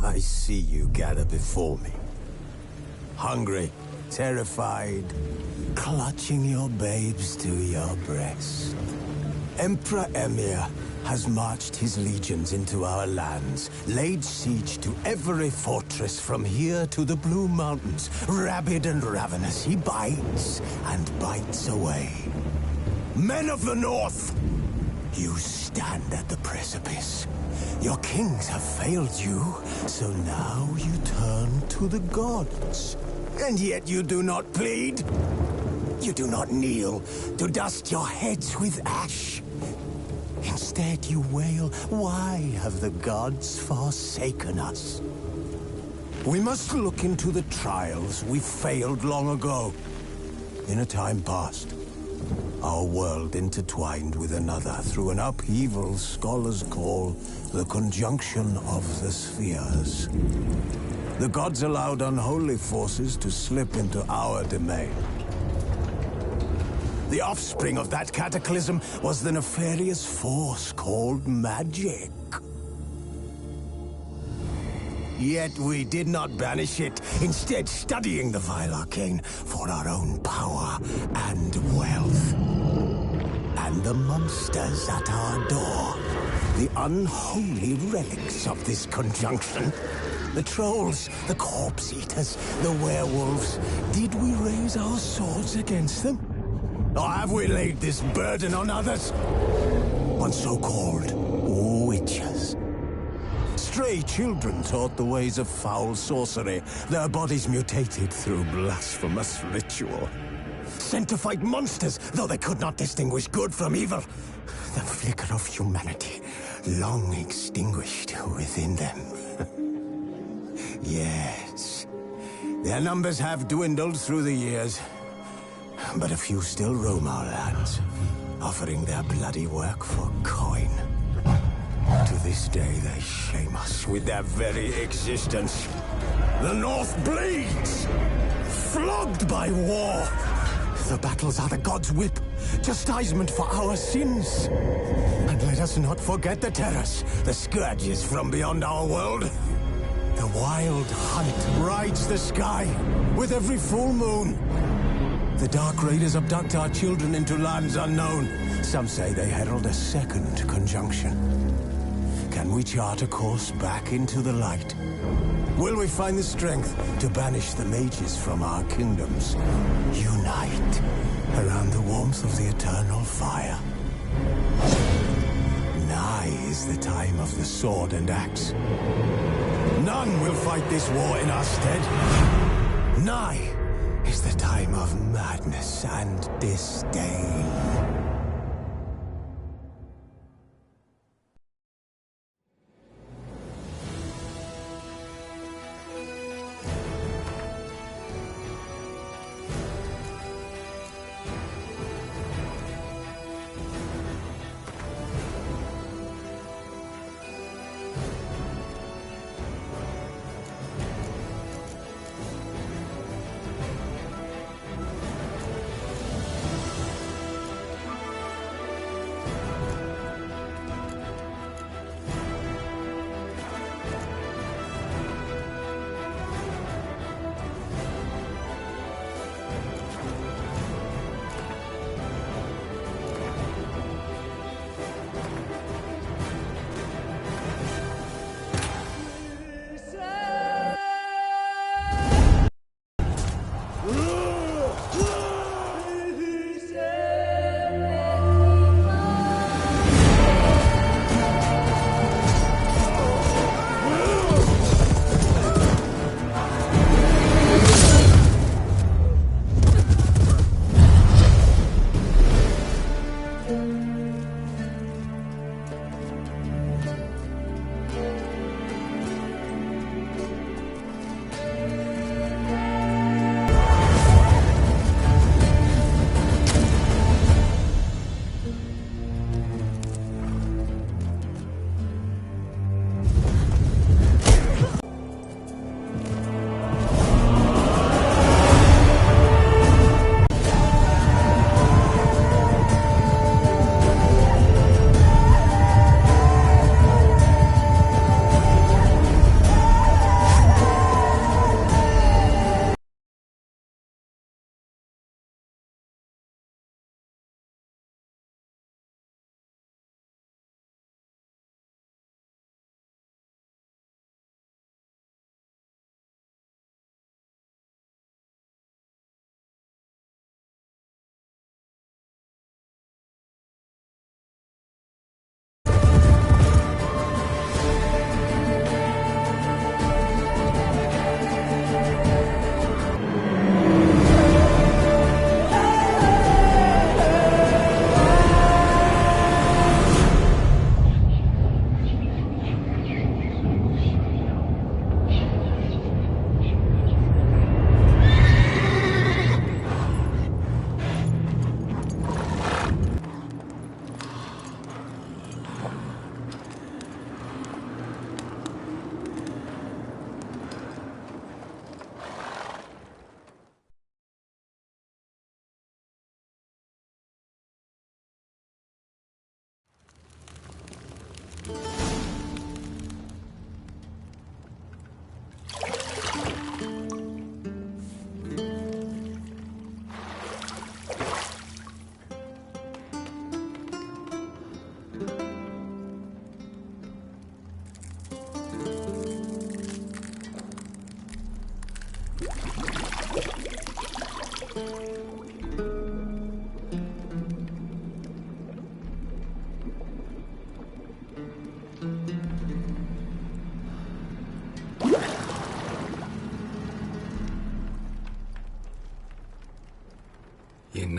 I see you gather before me. Hungry, terrified, clutching your babes to your breast. Emperor Emir has marched his legions into our lands, laid siege to every fortress from here to the Blue Mountains. Rabid and ravenous, he bites and bites away. Men of the North, you stand at the precipice. Your kings have failed you, so now you turn to the gods. And yet you do not plead. You do not kneel to dust your heads with ash. Instead you wail, why have the gods forsaken us? We must look into the trials we failed long ago. In a time past, our world intertwined with another through an upheaval scholars call the conjunction of the spheres. The gods allowed unholy forces to slip into our domain. The offspring of that cataclysm was the nefarious force called magic. Yet we did not banish it, instead studying the vile arcane for our own power and wealth. And the monsters at our door, the unholy relics of this conjunction. The trolls, the corpse eaters, the werewolves. Did we raise our swords against them? Or have we laid this burden on others? On so-called witches. Stray children taught the ways of foul sorcery, their bodies mutated through blasphemous ritual. Sent to fight monsters, though they could not distinguish good from evil. The flicker of humanity, long extinguished within them. Yes, their numbers have dwindled through the years, but a few still roam our lands, offering their bloody work for coin. To this day, they shame us with their very existence. The North bleeds, flogged by war. The battles are the gods' whip, chastisement for our sins. And let us not forget the terrors, the scourges from beyond our world. The wild hunt rides the sky with every full moon. The Dark Raiders abduct our children into lands unknown. Some say they herald a second conjunction. Can we chart a course back into the light? Will we find the strength to banish the mages from our kingdoms? Unite around the warmth of the eternal fire. Nigh is the time of the sword and axe. None will fight this war in our stead. Nigh is the time of madness and disdain.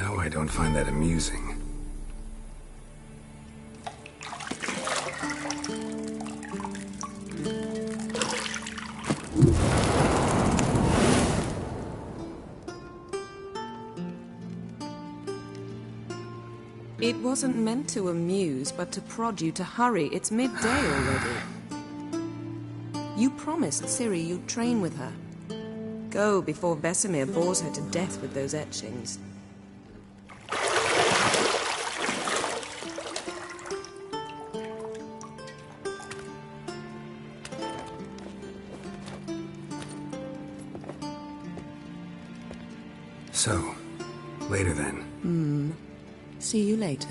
Now I don't find that amusing. It wasn't meant to amuse, but to prod you to hurry. It's midday already. You promised Ciri you'd train with her. Go before Vesemir bores her to death with those etchings. So, later then. See you later.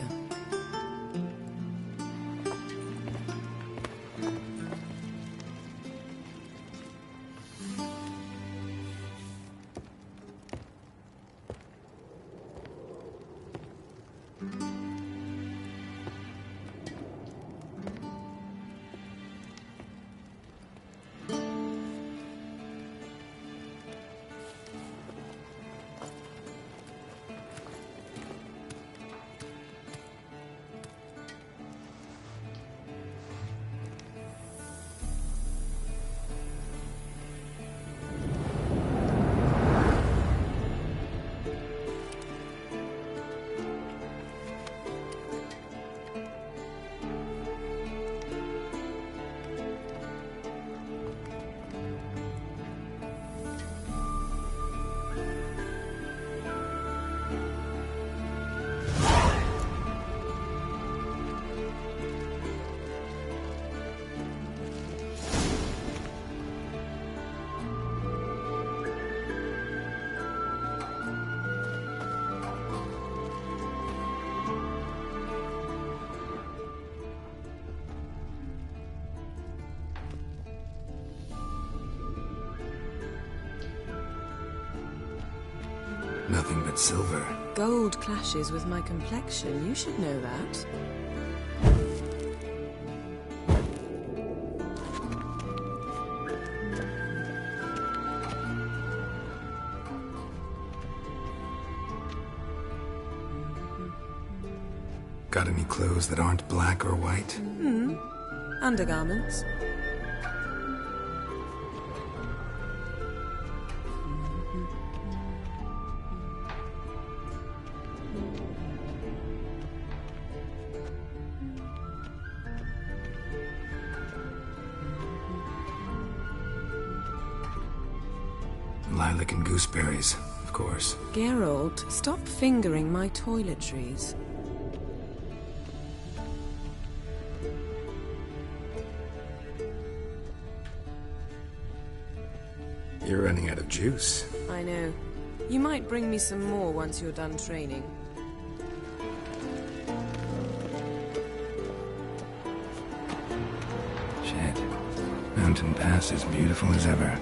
Nothing but silver. Gold clashes with my complexion. You should know that. Got any clothes that aren't black or white? Undergarments. Lilac and gooseberries, of course. Geralt, stop fingering my toiletries. You're running out of juice. I know. You might bring me some more once you're done training. Shit. Mountain Pass is beautiful as ever.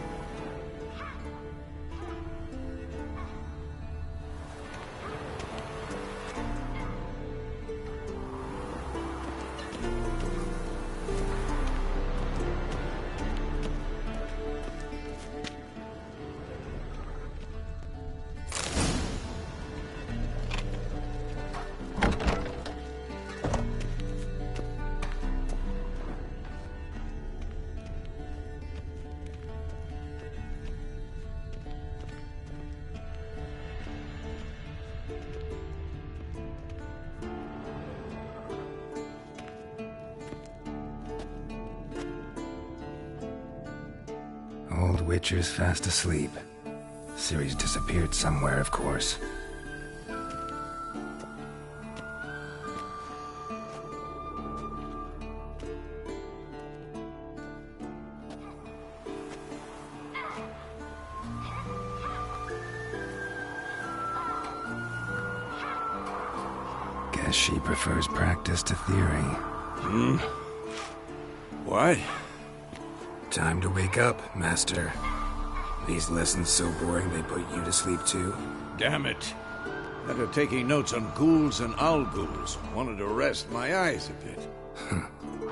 Old Witcher's fast asleep. Ciri's disappeared somewhere, of course. Guess she prefers practice to theory. What? Time to wake up, Master. These lessons so boring they put you to sleep too? Damn it. After taking notes on ghouls and owl-ghouls, wanted to rest my eyes a bit.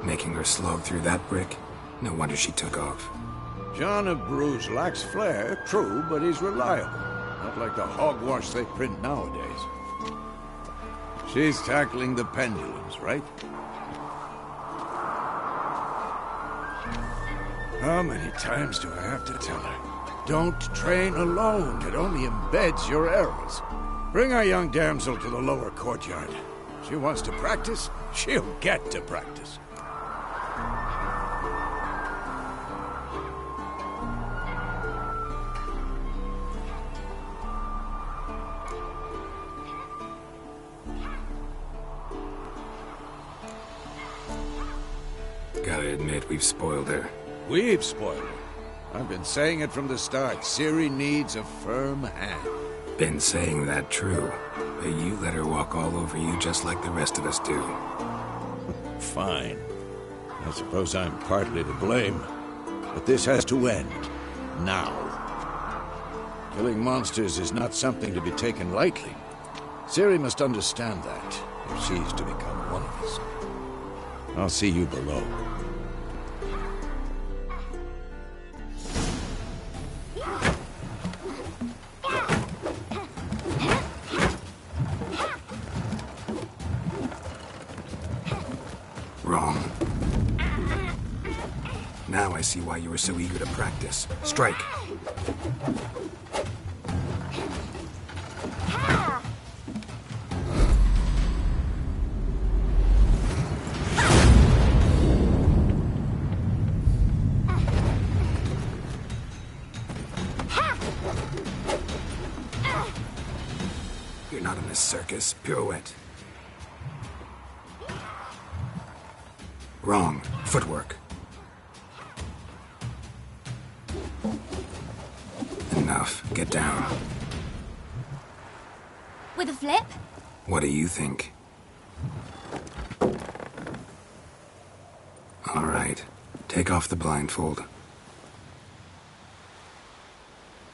Making her slog through that brick? No wonder she took off. John of Bruges lacks flair, true, but he's reliable. Not like the hogwash they print nowadays. She's tackling the pendulums, right? How many times do I have to tell her? Don't train alone. It only embeds your errors. Bring our young damsel to the lower courtyard. She wants to practice, she'll get to practice. Gotta admit, we've spoiled her. We've spoiled her. I've been saying it from the start. Ciri needs a firm hand. Been saying that true, but you let her walk all over you just like the rest of us do. Fine. I suppose I'm partly to blame. But this has to end. Now. Killing monsters is not something to be taken lightly. Ciri must understand that, if she's to become one of us. I'll see you below. Wrong. Now I see why you were so eager to practice. Strike. You're not in this circus. Pirouette. Wrong. Footwork. Enough. Get down. With a flip? What do you think? All right. Take off the blindfold.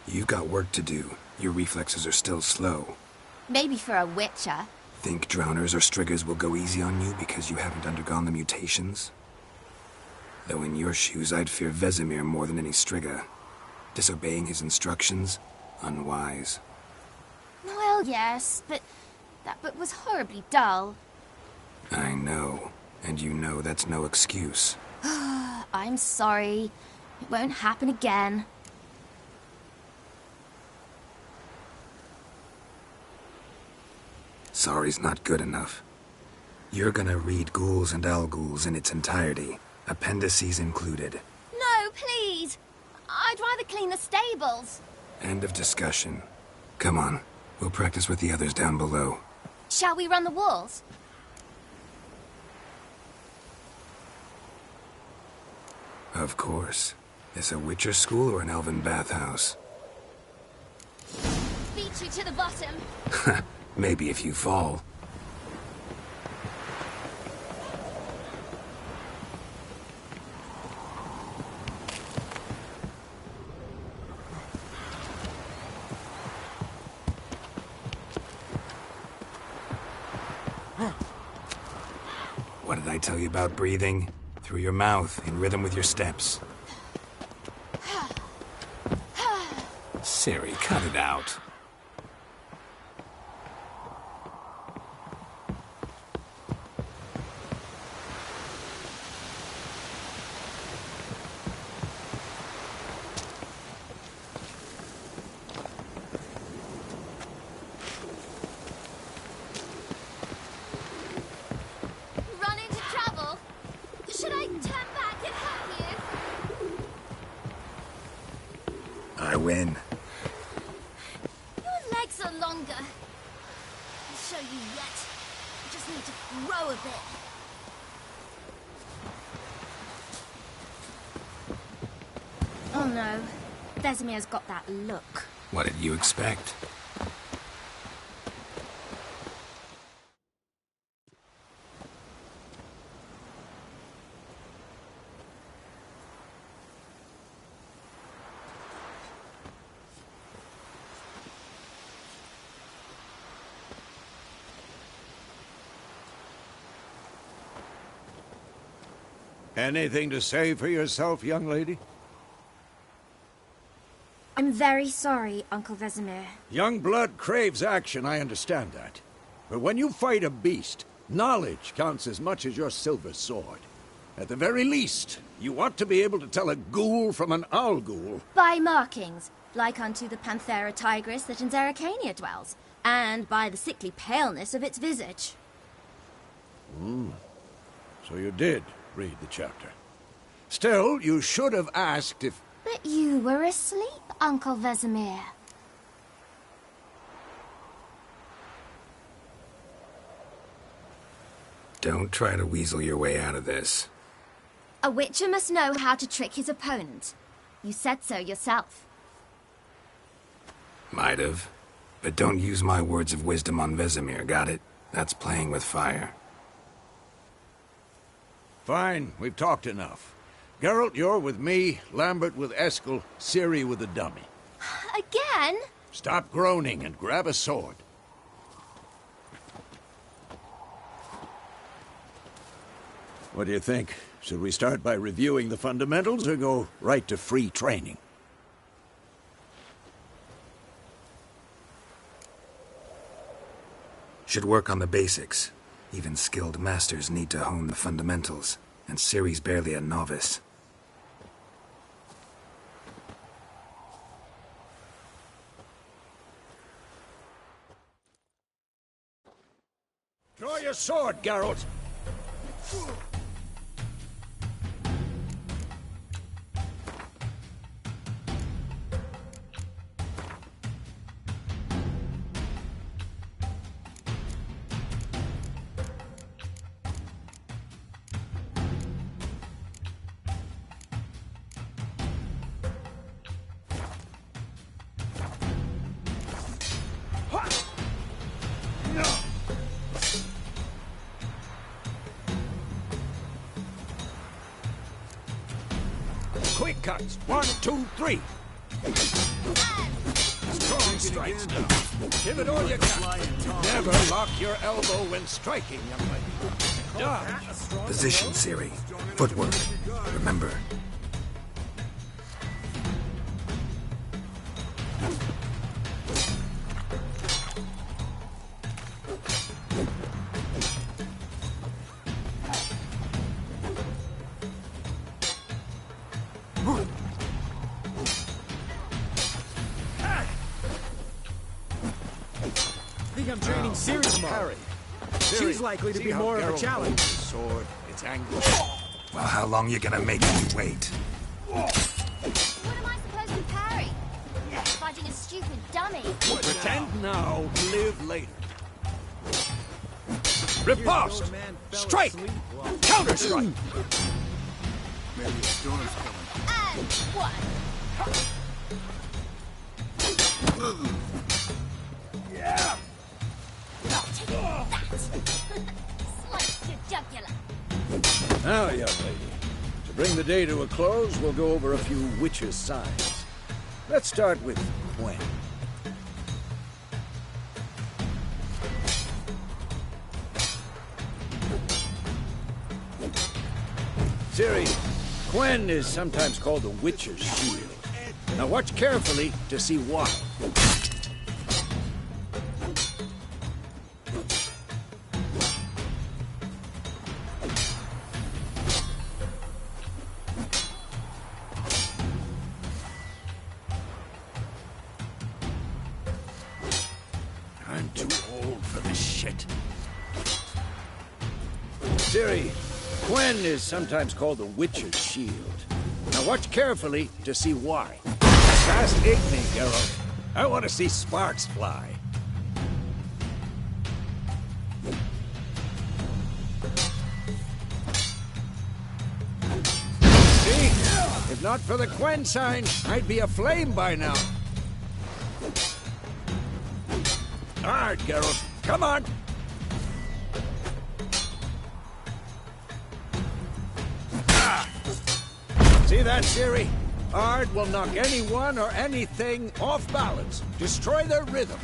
You've got work to do. Your reflexes are still slow. Maybe for a witcher. Think drowners or striggers will go easy on you because you haven't undergone the mutations? Though in your shoes, I'd fear Vesemir more than any strigger. Disobeying his instructions? Unwise. Well, yes, but that book was horribly dull. I know. And you know that's no excuse. I'm sorry. It won't happen again. Sorry's not good enough. You're gonna read Ghouls and Al-Ghouls in its entirety, appendices included. No, please! I'd rather clean the stables. End of discussion. Come on, we'll practice with the others down below. Shall we run the walls? Of course. This a Witcher school or an elven bathhouse? Beat you to the bottom. Maybe if you fall. What did I tell you about breathing? Through your mouth, in rhythm with your steps. Ciri, cut it out. I win. Your legs are longer. I'll show you yet. You just need to grow a bit. Oh no. Vesemir's got that look. What did you expect? Anything to say for yourself, young lady? I'm very sorry, Uncle Vesemir. Young blood craves action, I understand that. But when you fight a beast, knowledge counts as much as your silver sword. At the very least, you want to be able to tell a ghoul from an owl ghoul. By markings, like unto the Panthera tigris that in Zerrikania dwells, and by the sickly paleness of its visage. So you did read the chapter. Still, you should have asked if... But you were asleep, Uncle Vesemir. Don't try to weasel your way out of this. A witcher must know how to trick his opponent. You said so yourself. Might have. But don't use my words of wisdom on Vesemir, got it? That's playing with fire. Fine, we've talked enough. Geralt, you're with me, Lambert with Eskel, Ciri with the dummy. Again? Stop groaning and grab a sword. What do you think? Should we start by reviewing the fundamentals or go right to free training? Should work on the basics. Even skilled masters need to hone the fundamentals, and Ciri's barely a novice. Draw your sword, Geralt! Quick cuts. 1, 2, 3. Strong strikes now. Give it all you got. Never lock your elbow when striking, young lady. Dodge. Position, Ciri. Footwork. Remember. I'm training Ciri tomorrow. She's likely to be more of a challenge. Sword, it's angry. Well, how long you gonna make me wait? What am I supposed to parry? Fighting a stupid dummy. Pretend now, live later. Riposte! Strike! Counter-strike! Maybe a storm's coming. And what? Yeah! Slice your jugular. Now, young lady, to bring the day to a close, we'll go over a few witches' signs. Let's start with Gwen. Ciri, Gwen is sometimes called the Witcher's Shield. Now watch carefully to see why. I'm too old for this shit. Ciri, Gwen is sometimes called the Witcher's Shield. Now watch carefully to see why. Fast hit me, Geralt. I want to see sparks fly. See? If not for the Gwen sign, I'd be aflame by now. All right, Geralt. Come on. See that, Ciri? Ard will knock anyone or anything off balance. Destroy their rhythm.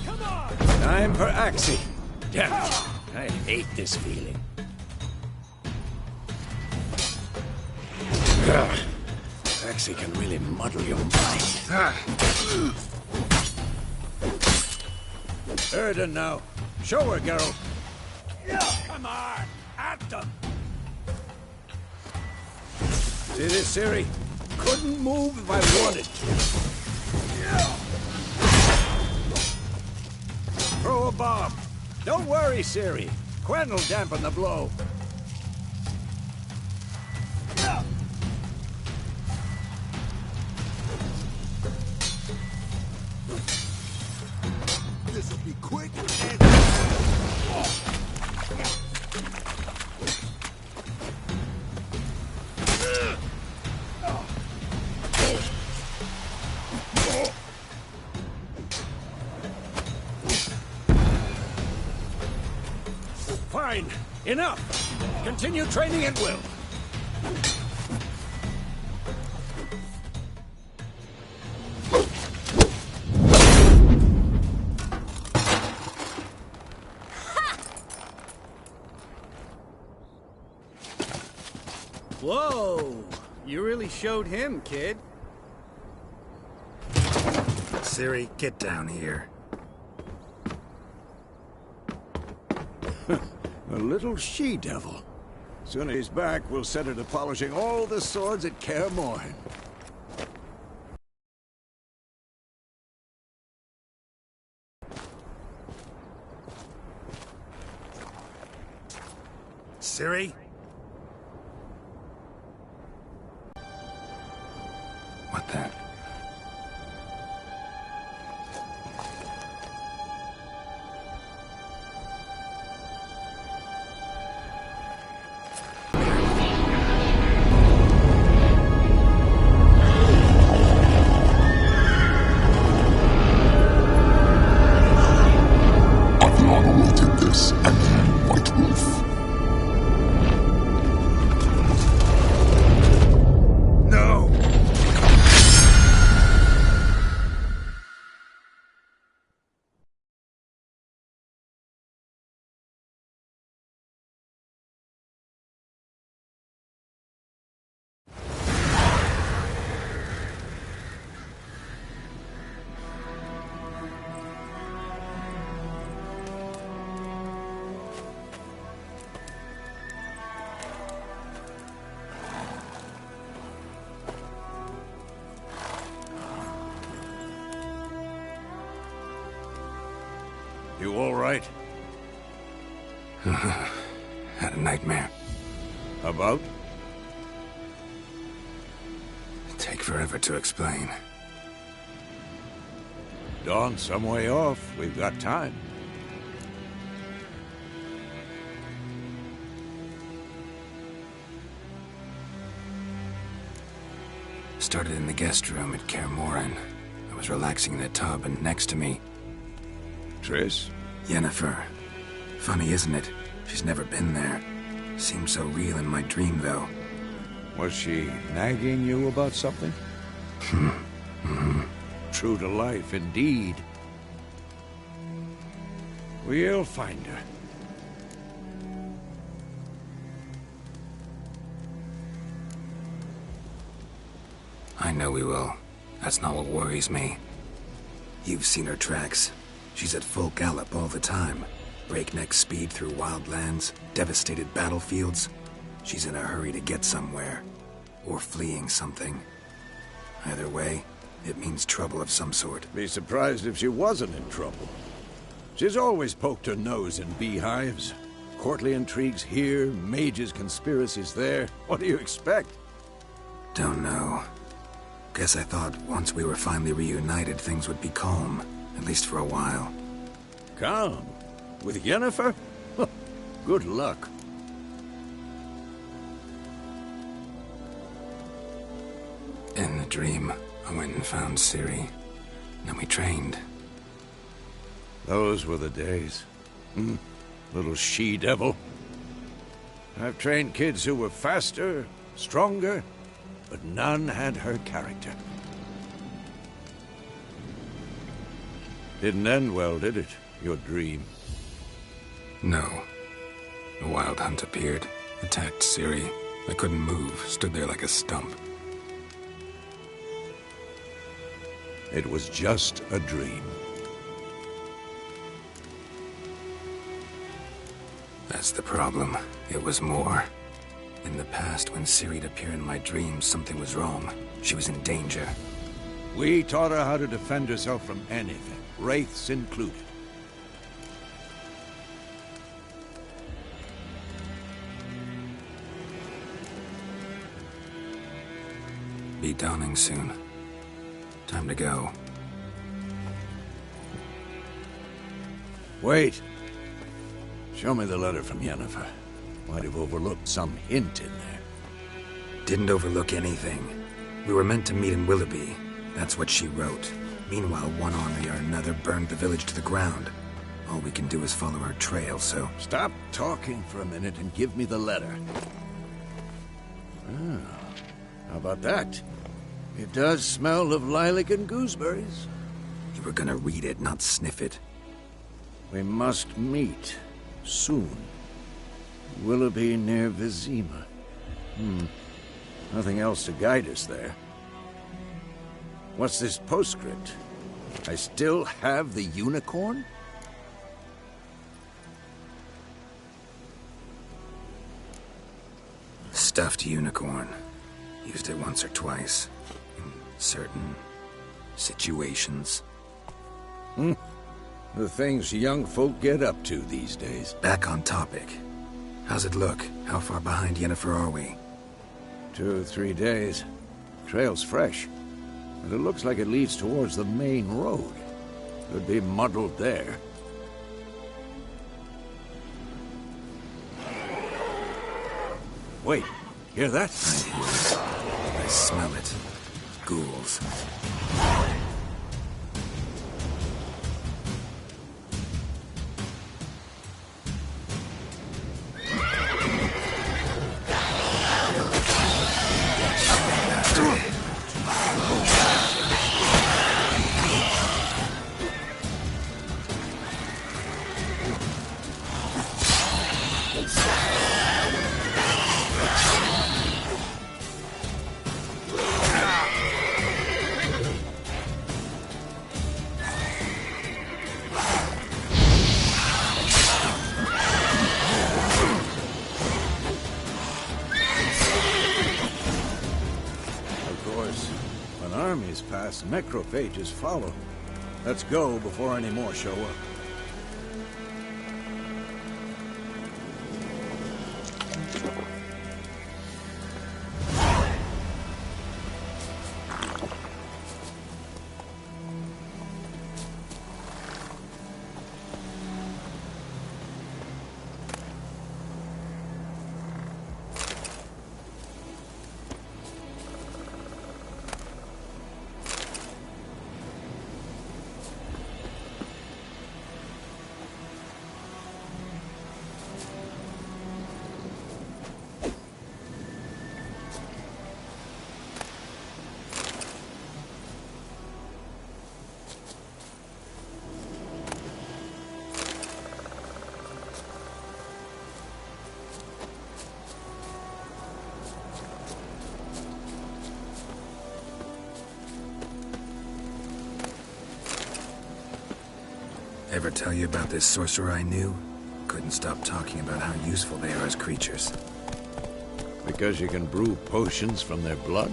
Come on! Time for Axii. Damn it. I hate this feeling. Axii can really muddle your mind. Erden now. Show her, Geralt. Come on, at them. See this, Ciri? Couldn't move if I wanted to. Throw a bomb. Don't worry, Ciri. Quen will dampen the blow. This'll be quick and... Fine. Enough. Continue training at will. Whoa! You really showed him, kid. Ciri, get down here. A little she-devil. Soon as he's back, we'll set her to polishing all the swords at Kaer Morhen. Ciri? What the? You all right? Had a nightmare. About? Take forever to explain. Dawn's some way off. We've got time. Started in the guest room at Kaer Morhen. I was relaxing in a tub, and next to me... Triss? Yennefer. Funny, isn't it? She's never been there. Seemed so real in my dream, though. Was she nagging you about something? True to life, indeed. We'll find her. I know we will. That's not what worries me. You've seen her tracks. She's at full gallop all the time. Breakneck speed through wild lands, devastated battlefields. She's in a hurry to get somewhere. Or fleeing something. Either way, it means trouble of some sort. Be surprised if she wasn't in trouble. She's always poked her nose in beehives. Courtly intrigues here, mages' conspiracies there. What do you expect? Don't know. Guess I thought once we were finally reunited, things would be calm. At least for a while. Calm? With Yennefer? Good luck. In the dream, I went and found Ciri. Then we trained. Those were the days. Little she-devil. I've trained kids who were faster, stronger, but none had her character. Didn't end well, did it? Your dream? No. A wild hunt appeared, attacked Ciri. I couldn't move, stood there like a stump. It was just a dream. That's the problem. It was more. In the past, when Ciri'd appear in my dreams, something was wrong. She was in danger. We taught her how to defend herself from anything, wraiths included. Be dawning soon. Time to go. Wait. Show me the letter from Yennefer. Might have overlooked some hint in there. Didn't overlook anything. We were meant to meet in Willoughby. That's what she wrote. Meanwhile, one army or another burned the village to the ground. All we can do is follow her trail, so... Stop talking for a minute and give me the letter. How about that? It does smell of lilac and gooseberries. You were gonna read it, not sniff it. We must meet. Soon. Willoughby near Vizima. Nothing else to guide us there. What's this postscript? I still have the unicorn? Stuffed unicorn. Used it once or twice. In certain situations. The things young folk get up to these days. Back on topic. How's it look? How far behind Yennefer are we? 2 or 3 days. Trail's fresh. And it looks like it leads towards the main road. Could be muddled there. Wait, hear that? I hear it. I smell it. Ghouls. Necrophages follow. Let's go before any more show up. Ever tell you about this sorcerer I knew? Couldn't stop talking about how useful they are as creatures. Because you can brew potions from their blood?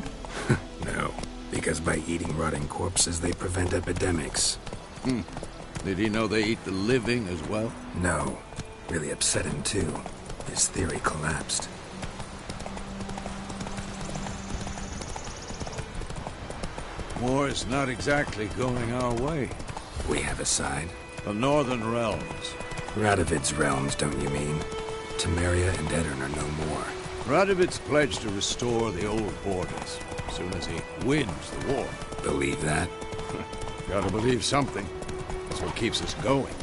No, because by eating rotting corpses, they prevent epidemics. Did he know they eat the living as well? No. Really upset him, too. His theory collapsed. War's not exactly going our way. We have a side. The Northern Realms. Radovid's realms, don't you mean? Temeria and Edirn are no more. Radovid's pledged to restore the old borders as soon as he wins the war. Believe that? Gotta believe something. That's what keeps us going.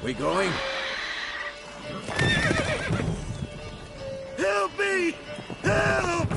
We going? Help me! Help!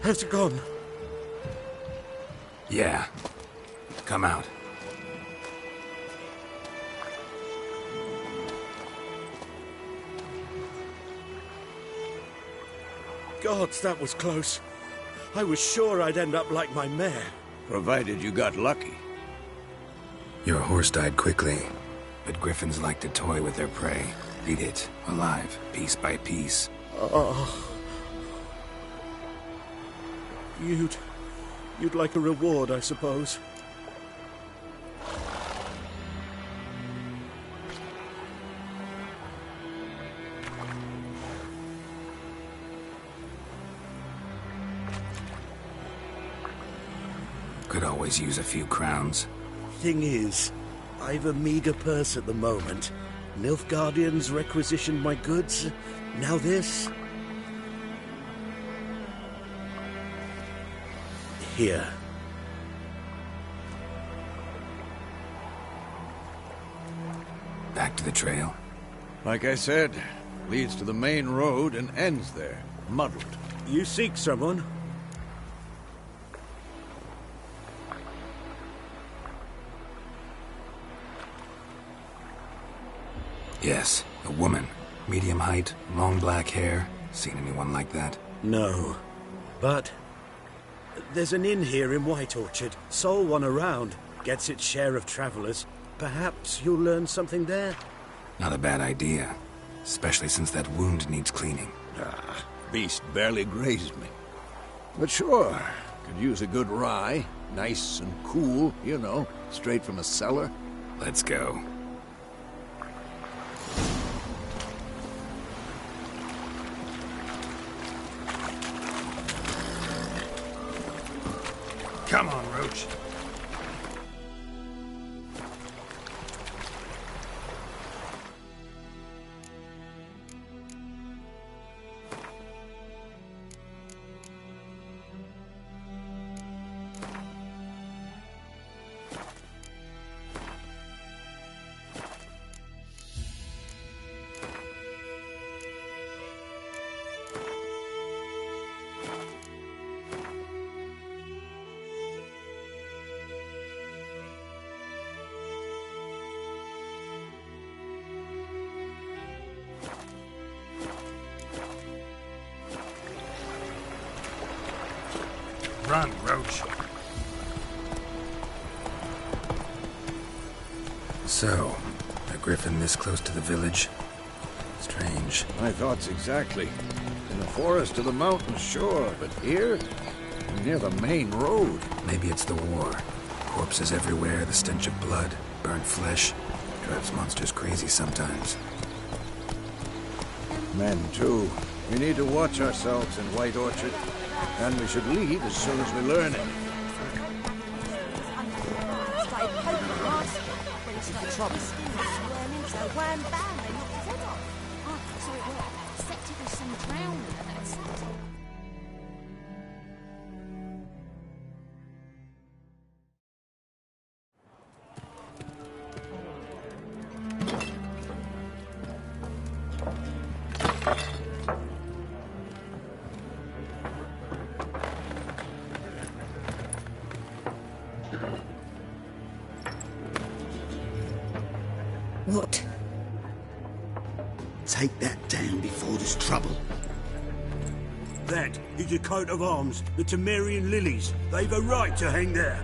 How's it gone? Yeah. Come out. Gods, that was close. I was sure I'd end up like my mare. Provided you got lucky. Your horse died quickly, but griffins like to toy with their prey. Eat it, alive, piece by piece. Oh. You'd like a reward, I suppose. Could always use a few crowns. Thing is, I've a meager purse at the moment. Nilfgaardians requisitioned my goods. Now this. Here. Back to the trail. Like I said, leads to the main road and ends there, muddled. You seek someone? Yes, a woman. Medium height, long black hair. Seen anyone like that? No. But there's an inn here in White Orchard. Sole one around. Gets its share of travelers. Perhaps you'll learn something there? Not a bad idea. Especially since that wound needs cleaning. Beast barely grazed me. But sure, could use a good rye. Nice and cool, you know, straight from a cellar. Let's go. Come on, Roach. Run, Roach. So, a griffin this close to the village? Strange. My thoughts exactly. In the forest or the mountains, sure, but here? Near the main road. Maybe it's the war. Corpses everywhere, the stench of blood, burnt flesh. Drives monsters crazy sometimes. Men, too. We need to watch ourselves in White Orchard. And we should leave as soon as we learn it. What? Take that down before there's trouble. That is a coat of arms, the Temerian lilies. They've a right to hang there.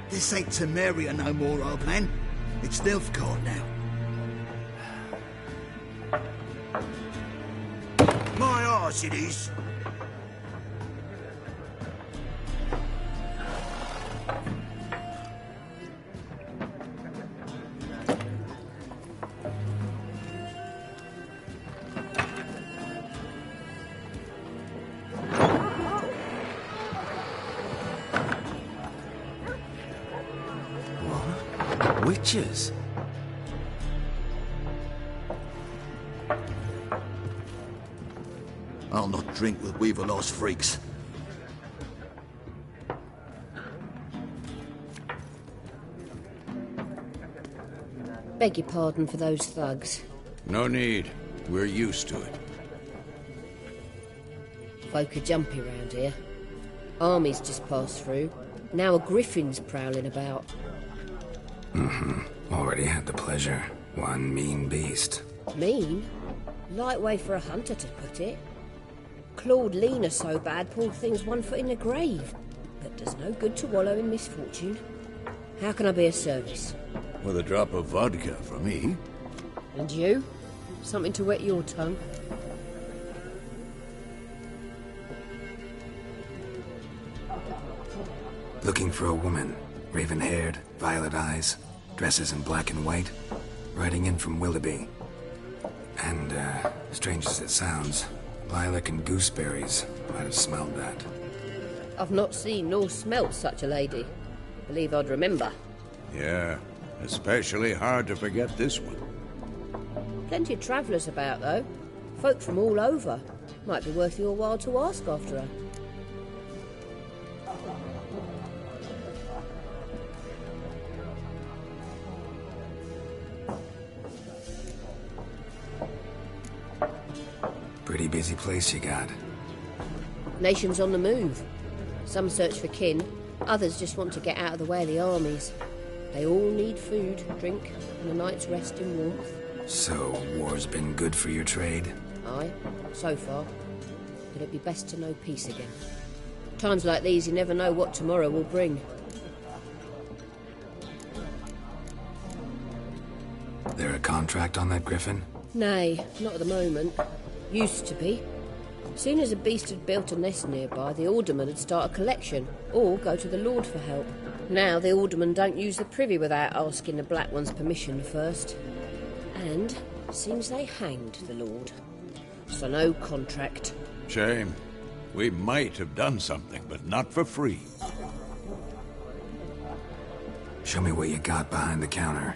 This ain't Temeria no more, old man. It's Nilfgaard now. My arse it is. Witches? I'll not drink with Weaverlost freaks. Beg your pardon for those thugs. No need. We're used to it. Folk are jumpy round here. Armies just passed through. Now a griffin's prowling about. Already had the pleasure. One mean beast. Mean? Light way for a hunter to put it. Clawed Lena so bad, poor thing's 1 foot in the grave. But does no good to wallow in misfortune. How can I be of service? With a drop of vodka for me. And you? Something to wet your tongue? Looking for a woman. Raven-haired, violet eyes, dresses in black and white. Riding in from Willoughby. And, strange as it sounds, lilac and gooseberries might have smelled that. I've not seen nor smelt such a lady. Believe I'd remember. Yeah, especially hard to forget this one. Plenty of travellers about, though. Folk from all over. Might be worth your while to ask after her. Pretty busy place you got. Nations on the move. Some search for kin, others just want to get out of the way of the armies. They all need food, drink, and a night's rest in warmth. So, war's been good for your trade? Aye, so far. But it'd be best to know peace again. Times like these, you never know what tomorrow will bring. There a contract on that griffin? Nay, not at the moment. Used to be. Soon as a beast had built a nest nearby, the alderman would start a collection, or go to the Lord for help. Now the alderman don't use the privy without asking the Black One's permission first. And seems they hanged the Lord. So no contract. Shame. We might have done something, but not for free. Show me what you got behind the counter.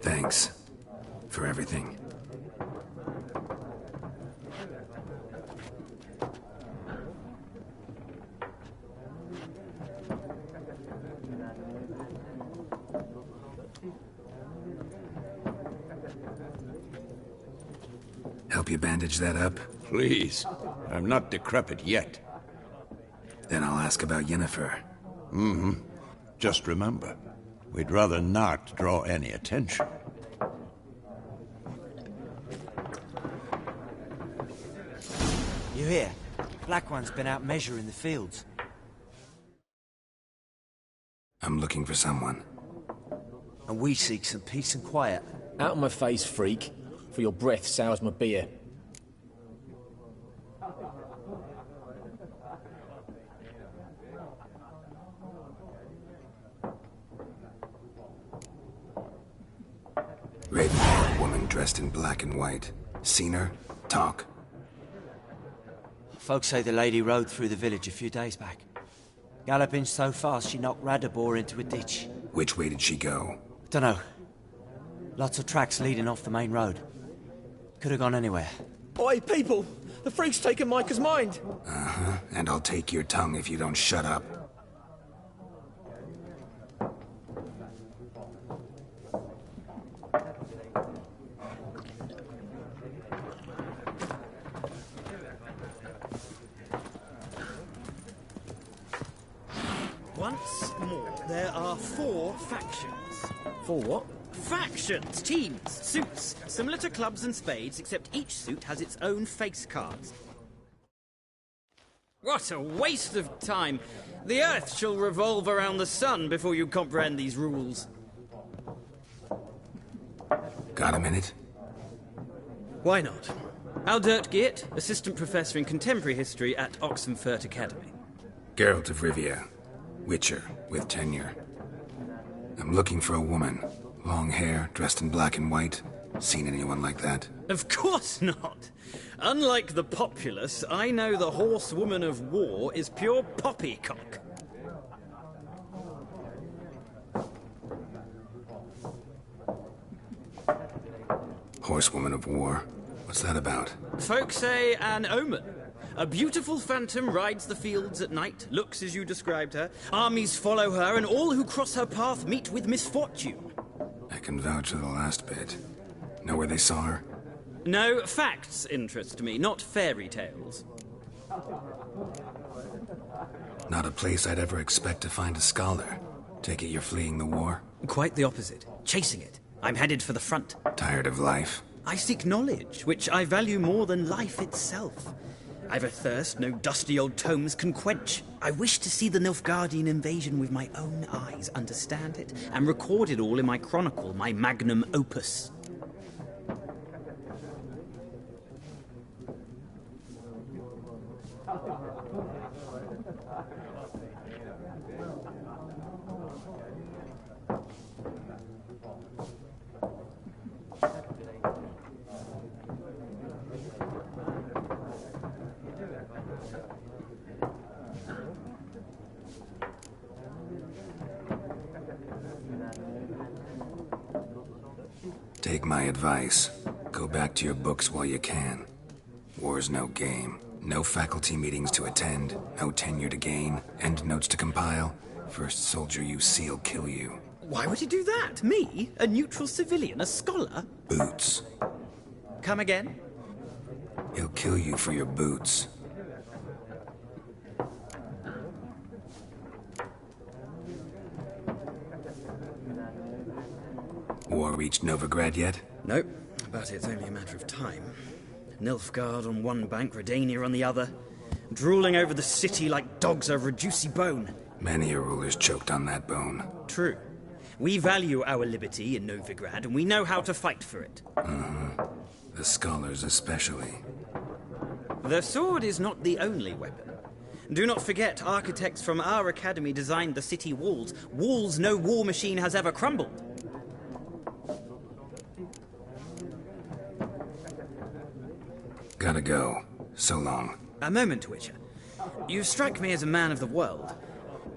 Thanks for everything. Help you bandage that up? Please. I'm not decrepit yet. Then I'll ask about Yennefer. Just remember, we'd rather not draw any attention. You hear? Black One's been out measuring the fields. I'm looking for someone. And we seek some peace and quiet. Out of my face, freak. For your breath sours my beer. dressed in black and white. Seen her? Talk. Folks say the lady rode through the village a few days back. Galloping so fast she knocked Radabor into a ditch. Which way did she go? Dunno. Lots of tracks leading off the main road. Could have gone anywhere. Oi, people! The freak's taken Micah's mind! Uh-huh. And I'll take your tongue if you don't shut up. Once more, there are 4 factions. 4 what? Factions, teams, suits, similar to clubs and spades, except each suit has its own face cards. What a waste of time! The Earth shall revolve around the sun before you comprehend these rules. Got a minute? Why not? Aldert Geert, Assistant Professor in Contemporary History at Oxenfurt Academy. Geralt of Rivia. Witcher, with tenure. I'm looking for a woman. Long hair, dressed in black and white. Seen anyone like that? Of course not! Unlike the populace, I know the horsewoman of war is pure poppycock. Horsewoman of war? What's that about? Folk say an omen. A beautiful phantom rides the fields at night, looks as you described her. Armies follow her, and all who cross her path meet with misfortune. I can vouch for the last bit. Know where they saw her? No, facts interest me, not fairy tales. Not a place I'd ever expect to find a scholar. Take it you're fleeing the war? Quite the opposite. Chasing it. I'm headed for the front. Tired of life? I seek knowledge, which I value more than life itself. I've a thirst no dusty old tomes can quench. I wish to see the Nilfgaardian invasion with my own eyes, understand it, and record it all in my chronicle, my magnum opus. Take my advice. Go back to your books while you can. War's no game. No faculty meetings to attend, no tenure to gain, end notes to compile. First soldier you see'll kill you. Why would he do that? Me? A neutral civilian? A scholar? Boots. Come again? He'll kill you for your boots. War reached Novigrad yet? Nope, but it's only a matter of time. Nilfgaard on one bank, Redania on the other. Drooling over the city like dogs over a juicy bone. Many a ruler's choked on that bone. True. We value our liberty in Novigrad, and we know how to fight for it. The scholars especially. The sword is not the only weapon. Do not forget, architects from our academy designed the city walls. Walls no war machine has ever crumbled. Gotta go. So long. A moment, Witcher. You strike me as a man of the world.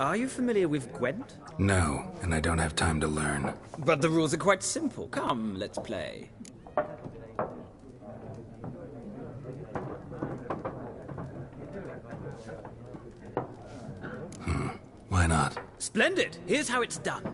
Are you familiar with Gwent? No, and I don't have time to learn. But the rules are quite simple. Come, let's play. Why not? Splendid! Here's how it's done.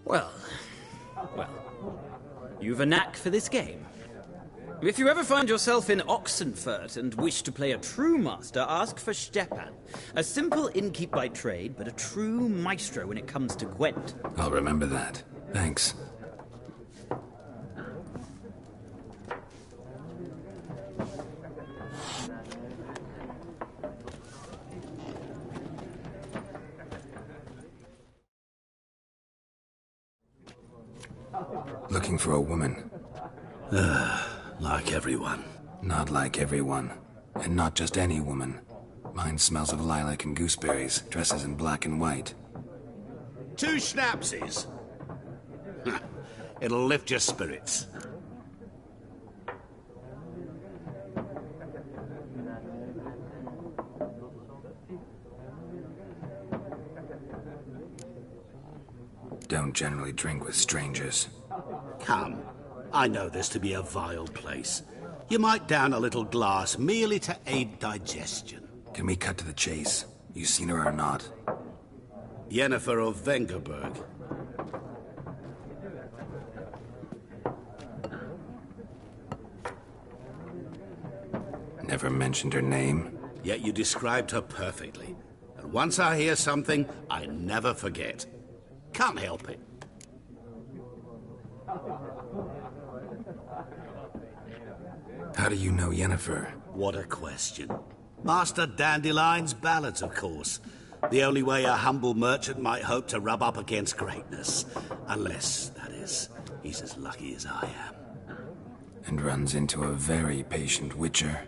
Well, you've a knack for this game. If you ever find yourself in Oxenfurt and wish to play a true master, ask for Stepan. A simple innkeep by trade, but a true maestro when it comes to Gwent. I'll remember that. Thanks. Looking for a woman. Like everyone. Not like everyone. And not just any woman. Mine smells of lilac and gooseberries, dresses in black and white. 2 schnapsies. It'll lift your spirits. Don't generally drink with strangers. Come. I know this to be a vile place. You might down a little glass merely to aid digestion. Can we cut to the chase? You seen her or not? Yennefer of Vengerberg. Never mentioned her name. Yet you described her perfectly. And once I hear something, I never forget. Can't help it. How do you know Yennefer? What a question. Master Dandelion's ballads, of course. The only way a humble merchant might hope to rub up against greatness. Unless, that is, he's as lucky as I am. And runs into a very patient witcher.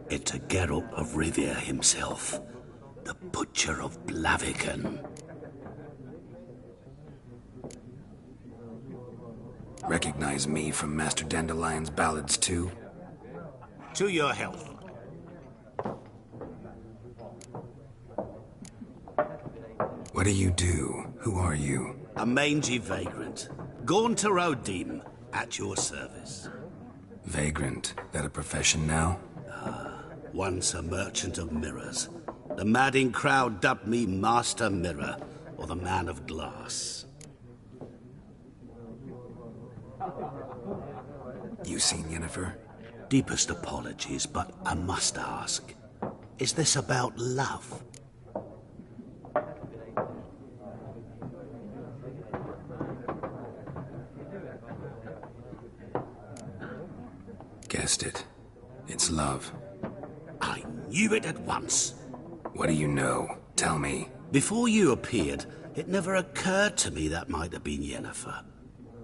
It's a Geralt of Rivia himself. The Butcher of Blaviken. Recognize me from Master Dandelion's ballads, too? To your health. What do you do? Who are you? A mangy vagrant. Gaunter O'Deem, at your service. Vagrant? That a profession now? Once a merchant of mirrors. The madding crowd dubbed me Master Mirror, or the Man of Glass. You seen Yennefer? Deepest apologies, but I must ask. Is this about love? Guessed it. It's love. I knew it at once. What do you know? Tell me. Before you appeared, it never occurred to me that might have been Yennefer.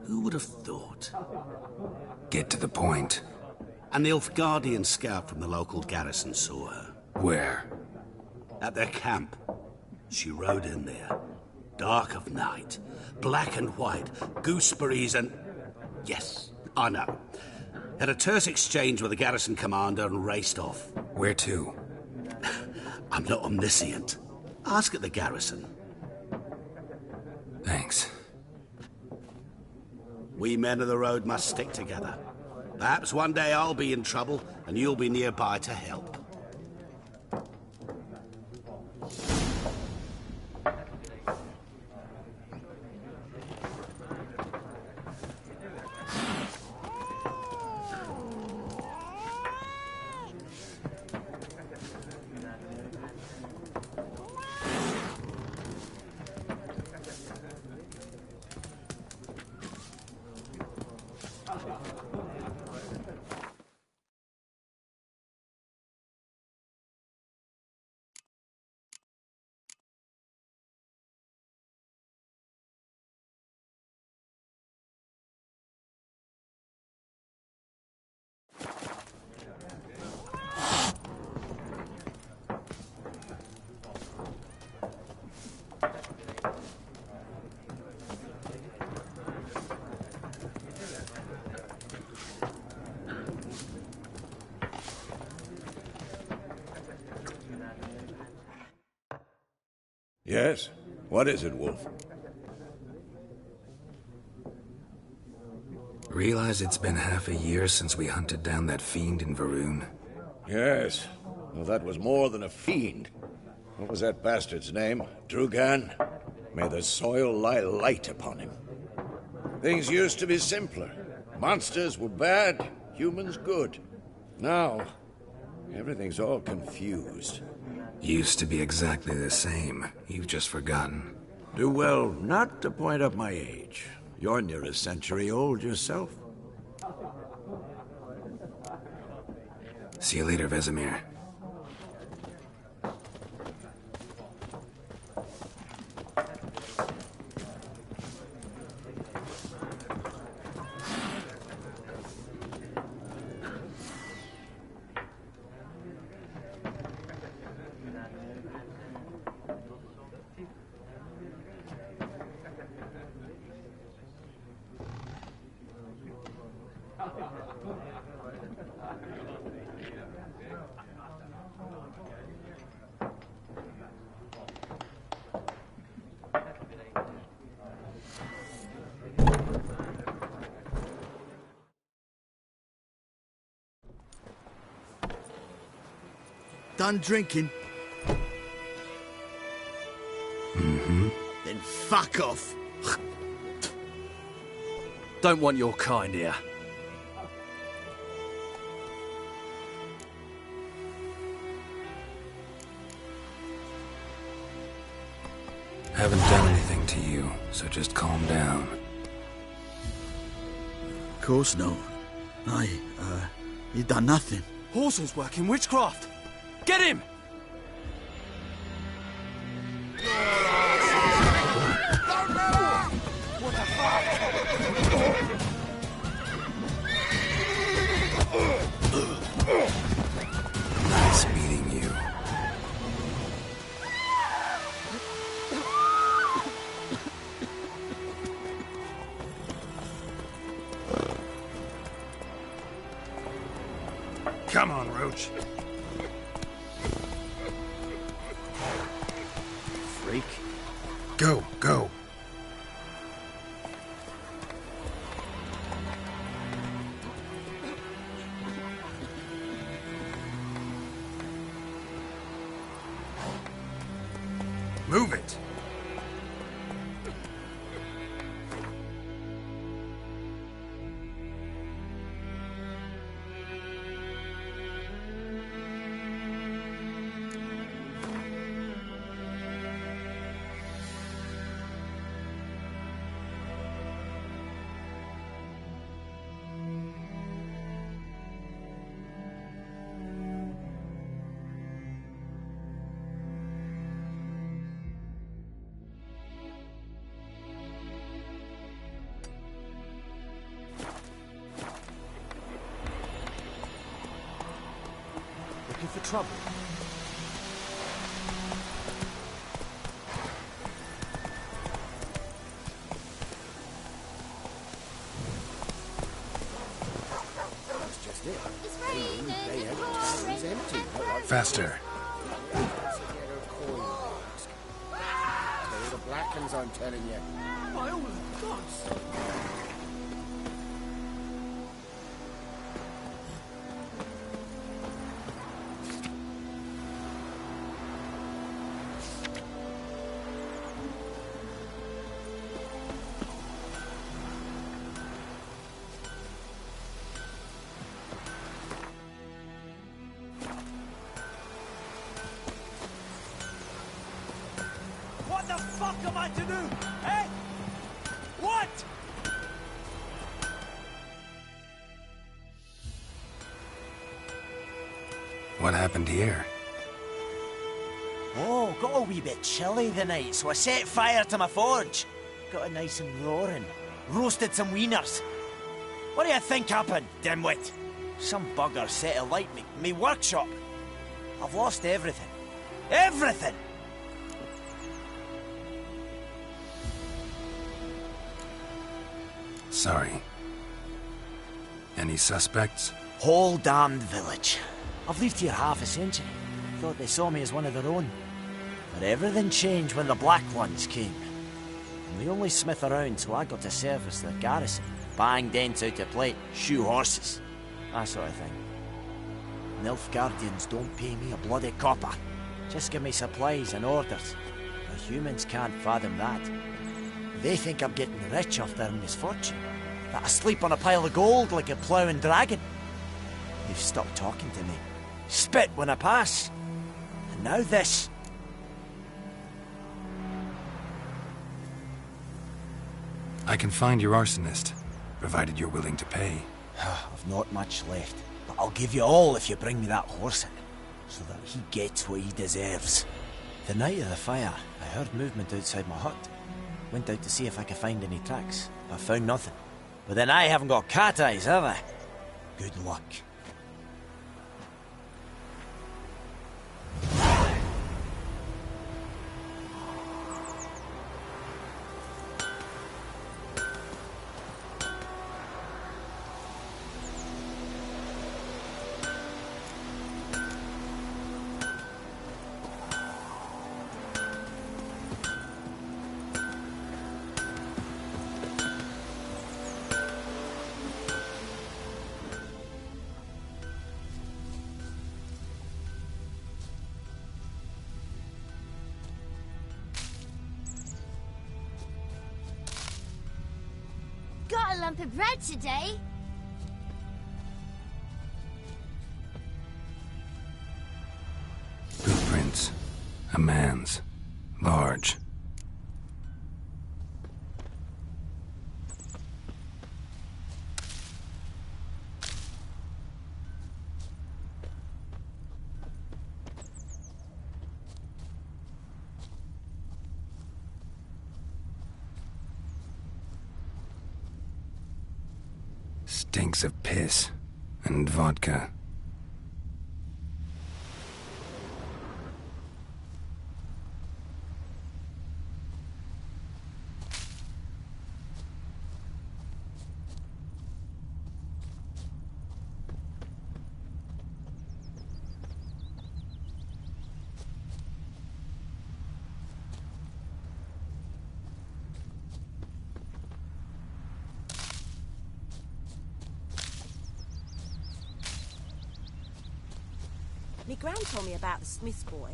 Who would have thought? Get to the point. An Nilfgaardian scout from the local garrison saw her. Where? At their camp. She rode in there. Dark of night. Black and white. Gooseberries and... Yes, I know. Had a terse exchange with the garrison commander and raced off. Where to? I'm not omniscient. Ask at the garrison. Thanks. We men of the road must stick together. Perhaps one day I'll be in trouble and you'll be nearby to help. Yes? What is it, Wolf? Realize it's been half a year since we hunted down that fiend in Varun? Yes. Well, that was more than a fiend. What was that bastard's name? Drugan? May the soil lie light upon him. Things used to be simpler. Monsters were bad, humans good. Now, everything's all confused. Used to be exactly the same. You've just forgotten. Do well not to point up my age. You're near a century old yourself. See you later, Vesemir. Done drinking? Mm-hmm. Then fuck off. Don't want your kind here. Haven't done anything to you, so just calm down. Of course not. You done nothing. Horson's working witchcraft. Get him! Nice meeting you. Come on, Roach. Freak. Go, go. Move it. Looking for trouble? That's just it. Faster. The Blackens, I'm telling you. My own gods! What the fuck am I to do? Eh? What? What happened here? Oh, got a wee bit chilly the night, so I set fire to my forge. Got it nice and roaring. Roasted some wieners. What do you think happened, dimwit? Some bugger set alight me workshop. I've lost everything. Everything! Sorry. Any suspects? Whole damned village. I've lived here half a century. Thought they saw me as one of their own. But everything changed when the Black Ones came. And the only smith around, so I got to service the garrison. Bang dents out of plate, shoe horses. That sort of thing. Nilfgaardians don't pay me a bloody copper. Just give me supplies and orders. The humans can't fathom that. They think I'm getting rich off their misfortune. That I sleep on a pile of gold like a ploughing dragon. They've stopped talking to me. Spit when I pass. And now this. I can find your arsonist, provided you're willing to pay. I've not much left, but I'll give you all if you bring me that horse in, so that he gets what he deserves. The night of the fire, I heard movement outside my hut. Went out to see if I could find any tracks, but I found nothing. But then I haven't got cat eyes, have I? Good luck. Got a lump of bread today? Footprints. A man's. Large. Stinks of piss and vodka. Me gran told me about the Smith's boy.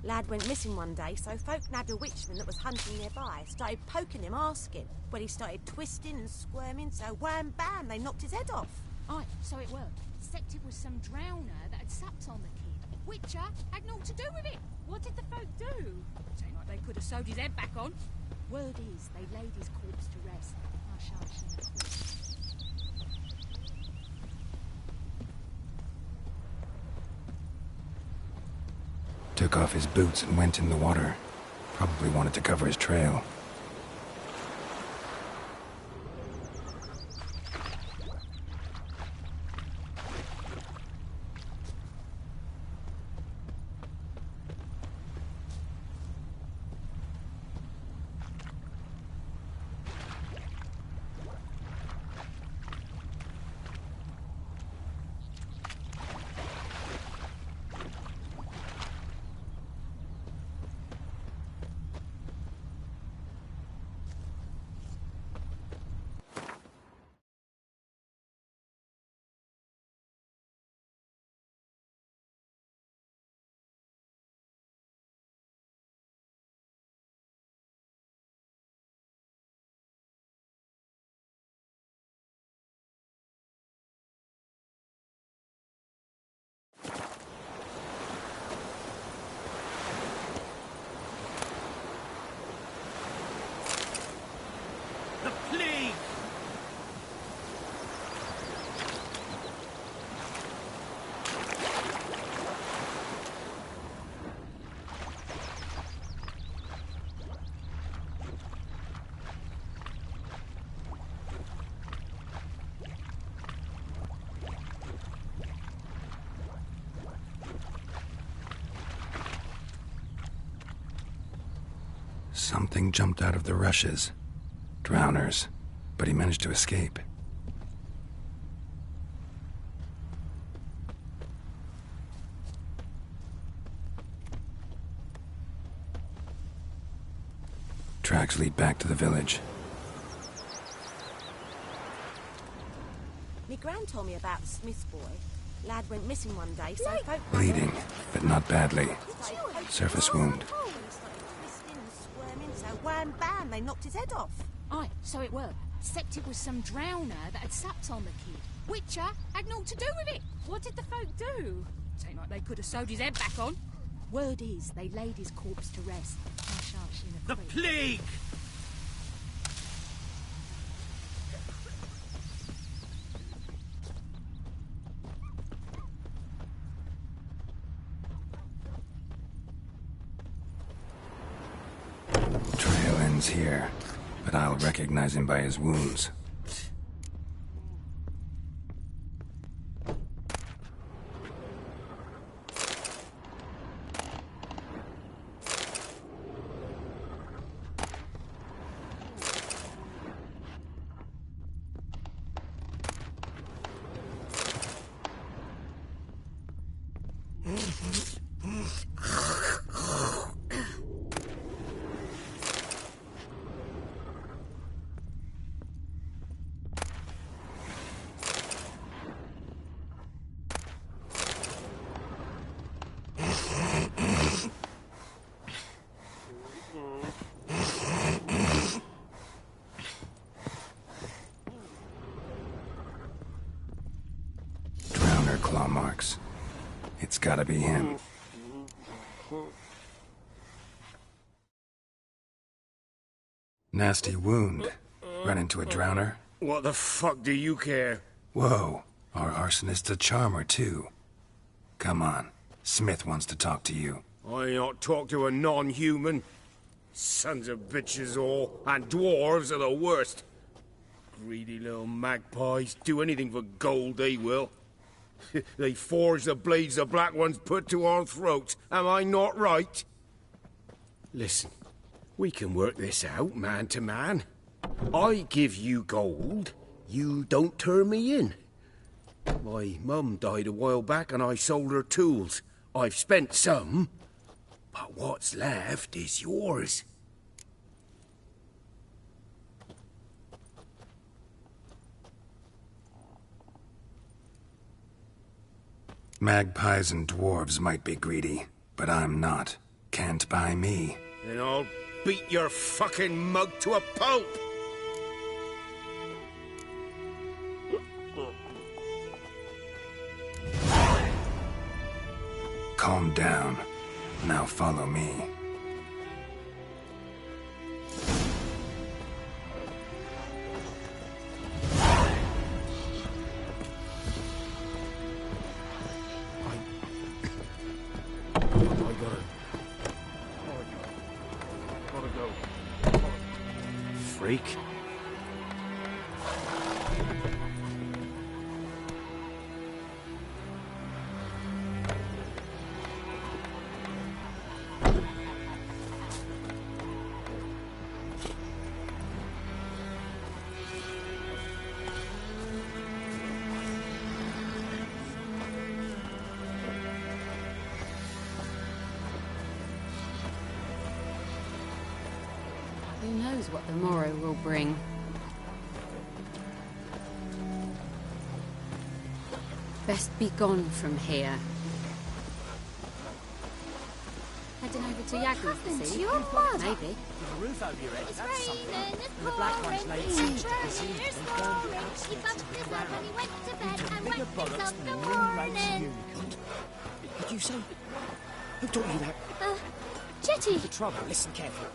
Lad went missing one day, so folk nabbed a witchman that was hunting nearby. Started poking him, asking. When he started twisting and squirming, so wham bam, they knocked his head off. Aye, so it were. Except it was some drowner that had supped on the kid. Witcher had naught to do with it. What did the folk do? Seemed like they could have sewed his head back on. Word is, they laid his corpse to rest. I shan't see the corpse. Took off his boots and went in the water. Probably wanted to cover his trail. Something jumped out of the rushes. Drowners. But he managed to escape. Tracks lead back to the village. Me gran told me about the Smith's boy. Lad went missing one day, so folk... Bleeding, but not badly. Surface wound. squirming, so wham bam, they knocked his head off. Aye, so it were. Except it was some drowner that had supped on the kid. Witcher had naught to do with it. What did the folk do? Ain't like they could have sewed his head back on. Word is, they laid his corpse to rest. Hush, hush, in a The creek. plague! Trail ends here, but I'll recognize him by his wounds. Claw marks. It's gotta be him. Nasty wound. Run into a drowner? What the fuck do you care? Whoa, our arsonist's a charmer too. Come on, Smith wants to talk to you. I not talk to a non-human. Sons of bitches all, and dwarves are the worst. Greedy little magpies, do anything for gold they will. They forge the blades the Black Ones put to our throats. Am I not right? Listen, we can work this out, man to man. I give you gold, you don't turn me in. My mum died a while back and I sold her tools. I've spent some, but what's left is yours. Magpies and dwarves might be greedy, but I'm not. Can't buy me. Then I'll beat your fucking mug to a pulp! Calm down. Now follow me. Freak. Who knows what the morrow will bring? Best be gone from here. Heading over to Yaggles to see? your mother? Maybe. With a roof over your head, It's that's something. raining, it's And the Black Ones pouring, laid it's siege to the raining, sea it's and burned pouring. the He outskirts bumped to the his head ground. when he went to bed Into and bigger waked bollocks himself than the a ring-raced morning. unicorn. Did you say? Who taught you that? Jetty! The trouble, listen carefully.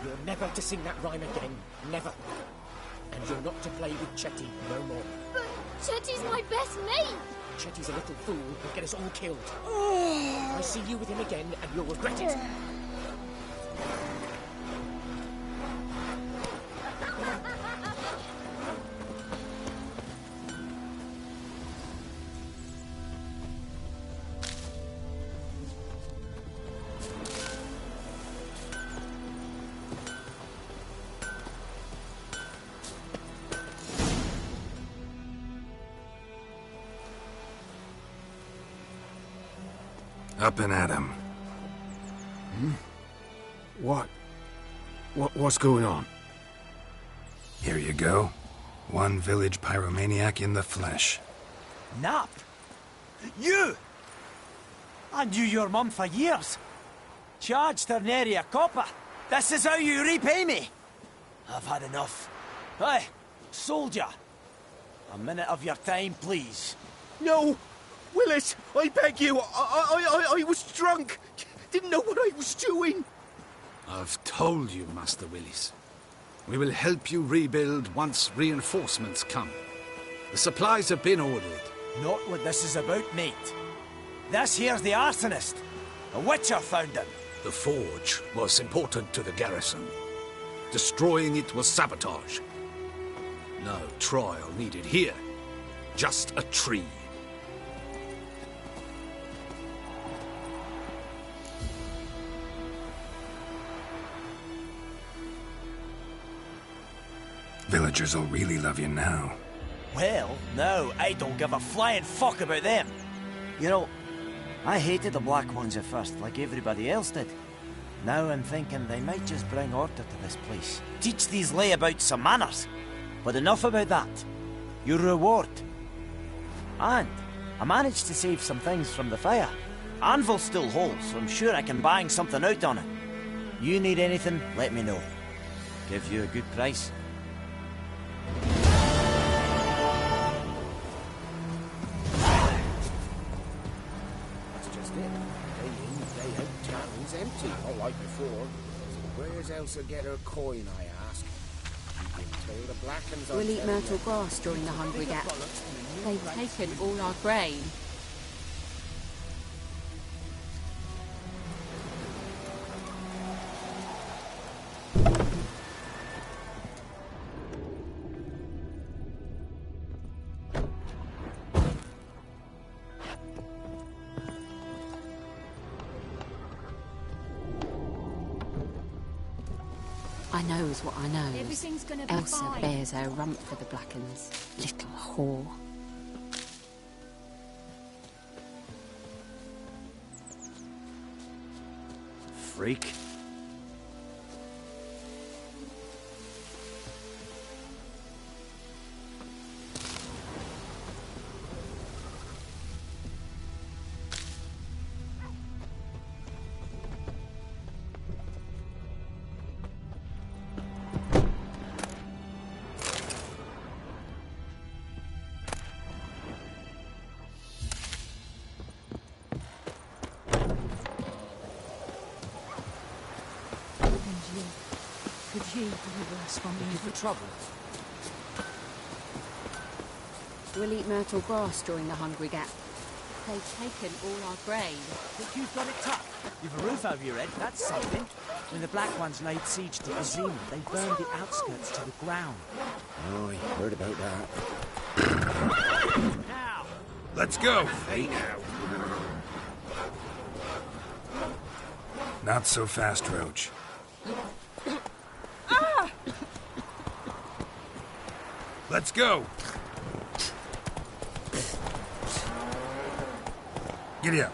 You're never to sing that rhyme again. Never. And you're not to play with Chetty no more. But Chetty's my best mate! Chetty's a little fool who'll get us all killed. I see you with him again and you'll regret it. Up and at him. What's going on? Here you go. One village pyromaniac in the flesh. Nap? You! I knew your mum for years. Charged her nary a copper. This is how you repay me? I've had enough. Hey, soldier. A minute of your time, please. No! Willis, I beg you, I was drunk. Didn't know what I was doing. I've told you, Master Willis. We will help you rebuild once reinforcements come. The supplies have been ordered. Not what this is about, mate. This here's the arsonist. A witcher found him. The forge was important to the garrison. Destroying it was sabotage. No trial needed here. Just a tree. Villagers will really love you now. Well, no, I don't give a flying fuck about them. You know, I hated the Black Ones at first, like everybody else did. Now I'm thinking they might just bring order to this place. Teach these layabouts some manners. But enough about that. Your reward. And I managed to save some things from the fire. Anvil still holds, so I'm sure I can bang something out on it. You need anything, let me know. Give you a good price. That's just it. Day in, day out, town's empty, not like before. So where's Elsa get her coin, I ask? You can tell the Blackens We'll eat myrtle grass during the Hungry Gap. They've taken all our grain. I knows what I knows. Everything's gonna be Elsa fine. bears her rump for the Blackens. Little whore. Freak. Could you deliver us from the trouble? We'll eat myrtle grass during the Hungry Gap. They've taken all our grain. Think you've got it tough. You've a roof over your head, that's something. When the Black Ones laid siege to Azim, they burned the outskirts to the ground. Oh, I heard about that. Now! Let's go, Fate. Not so fast, Roach. Let's go! Giddy up.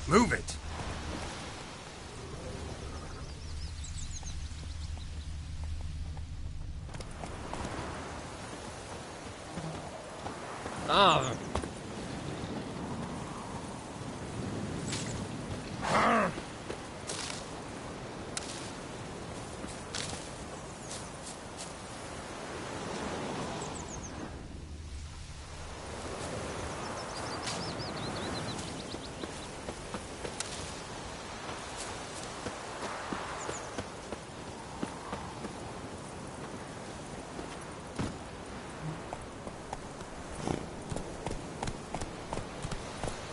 Move it! Ah!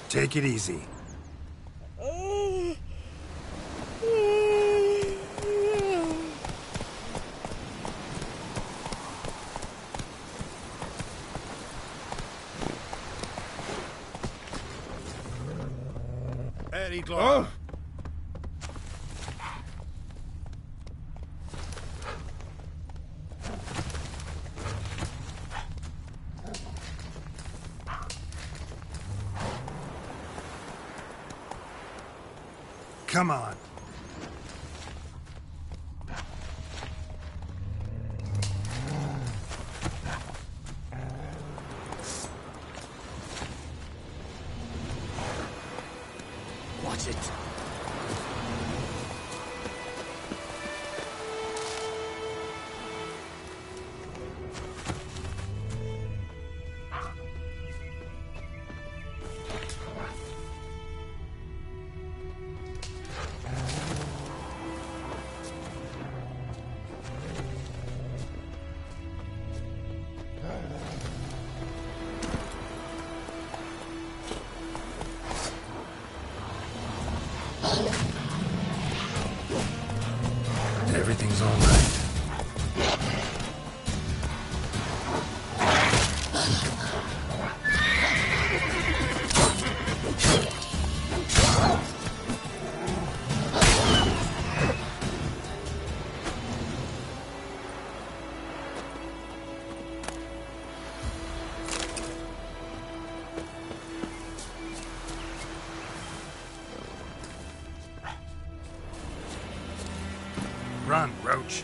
Take it easy. Eddie Clark. Come on. is it? Everything's all right. Run, Roach.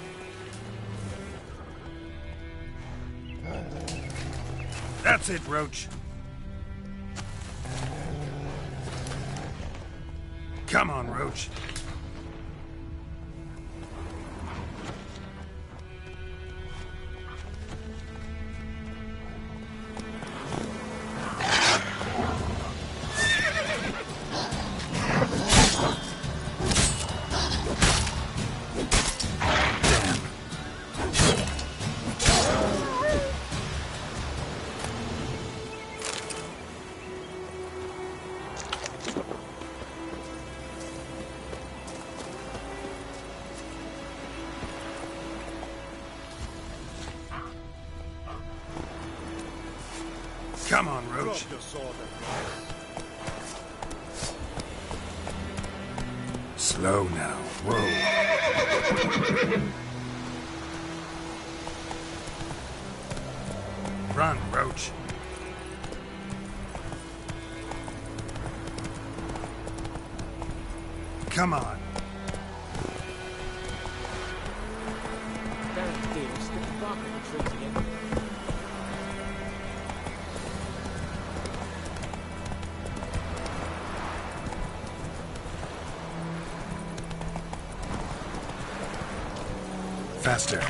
That's it, Roach. Come on, Roach. Come on, Roach. Slow now. Whoa. Run, Roach. Come on. Damn dear, stick the bark on the trees again. Faster.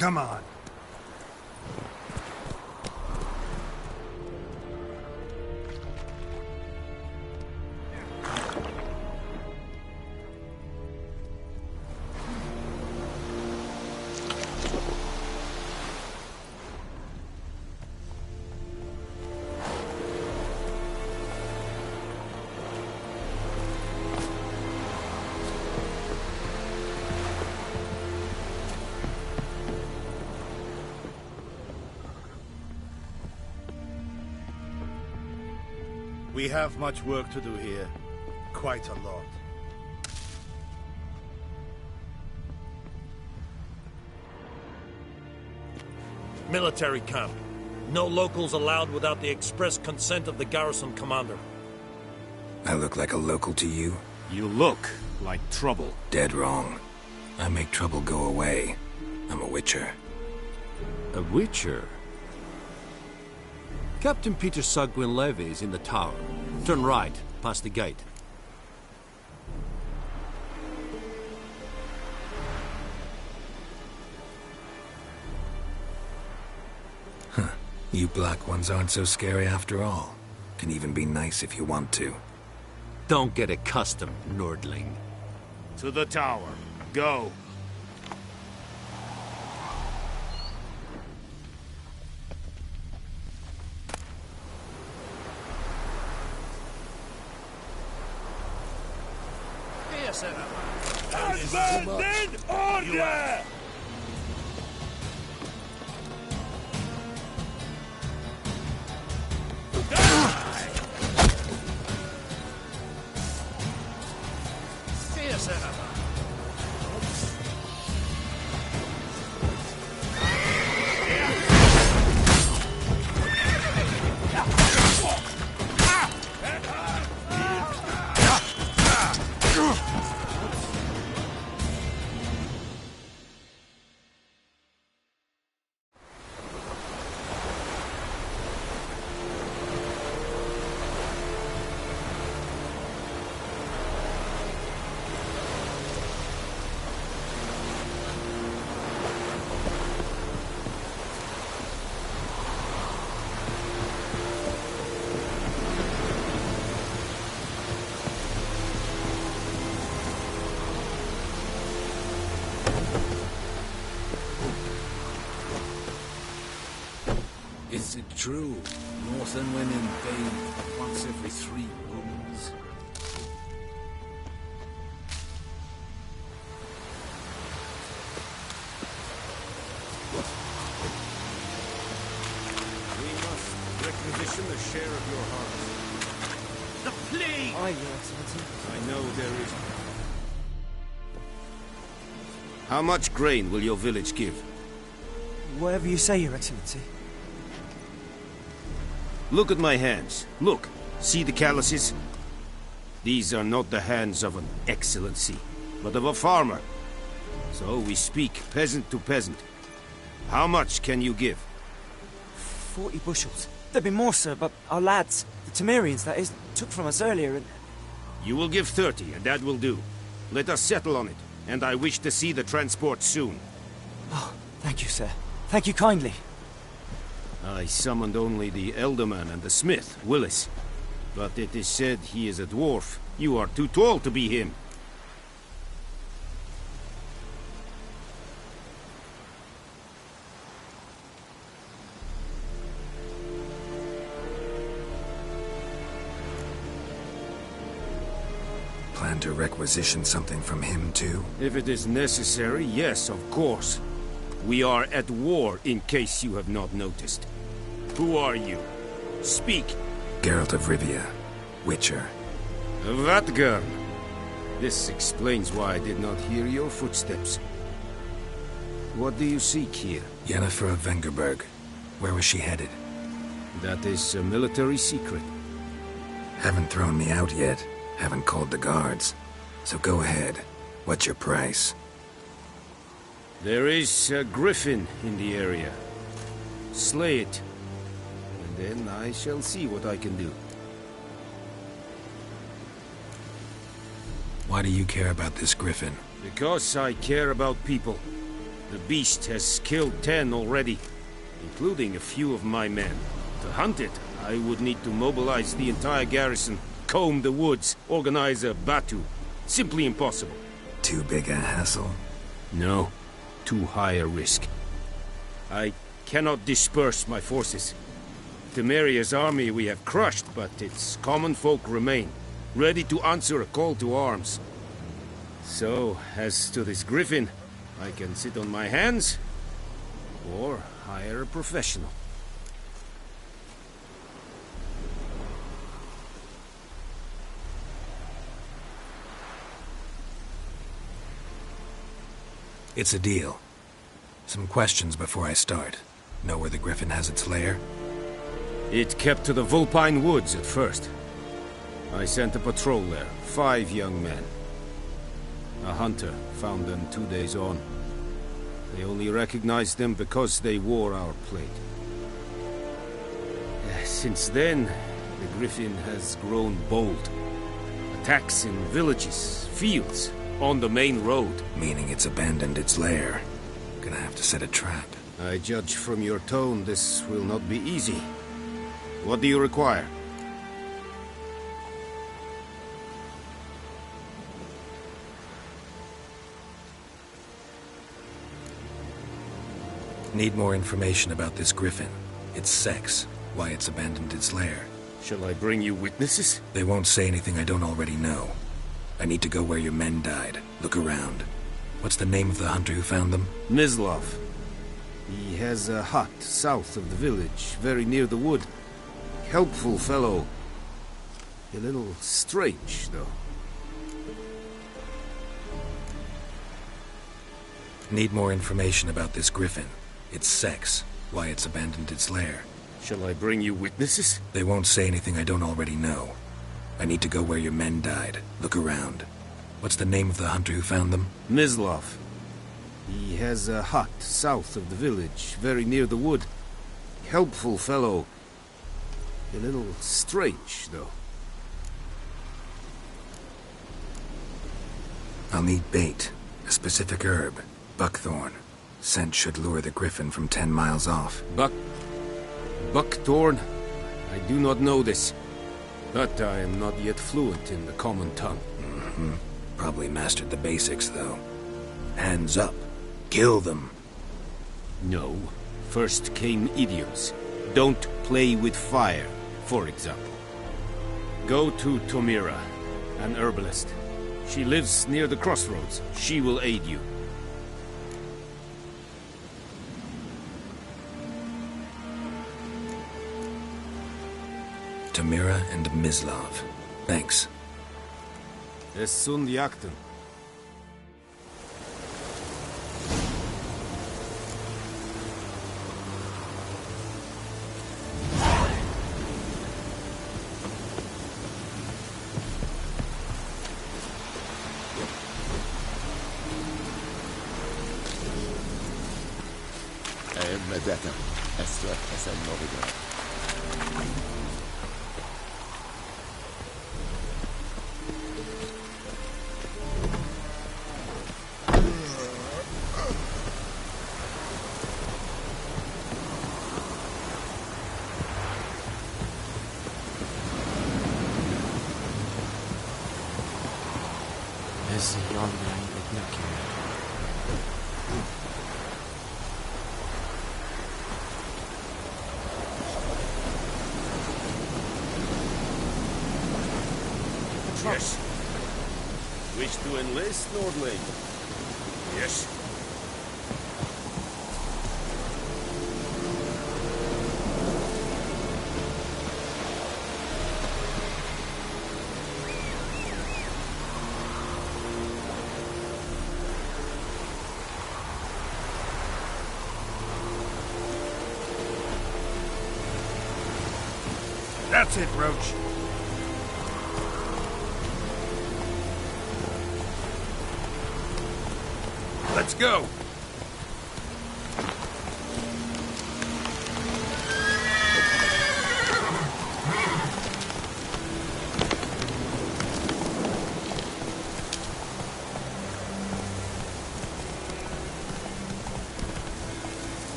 Come on. We have much work to do here. Quite a lot. Military camp. No locals allowed without the express consent of the garrison commander. I look like a local to you? You look like trouble. Dead wrong. I make trouble go away. I'm a witcher. A witcher? Captain Peter Sagwin Levy is in the tower. Turn right, past the gate. Huh. You black ones aren't so scary after all. Can even be nice if you want to. Don't get accustomed, Nordling. To the tower. Go. Husband in order! Is it true? Northern women bathe once every 3 moons? We must requisition a share of your harvest. The plague! Aye, Your Excellency. I know there is. How much grain will your village give? Whatever you say, Your Excellency. Look at my hands. Look. See the calluses? These are not the hands of an excellency, but of a farmer. So we speak peasant to peasant. How much can you give? 40 bushels. There'd be more, sir, but our lads, the Temerians, that is, took from us earlier and... You will give 30, and that will do. Let us settle on it, and I wish to see the transport soon. Oh, thank you, sir. Thank you kindly. I summoned only the Elderman and the smith, Willis. But it is said he is a dwarf. You are too tall to be him. Plan to requisition something from him, too? If it is necessary, yes, of course. We are at war, in case you have not noticed. Who are you? Speak. Geralt of Rivia, Witcher. Vatgarn. This explains why I did not hear your footsteps. What do you seek here? Yennefer of Vengerberg. Where was she headed? That is a military secret. Haven't thrown me out yet. Haven't called the guards. So go ahead. What's your price? There is a griffin in the area. Slay it. And then I shall see what I can do. Why do you care about this griffin? Because I care about people. The beast has killed 10 already, including a few of my men. To hunt it, I would need to mobilize the entire garrison, comb the woods, organize a batu. Simply impossible. Too big a hassle? No. Too high a risk. I cannot disperse my forces. Temeria's army we have crushed, but its common folk remain, ready to answer a call to arms. So, as to this griffin, I can sit on my hands, or hire a professional. It's a deal. Some questions before I start. Know where the griffin has its lair? It kept to the Vulpine Woods at first. I sent a patrol there, 5 young men. A hunter found them 2 days on. They only recognized them because they wore our plate. Since then, the griffin has grown bold. Attacks in villages, fields, on the main road. Meaning it's abandoned its lair. Gonna have to set a trap. I judge from your tone this will not be easy. What do you require? Need more information about this griffin. Its sex, why it's abandoned its lair. Shall I bring you witnesses? They won't say anything I don't already know. I need to go where your men died. Look around. What's the name of the hunter who found them? Mislav. He has a hut south of the village, very near the wood. Helpful fellow. A little strange, though. Need more information about this griffin. Its sex, why it's abandoned its lair. Shall I bring you witnesses? They won't say anything I don't already know. I need to go where your men died. Look around. What's the name of the hunter who found them? Mislav. He has a hut south of the village, very near the wood. Helpful fellow. A little strange, though. I'll need bait. A specific herb. Buckthorn. Scent should lure the griffin from 10 miles off. Buckthorn? I do not know this. But I am not yet fluent in the common tongue. Mm-hmm. Probably mastered the basics, though. Hands up. Kill them. No. First came idioms. Don't play with fire, for example. Go to Tomira, an herbalist. She lives near the crossroads. She will aid you. Tomira and Mislav. Thanks. Es sunt jakten. Medeta. Essa é novidade. Esse homem ainda aqui. Yes. Wish to enlist, Nordling? Yes. That's it, Roach. Let's go!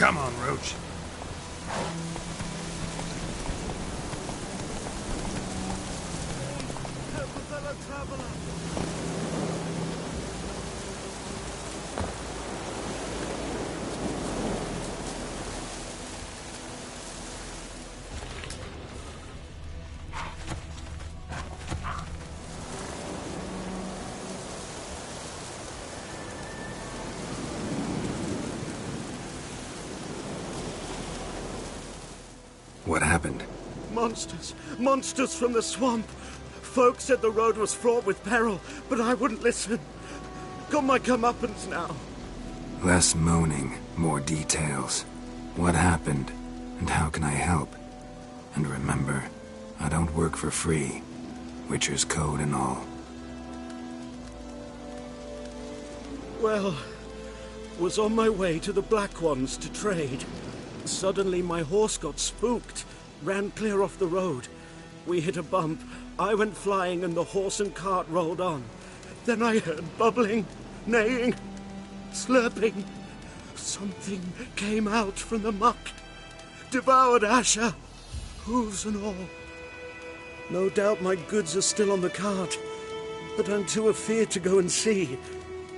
Come on, Roach. What happened? Monsters! Monsters from the swamp! Folk said the road was fraught with peril, but I wouldn't listen. Got my comeuppance now. Less moaning, more details. What happened, and how can I help? And remember, I don't work for free. Witcher's code and all. Well, was on my way to the Black Ones to trade. Suddenly my horse got spooked, ran clear off the road. We hit a bump, I went flying and the horse and cart rolled on. Then I heard bubbling, neighing, slurping. Something came out from the muck, devoured Asher, hooves and all. No doubt my goods are still on the cart, but I'm too afeard to go and see.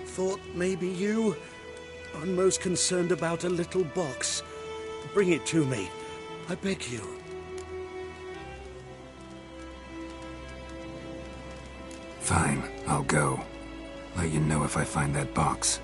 Thought maybe you. I'm most concerned about a little box. Bring it to me, I beg you. Fine, I'll go. Let you know if I find that box.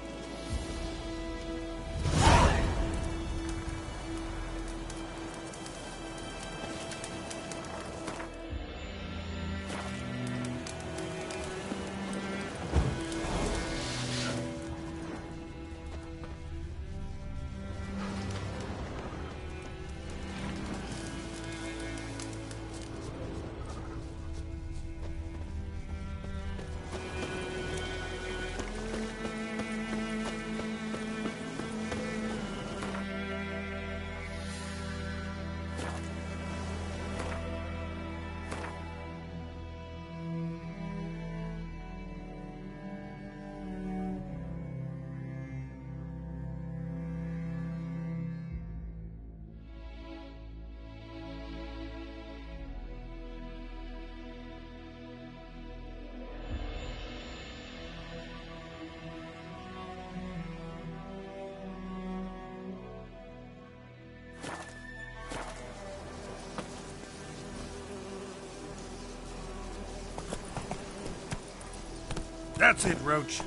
That's it, Roach.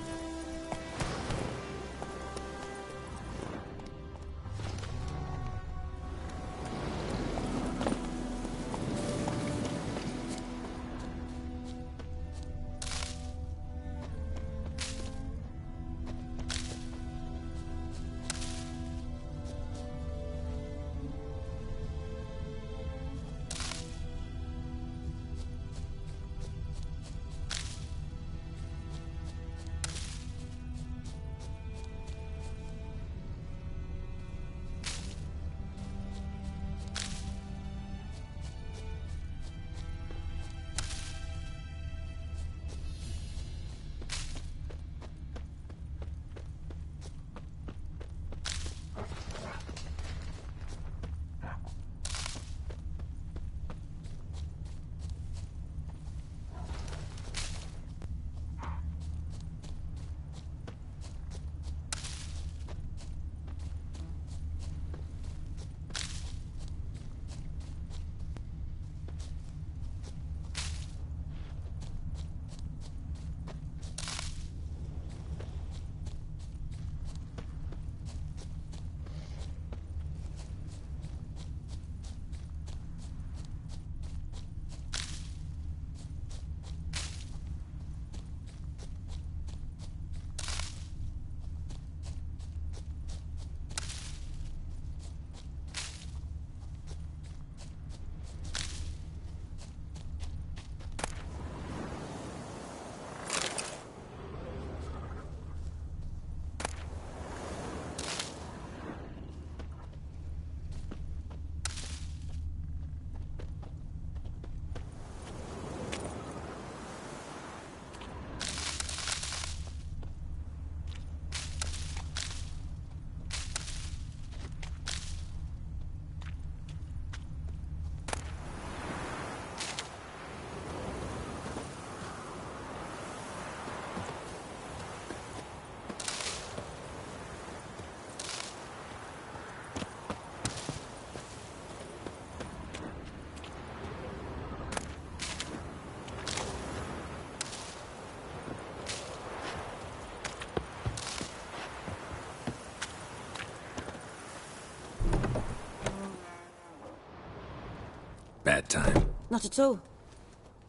time. Not at all.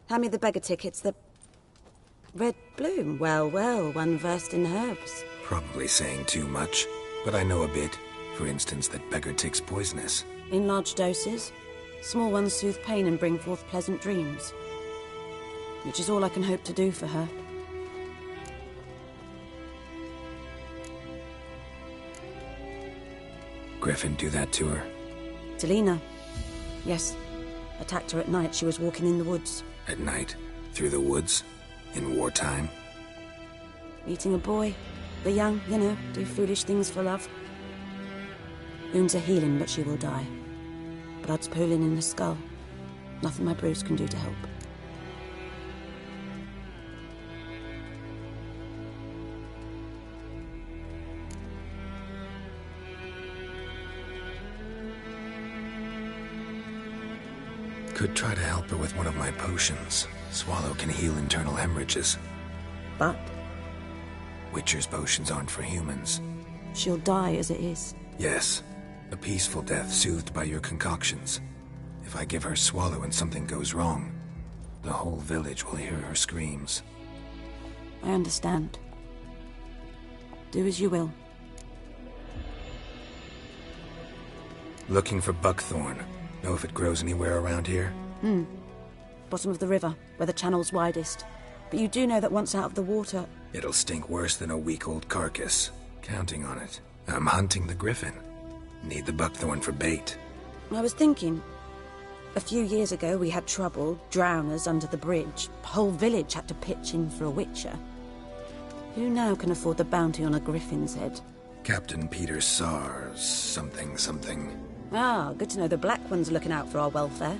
Hand me the beggar tickets, the... Red bloom. Well, well, one versed in herbs. Probably saying too much, but I know a bit. For instance, that beggar tick's poisonous. In large doses. Small ones soothe pain and bring forth pleasant dreams. Which is all I can hope to do for her. Griffin do that to her? To Lena. Yes. Attacked her at night. She was walking in the woods. At night? Through the woods? In wartime? Meeting a boy. The young, you know, do foolish things for love. Wounds are healing, but she will die. Blood's pooling in the skull. Nothing my bruise can do to help. Could try to help her with one of my potions. Swallow can heal internal hemorrhages. But? Witcher's potions aren't for humans. She'll die as it is. Yes. A peaceful death soothed by your concoctions. If I give her Swallow and something goes wrong, the whole village will hear her screams. I understand. Do as you will. Looking for buckthorn. Know if it grows anywhere around here? Bottom of the river, where the channel's widest. But you do know that once out of the water... It'll stink worse than a week-old carcass. Counting on it. I'm hunting the griffin. Need the buckthorn for bait. I was thinking... A few years ago we had trouble, drowners under the bridge. Whole village had to pitch in for a witcher. Who now can afford the bounty on a griffin's head? Captain Peter Sars, something. Ah, good to know the Black One's looking out for our welfare.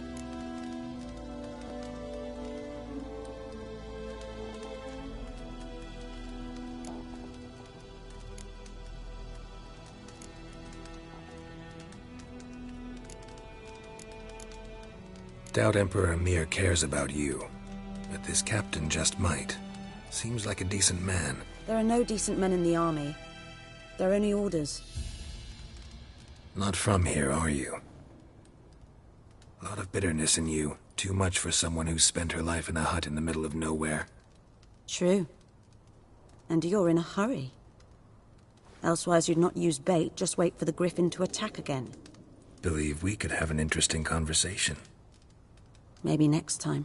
Doubt Emperor Emhyr cares about you, but this captain just might. Seems like a decent man. There are no decent men in the army. There are only orders. Not from here, are you? A lot of bitterness in you. Too much for someone who's spent her life in a hut in the middle of nowhere. True. And you're in a hurry. Elsewise you'd not use bait, just wait for the griffin to attack again. Believe we could have an interesting conversation. Maybe next time.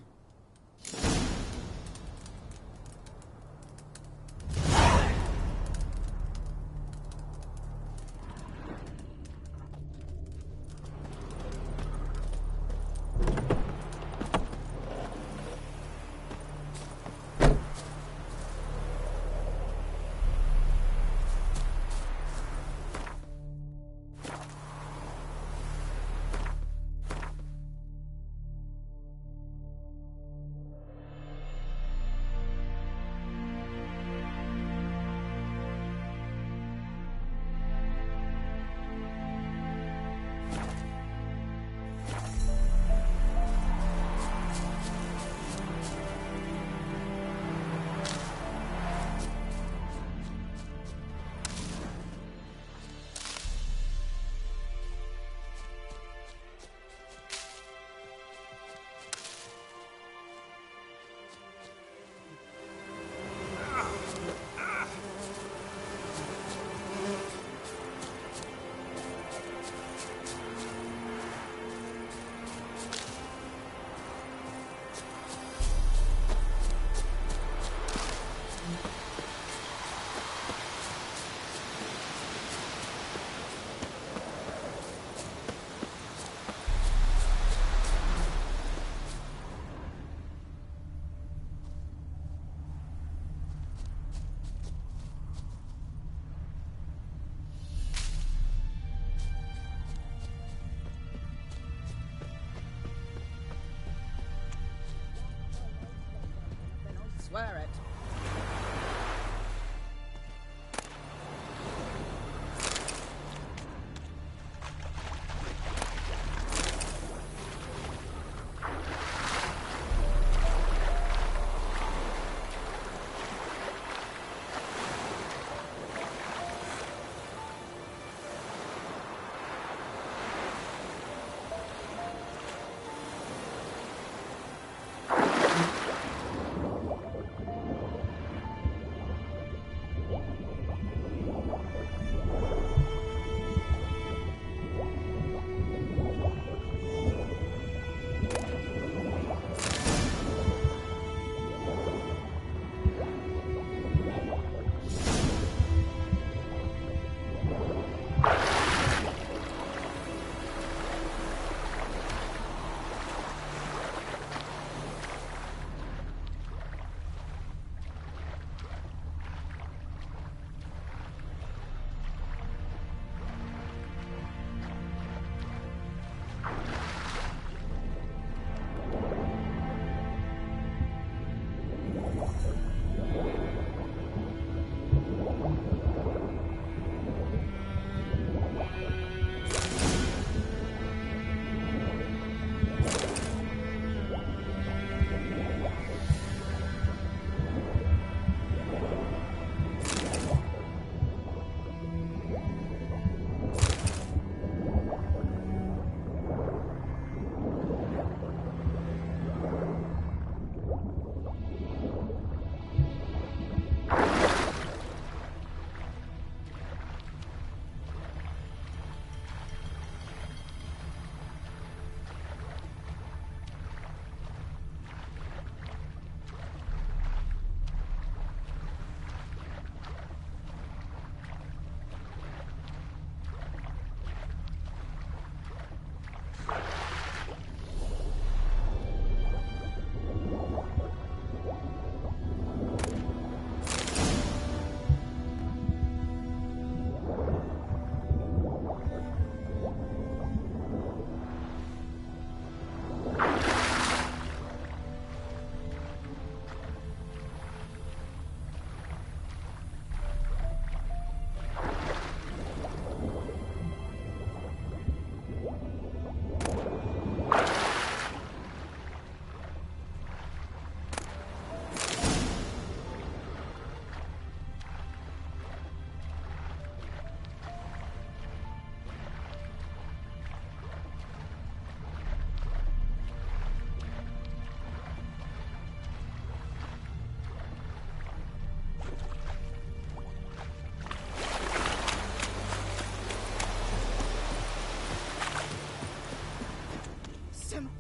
Swear it.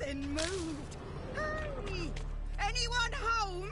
been moved. Hurry! Anyone home?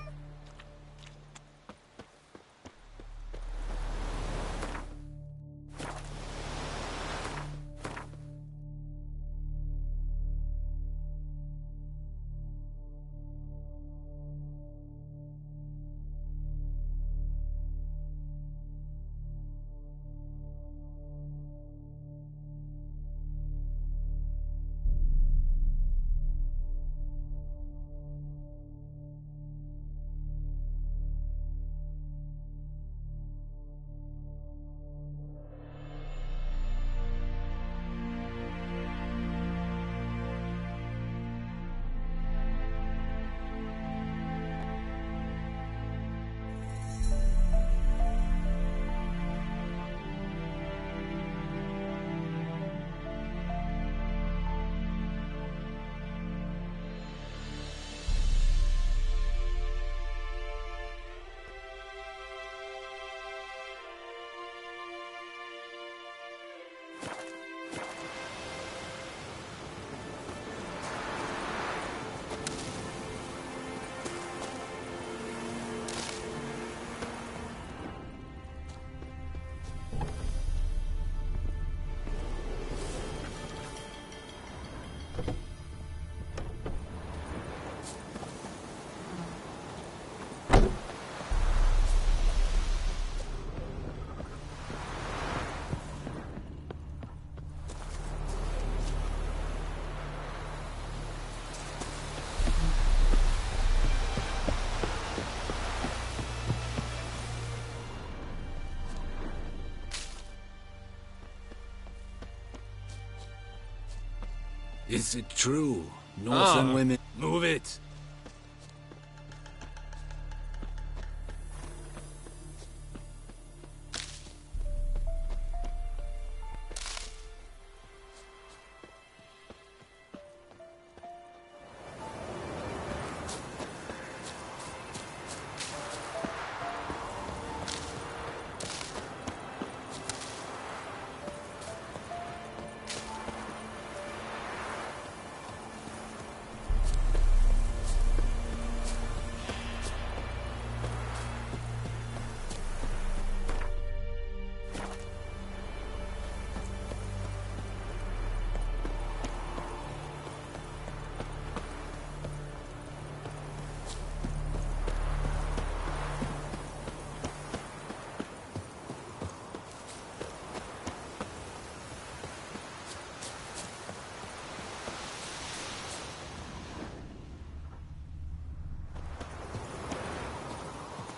Is it true? Northern women... Move it!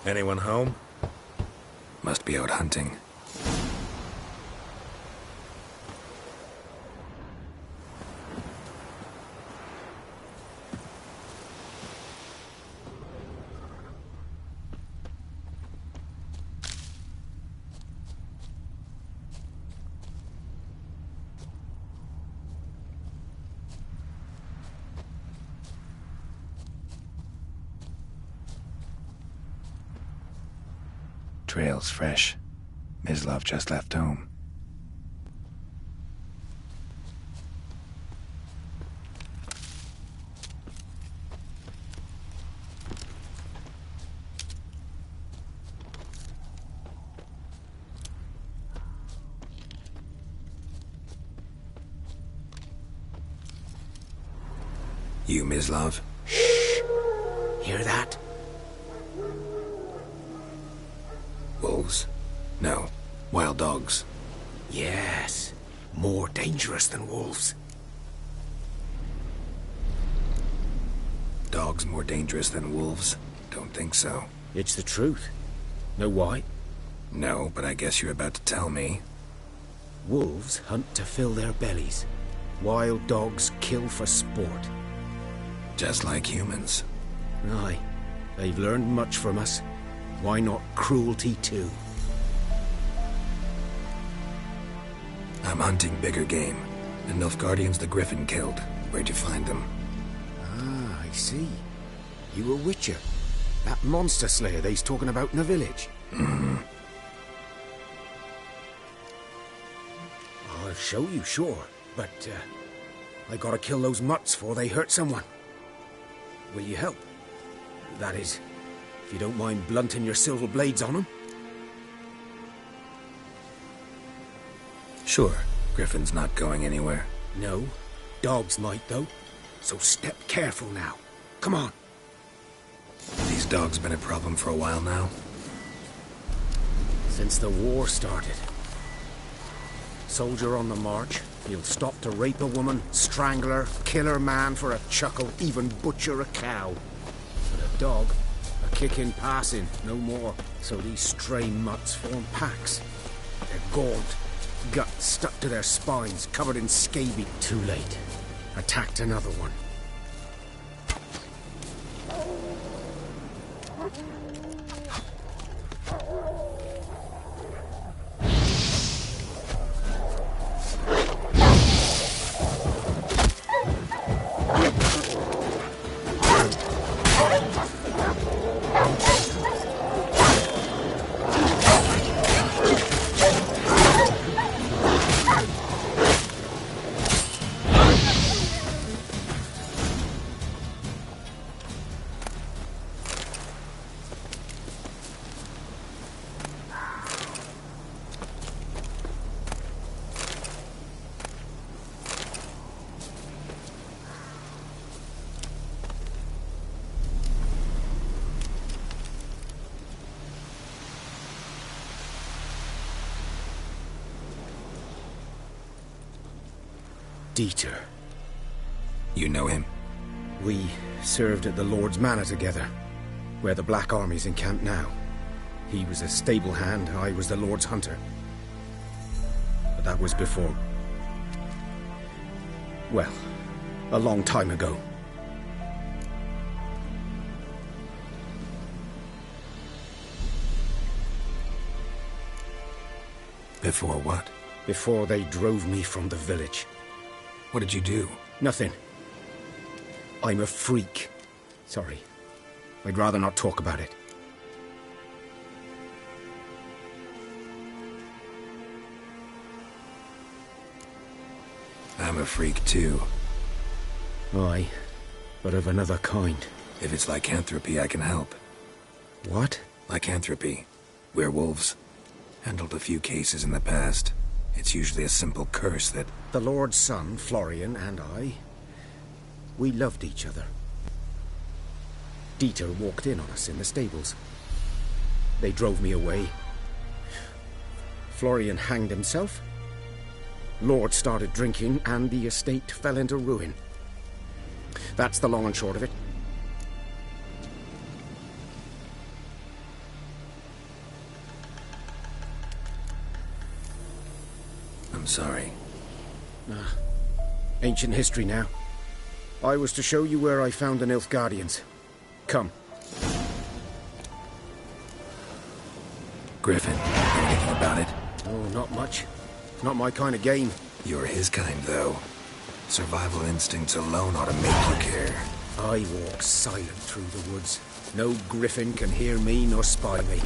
Anyone home? Must be out hunting. Trail's fresh. Mislav just left home. You, Mislav? Shh! Hear that? Wolves? No. Wild dogs. Yes. More dangerous than wolves. Dogs more dangerous than wolves? Don't think so. It's the truth. Know why? No, but I guess you're about to tell me. Wolves hunt to fill their bellies. Wild dogs kill for sport. Just like humans. Aye. They've learned much from us. Why not cruelty too? I'm hunting bigger game. The Nilfgaardians the Griffin killed. Where'd you find them? Ah, I see. You a witcher. That monster slayer they's talking about in the village. Mm-hmm. I'll show you, sure. But, I gotta kill those mutts before they hurt someone. Will you help? That is, if you don't mind blunting your silver blades on them. Sure, Griffin's not going anywhere. No, dogs might though. So step careful now. Come on. These dogs been a problem for a while now? Since the war started. Soldier on the march, he'll stop to rape a woman, strangle her, kill her man for a chuckle, even butcher a cow. But a dog, a kick in passing, no more. So these stray mutts form packs. They're gaunt, guts stuck to their spines, covered in scabies. Too late. Attacked another one. Dieter. You know him? We served at the Lord's Manor together, where the Black Army's encamped now. He was a stable hand, I was the Lord's hunter. But that was before... well, a long time ago. Before what? Before they drove me from the village. What did you do? Nothing. I'm a freak. Sorry. I'd rather not talk about it. I'm a freak too. Aye, but of another kind. If it's lycanthropy, I can help. What? Lycanthropy. Werewolves. Handled a few cases in the past. It's usually a simple curse that... The Lord's son, Florian, and I... we loved each other. Dieter walked in on us in the stables. They drove me away. Florian hanged himself. Lord started drinking, and the estate fell into ruin. That's the long and short of it. I'm sorry. Ancient history now. I was to show you where I found the Nilfgaardians. Come. Griffin, know anything about it? Oh, not much. It's not my kind of game. You're his kind, though. Survival instincts alone ought to make you care. I walk silent through the woods. No griffin can hear me nor spy me.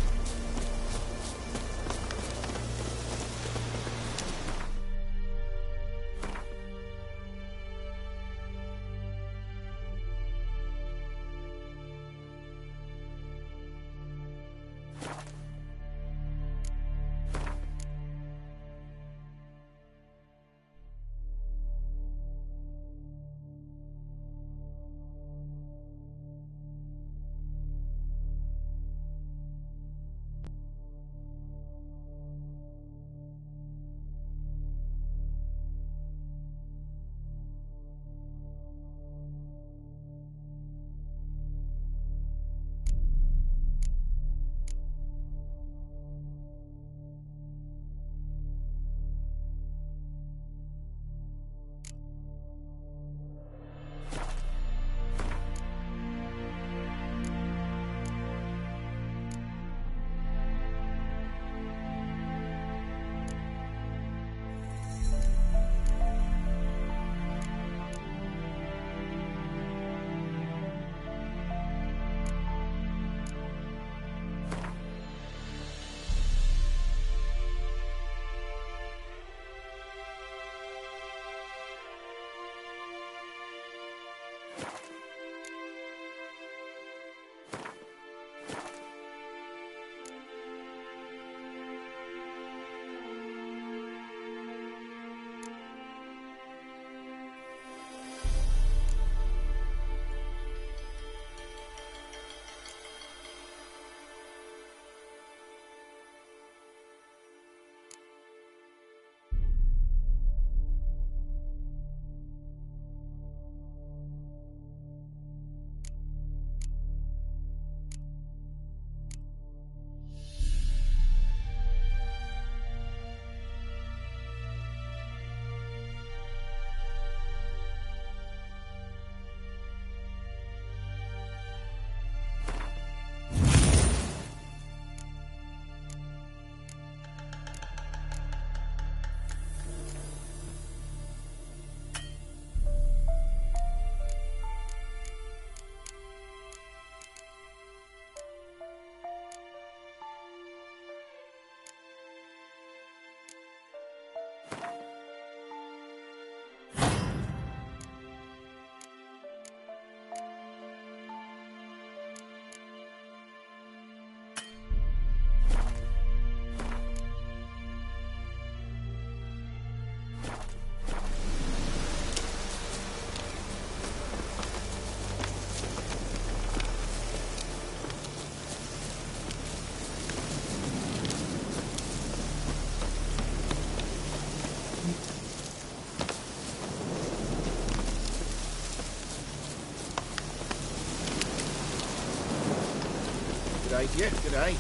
day to you. Good day.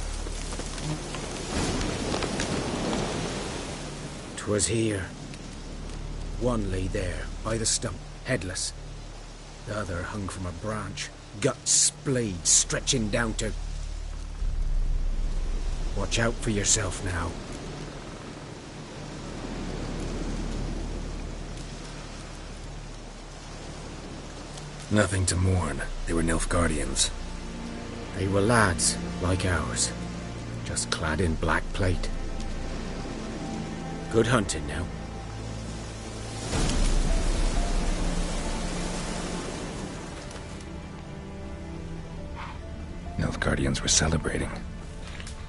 'Twas here. One lay there, by the stump, headless. The other hung from a branch, guts splayed, stretching down to... Watch out for yourself now. Nothing to mourn. They were Nilfgaardians. They were lads, like ours, just clad in black plate. Good hunting now. Nilfgaardians were celebrating.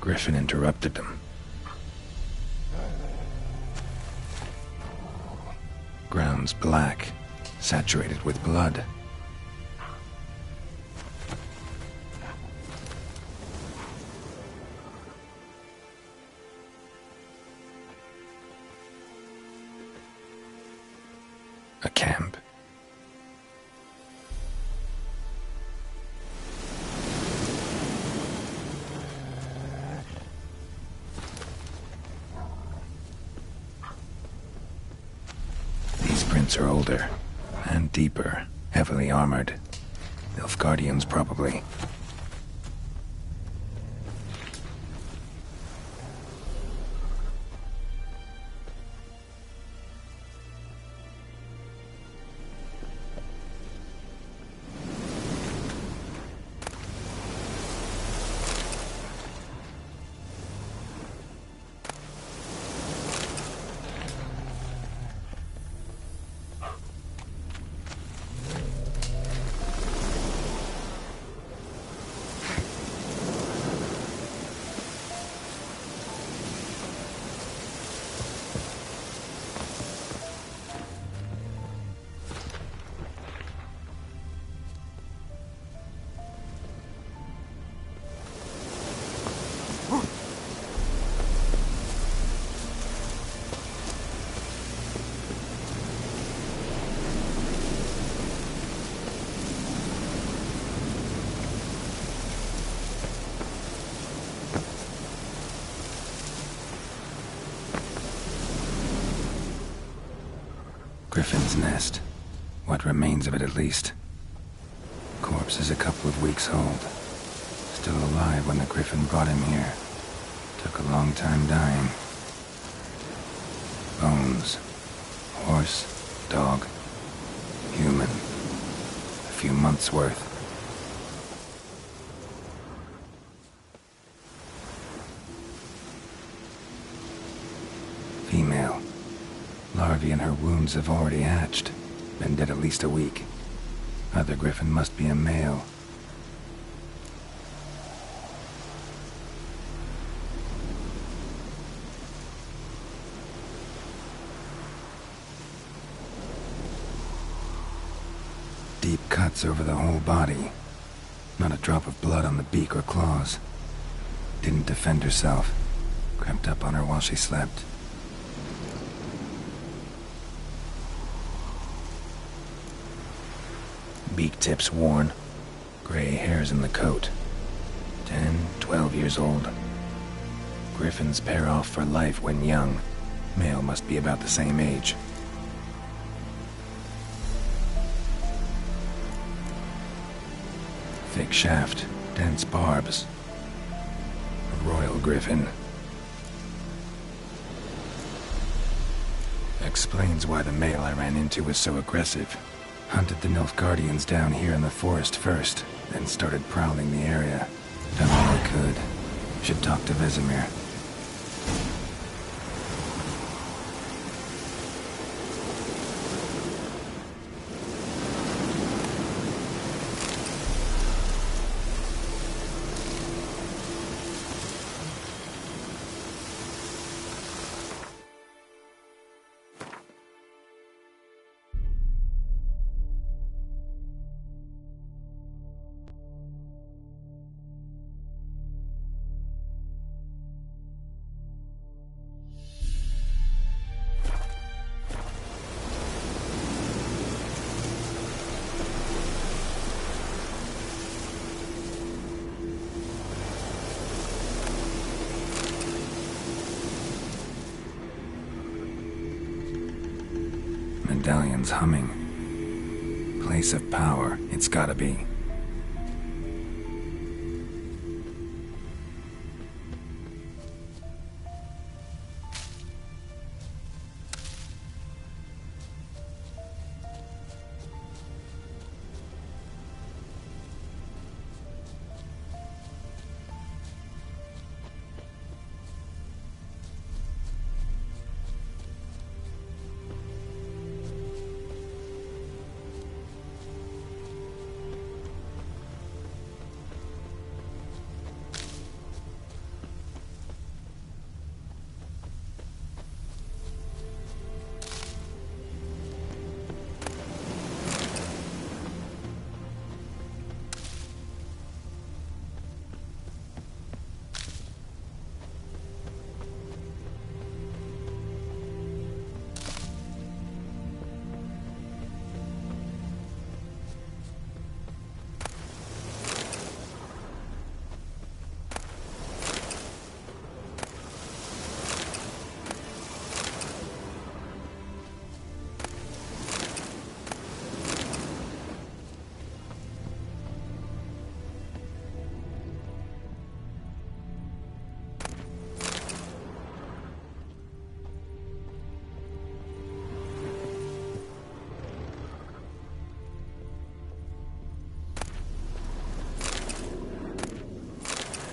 Griffin interrupted them. Grounds black, saturated with blood. A camp. These prints are older and deeper, heavily armored. Nilfgaardians, probably. Griffin's nest. What remains of it, at least. Corpse is a couple of weeks old. Still alive when the Griffin brought him here. Took a long time dying. Bones. Horse, dog, human. A few months' worth. Female. Larvae in her wounds have already hatched. Been dead at least a week. Other Griffin must be a male. Deep cuts over the whole body. Not a drop of blood on the beak or claws. Didn't defend herself. Crept up on her while she slept. Beak tips worn. Gray hairs in the coat. 10, 12 years old. Griffins pair off for life when young. Male must be about the same age. Thick shaft, dense barbs. A royal griffin. Explains why the male I ran into was so aggressive. Hunted the Nilfgaardians down here in the forest first, then started prowling the area. Done all I could. Should talk to Vesemir. medallion's humming. Place of power, it's gotta be.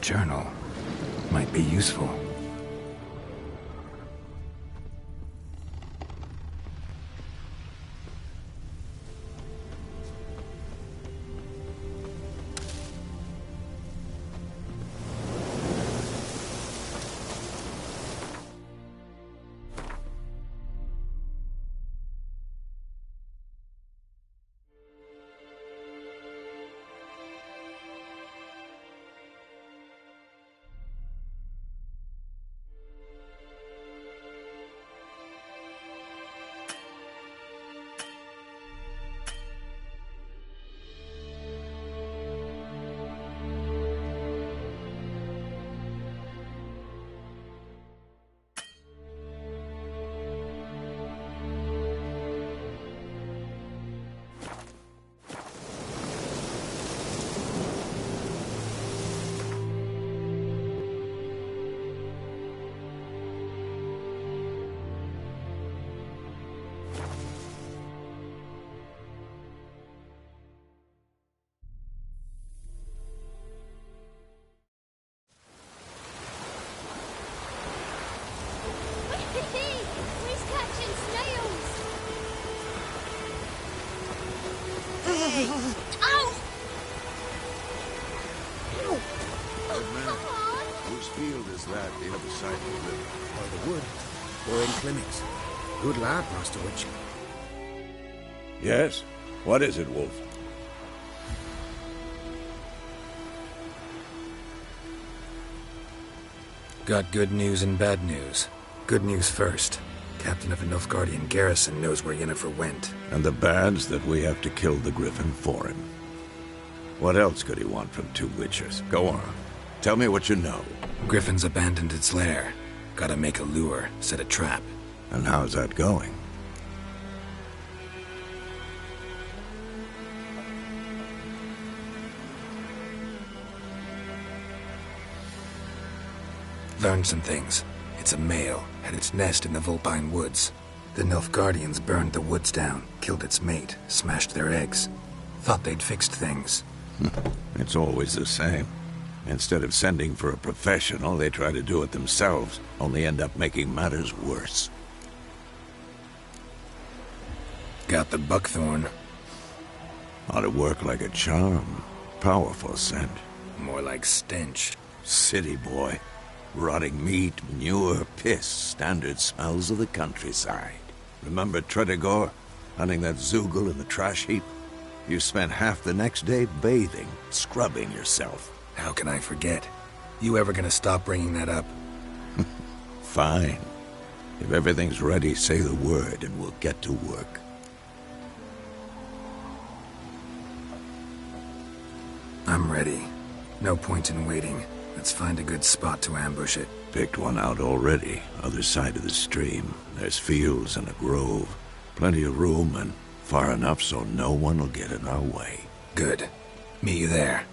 Journal might be useful. Who's catching snails? Ow! Old man, whose field is that the other side of the river? By the wood. We're in Clements. Good lad, Master Witcher. Yes? What is it, Wolf? Got good news and bad news. Good news first. Captain of a Nilfgaardian garrison knows where Yennefer went. And the bad's that we have to kill the Griffin for him. What else could he want from two Witchers? Go on. Tell me what you know. Griffin's abandoned its lair. Gotta make a lure, set a trap. And how's that going? Learned some things. It's a male, had its nest in the Vulpine Woods. The Nilfgaardians burned the woods down, killed its mate, smashed their eggs. Thought they'd fixed things. It's always the same. Instead of sending for a professional, they try to do it themselves, only end up making matters worse. Got the buckthorn. Ought to work like a charm. Powerful scent. More like stench. City boy. Rotting meat, manure, piss, standard smells of the countryside. Remember Tretogor? Hunting that Zoogle in the trash heap? You spent half the next day bathing, scrubbing yourself. How can I forget? You ever gonna stop bringing that up? Fine. If everything's ready, say the word and we'll get to work. I'm ready. No point in waiting. Let's find a good spot to ambush it. Picked one out already, other side of the stream. There's fields and a grove. Plenty of room and far enough so no one will get in our way. Good. Meet you there.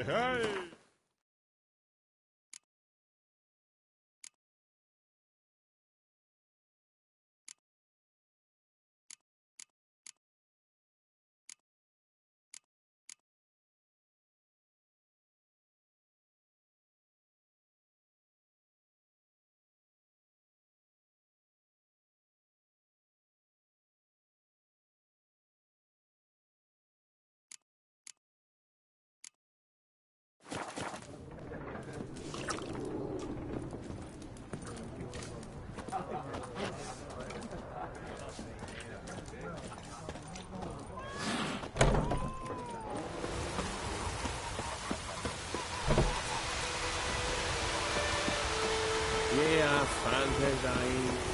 Hey! Yeah, fantasy.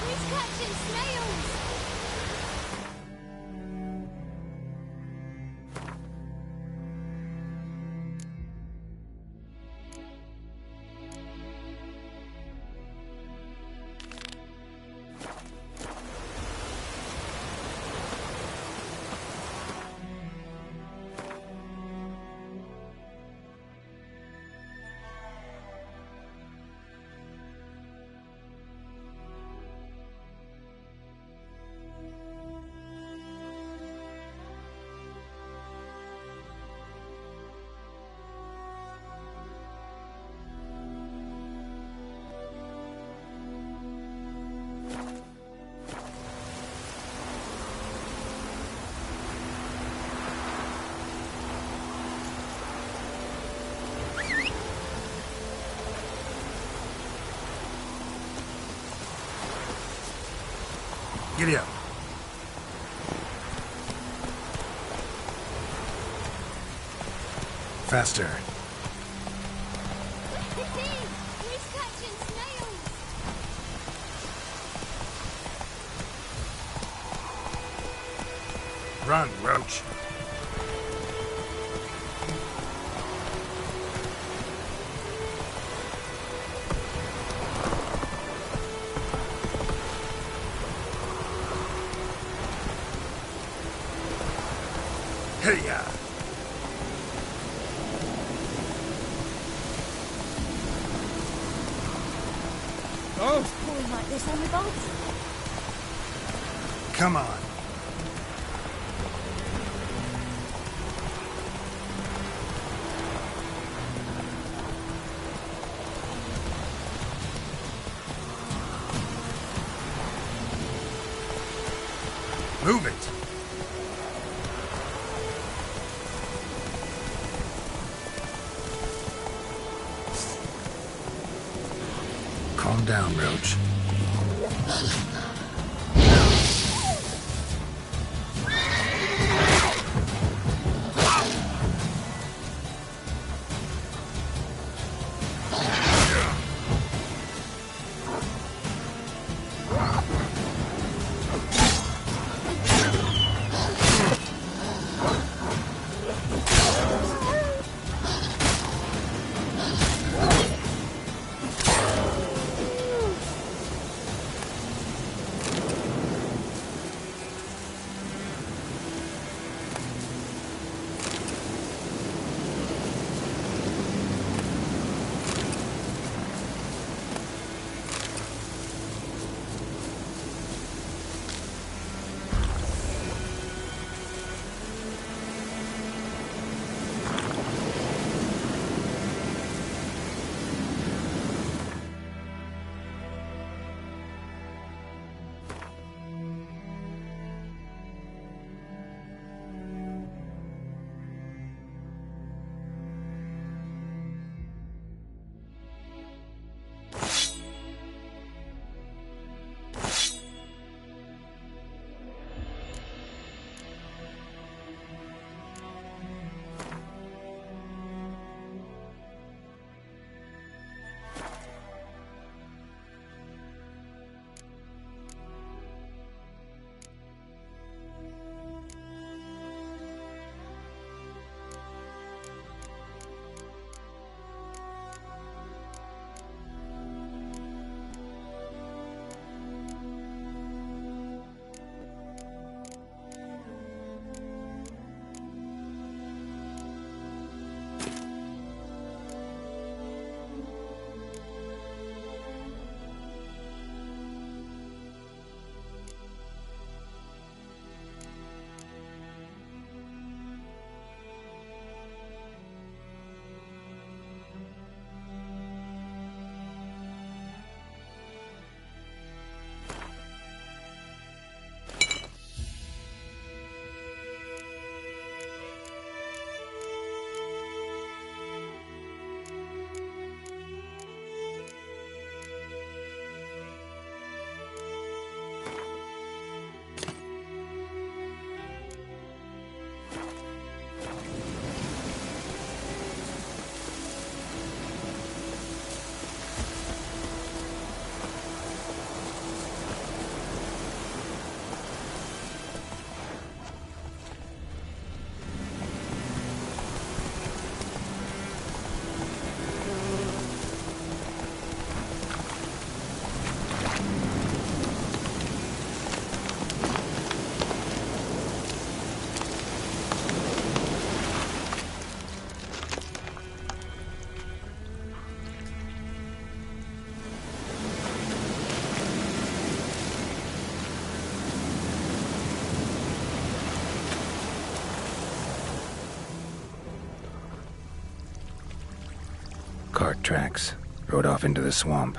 Who's catching snails? Giddy up. Faster. Who's catching snails? Run, Roach. Hey-ya! Oh! Pouring like this on the boat? Come on. Move it. Calm down, Roach. cart tracks. Rode off into the swamp.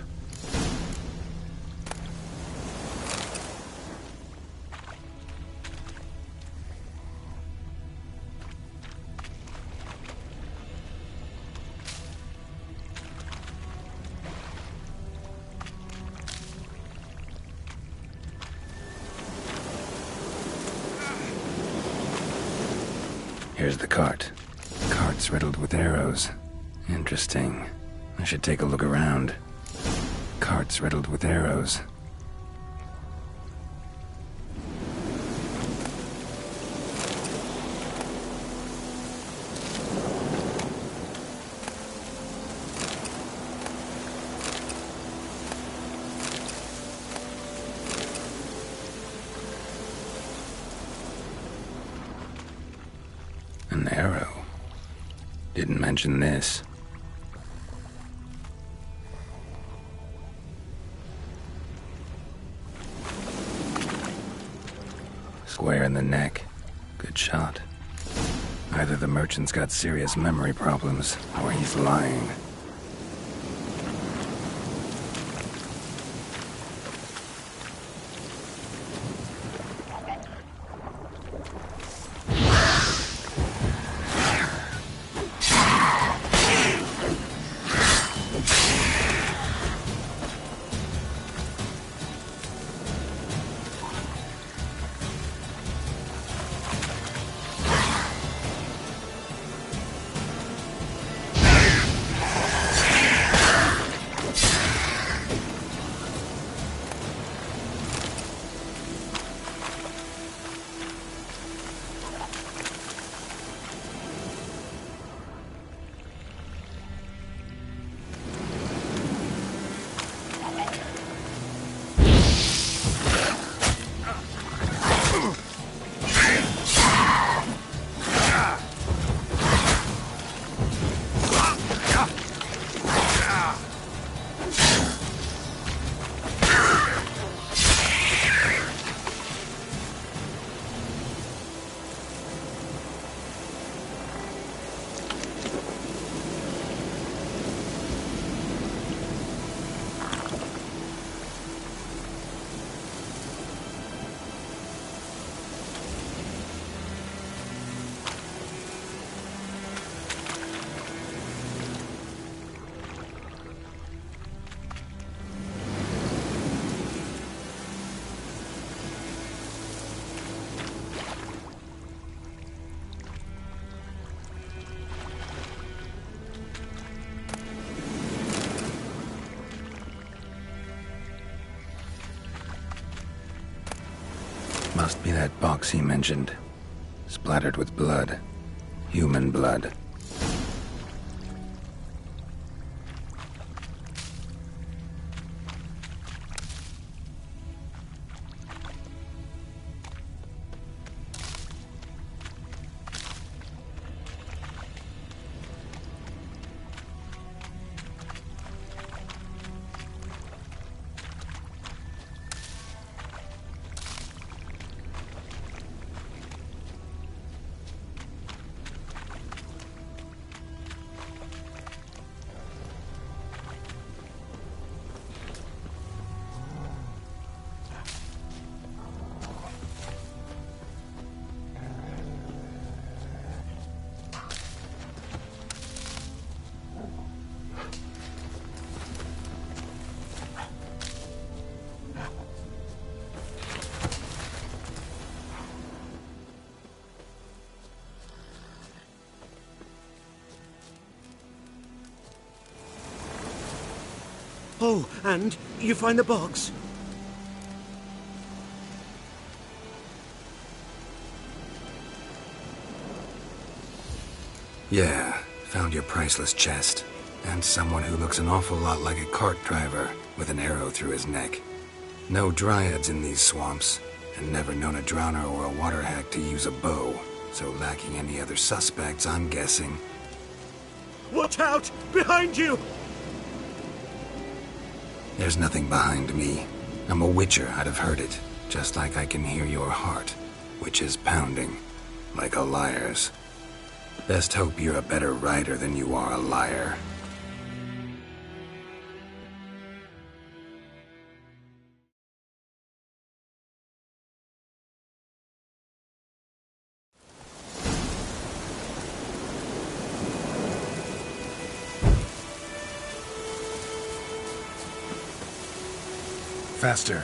Here's the cart. Cart's riddled with arrows. Interesting. I should take a look around. Cart's riddled with arrows. An arrow. Didn't mention this. Square in the neck. Good shot. Either the merchant's got serious memory problems, or he's lying. Must be that box he mentioned. Splattered with blood. Human blood. Oh, and you find the box? Yeah, found your priceless chest. And someone who looks an awful lot like a cart driver with an arrow through his neck. No dryads in these swamps, and never known a drowner or a water hack to use a bow. So lacking any other suspects, I'm guessing. Watch out! Behind you! There's nothing behind me. I'm a witcher, I'd have heard it. Just like I can hear your heart, which is pounding. Like a liar's. Best hope you're a better rider than you are a liar. Faster.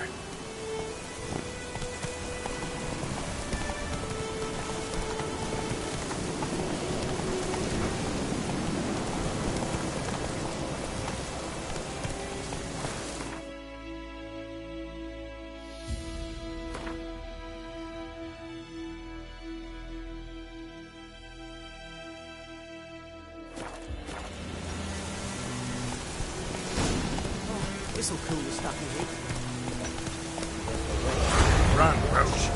This'll cool the stuff in here. Run, Roach.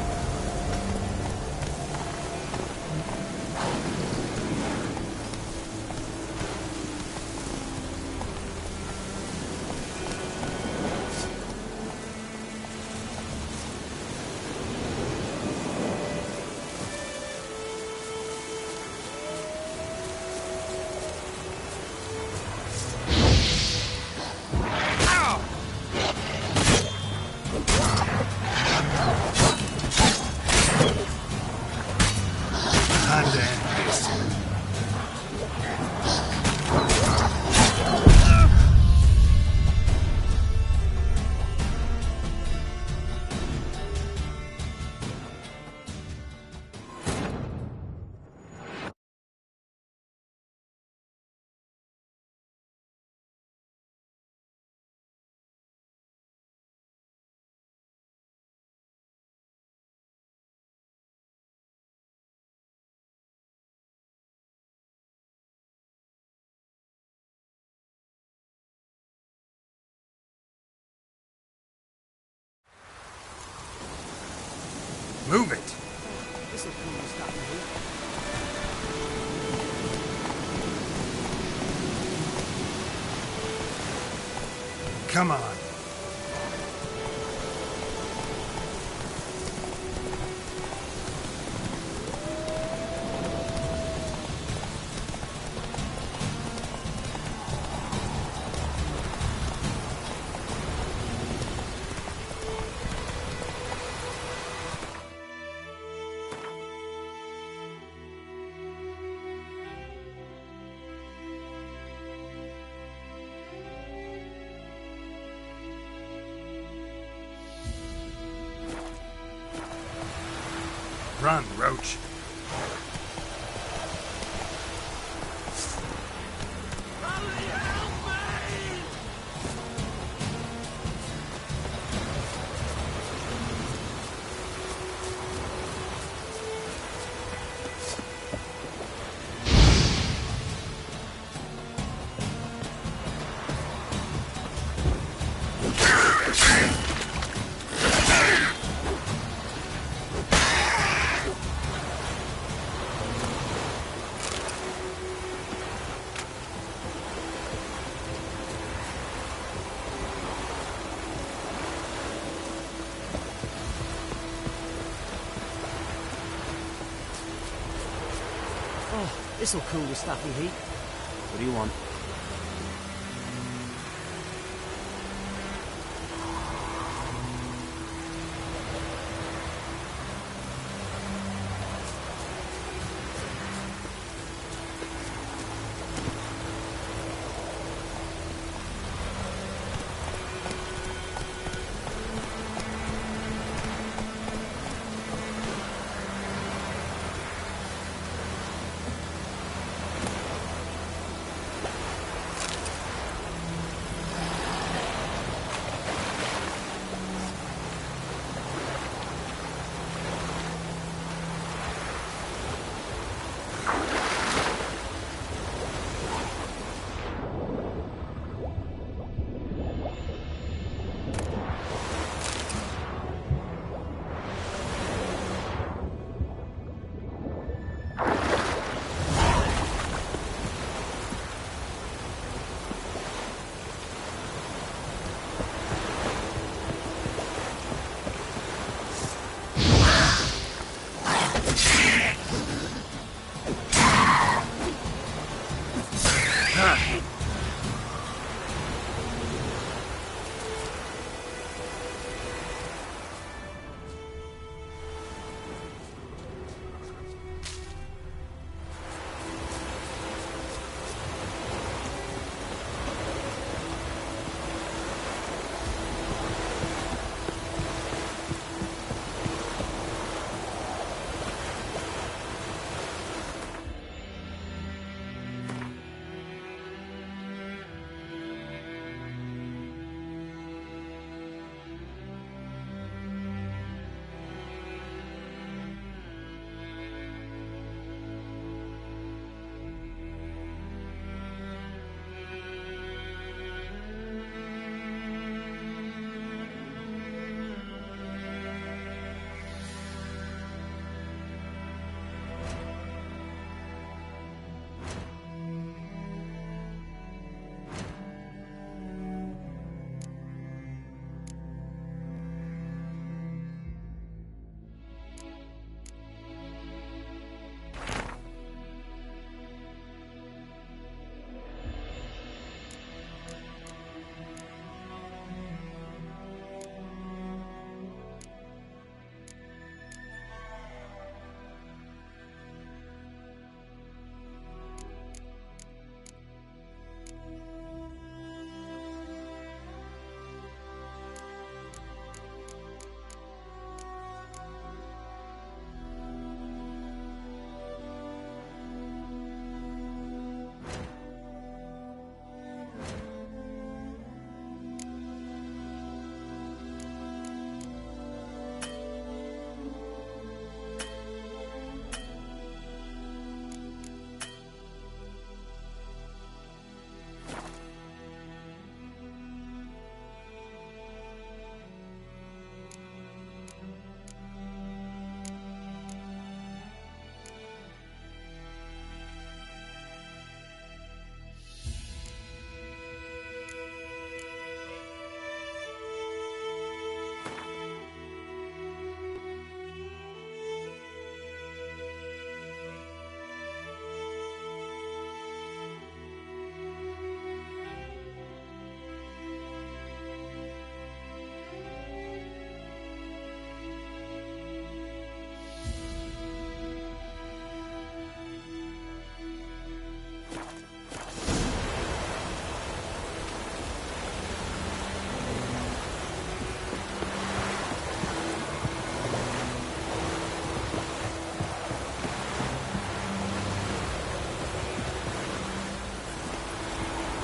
Move it! This'll cool the stuff in here. Come on. Run, Roach. This'll cool the stuffy heat. What do you want?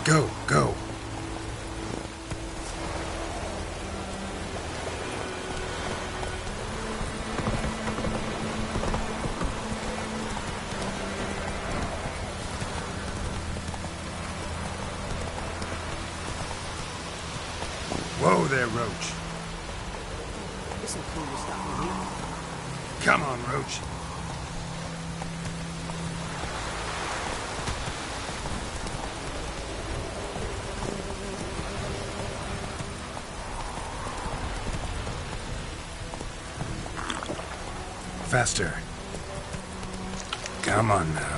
Go, go. Whoa there, Roach. Listen, cool your stuff in here. Come on, Roach. Faster. Come on now.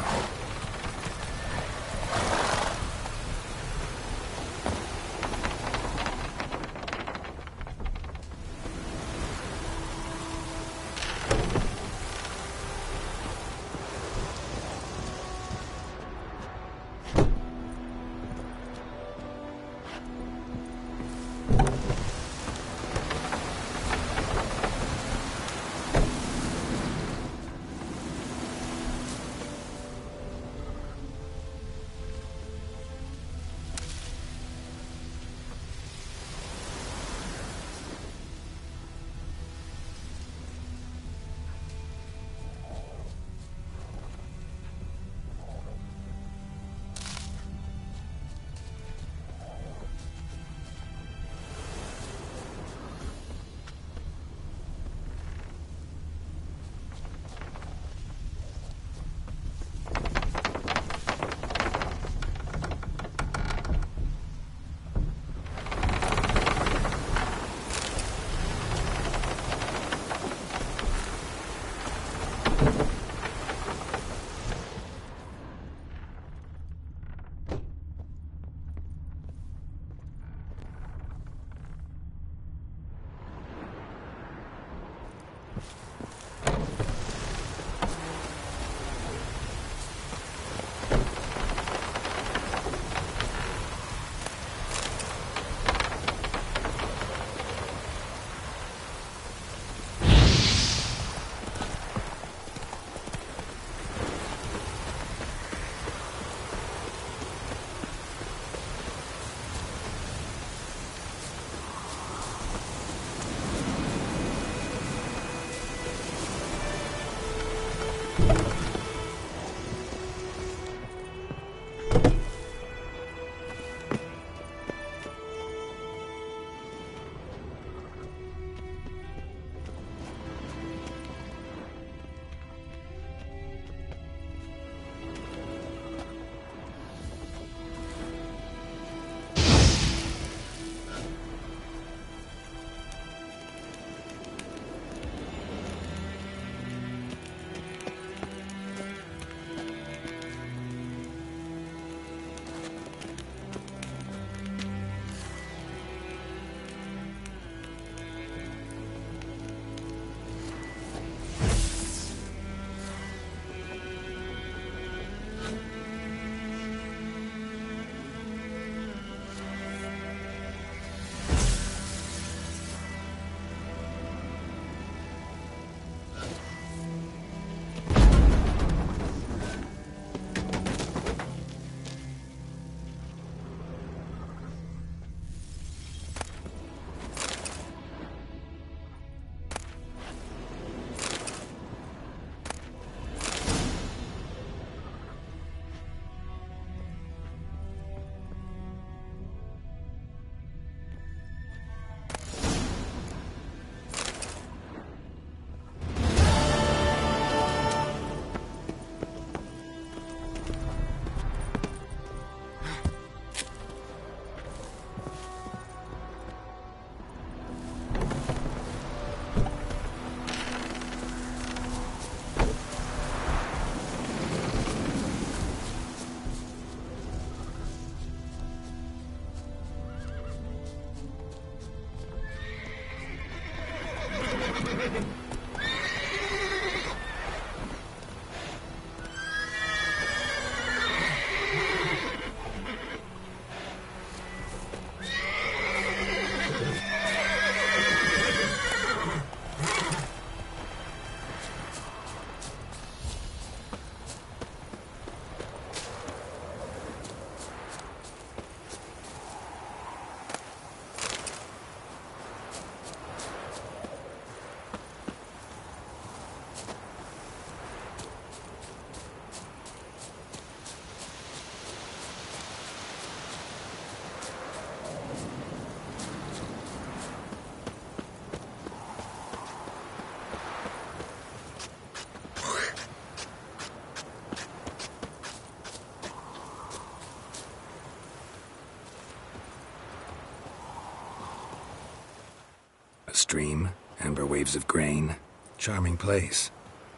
stream, amber waves of grain. Charming place.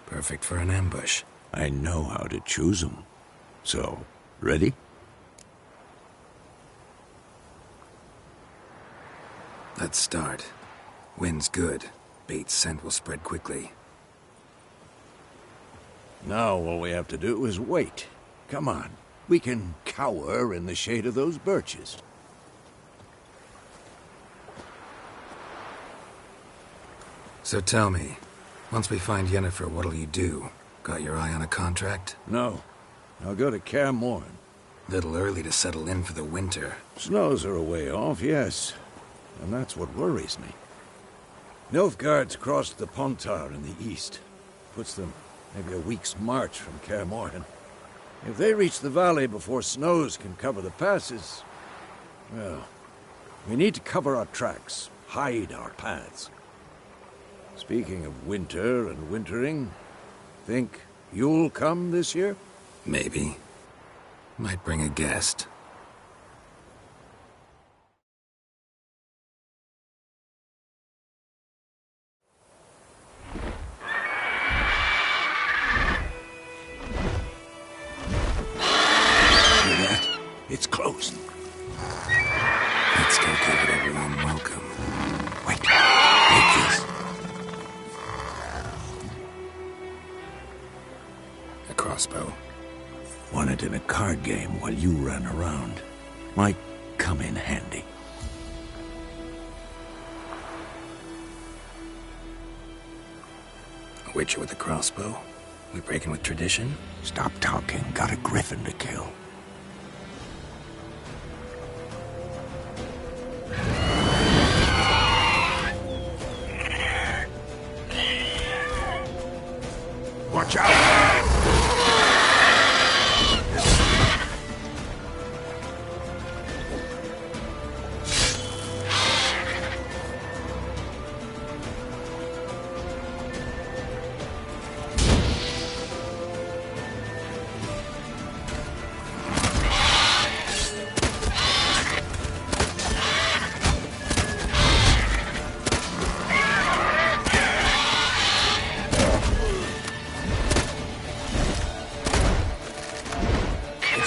Perfect for an ambush. I know how to choose 'em. So, ready? Let's start. Wind's good. Bait's scent will spread quickly. Now all we have to do is wait. Come on. We can cower in the shade of those birches. So tell me, once we find Yennefer, what'll you do? Got your eye on a contract? No. I'll go to Kaer Morhen. Little early to settle in for the winter. Snows are a way off, yes. And that's what worries me. Nilfgaard's crossed the Pontar in the east. Puts them maybe a week's march from Kaer Morhen. If they reach the valley before snows can cover the passes, well, we need to cover our tracks, hide our paths. Speaking of winter and wintering, think you'll come this year? Maybe. Might bring a guest. It's close. Let's go give it a warm welcome. Wait. Take this. A crossbow. Won it in a card game while you ran around. Might come in handy. A witcher with a crossbow? We breaking with tradition? Stop talking. Got a griffin to kill. Watch out!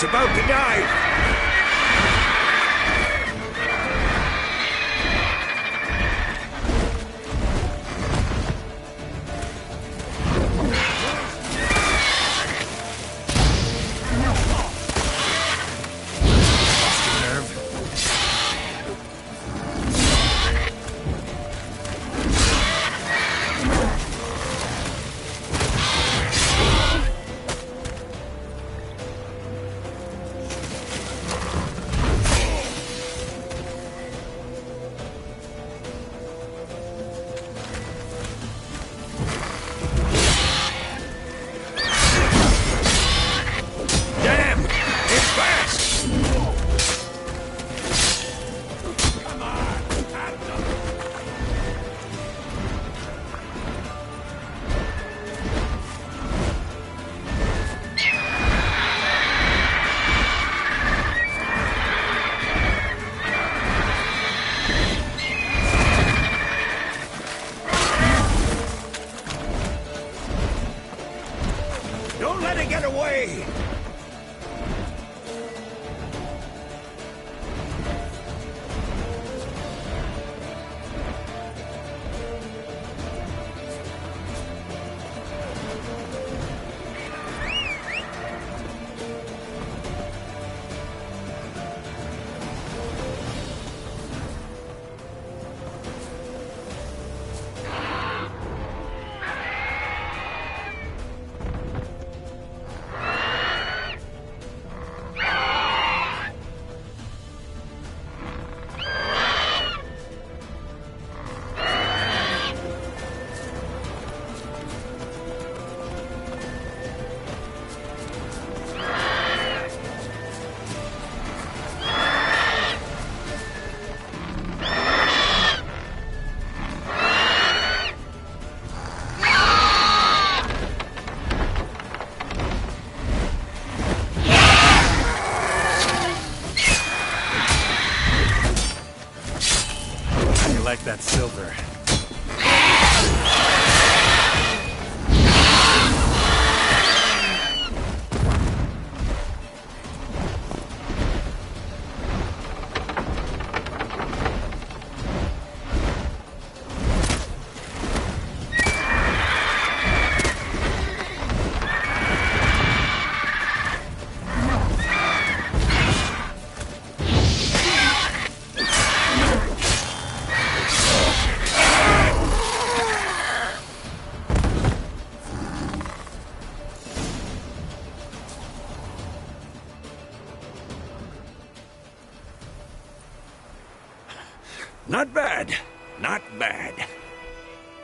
About to die! Don't let it get away! That silver. Not bad. Not bad.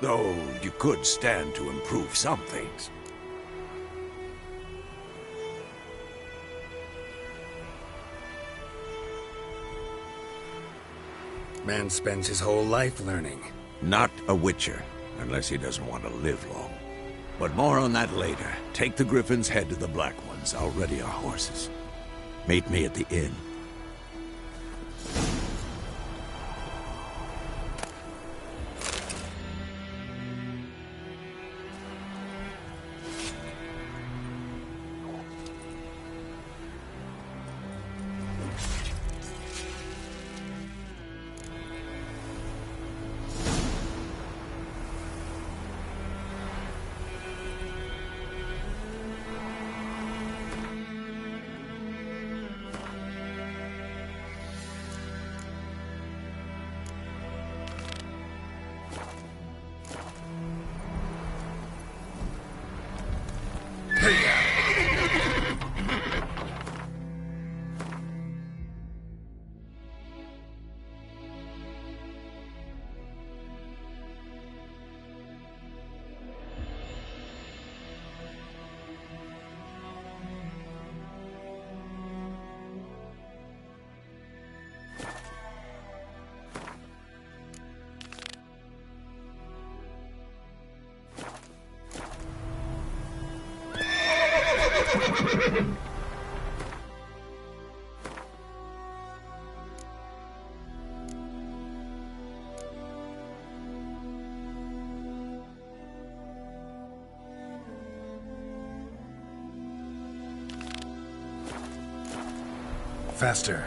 Though you could stand to improve some things. Man spends his whole life learning. Not a Witcher, unless he doesn't want to live long. But more on that later. Take the Griffin's head to the Black Ones. I'll ready our horses. Meet me at the inn. Faster.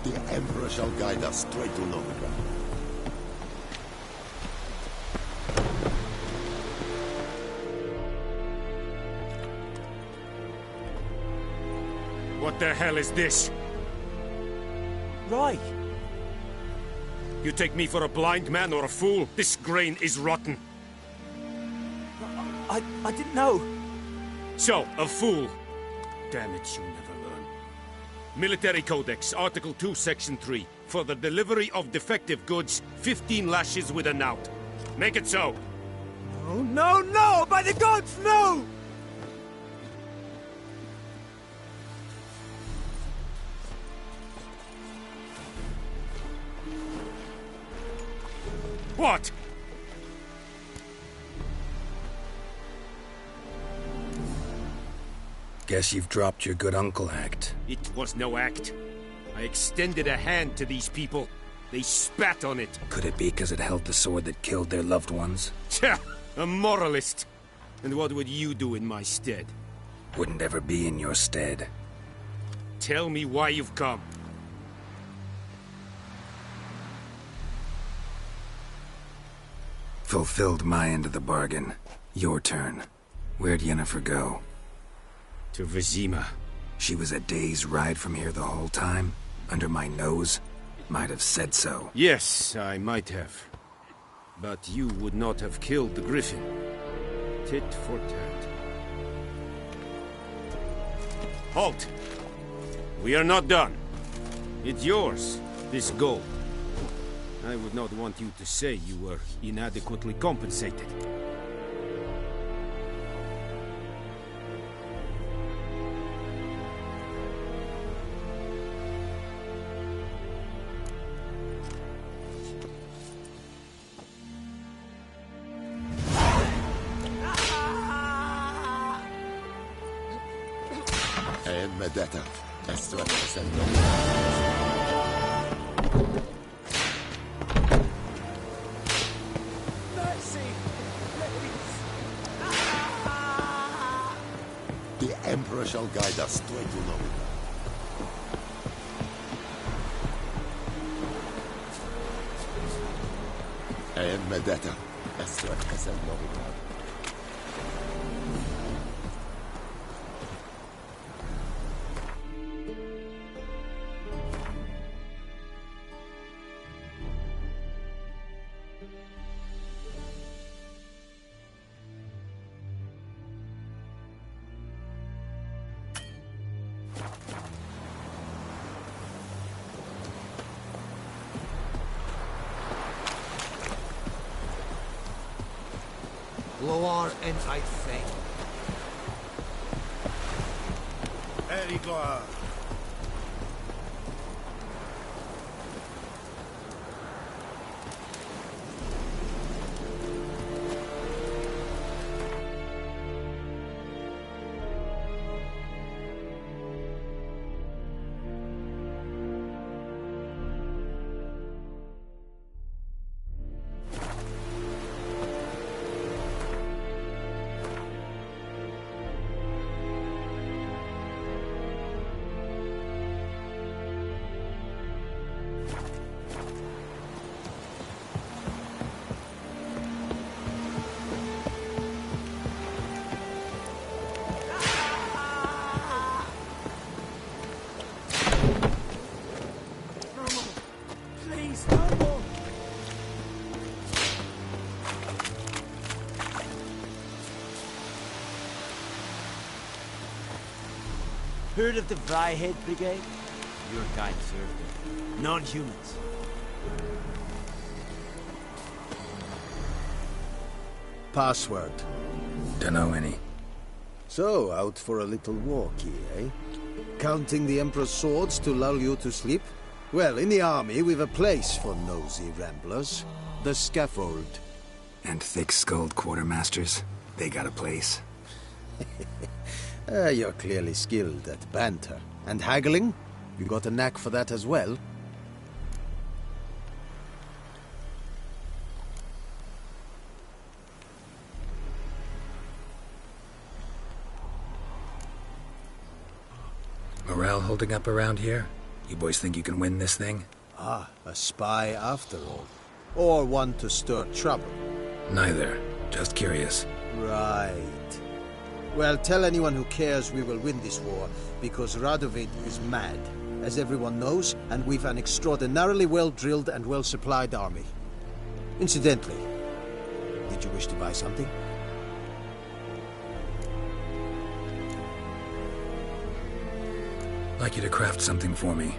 The Emperor shall guide us straight to Novigrad. What the hell is this? Roy! You take me for a blind man or a fool? This grain is rotten. I didn't know. So, a fool. Damn it, you never learn. Military Codex, Article 2, Section 3. For the delivery of defective goods, 15 lashes with a knout. Make it so. No, no, no! By the gods, no! What? Guess you've dropped your good uncle act. It was no act. I extended a hand to these people. They spat on it. Could it be because it held the sword that killed their loved ones? Tja, a moralist. And what would you do in my stead? Wouldn't ever be in your stead. Tell me why you've come. Fulfilled my end of the bargain. Your turn. Where'd Yennefer go? To Vizima. She was a day's ride from here the whole time? Under my nose? Might have said so. Yes, I might have. But you would not have killed the griffin. Tit for tat. Halt! We are not done. It's yours, this gold. I would not want you to say you were inadequately compensated. Medetta. Esto es el The Emperor shall guide us to Nobita. Medetta. Esto es el Nobita. Loar and I think. Erigloa. Heard of the Vryhead Brigade? Your kind served them. Non-humans. Password. Dunno any. So, out for a little walk here, eh? Counting the Emperor's swords to lull you to sleep? Well, in the army, we've a place for nosy ramblers. The scaffold. And thick-skulled quartermasters? They got a place. You're clearly skilled at banter. And haggling? You got a knack for that as well? Morale holding up around here? You boys think you can win this thing? Ah, a spy after all. Or one to stir trouble. Neither. Just curious. Right. Well, tell anyone who cares we will win this war, because Radovid is mad, as everyone knows, and we've an extraordinarily well-drilled and well-supplied army. Incidentally, did you wish to buy something? I'd like you to craft something for me.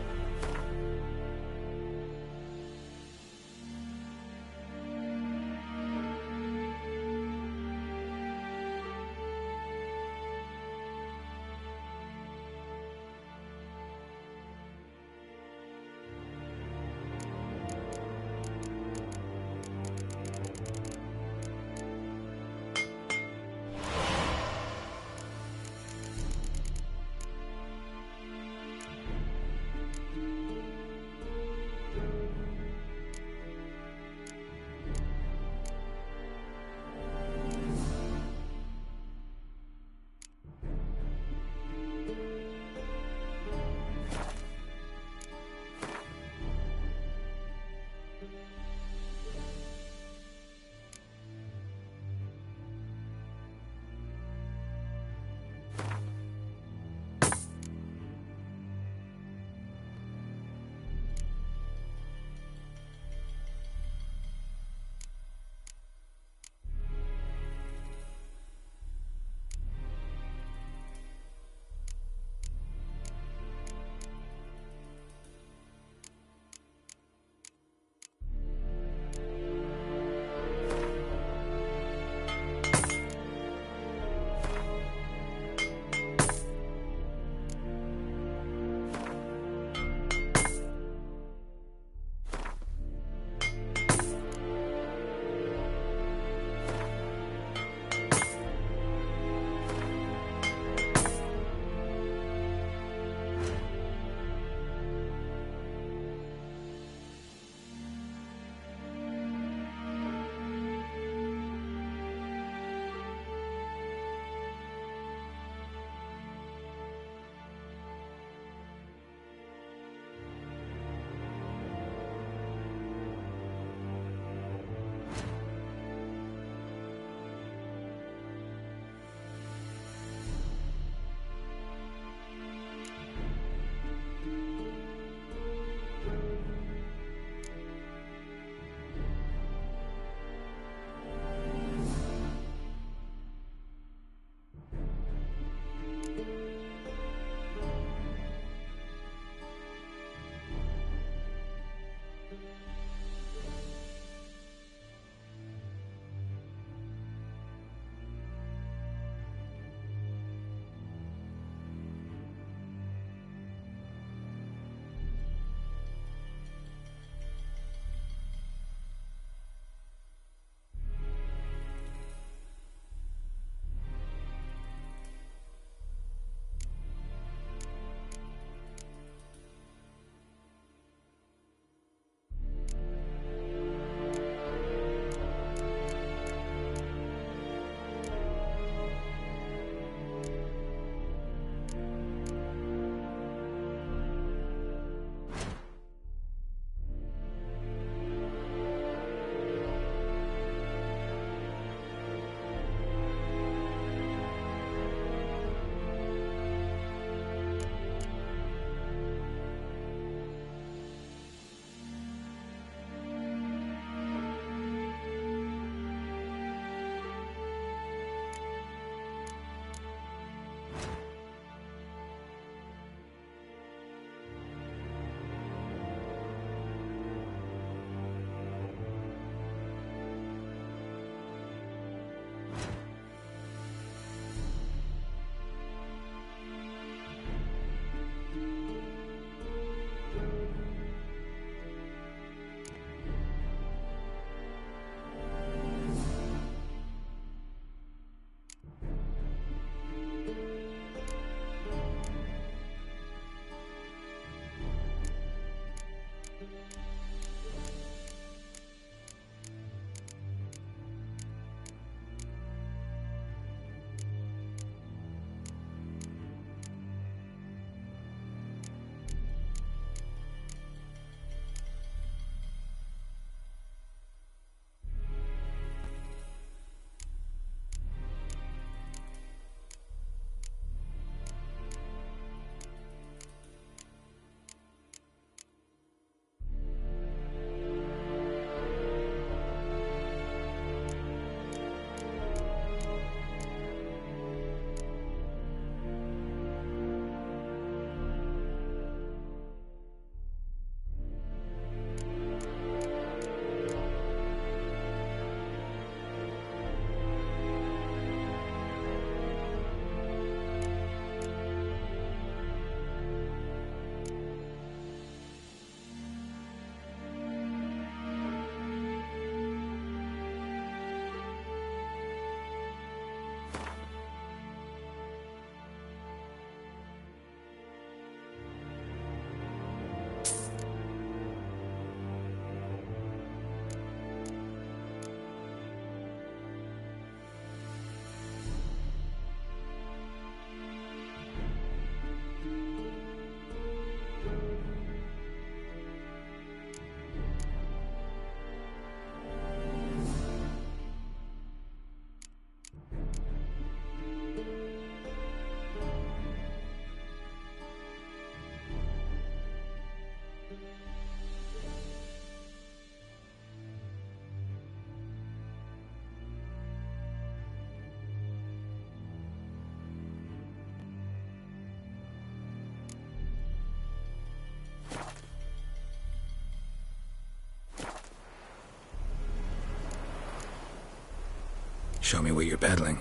Show me what you're peddling.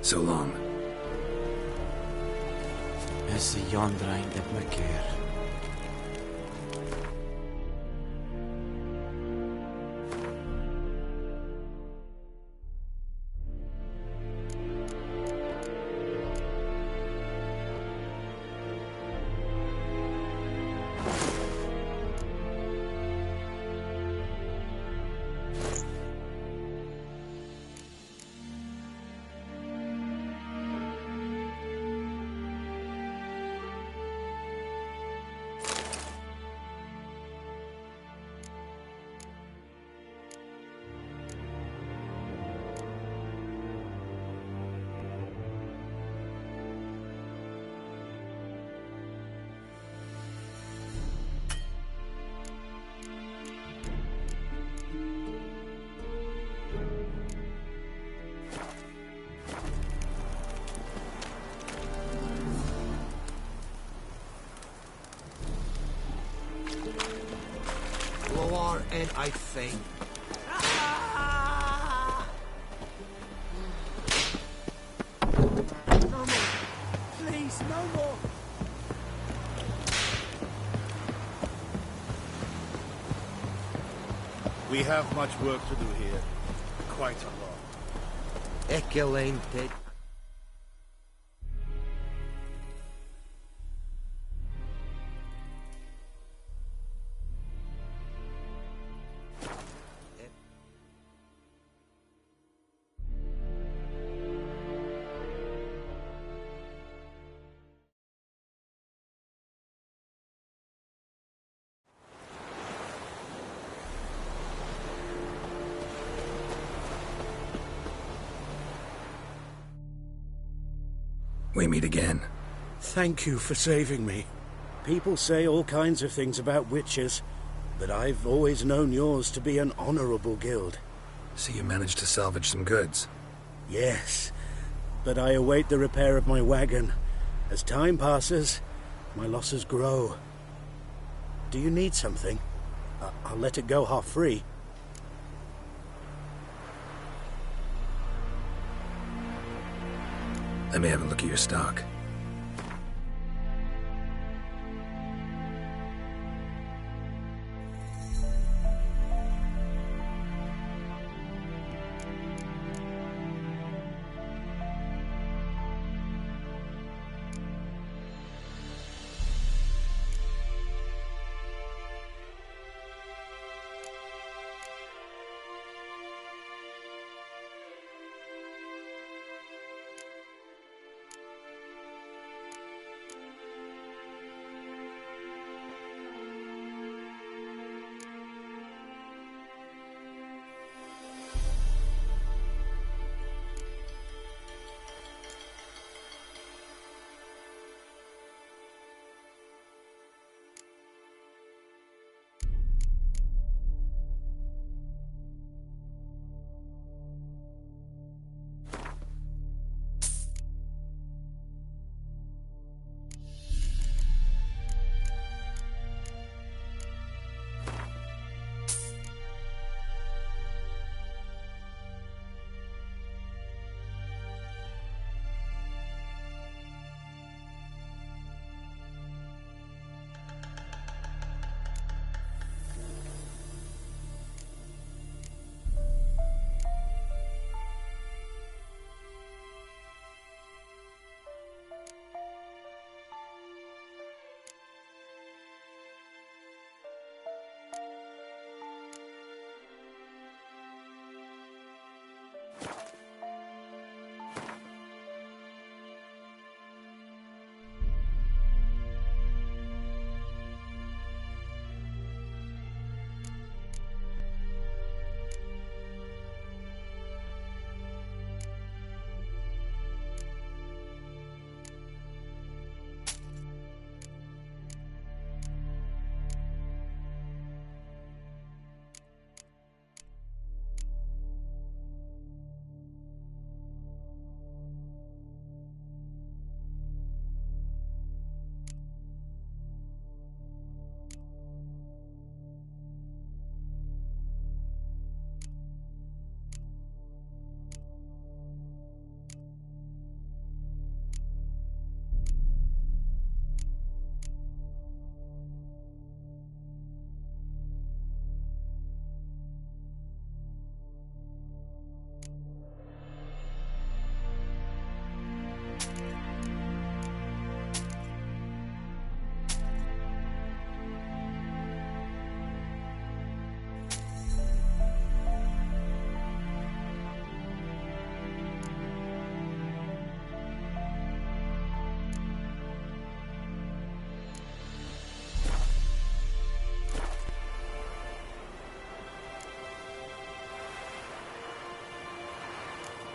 So long. Is the yondrein dat me keer. And I think. No more. Please, no more. We have much work to do here. Quite a lot. Excelente. We meet again. Thank you for saving me. People say all kinds of things about witches, but I've always known yours to be an honorable guild. So you managed to salvage some goods? Yes, but I await the repair of my wagon. As time passes, my losses grow. Do you need something? I'll let it go half-free. Let me have a look at your stock.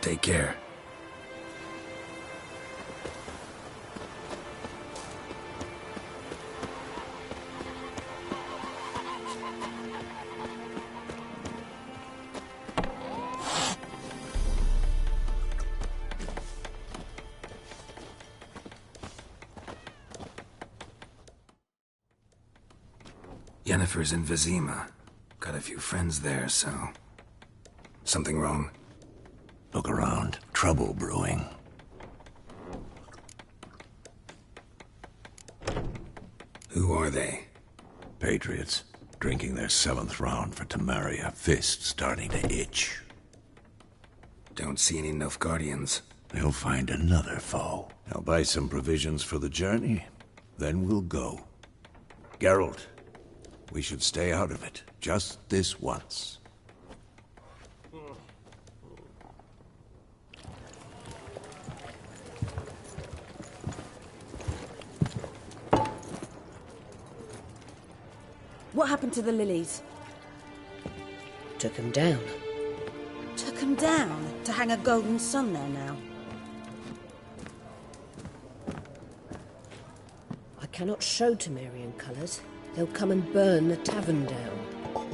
Take care. Yennefer's in Vizima. Got a few friends there, so... Something wrong? Look around. Trouble brewing. Who are they? Patriots. Drinking their 7th round for Temeria. Fists starting to itch. Don't see any Nilfgaardians. They'll find another foe. I'll buy some provisions for the journey. Then we'll go. Geralt, we should stay out of it. Just this once. What happened to the lilies? Took them down. Took them down? To hang a golden sun there now? I cannot show Temerian colours. They'll come and burn the tavern down.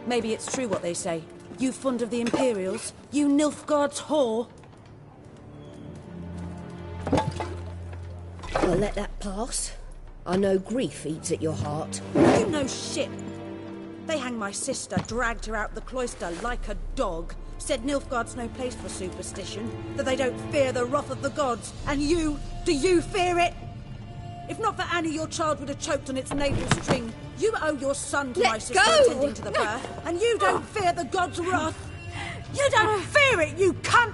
Maybe it's true what they say. You fond of the Imperials? You Nilfgaard's whore? I'll let that pass. I know grief eats at your heart. You know shit. They hanged my sister, dragged her out the cloister like a dog. Said Nilfgaard's no place for superstition, that they don't fear the wrath of the gods. And you, do you fear it? If not for Annie, your child would have choked on its navel string. You owe your son to my sister attending to the birth, and you don't fear the gods' wrath. You don't fear it, you cunt!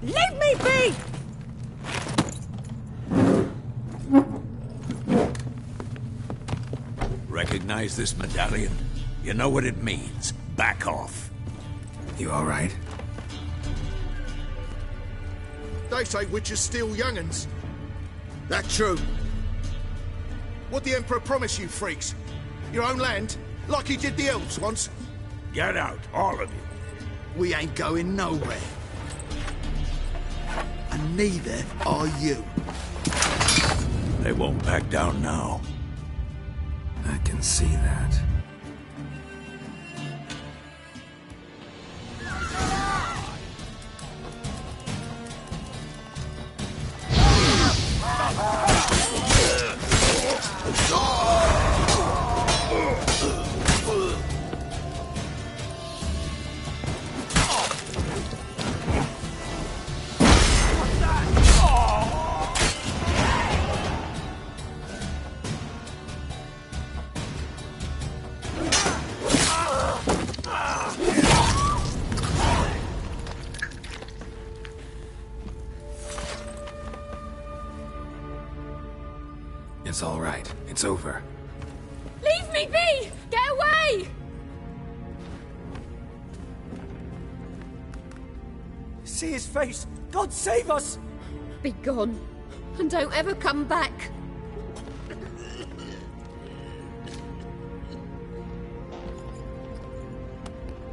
Leave me be! Recognize this medallion? You know what it means. Back off. You all right? They say witches steal young'uns. That true? What the Emperor promise you, freaks? Your own land? Like he did the elves once? Get out, all of you. We ain't going nowhere. And neither are you. They won't back down now. I can see that. It's all right. It's over. Leave me be! Get away! See his face! God save us! Be gone, and don't ever come back.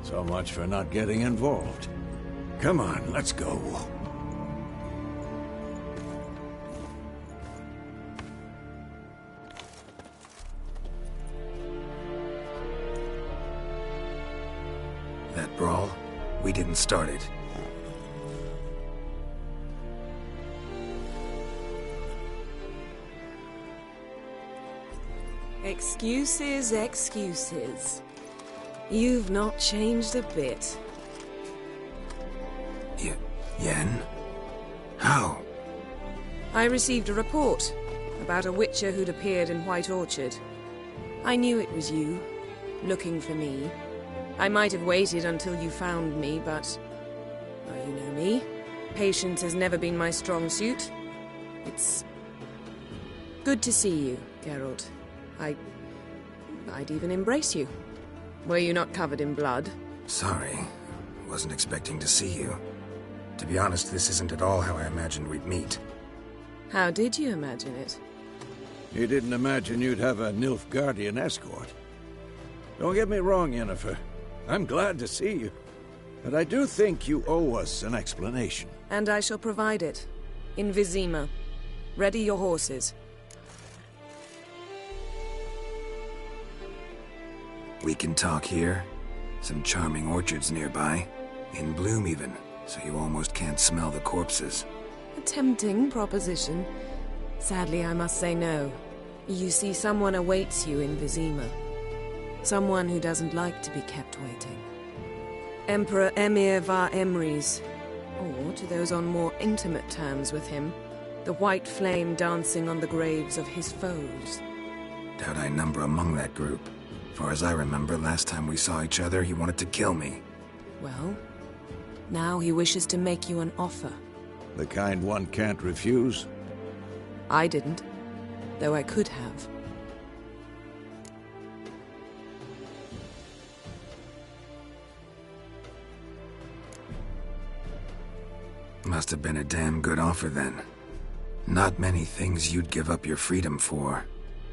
So much for not getting involved. Come on, let's go. That brawl, we didn't start it. Excuses, excuses. You've not changed a bit. Yen? How? I received a report about a witcher who'd appeared in White Orchard. I knew it was you, looking for me. I might have waited until you found me, but... well, you know me. Patience has never been my strong suit. It's... good to see you, Geralt. I'd even embrace you. Were you not covered in blood? Sorry. Wasn't expecting to see you. To be honest, this isn't at all how I imagined we'd meet. How did you imagine it? You didn't imagine you'd have a Nilfgaardian escort? Don't get me wrong, Yennefer. I'm glad to see you. But I do think you owe us an explanation. And I shall provide it. In Vizima. Ready your horses. We can talk here. Some charming orchards nearby. In bloom even, so you almost can't smell the corpses. A tempting proposition. Sadly, I must say no. You see, someone awaits you in Vizima. Someone who doesn't like to be kept waiting. Emperor Emir var Emreis. Or, to those on more intimate terms with him, the white flame dancing on the graves of his foes. Doubt I number among that group. Far as I remember, last time we saw each other, he wanted to kill me. Well, now he wishes to make you an offer. The kind one can't refuse? I didn't, though I could have. Must have been a damn good offer then. Not many things you'd give up your freedom for,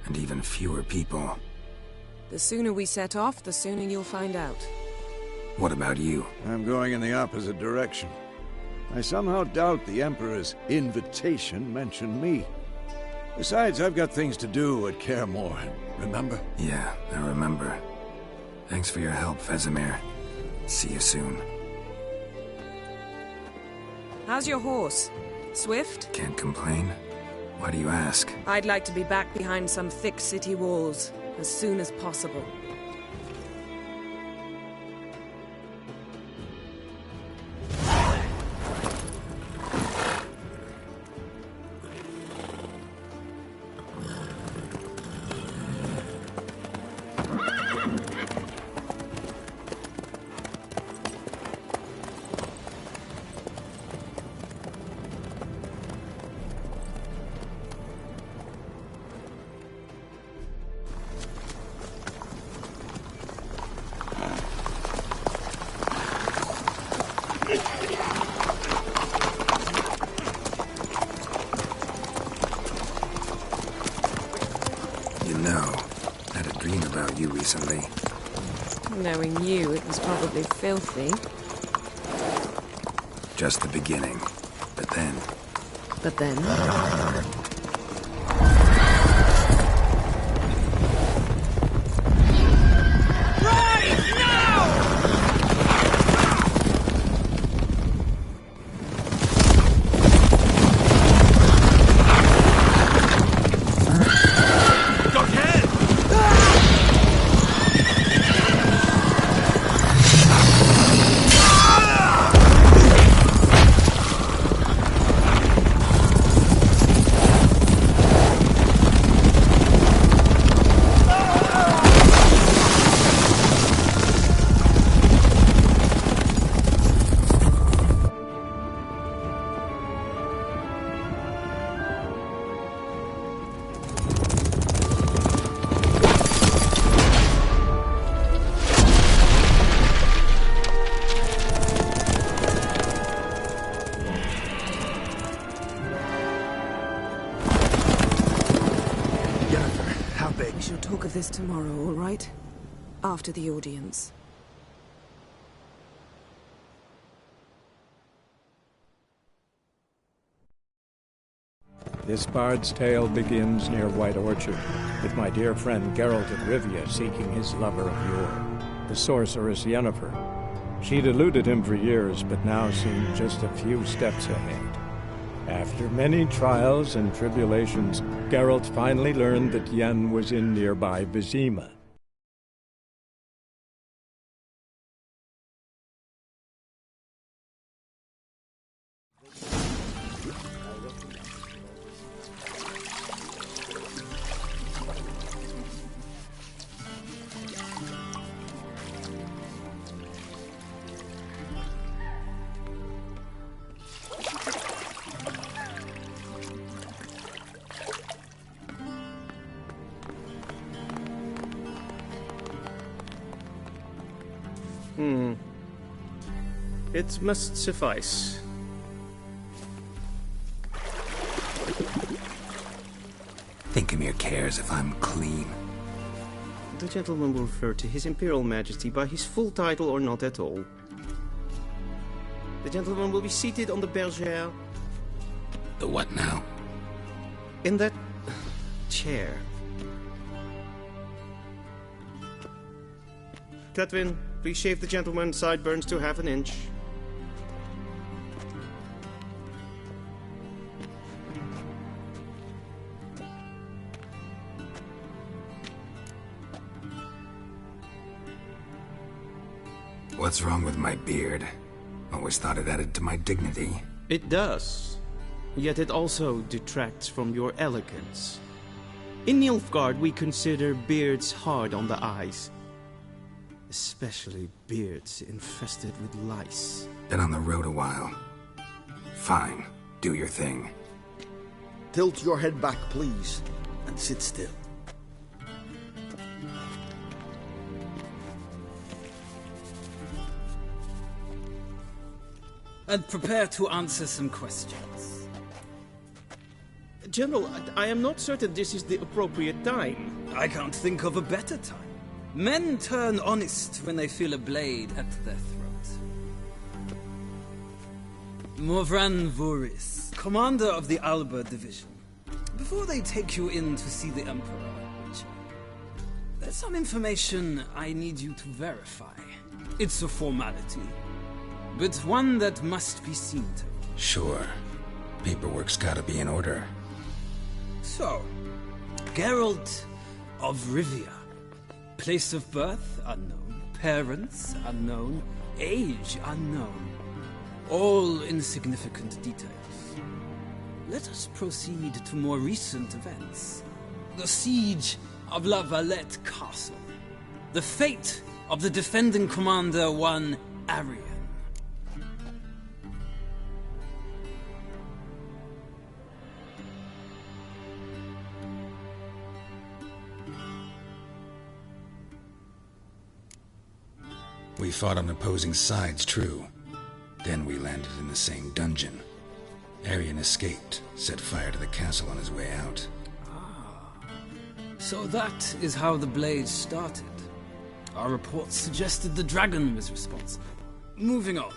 and even fewer people. The sooner we set off, the sooner you'll find out. What about you? I'm going in the opposite direction. I somehow doubt the Emperor's invitation mentioned me. Besides, I've got things to do at Kaer Morhen, remember? Yeah, I remember. Thanks for your help, Vesemir. See you soon. How's your horse? Swift? Can't complain. Why do you ask? I'd like to be back behind some thick city walls as soon as possible. Recently. Knowing you, it was probably filthy. Just the beginning. But then... But then? This tomorrow, all right? After the audience. This bard's tale begins near White Orchard, with my dear friend Geralt of Rivia seeking his lover of yore, the sorceress Yennefer. She'd eluded him for years, but now seemed just a few steps ahead. After many trials and tribulations, Geralt finally learned that Yen was in nearby Vizima. It must suffice. Think Emir cares if I'm clean? The gentleman will refer to His Imperial Majesty by his full title or not at all. The gentleman will be seated on the bergère. The what now? In that chair. Cletwin, please shave the gentleman's sideburns to ½ inch. What's wrong with my beard? Always thought it added to my dignity. It does. Yet it also detracts from your elegance. In Nilfgaard, we consider beards hard on the eyes. Especially beards infested with lice. Been on the road a while. Fine. Do your thing. Tilt your head back, please, and sit still. And prepare to answer some questions. General, I am not certain this is the appropriate time. I can't think of a better time. Men turn honest when they feel a blade at their throat. Morvran Voorhis, commander of the Alba Division. Before they take you in to see the Emperor, Witcher, there's some information I need you to verify. It's a formality, but one that must be seen to. Sure. Paperwork's gotta be in order. So, Geralt of Rivia. Place of birth, unknown. Parents, unknown. Age, unknown. All insignificant details. Let us proceed to more recent events. The siege of La Valette Castle. The fate of the defending commander, one Arian. We fought on opposing sides, true. Then we landed in the same dungeon. Arian escaped, set fire to the castle on his way out. So that is how the blaze started. Our reports suggested the dragon was responsible. Moving on.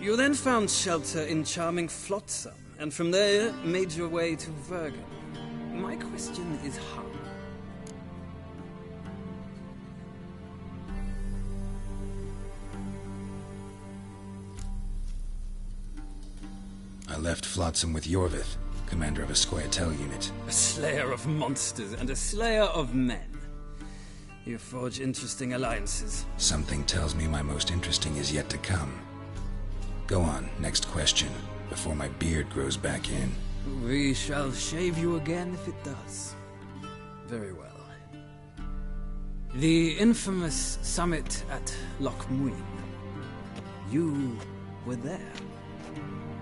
You then found shelter in charming Flotsam, and from there made your way to Vergen. My question is how? I left Flotsam with Yorvith, commander of a Scoia'tael unit. A slayer of monsters and a slayer of men. You forge interesting alliances. Something tells me my most interesting is yet to come. Go on, next question, before my beard grows back in. We shall shave you again if it does. Very well. The infamous summit at Loch Muin. You were there.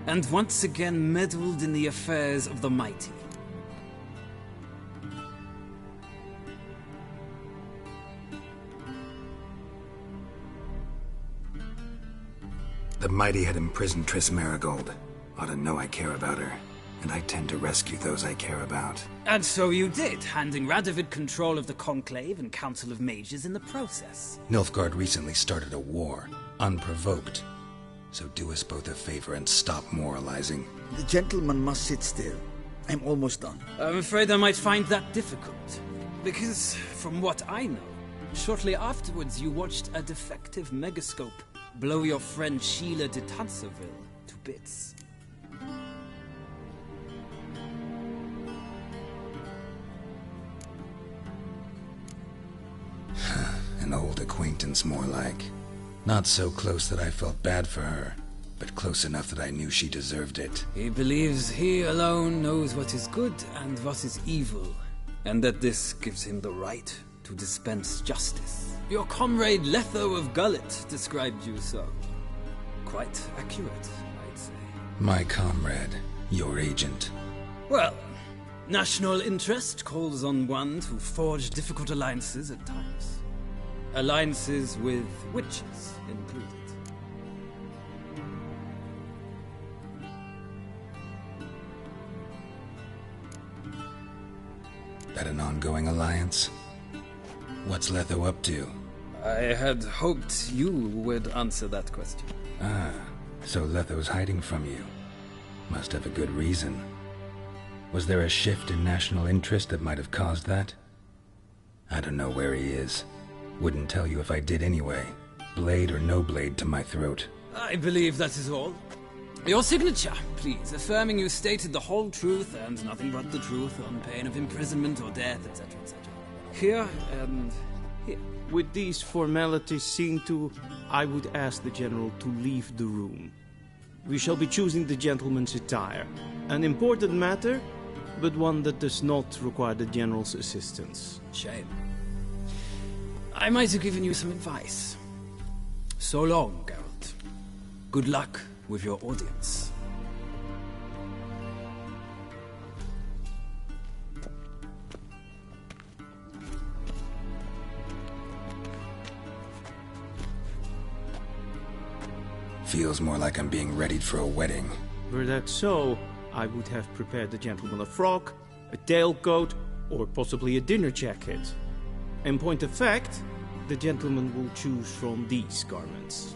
And once again meddled in the affairs of the mighty. The mighty had imprisoned Triss Merigold. Ought to know I care about her, and I tend to rescue those I care about. And so you did, handing Radovid control of the Conclave and Council of Mages in the process. Nilfgaard recently started a war, unprovoked. So do us both a favor and stop moralizing. The gentleman must sit still. I'm almost done. I'm afraid I might find that difficult. Because, from what I know, shortly afterwards you watched a defective megascope blow your friend Sheila de Tanserville to bits. An old acquaintance, more like. Not so close that I felt bad for her, but close enough that I knew she deserved it. He believes he alone knows what is good and what is evil, and that this gives him the right to dispense justice. Your comrade Letho of Gullet described you so. Quite accurate, I'd say. My comrade, your agent. Well, national interest calls on one to forge difficult alliances at times. Alliances with witches included. That an ongoing alliance? What's Letho up to? I had hoped you would answer that question. Ah, so Letho's hiding from you. Must have a good reason. Was there a shift in national interest that might have caused that? I don't know where he is. Wouldn't tell you if I did anyway. Blade or no blade to my throat. I believe that is all. Your signature, please, affirming you stated the whole truth and nothing but the truth on pain of imprisonment or death, etc., etc. Here and here. With these formalities seen to, I would ask the General to leave the room. We shall be choosing the gentleman's attire. An important matter, but one that does not require the General's assistance. Shame. I might have given you some advice. So long, Geralt. Good luck with your audience. Feels more like I'm being readied for a wedding. Were that so, I would have prepared the gentleman a frock, a tailcoat, or possibly a dinner jacket. In point of fact, the gentleman will choose from these garments.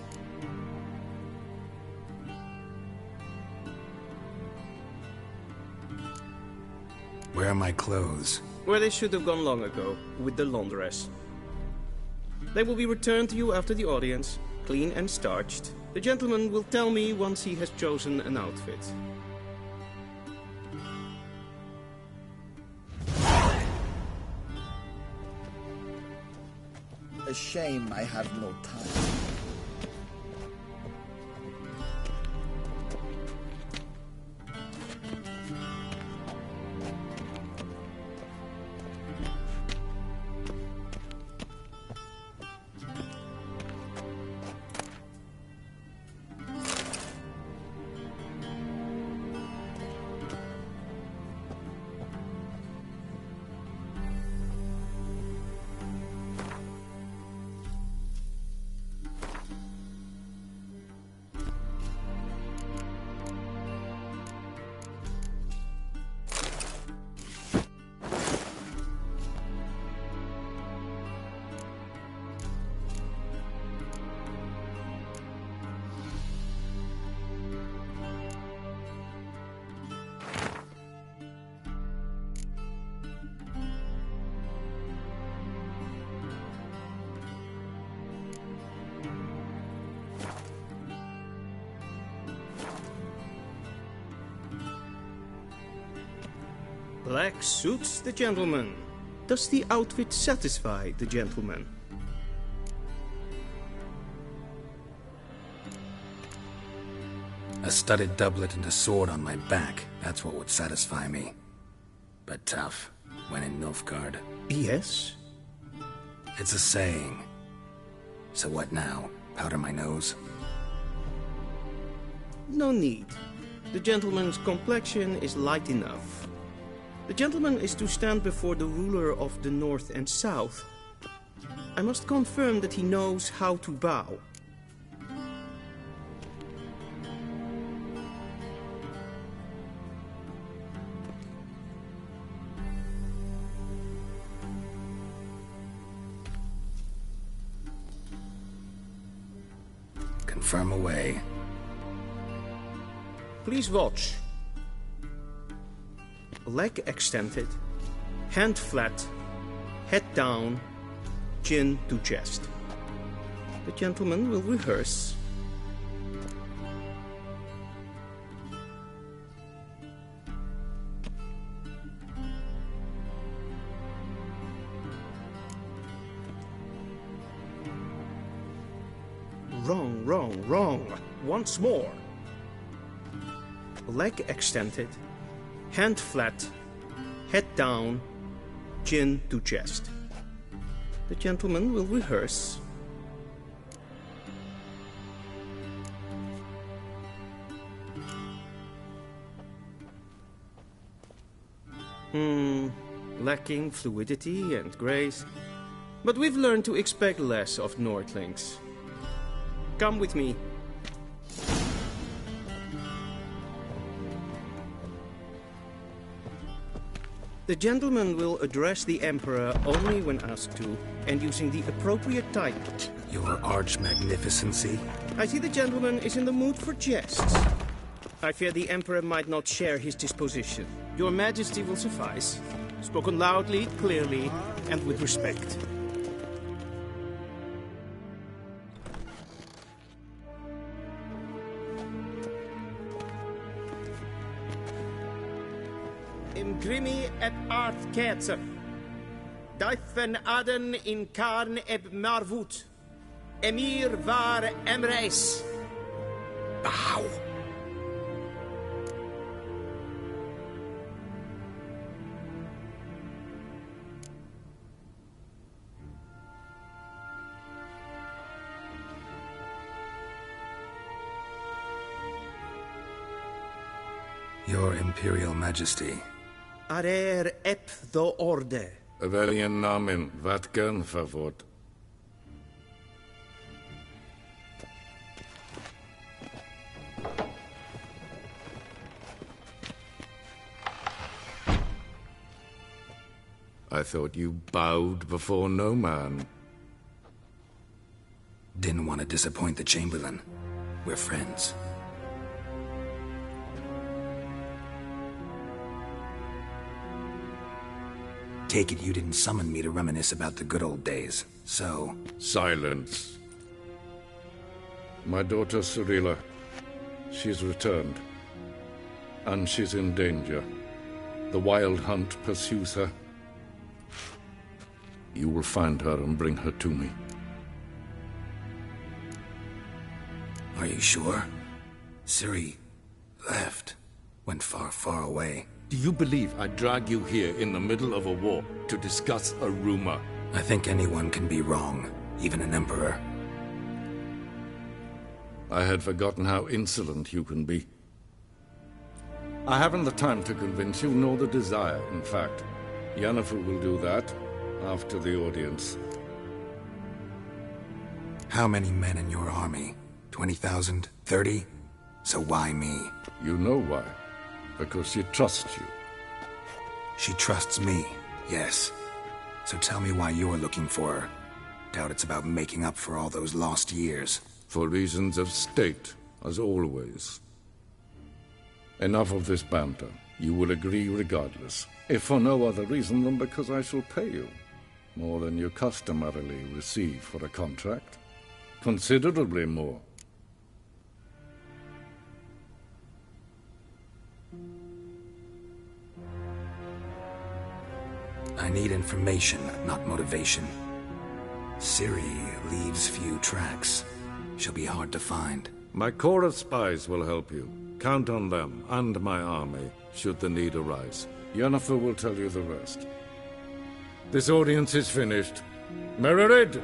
Where are my clothes? Where they should have gone long ago, with the laundress. They will be returned to you after the audience, clean and starched. The gentleman will tell me once he has chosen an outfit. A shame I have no time. Black suits the gentleman. Does the outfit satisfy the gentleman? A studded doublet and a sword on my back. That's what would satisfy me. But tough, when in Nilfgaard. Yes? It's a saying. So what now? Powder my nose? No need. The gentleman's complexion is light enough. The gentleman is to stand before the ruler of the North and South. I must confirm that he knows how to bow. Confirm away. Please watch. Leg extended, hand flat, head down, chin to chest. The gentleman will rehearse. Wrong, wrong, wrong. Once more. Leg extended, hand flat, head down, chin to chest. The gentleman will rehearse. Lacking fluidity and grace. But we've learned to expect less of Nordlings. Come with me. The gentleman will address the Emperor only when asked to, and using the appropriate title. Your Arch-Magnificency? I see the gentleman is in the mood for jests. I fear the Emperor might not share his disposition. Your Majesty will suffice. Spoken loudly, clearly, and with respect. Imgrimi et art ketzer. Daifen aden in karn eb marvut. Emir var emreis. Bow. Your Imperial Majesty. Arer ep the orde. Weljen namen, wat gern verwort. I thought you bowed before no man. Didn't want to disappoint the Chamberlain. We're friends. Take it you didn't summon me to reminisce about the good old days, so... Silence. My daughter Cirilla, she's returned. And she's in danger. The Wild Hunt pursues her. You will find her and bring her to me. Are you sure? Ciri left. Went far, far away. Do you believe I'd drag you here in the middle of a war to discuss a rumor? I think anyone can be wrong, even an emperor. I had forgotten how insolent you can be. I haven't the time to convince you, nor the desire, in fact. Yennefer will do that after the audience. How many men in your army? 20,000? 30? So why me? You know why. Because she trusts you. She trusts me, yes. So tell me why you're looking for her. Doubt it's about making up for all those lost years. For reasons of state, as always. Enough of this banter. You will agree regardless. If for no other reason than because I shall pay you. More than you customarily receive for a contract. Considerably more. I need information, not motivation. Ciri leaves few tracks. She'll be hard to find. My corps of spies will help you. Count on them, and my army, should the need arise. Yennefer will tell you the rest. This audience is finished. Mererid!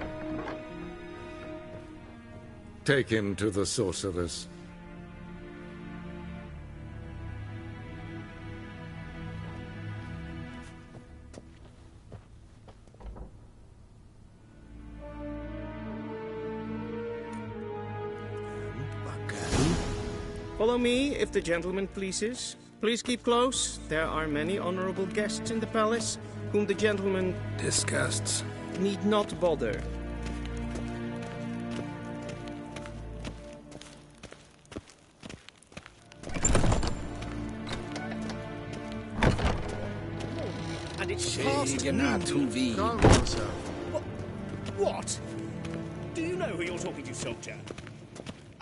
Take him to the sorceress. Follow me, if the gentleman pleases. Please keep close. There are many honorable guests in the palace, whom the gentleman... disgusts. ...need not bother. And it's past noon. Calm yourself. What? Do you know who you're talking to, soldier?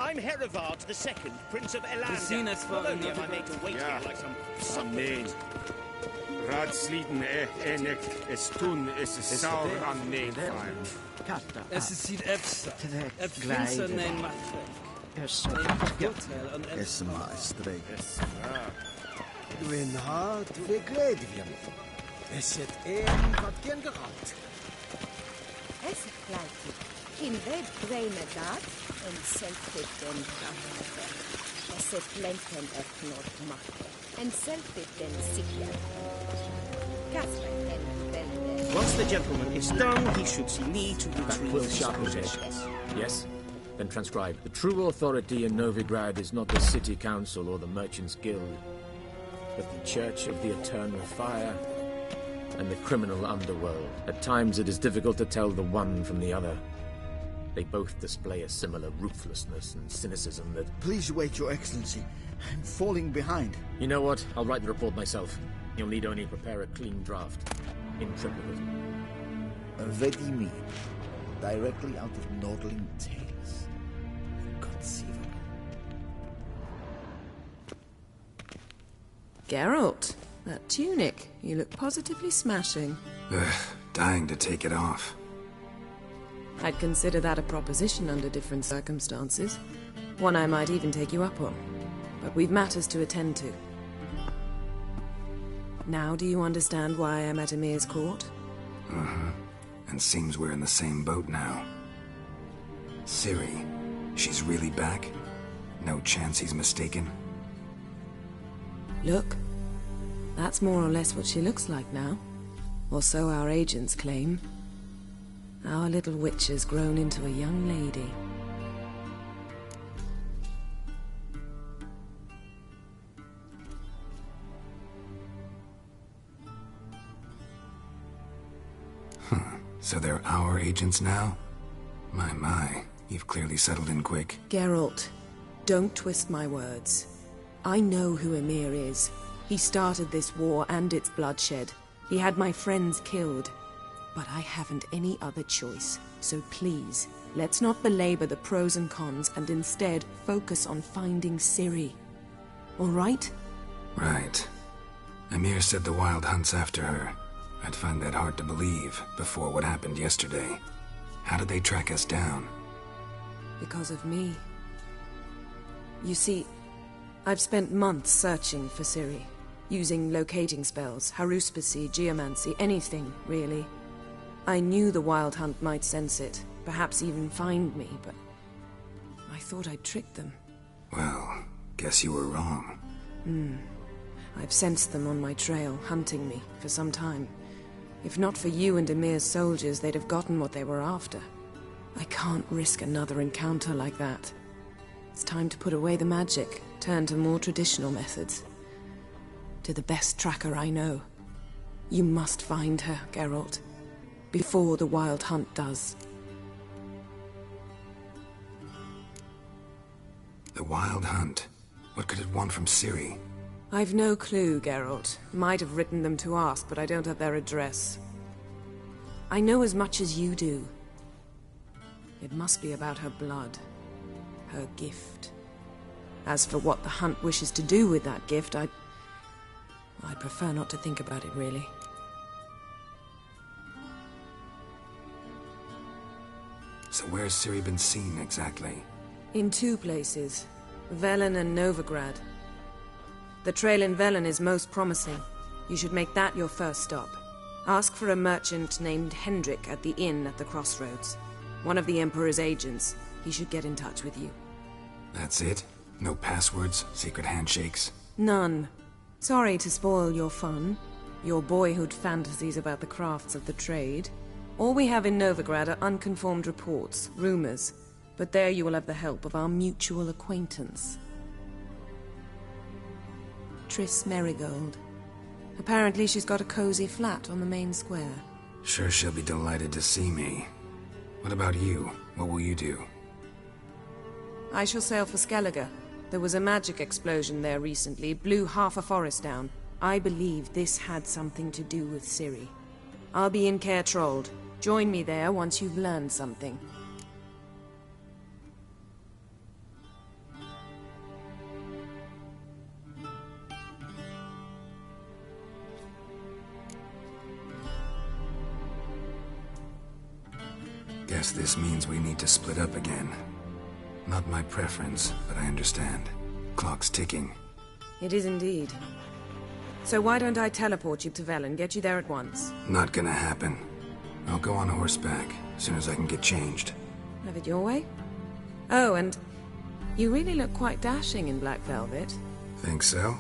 I'm Herivard II, Prince of Elander. Although am I made to wait here like some supplement? Radsliden enek estun is saur an neefheim. Es ist siet Epsa. Finster nein Matre. Es maestrig. Dwi'n hart we gledvien. Es het wat gen geraakt. Es gleitet. Kim ved breine dat en selfit den kampfe. Es het lenten eknot macht. En selfit den sikja. Once the gentleman is done, he should see me to retrieve his possessions. Yes? Then transcribe. The true authority in Novigrad is not the city council or the merchants' guild, but the Church of the Eternal Fire and the criminal underworld. At times it is difficult to tell the one from the other. They both display a similar ruthlessness and cynicism that... Please wait, Your Excellency. I'm falling behind. You know what? I'll write the report myself. You'll need only prepare a clean draft. In triplicate. Vedimi. Directly out of Nordling Tales. Inconceivable. Geralt, that tunic. You look positively smashing. Ugh, dying to take it off. I'd consider that a proposition under different circumstances. One I might even take you up on. But we've matters to attend to. Now do you understand why I'm at Emir's court? Uh-huh. And seems we're in the same boat now. Ciri, she's really back? No chance he's mistaken? Look, that's more or less what she looks like now. Or so our agents claim. Our little witch has grown into a young lady. So they're our agents now? My, you've clearly settled in quick. Geralt, don't twist my words. I know who Emir is. He started this war and its bloodshed. He had my friends killed. But I haven't any other choice. So please, let's not belabor the pros and cons and instead focus on finding Ciri. All right? Right. Emir said the Wild Hunt's after her. I'd find that hard to believe before what happened yesterday. How did they track us down? Because of me. You see, I've spent months searching for Ciri, using locating spells, haruspicy, geomancy, anything, really. I knew the Wild Hunt might sense it, perhaps even find me, but I thought I'd tricked them. Well, guess you were wrong. I've sensed them on my trail, hunting me, for some time. If not for you and Emir's soldiers, they'd have gotten what they were after. I can't risk another encounter like that. It's time to put away the magic, turn to more traditional methods. To the best tracker I know. You must find her, Geralt. Before the Wild Hunt does. The Wild Hunt? What could it want from Ciri? I've no clue, Geralt. Might have written them to ask, but I don't have their address. I know as much as you do. It must be about her blood. Her gift. As for what the Hunt wishes to do with that gift, I'd prefer not to think about it, really. So where's Ciri been seen, exactly? In two places. Velen and Novigrad. The trail in Velen is most promising. You should make that your first stop. Ask for a merchant named Hendrik at the inn at the crossroads. One of the Emperor's agents. He should get in touch with you. That's it? No passwords, secret handshakes? None. Sorry to spoil your fun. Your boyhood fantasies about the crafts of the trade. All we have in Novigrad are unconfirmed reports, rumors. But there you will have the help of our mutual acquaintance. Triss Merigold. Apparently she's got a cozy flat on the main square. Sure she'll be delighted to see me. What about you? What will you do? I shall sail for Skellige. There was a magic explosion there recently, blew half a forest down. I believe this had something to do with Ciri. I'll be in Caer Trolde. Join me there once you've learned something. Guess this means we need to split up again. Not my preference, but I understand. Clock's ticking. It is indeed. So why don't I teleport you to Velen, get you there at once? Not gonna happen. I'll go on horseback, as soon as I can get changed. Have it your way? Oh, and you really look quite dashing in black velvet. Think so?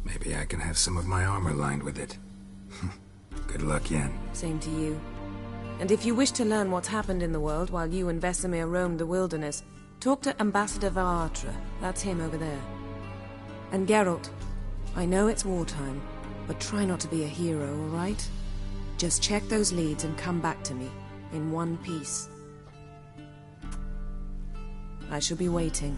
Maybe I can have some of my armor lined with it. Good luck, Yen. Same to you. And if you wish to learn what's happened in the world while you and Vesemir roamed the wilderness, talk to Ambassador Varatra. That's him over there. And Geralt, I know it's wartime, but try not to be a hero, all right? Just check those leads and come back to me, in one piece. I shall be waiting.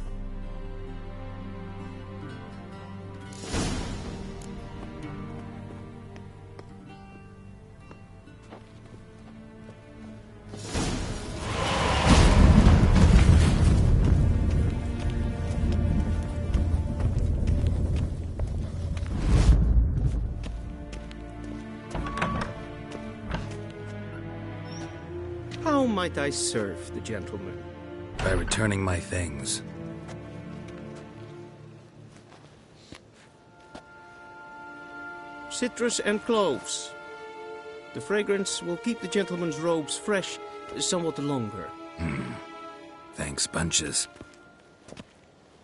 How might I serve the gentleman? By returning my things. Citrus and cloves. The fragrance will keep the gentleman's robes fresh somewhat longer. Thanks, bunches.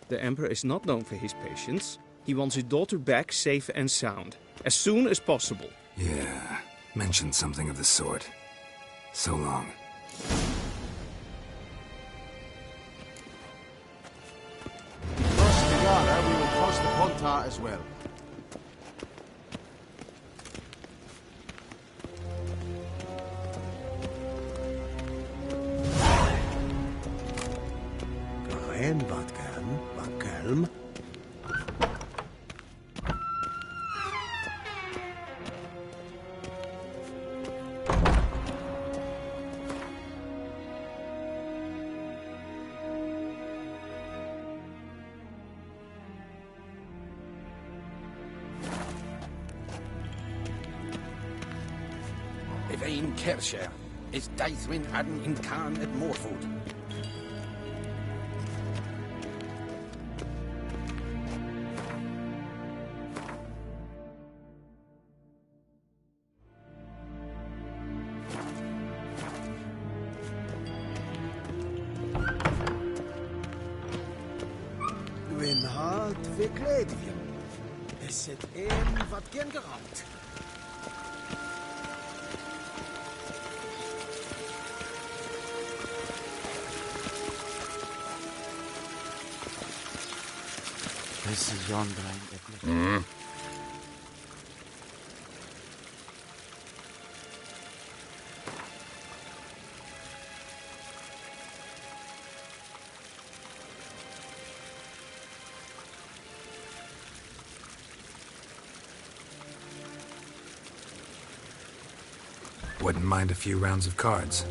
The Emperor is not known for his patience. He wants his daughter back safe and sound, as soon as possible. Yeah, mentioned something of the sort. So long. Cross the Gara, we will cross the Pontar as well. Geen wat kalm. Evain Kershire is Daithwin Adden in Khan at Morford. Wen hart verkleed je? Is het een wat gen geraakt? This is yonder. Wouldn't mind a few rounds of cards.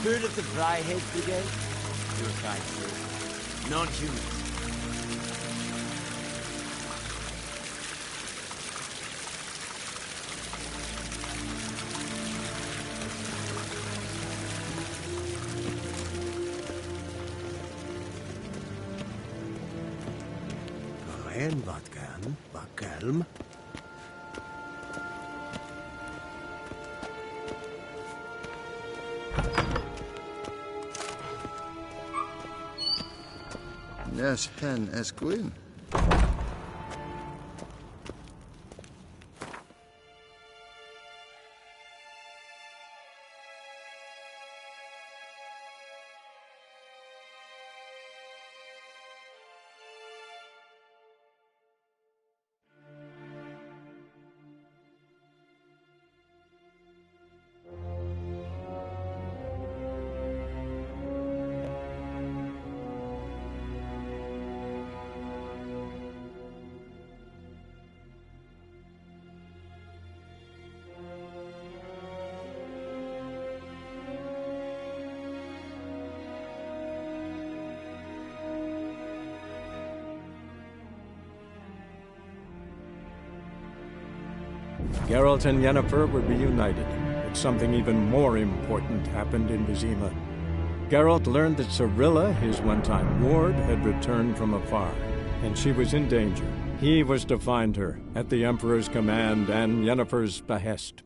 Heard of the Fryhead Brigade? You're kind, sir. Non-human. En wat kan, Bakelm? Nes hen es Gwyn. Geralt and Yennefer were reunited, but something even more important happened in Vizima. Geralt learned that Cirilla, his one-time ward, had returned from afar, and she was in danger. He was to find her, at the Emperor's command and Yennefer's behest.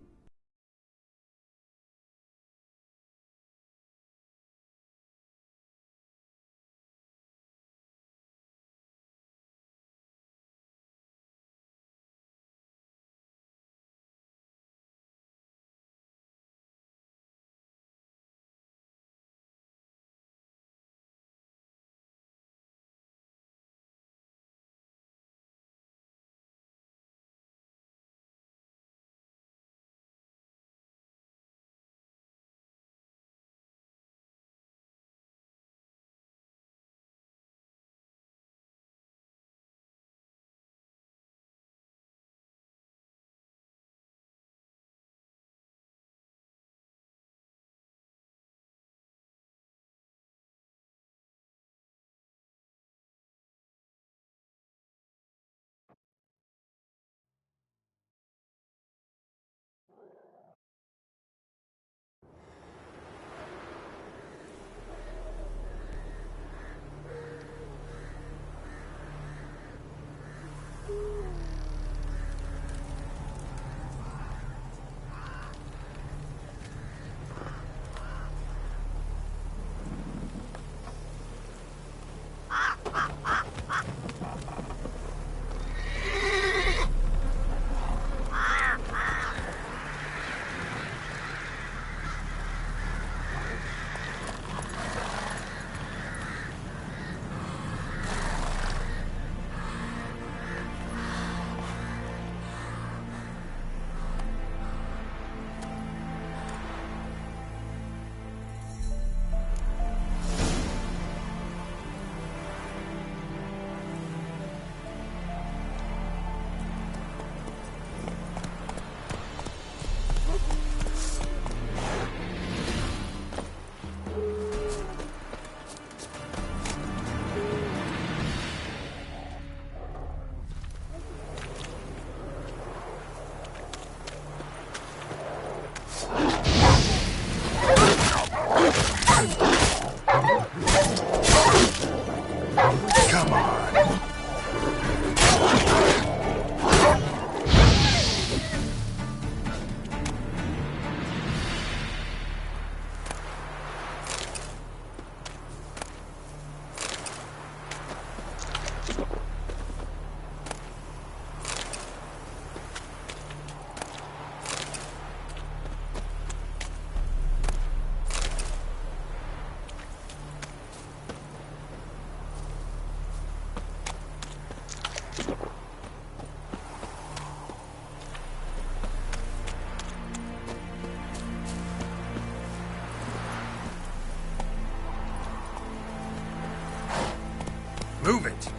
Move it!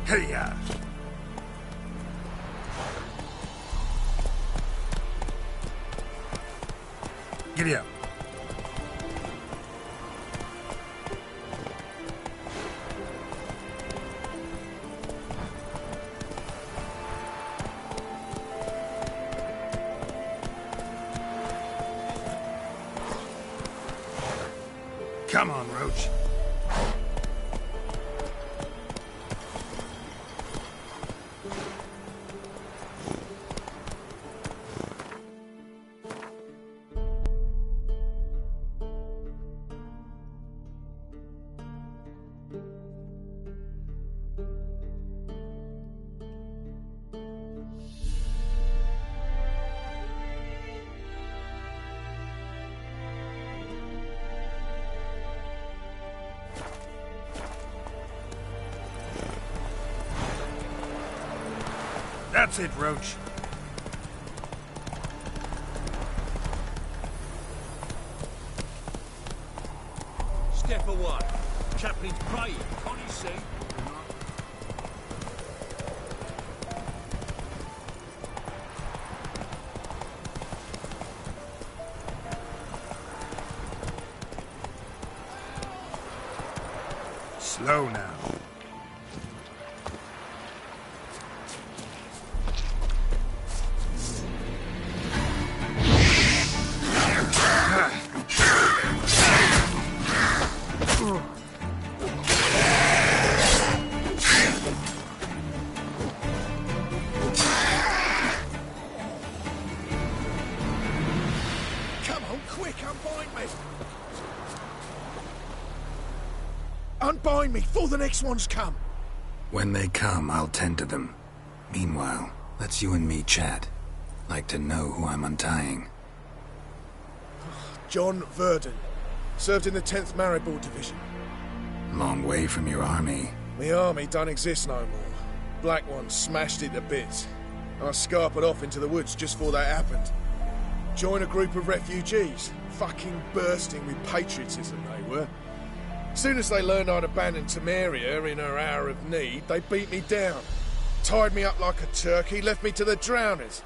Hey-ya! Giddy up. Come on, Roach. That's it, Roach. Step away. Chaplin's praying, can't you see? Slow now. Come on, quick, unbind me! Unbind me, before the next ones come! When they come, I'll tend to them. Meanwhile, let's you and me chat. Like to know who I'm untying. John Verdon. Served in the 10th Maribor Division. Long way from your army. My army don't exist no more. Black Ones smashed it to bits. I scarpered off into the woods just before that happened. Joined a group of refugees. Fucking bursting with patriotism, they were. Soon as they learned I'd abandoned Temeria in her hour of need, they beat me down. Tied me up like a turkey, left me to the drowners.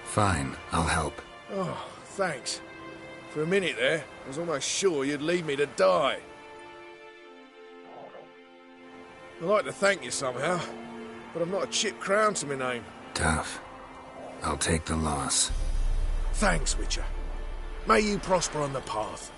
Fine, I'll help. Oh, thanks. For a minute there, I was almost sure you'd leave me to die. I'd like to thank you somehow, but I've not a chip crown to my name. Tough. I'll take the loss. Thanks, Witcher. May you prosper on the path.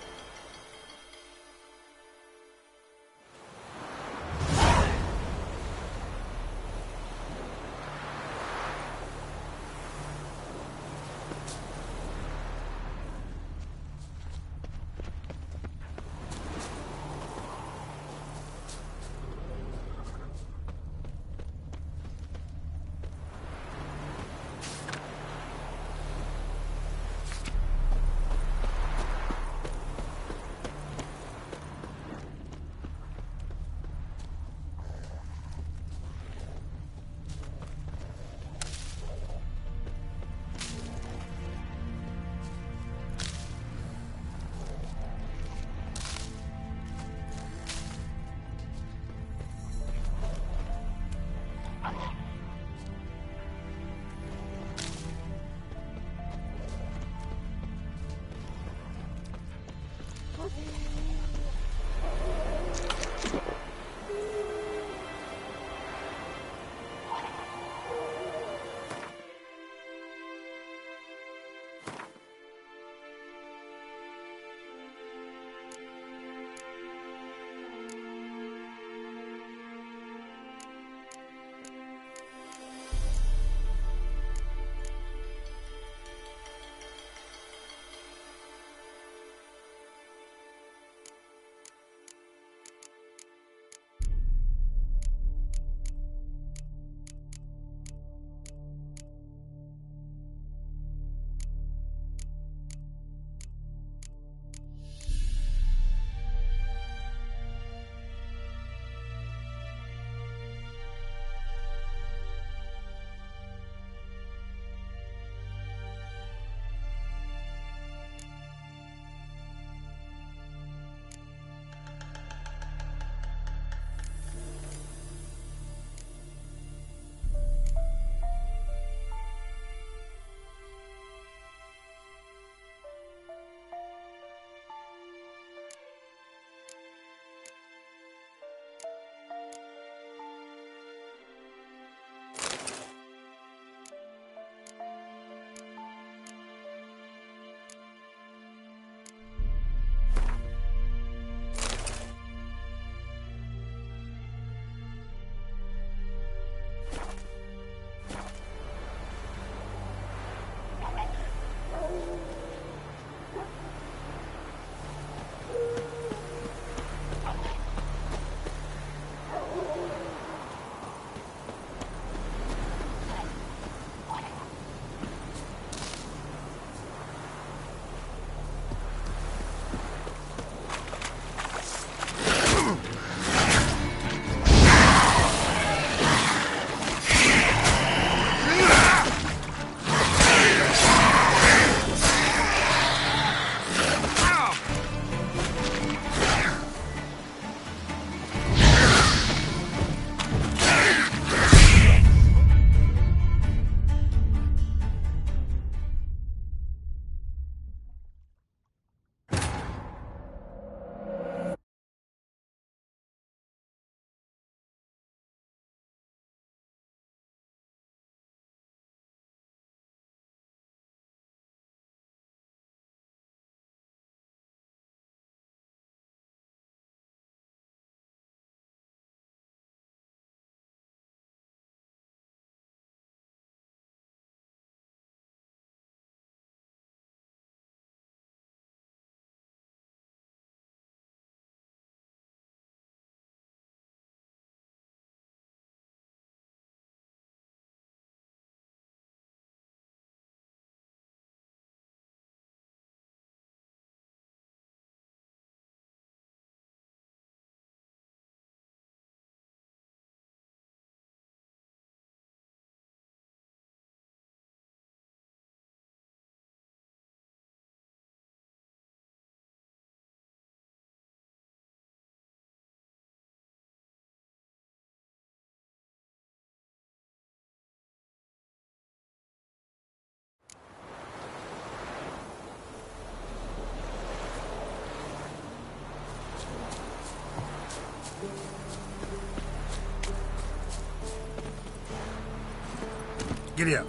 Giddy up.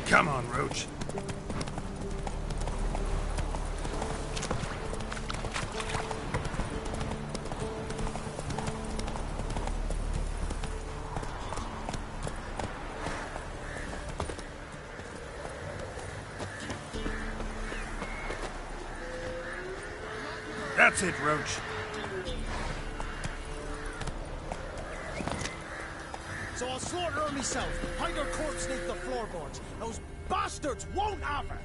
Come on, Roach. That's it, Roach. So I'll slaughter her myself, hide her corpse beneath the floorboards. Those bastards won't have her!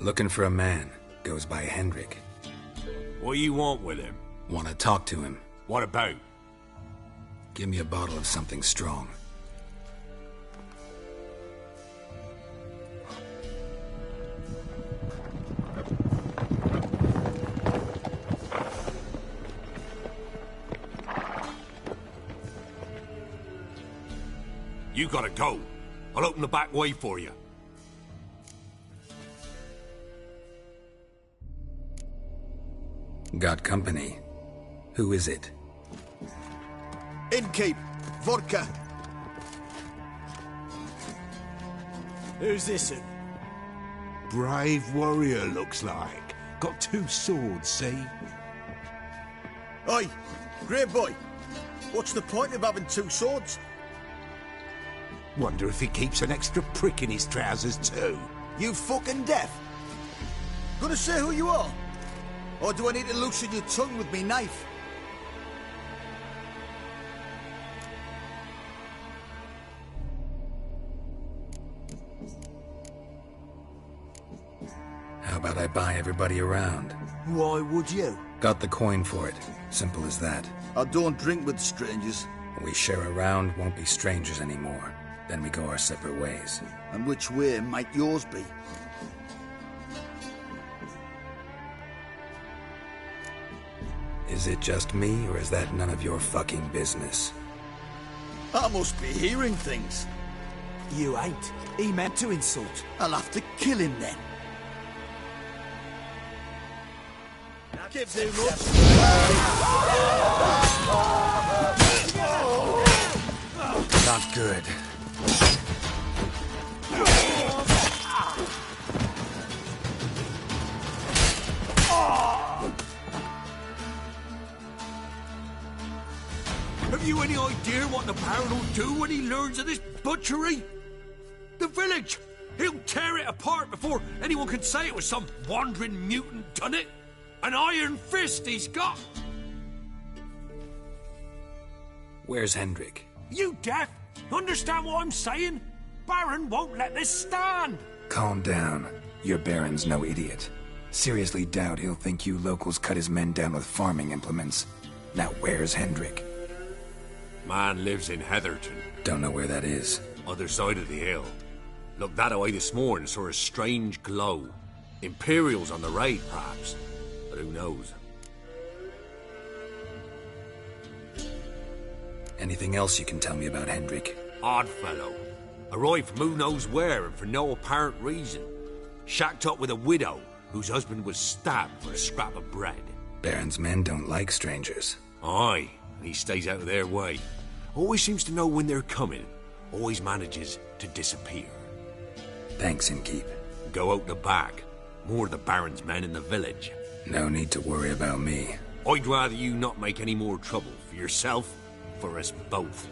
Looking for a man. Goes by Hendrik. What you want with him? Want to talk to him. What about? Give me a bottle of something strong. You gotta go. I'll open the back way for you. Got company. Who is it? Innkeep, vodka. Who's this in? Brave warrior, looks like. Got 2 swords, see? Oi, grey boy. What's the point of having 2 swords? Wonder if he keeps an extra prick in his trousers too. You fucking deaf? Gonna say who you are? Or do I need to loosen your tongue with me knife? How about I buy everybody around? Why would you? Got the coin for it. Simple as that. I don't drink with strangers. We share a round, won't be strangers anymore. Then we go our separate ways. And which way might yours be? Is it just me, or is that none of your fucking business? I must be hearing things. You ain't. He meant to insult. I'll have to kill him then. Give too much. Not good. Have you any idea what the Baron will do when he learns of this butchery? The village! He'll tear it apart before anyone can say it was some wandering mutant done it. An iron fist he's got! Where's Hendrik? You deaf? Understand what I'm saying? Baron won't let this stand! Calm down. Your Baron's no idiot. Seriously doubt he'll think you locals cut his men down with farming implements. Now where's Hendrik? Man lives in Heatherton. Don't know where that is. Other side of the hill. Looked that away this morning, saw a strange glow. Imperials on the raid, perhaps. But who knows? Anything else you can tell me about Hendrik? Odd fellow. Arrived from who knows where and for no apparent reason. Shacked up with a widow whose husband was stabbed for a scrap of bread. Baron's men don't like strangers. Aye, and he stays out of their way. Always seems to know when they're coming. Always manages to disappear. Thanks, Innkeep. Go out the back. More of the Baron's men in the village. No need to worry about me. I'd rather you not make any more trouble for yourself, for us both.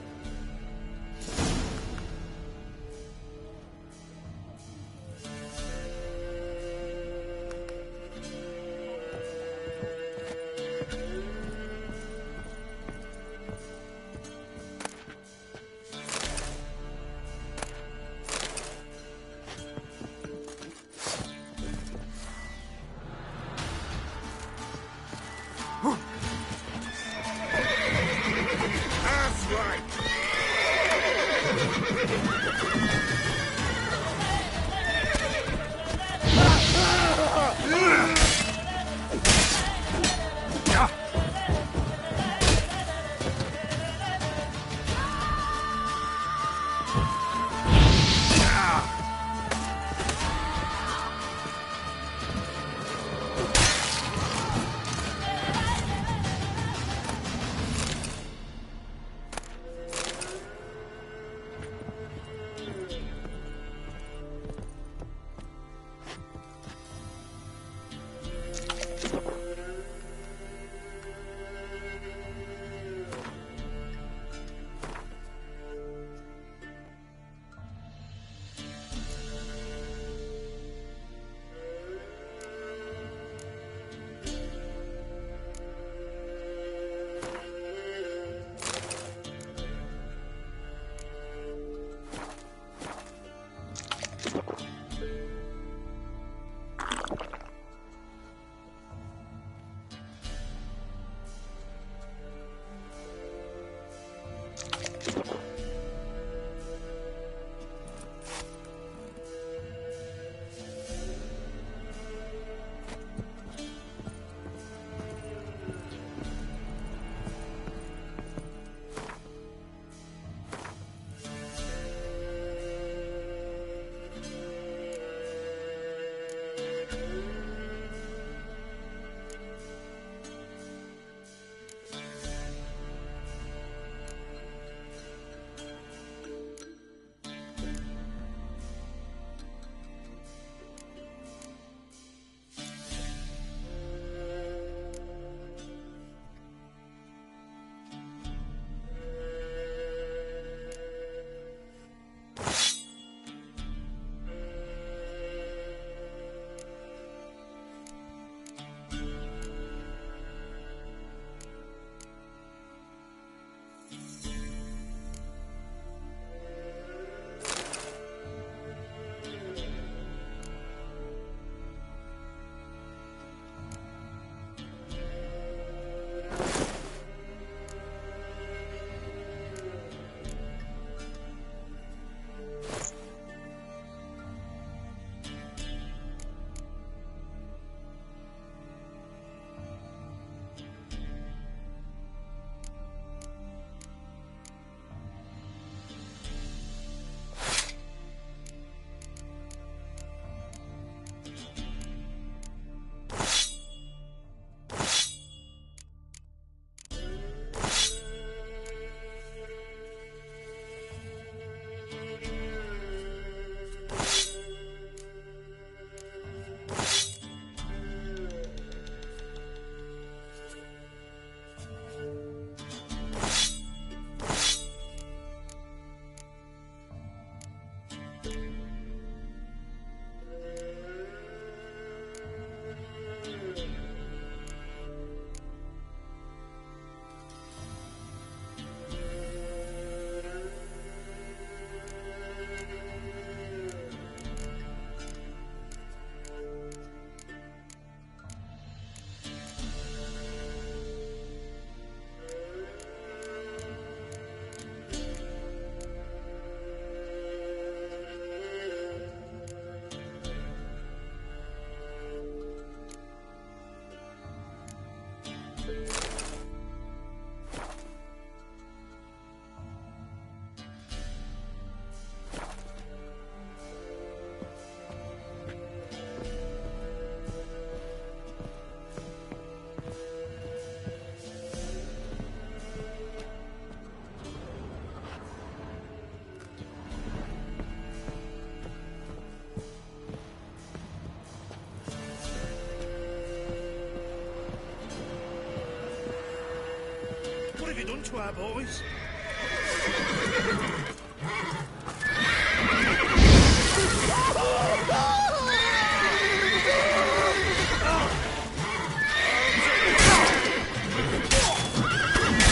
done to our boys?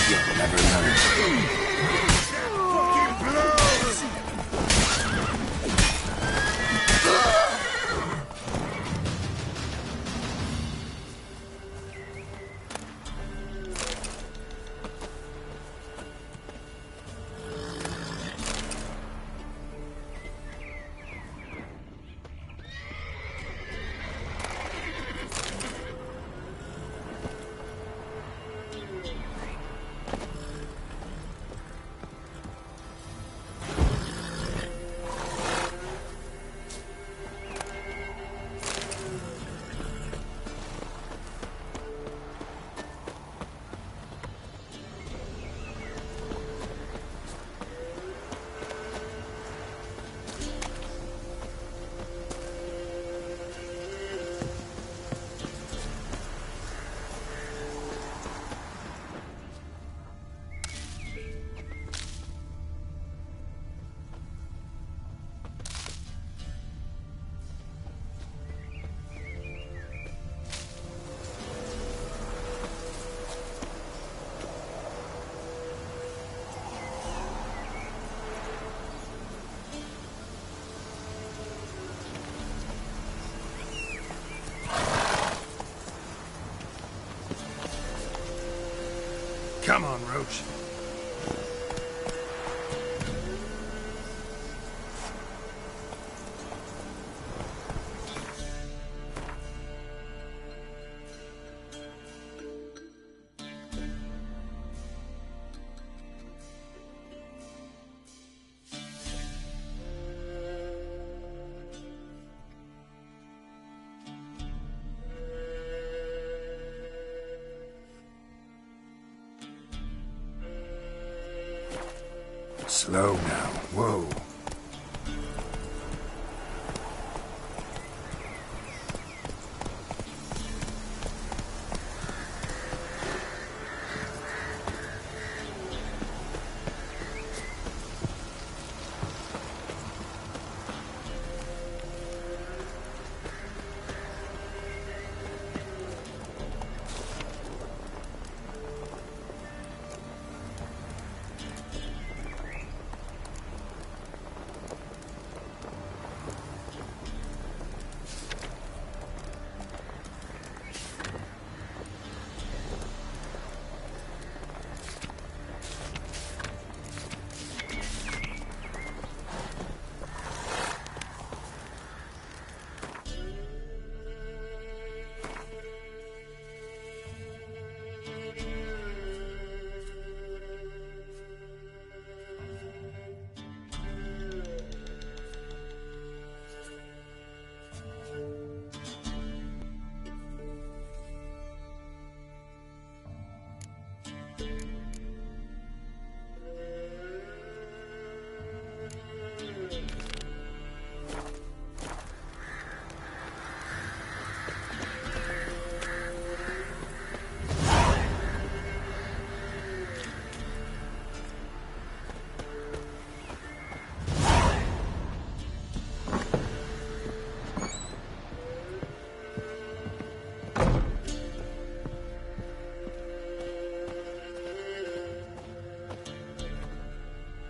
You'll never learn. Fucking blows! Roach. Slow now. Whoa.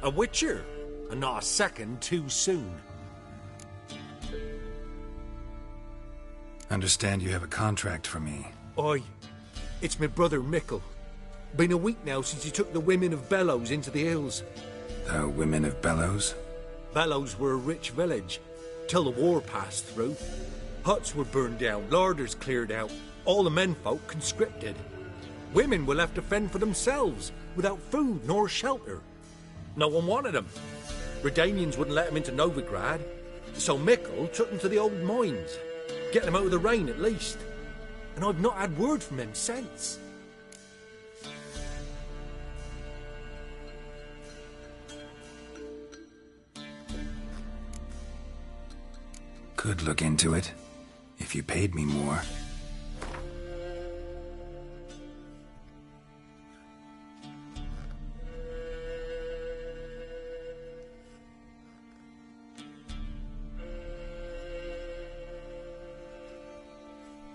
A witcher, and not a second too soon. Understand you have a contract for me. Oi, it's my brother Mickle. Been a week now since he took the women of Bellows into the hills. The women of Bellows? Bellows were a rich village, till the war passed through. Huts were burned down, larders cleared out, all the menfolk conscripted. Women were left to fend for themselves, without food nor shelter. No one wanted them. Redanians wouldn't let them into Novigrad, so Mickle took them to the old mines. Get them out of the rain at least. And I've not had word from him since. Could look into it, if you paid me more.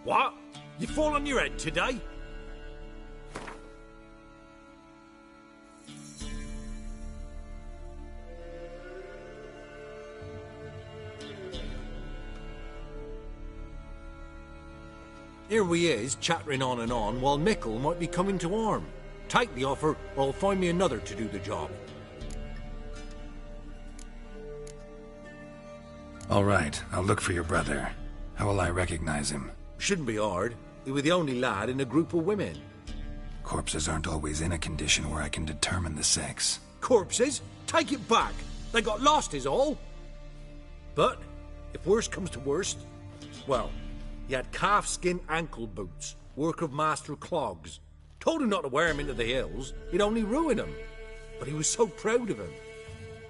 What? You fall on your head today? Here we is, chattering on and on, while Mickle might be coming to arm. Take the offer, or I'll find me another to do the job. All right, I'll look for your brother. How will I recognize him? Shouldn't be hard. He was the only lad in a group of women. Corpses aren't always in a condition where I can determine the sex. Corpses? Take it back. They got lost is all. But, if worst comes to worst, well, he had calfskin ankle boots, work of Master Clogs. Told him not to wear him into the hills, he'd only ruin him. But he was so proud of him.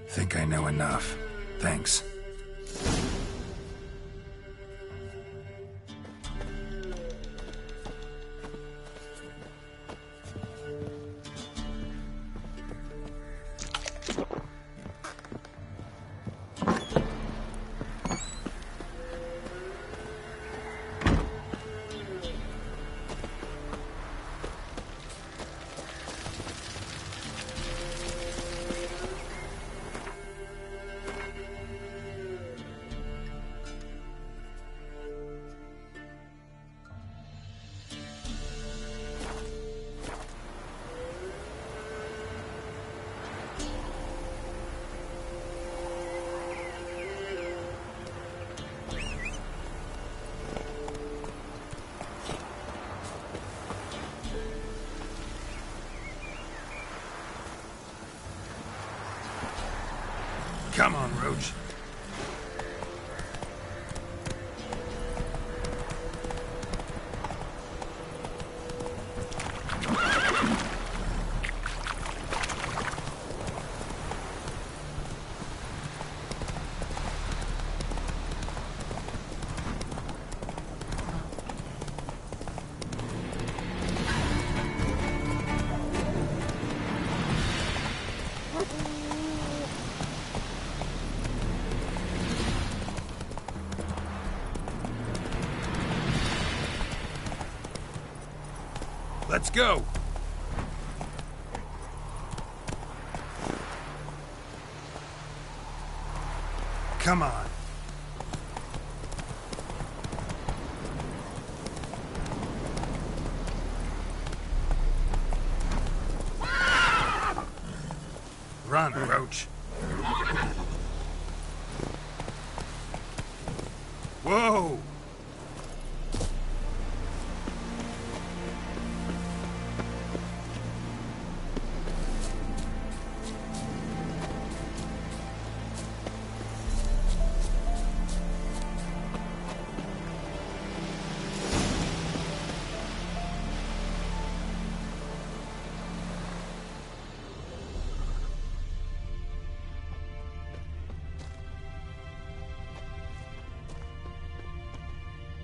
Think I know enough. Thanks. Come on, Roach. Let's go! Come on. Run, Roach. Whoa!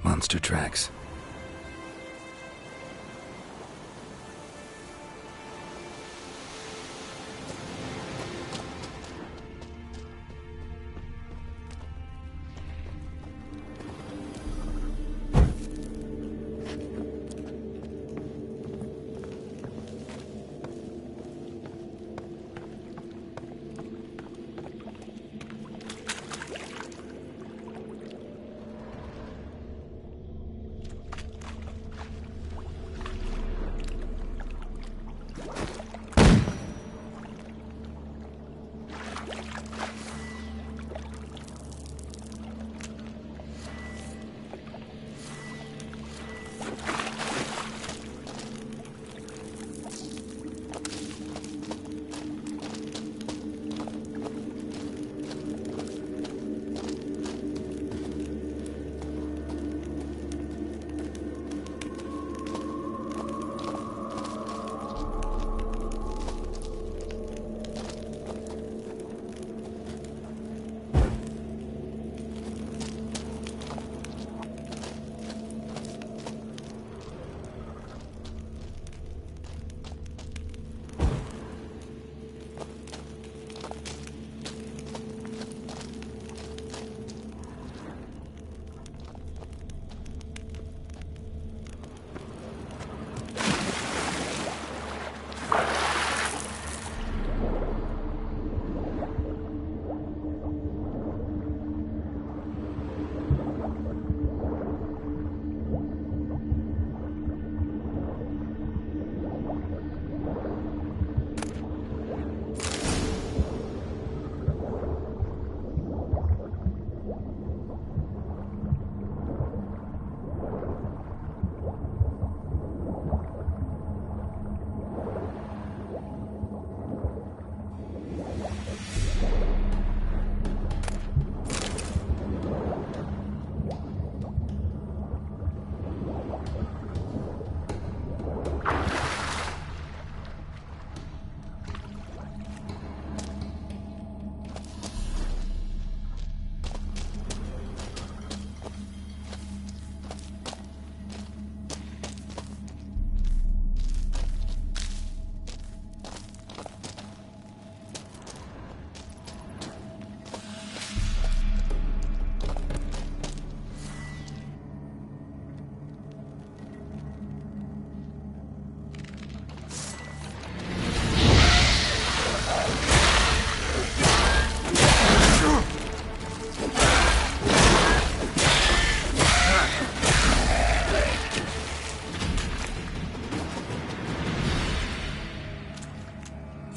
Monster tracks.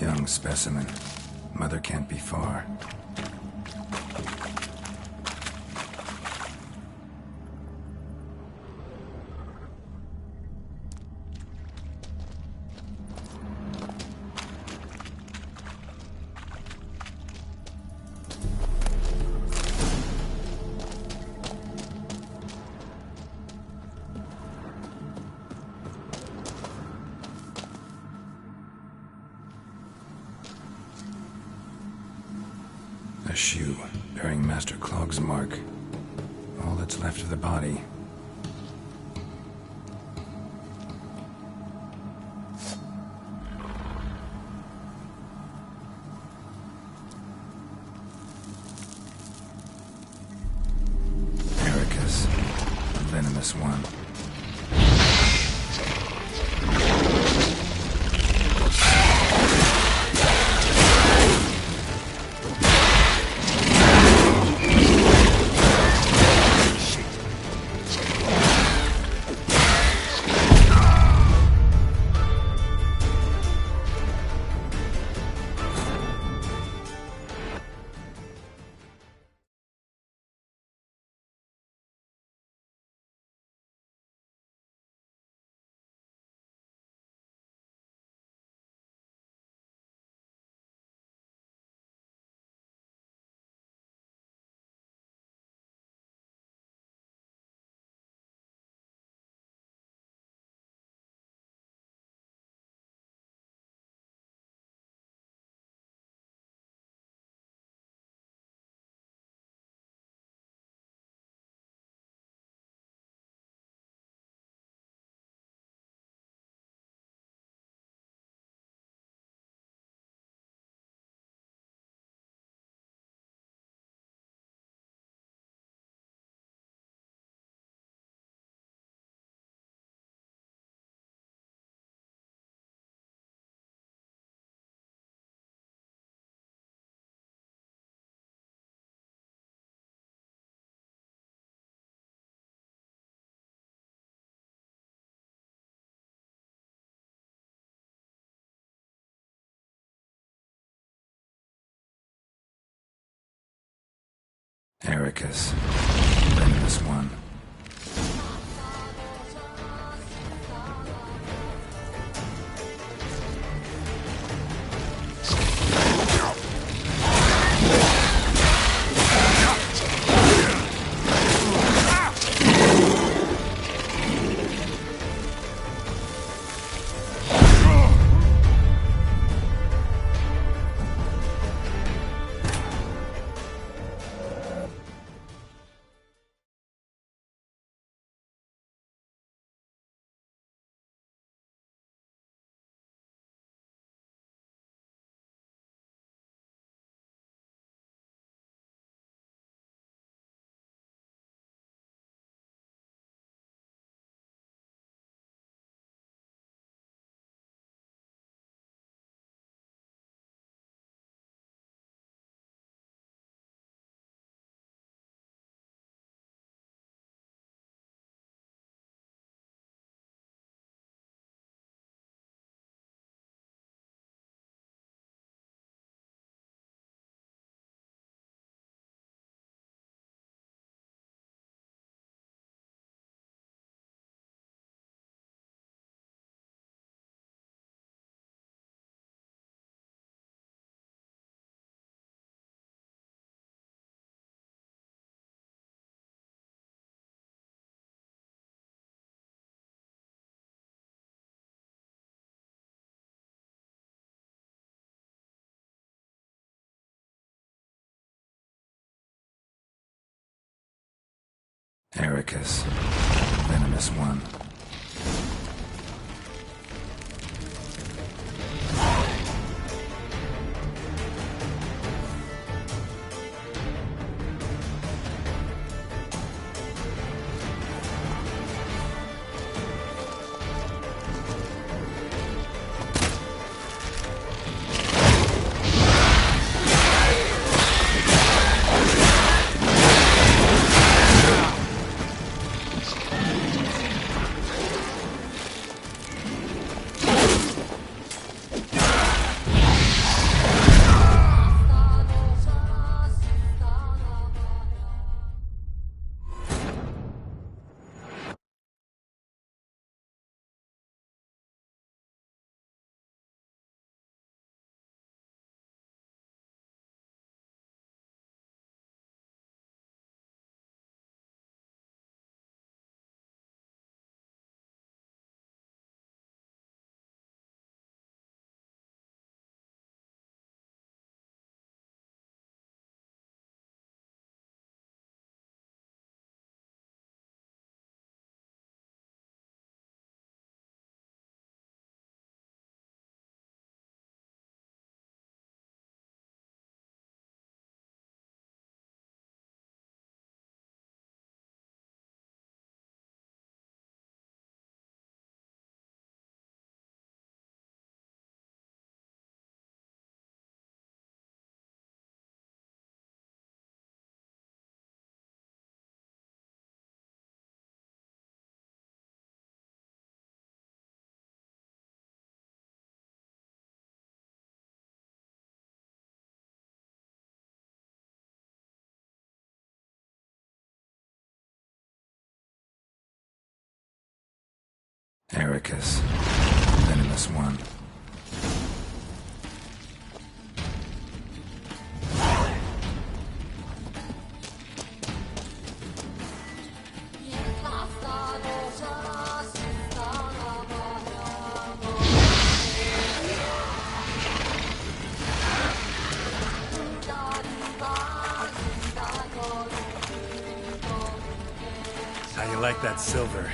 Young specimen. Mother can't be far. shoe, bearing Master Clog's mark. All that's left of the body. Ericus, the venomous one. Ericus, the venomous one. Ericus, the venomous one. Ericus, venomous one. How you like that silver?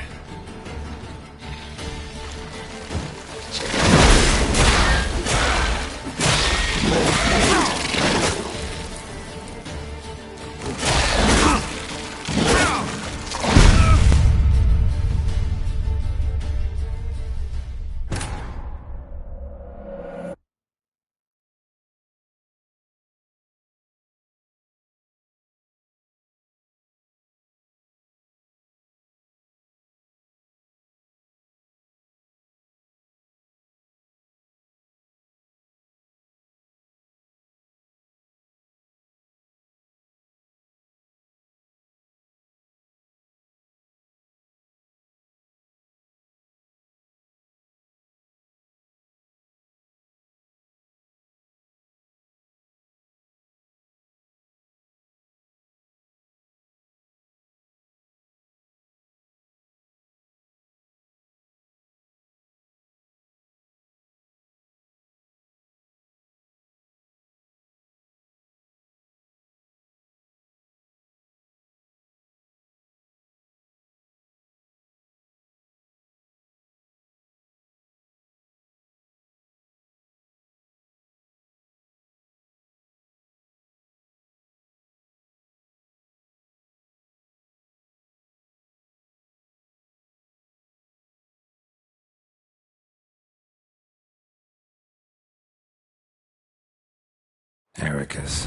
Ericus,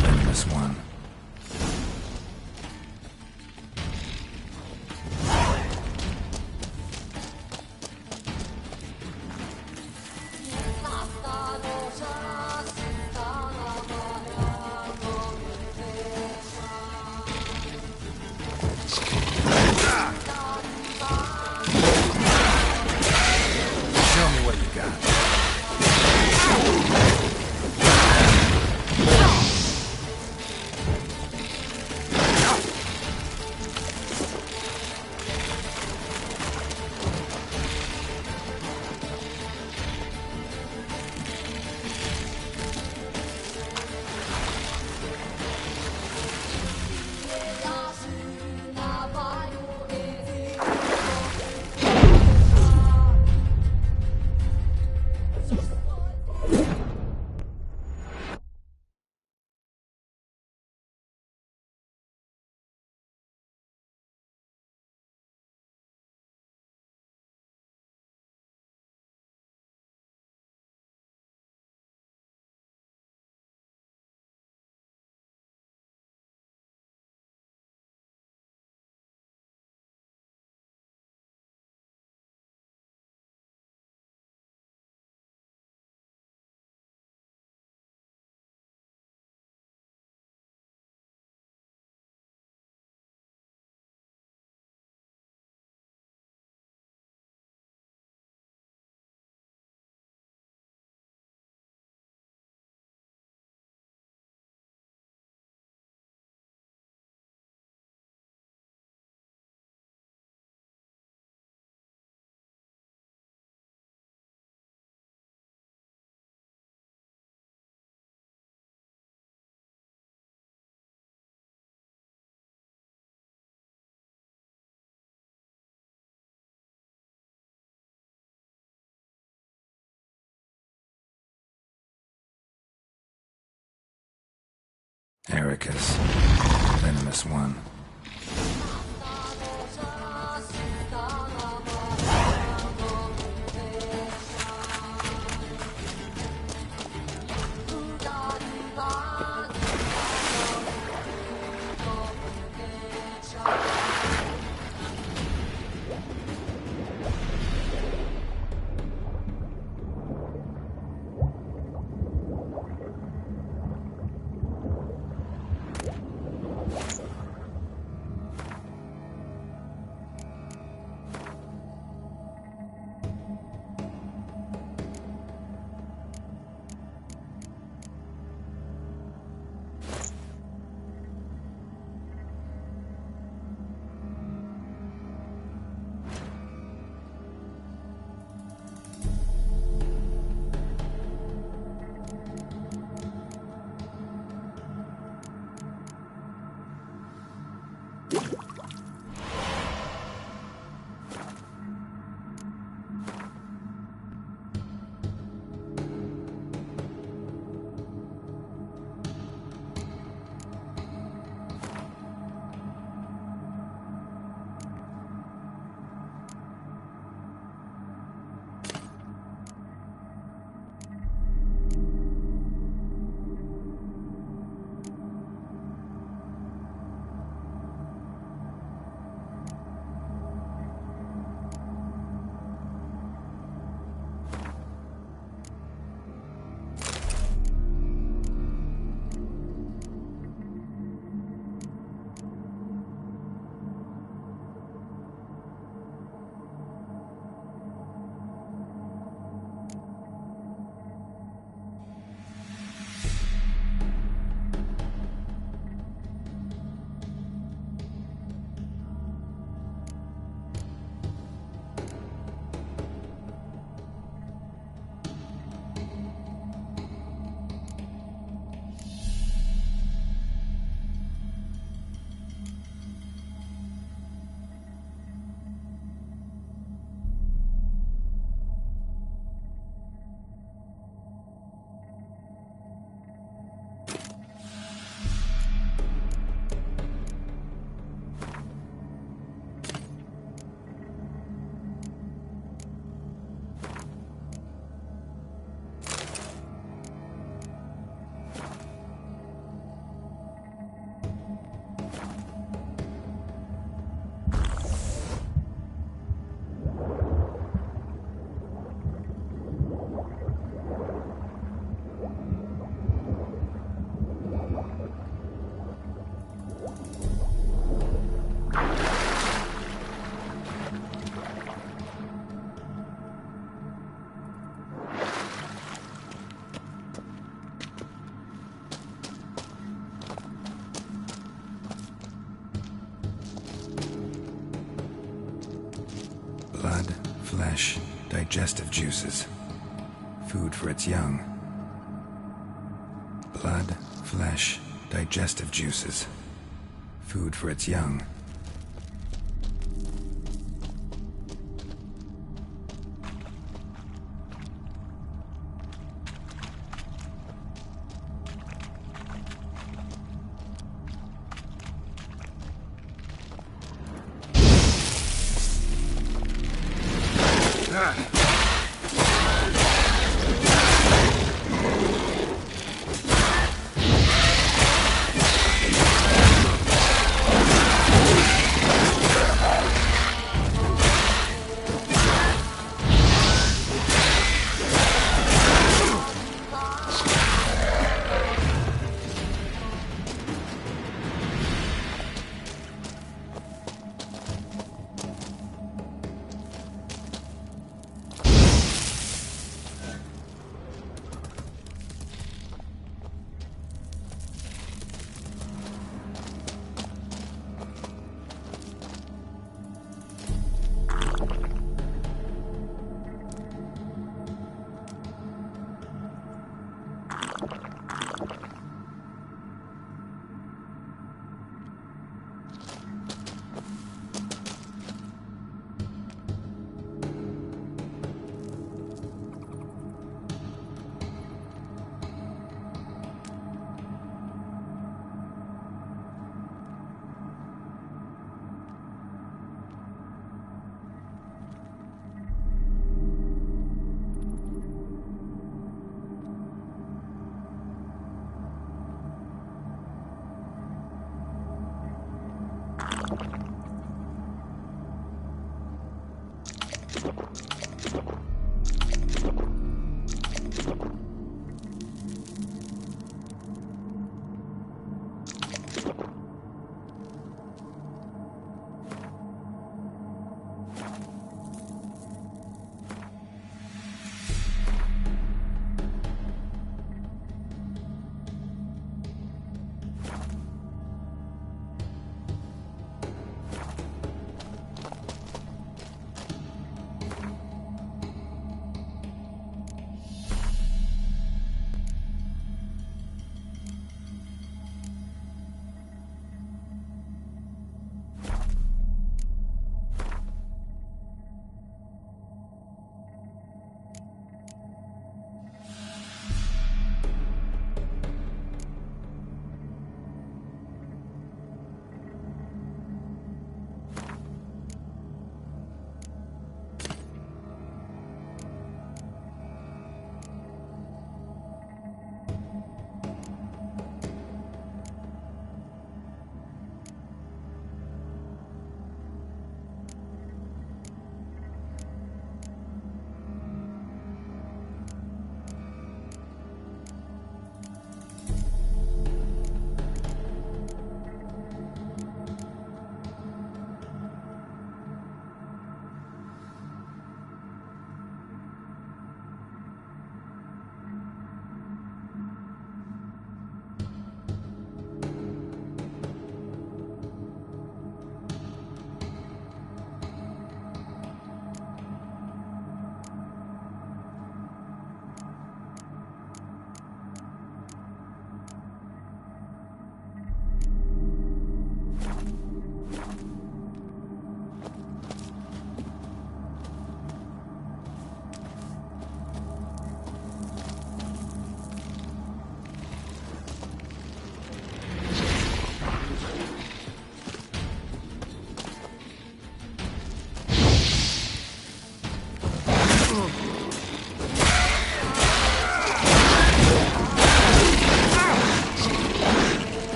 venomous one. Show me what you got. Ericus, venomous one. Blood, flesh, digestive juices. Food for its young. Blood, flesh, digestive juices. Food for its young.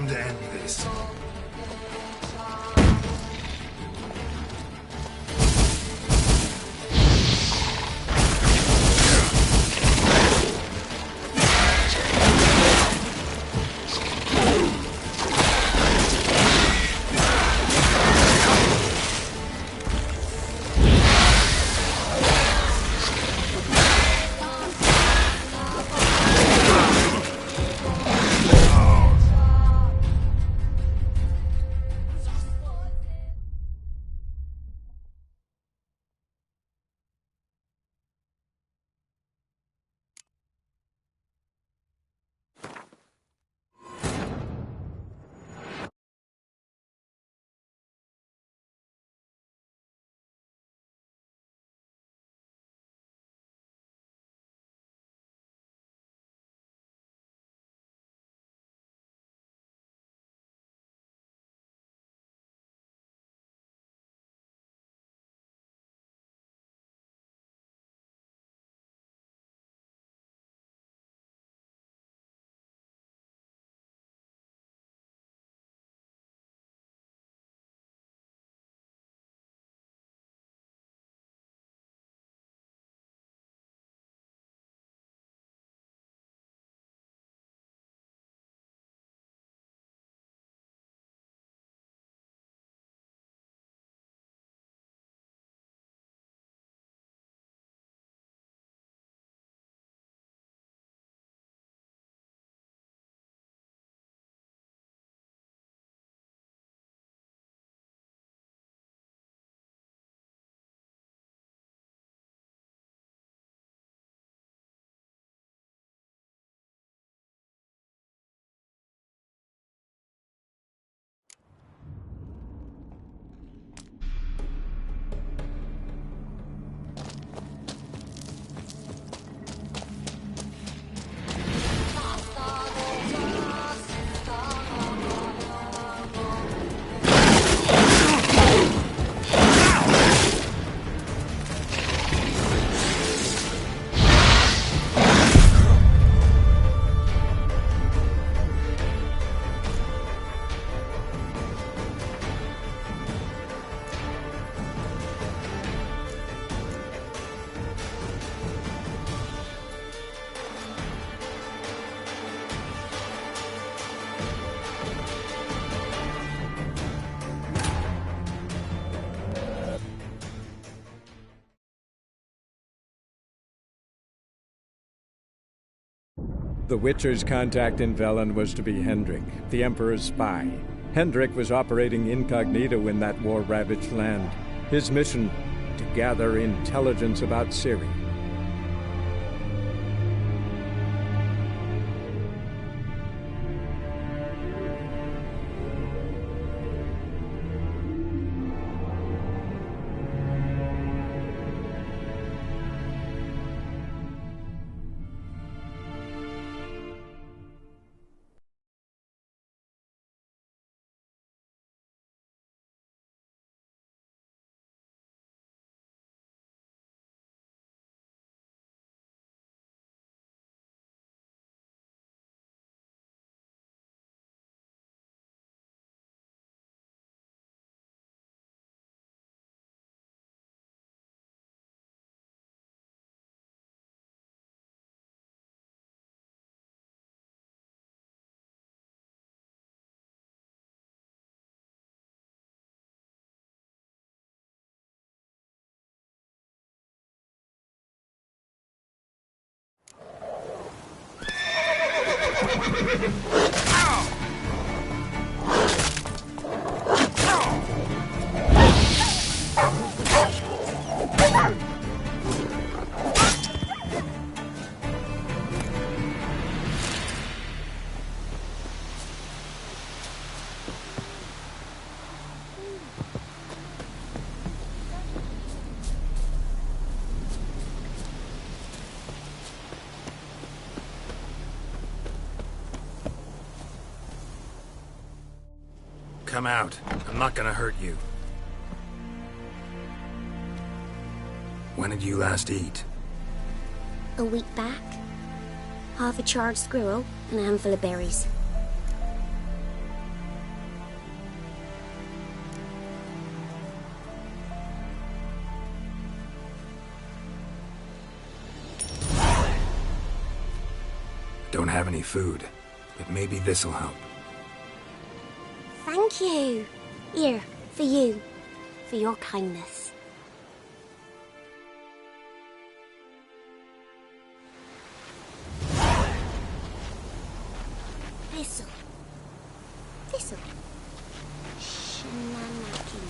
time to end this. The Witcher's contact in Velen was to be Hendrik, the Emperor's spy. Hendrik was operating incognito in that war-ravaged land. His mission, to gather intelligence about Ciri. Come out. I'm not gonna hurt you. When did you last eat? A week back. Half a charred squirrel and a handful of berries. Don't have any food, but maybe this'll help. Thank you. Here, for you. For your kindness. This'll. Shinanaki.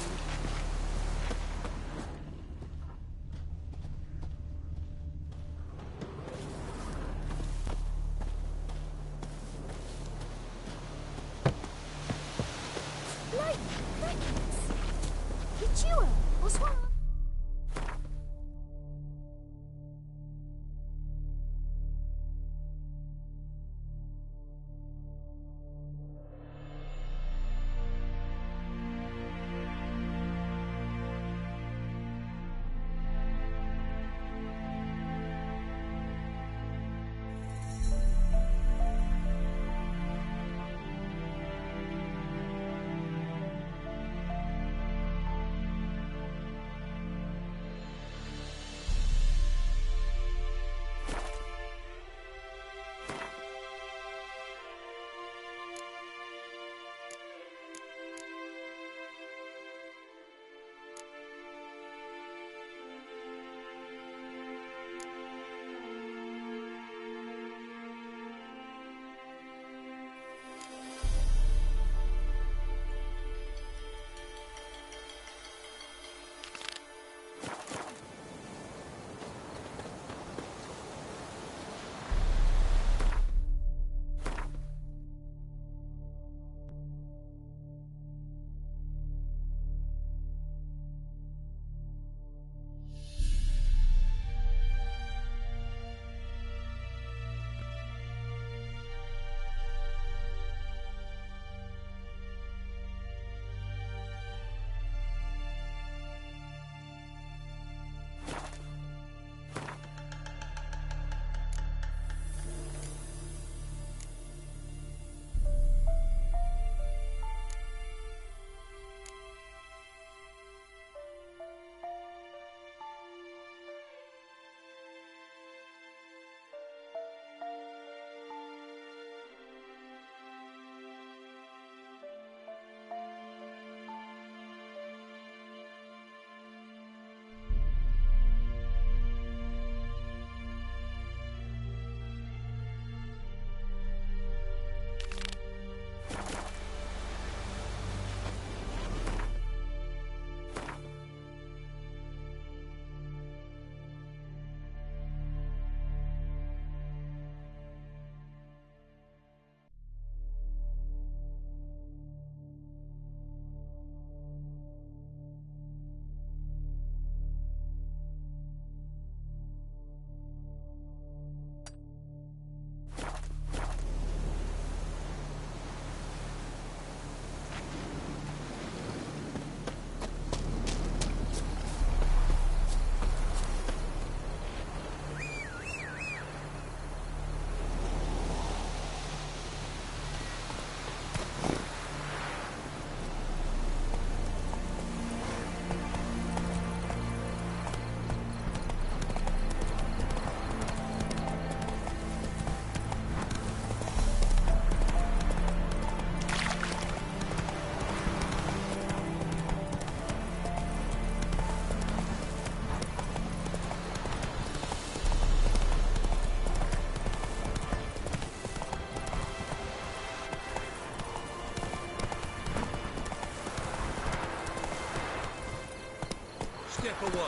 Step away.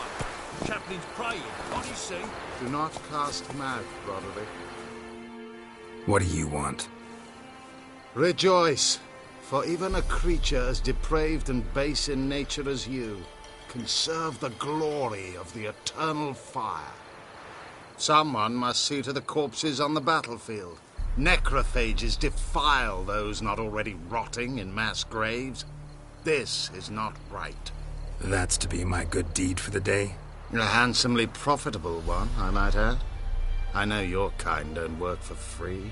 Chaplain's praying. What do you see? Do not cast mouth, Roderick. What do you want? Rejoice, for even a creature as depraved and base in nature as you can serve the glory of the eternal fire. Someone must see to the corpses on the battlefield. Necrophages defile those not already rotting in mass graves. This is not right. That's to be my good deed for the day? A handsomely profitable one, I might add. I know your kind don't work for free.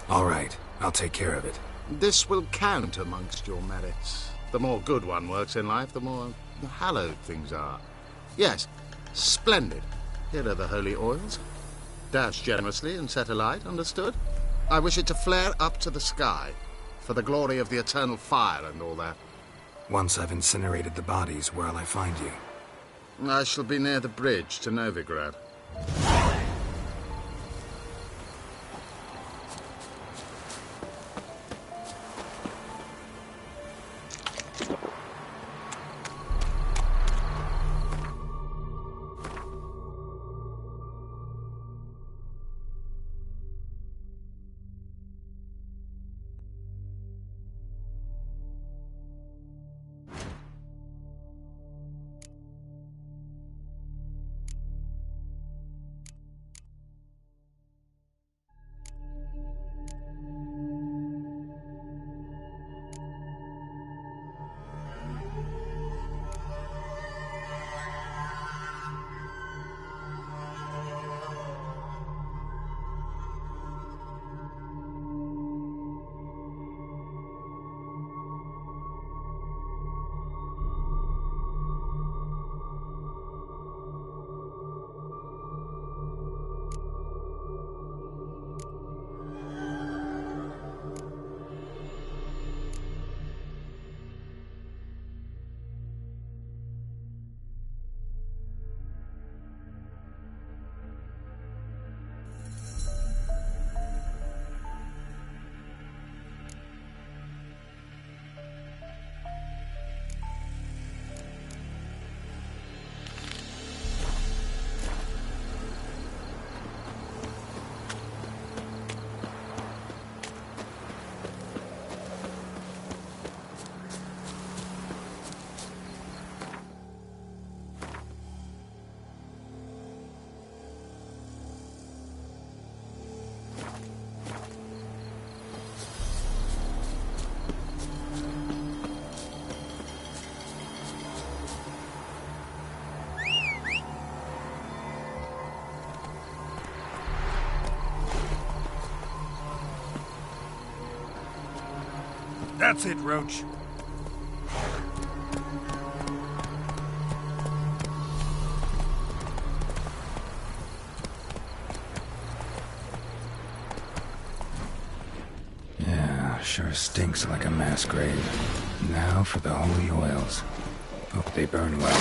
All right, I'll take care of it. This will count amongst your merits. The more good one works in life, the more hallowed things are. Yes, splendid. Here are the holy oils. Dash generously and set alight, understood? I wish it to flare up to the sky, for the glory of the eternal fire and all that. Once I've incinerated the bodies, where'll I find you? I shall be near the bridge to Novigrad. That's it, Roach. Yeah, sure stinks like a mass grave. Now for the holy oils. Hope they burn well.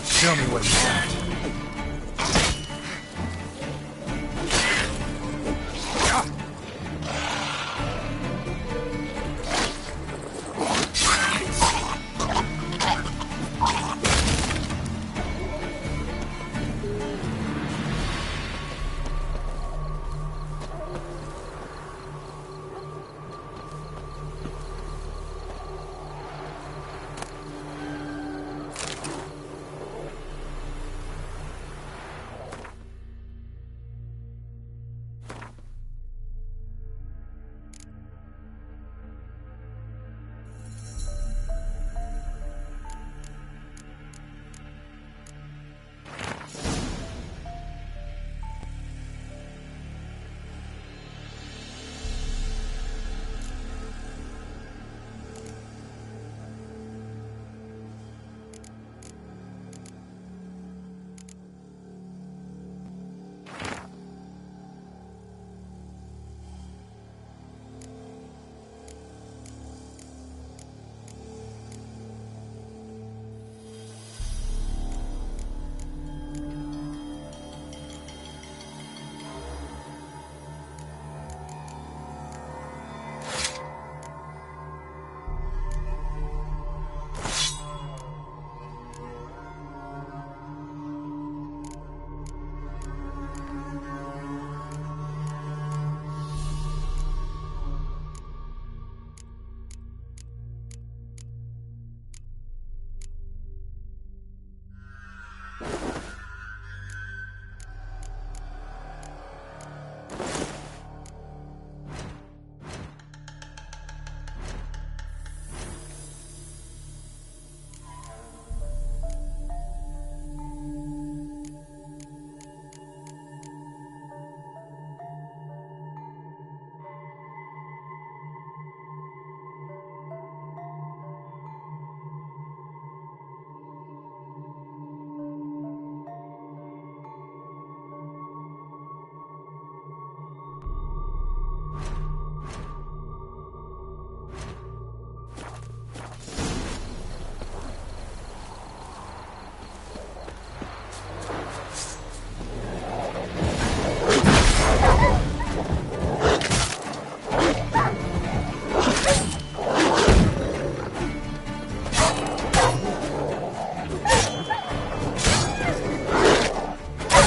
Show me what you got.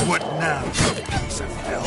What now, you piece of hell?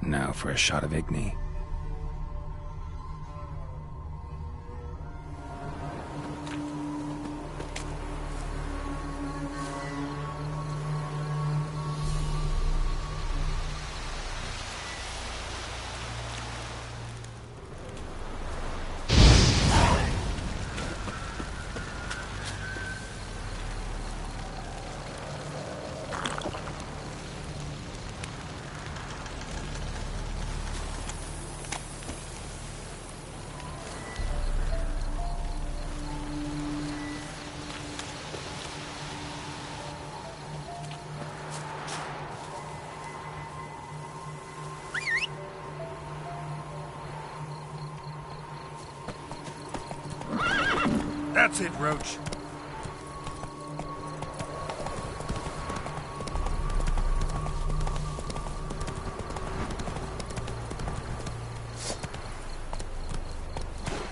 Now for a shot of Igni. That's it, Roach.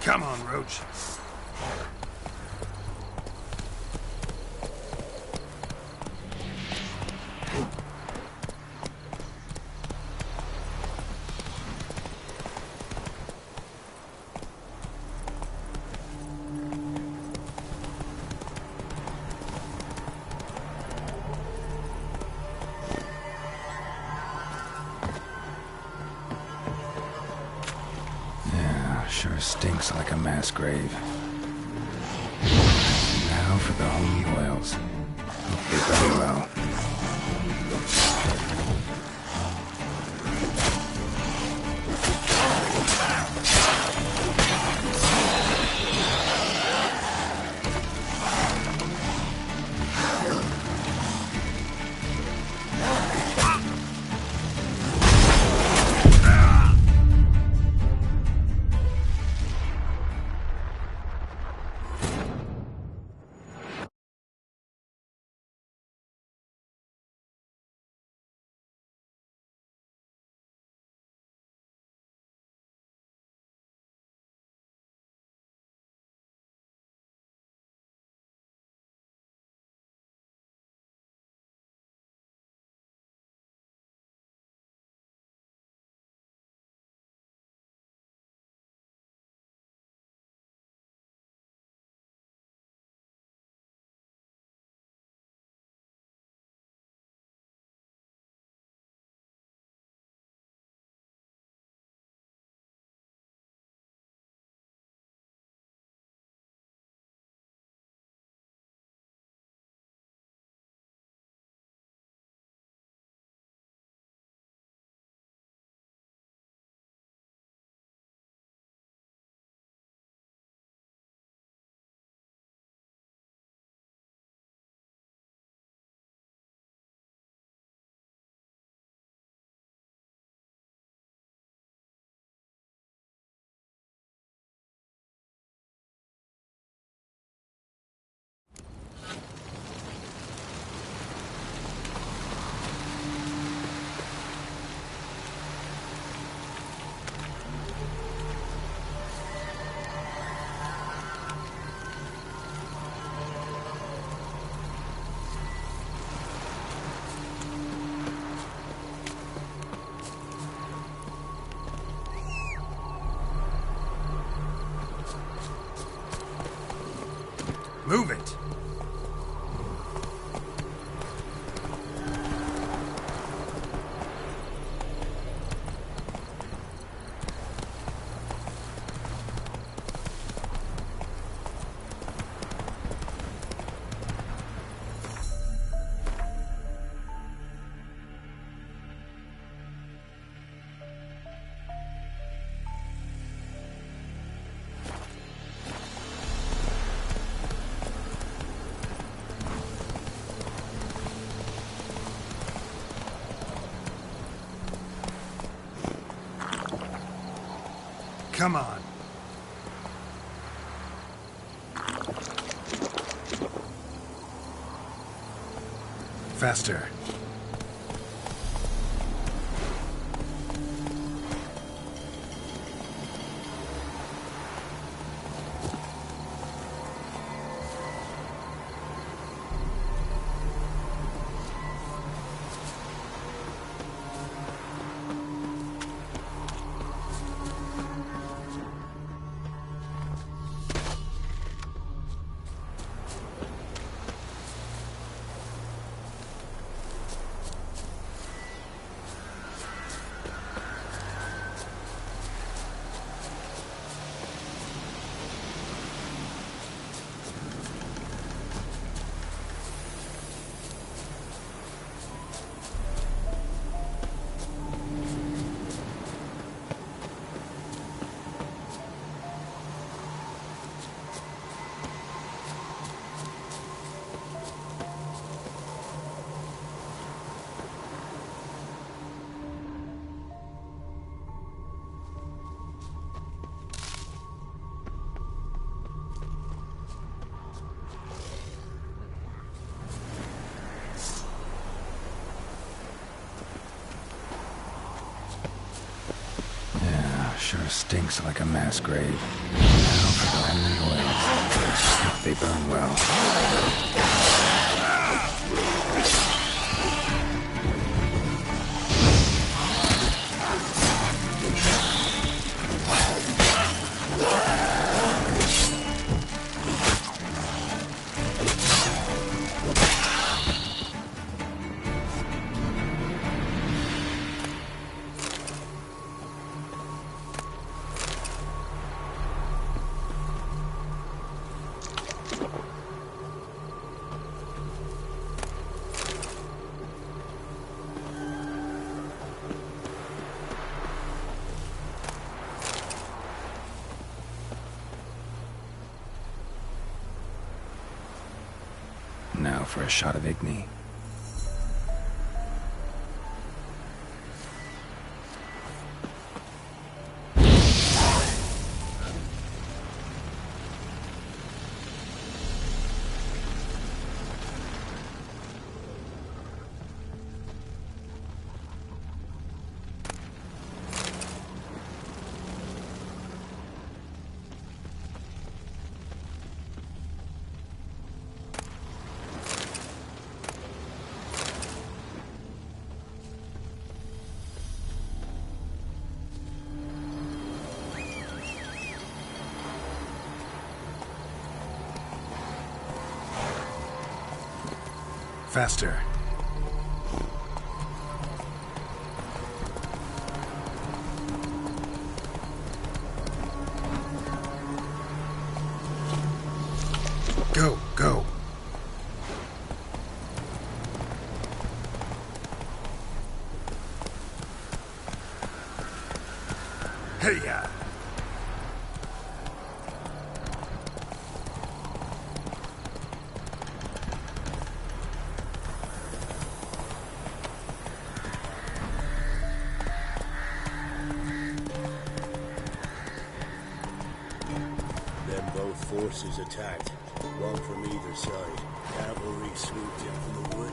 Come on, Roach. Sure stinks like a mass grave. Now for the holy oils. Hope they burn well. Move it! Come on. Faster. Sure stinks like a mass grave. Now for the holy oils. They burn well. Now for a shot of Igni. Faster. Go, go. Hey-ya. Forces attacked, one from either side. Cavalry swooped in from the wood.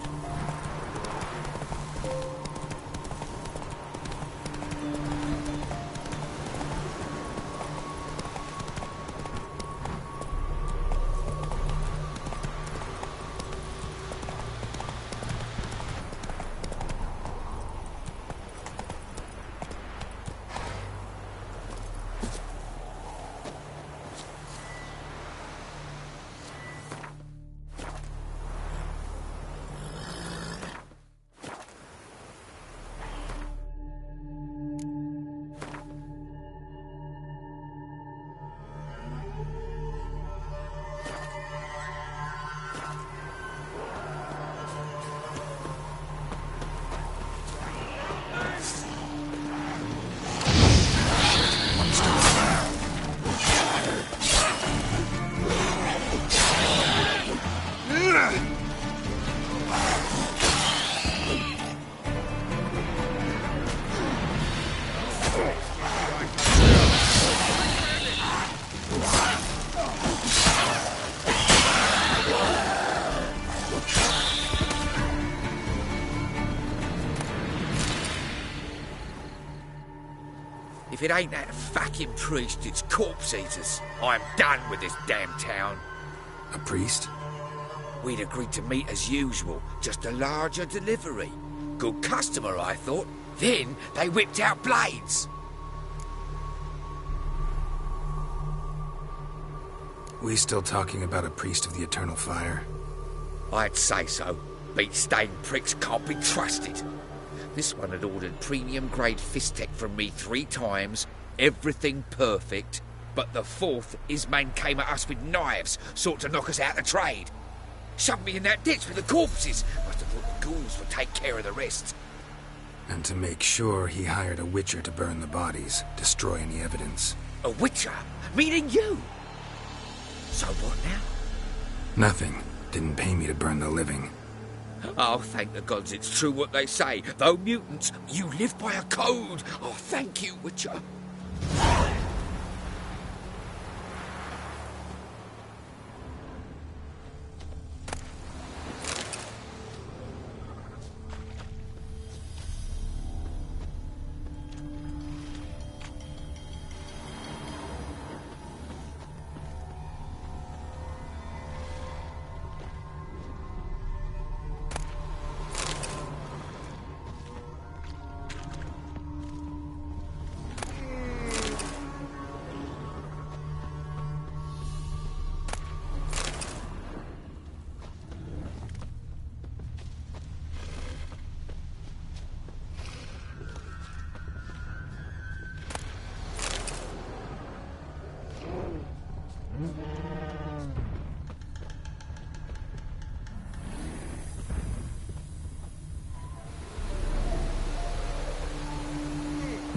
If it ain't that fucking priest, it's corpse eaters. I'm done with this damn town. A priest? We'd agreed to meet as usual, just a larger delivery. Good customer, I thought. Then they whipped out blades. We still talking about a priest of the Eternal Fire? I'd say so. Beat-stained pricks can't be trusted. This one had ordered premium-grade Fistech from me 3 times, everything perfect, but the 4th, his man came at us with knives, sought to knock us out of trade. Shoved me in that ditch with the corpses. Must have thought the ghouls would take care of the rest. And to make sure, he hired a witcher to burn the bodies, destroy any evidence. A witcher? Meaning you? So what now? Nothing. Didn't pay me to burn the living. Oh, thank the gods it's true what they say. Though mutants, you live by a code. Oh, thank you, Witcher.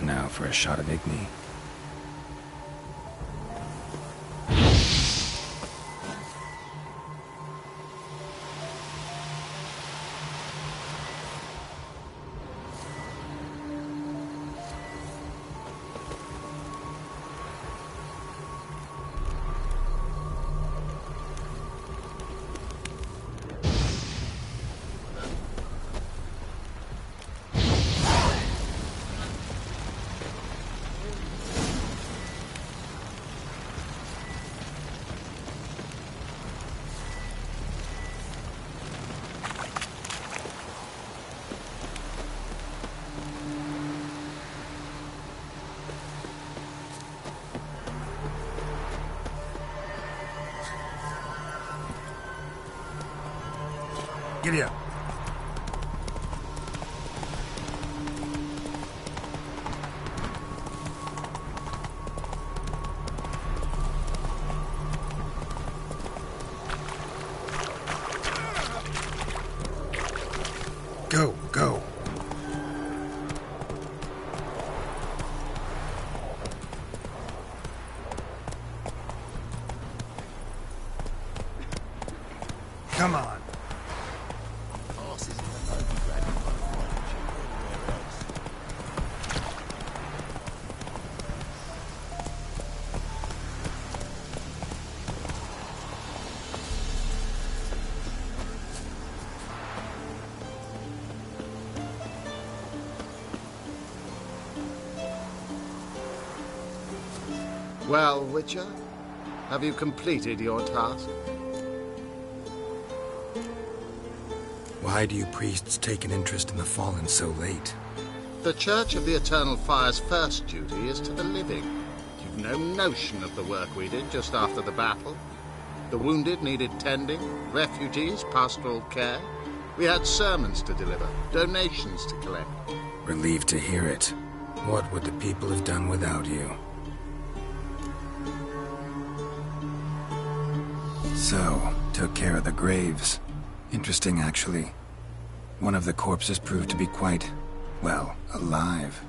Now for a shot of Igni. Giddy up. Go, go. Come on. Well, Witcher, have you completed your task? Why do you priests take an interest in the fallen so late? The Church of the Eternal Fire's first duty is to the living. You've no notion of the work we did just after the battle. The wounded needed tending, refugees, pastoral care. We had sermons to deliver, donations to collect. Relieved to hear it. What would the people have done without you? So, took care of the graves. Interesting, actually. One of the corpses proved to be quite, well, alive.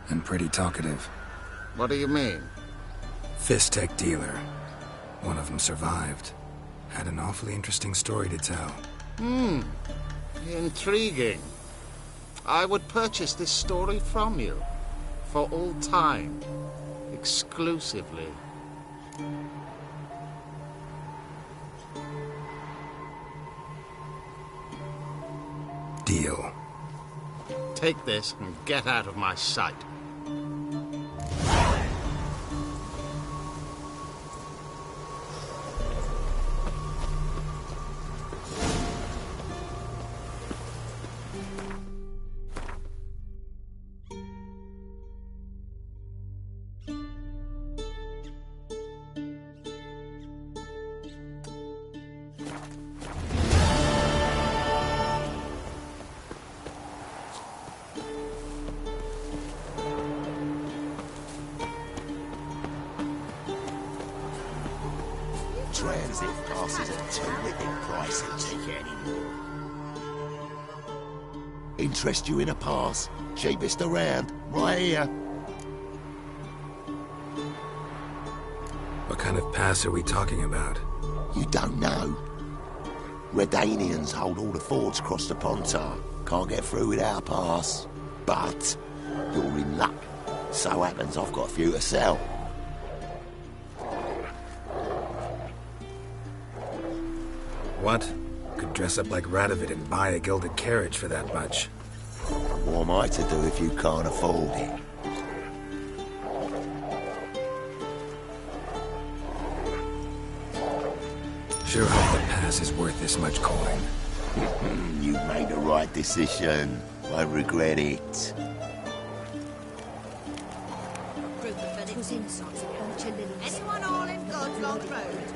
And pretty talkative. What do you mean? Fistech dealer. One of them survived. Had an awfully interesting story to tell. Intriguing. I would purchase this story from you. for all time. Exclusively. Deal. Take this and get out of my sight. Transit passes at terrific prices. Interest you in a pass? Cheapest around, right here. What kind of pass are we talking about? You don't know. Redanians hold all the fords across the Pontar. Can't get through without a pass. But you're in luck. So happens I've got a few to sell. What? Could dress up like Radovid and buy a gilded carriage for that much. What am I to do if you can't afford it? Sure hope the pass is worth this much coin. You made the right decision. I regret it. Anyone all in God's Long Road?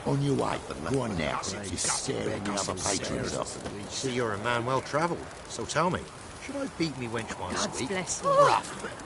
On your way, go on now. You're scaring the other patrons off. See, you're a man well travelled, so tell me, should I beat me wench one God sweet? bless you. Rough.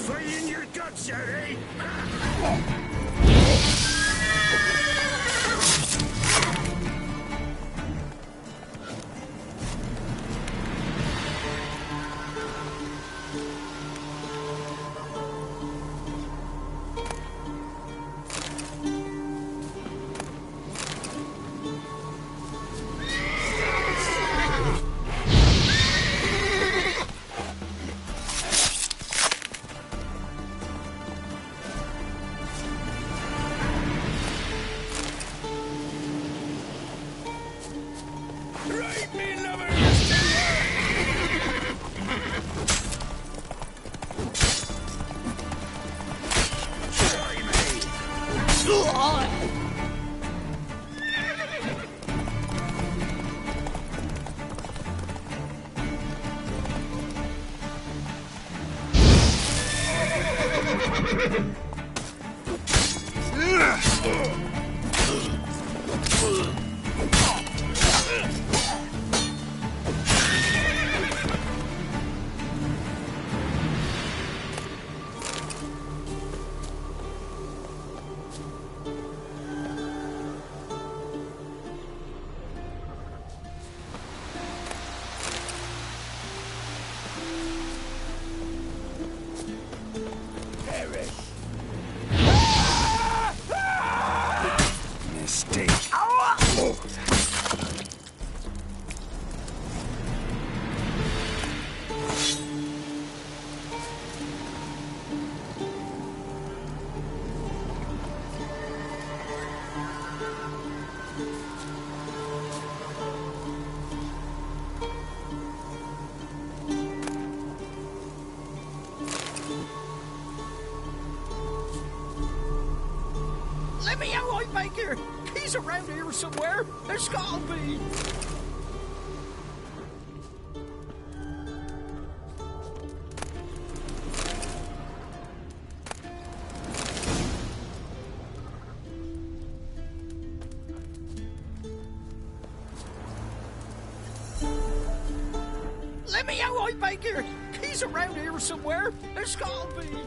Fight in your guts, eh? Let me out, White Baker! He's around here somewhere! There's gotta be! Let me out, White Baker! He's around here somewhere! There's gotta be!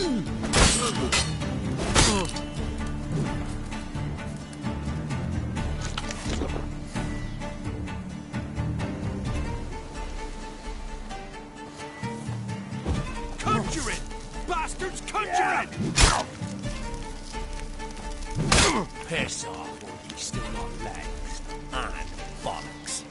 Conjure it! Bastards, conjure it! Piss off, or you still got legs. And bollocks.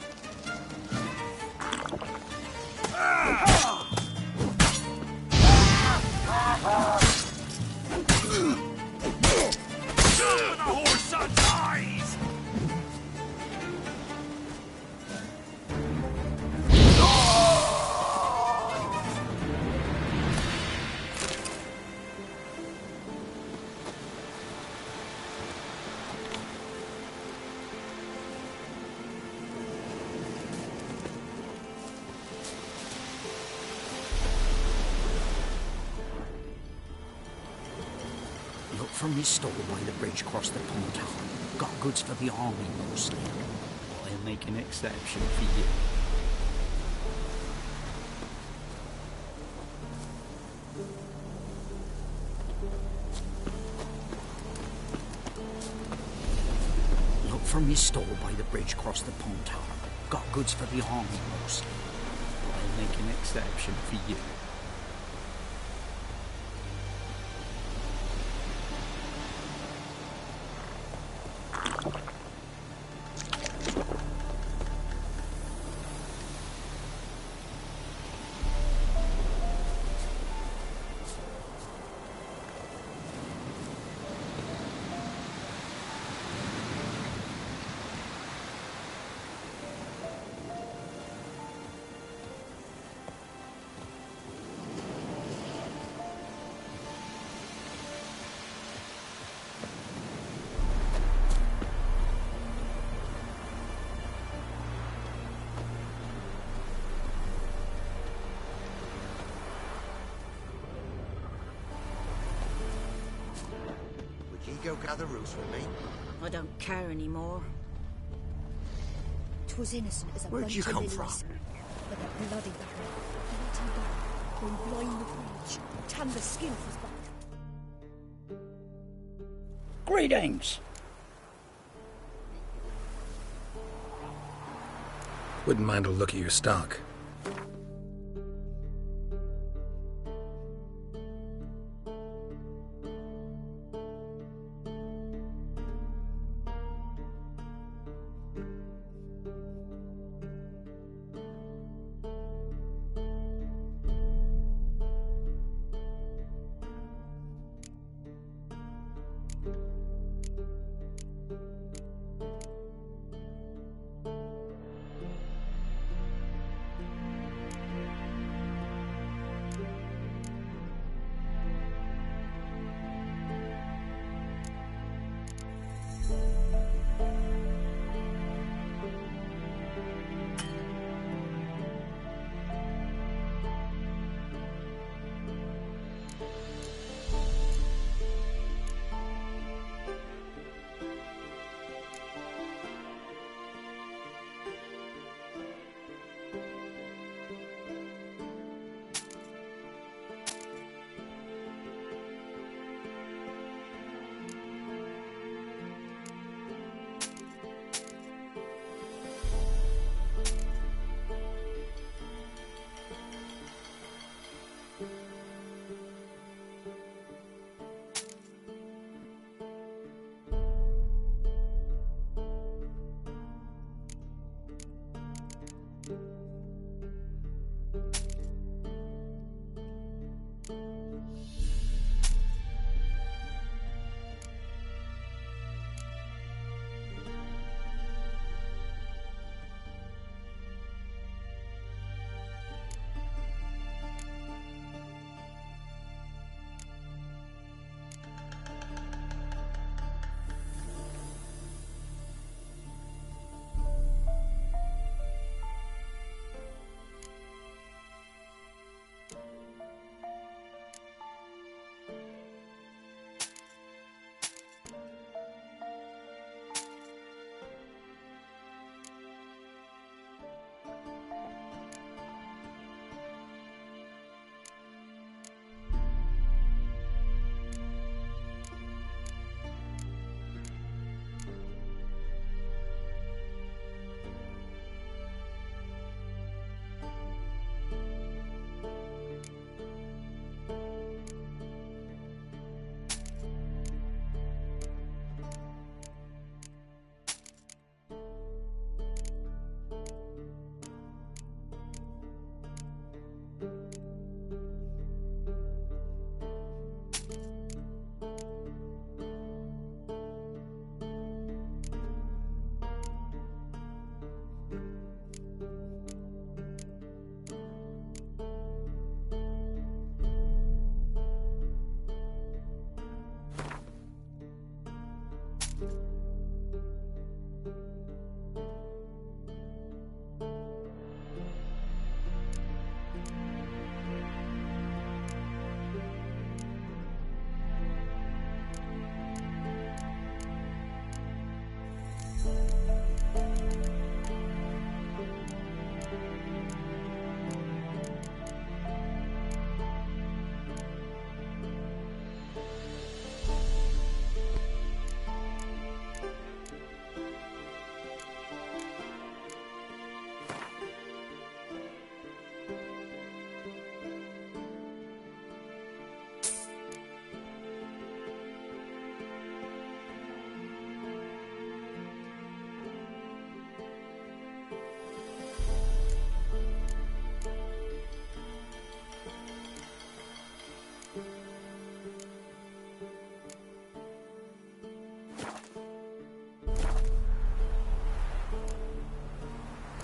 Open the horse son's eyes! Look from his stall by the bridge across the pond. Got goods for the army mostly. I'll make an exception for you. Look from his stall by the bridge across the pond. Got goods for the army mostly. I'll make an exception for you. Go gather roots with me. I don't care anymore. 'Twas innocent as a Where'd bunch you of come lilies. from? But a bloody barrel, beaten down, going blind the breach, tan the skin off his back. Greetings! Wouldn't mind a look at your stock.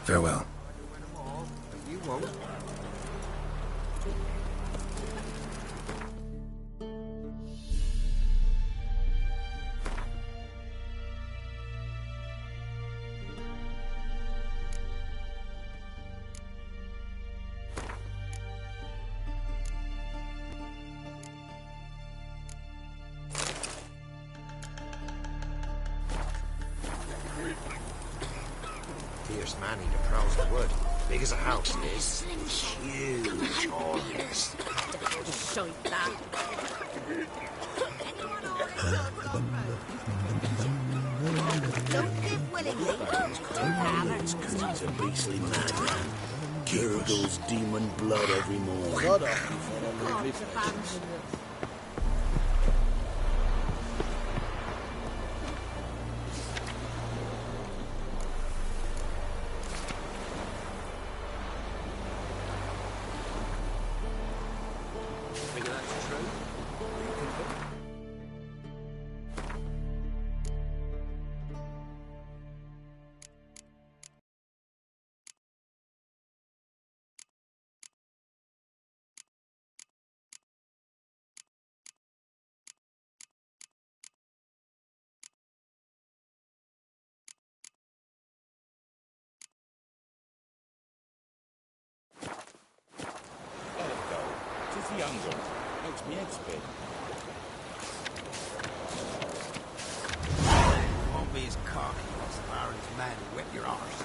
Farewell. You won't. Fierce man eater prowls the wood. Big as a house, this. Huge horns. Shite that. Don't live willingly. He's a beastly madman. Gurgles demon blood every morning. God's a banshee. Figure that's true? Tis the young one. Makes me head spin. Won't be as cocky as the Baron's man who whipped your arse.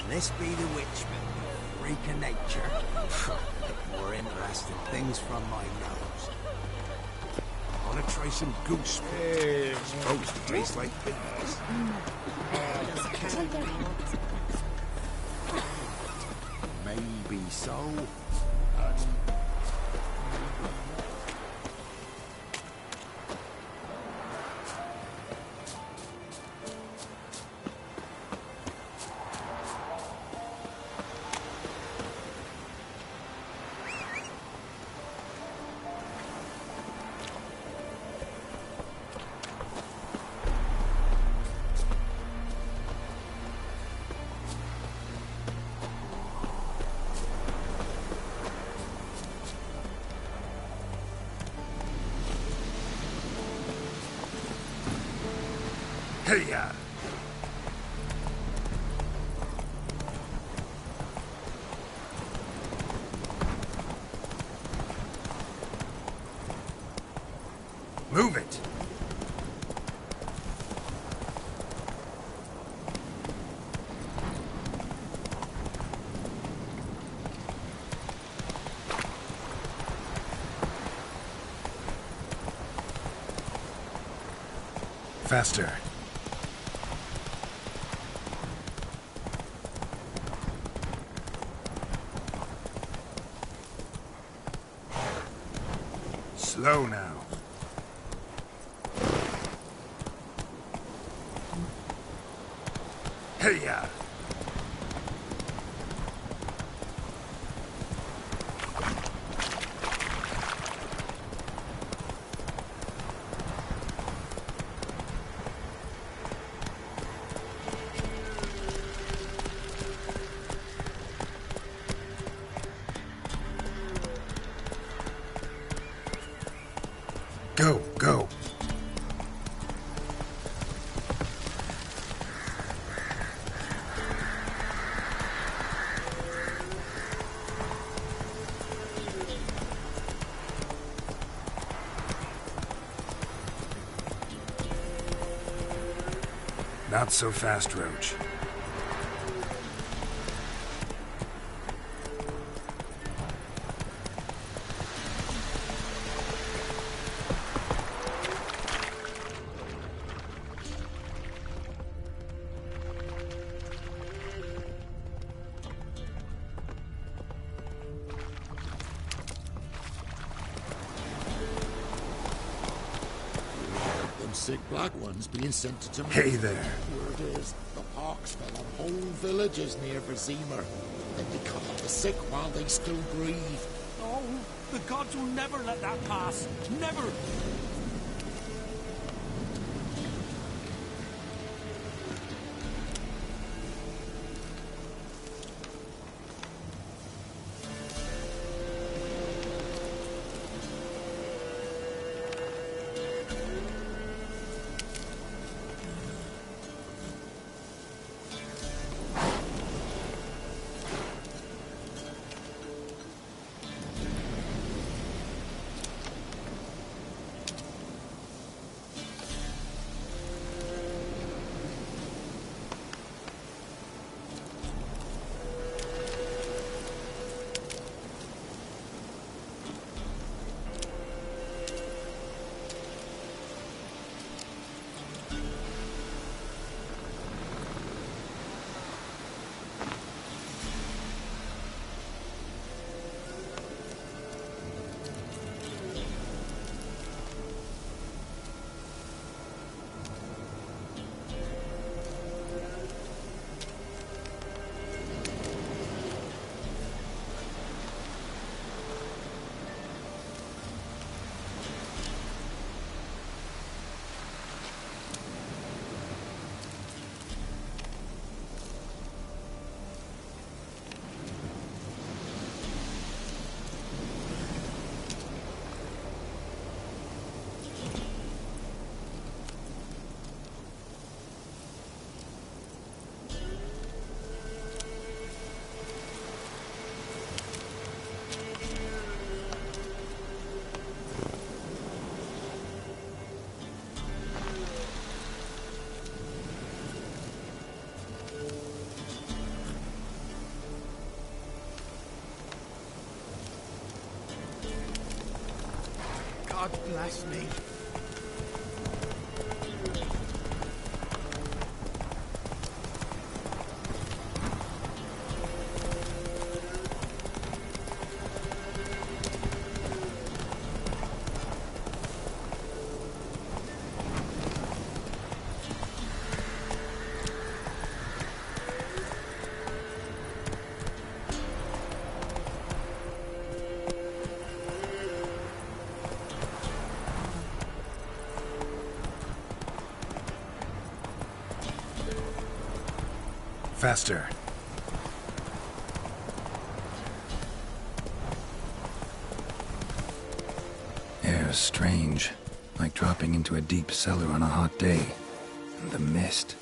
This be the Witchman, freak of nature. More interesting things from my nose. I want to try some goose meat. Supposed to taste like pickles. Maybe so. Hey-ya! Move it! Faster. Slow now. Hey-ya! Go, go. Not so fast, Roach. Sick black ones being sent to me. Hey there. Word is, the pox fell on whole villages near Vizima. Then they cut off the sick while they still breathe. Oh, the gods will never let that pass. Never! God bless me. Faster. Air's strange, like dropping into a deep cellar on a hot day. And the mist.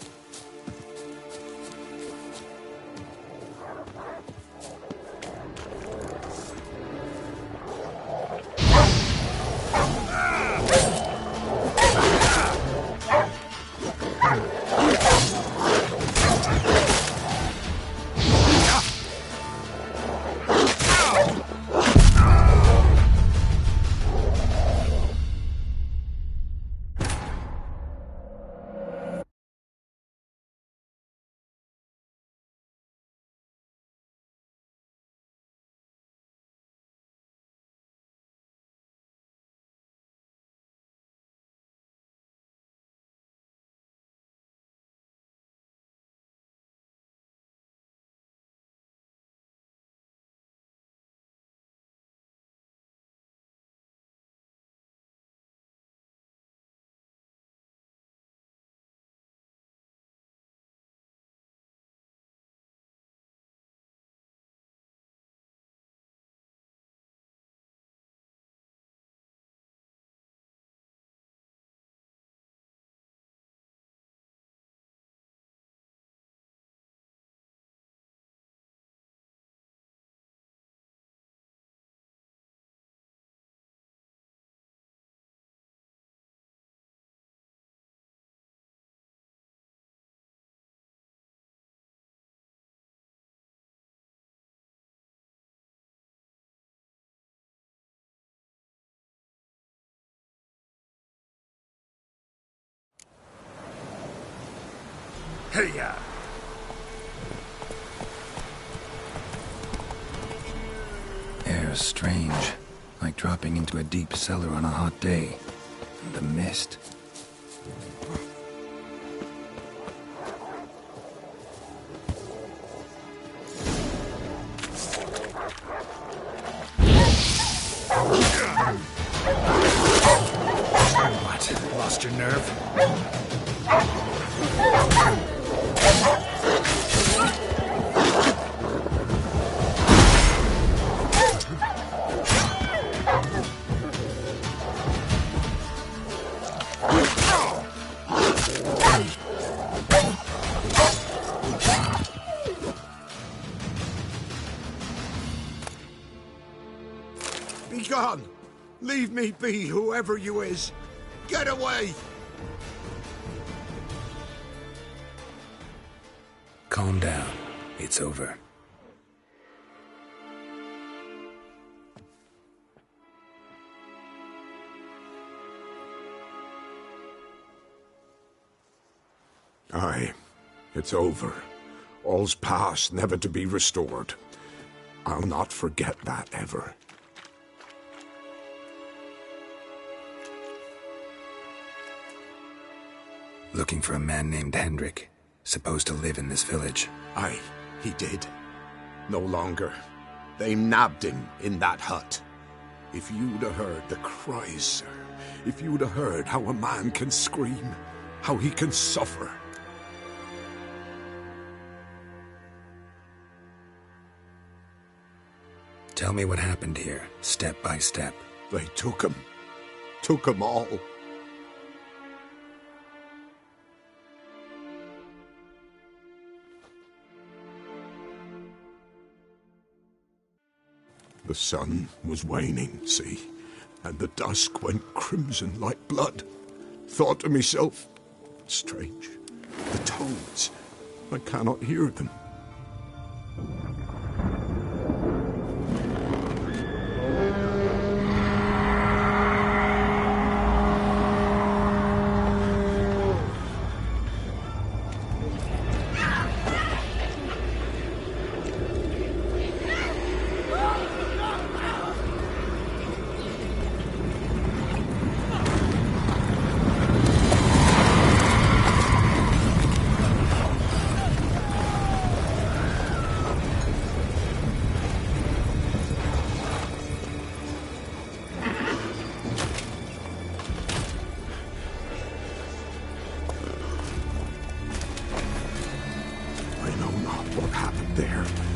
Hey-ya! Air's strange, like dropping into a deep cellar on a hot day. And the mist. What? Lost your nerve? Be gone! Leave me be, whoever you is! Get away! Calm down. It's over. Aye, it's over. All's past, never to be restored. I'll not forget that ever. Looking for a man named Hendrik, supposed to live in this village. Aye, he did. No longer. They nabbed him in that hut. If you'd have heard the cries, sir. If you'd have heard how a man can scream, how he can suffer. Tell me what happened here, step by step. They took him. Took him all. The sun was waning, see, and the dusk went crimson like blood. Thought to myself, strange, the toads, I cannot hear them.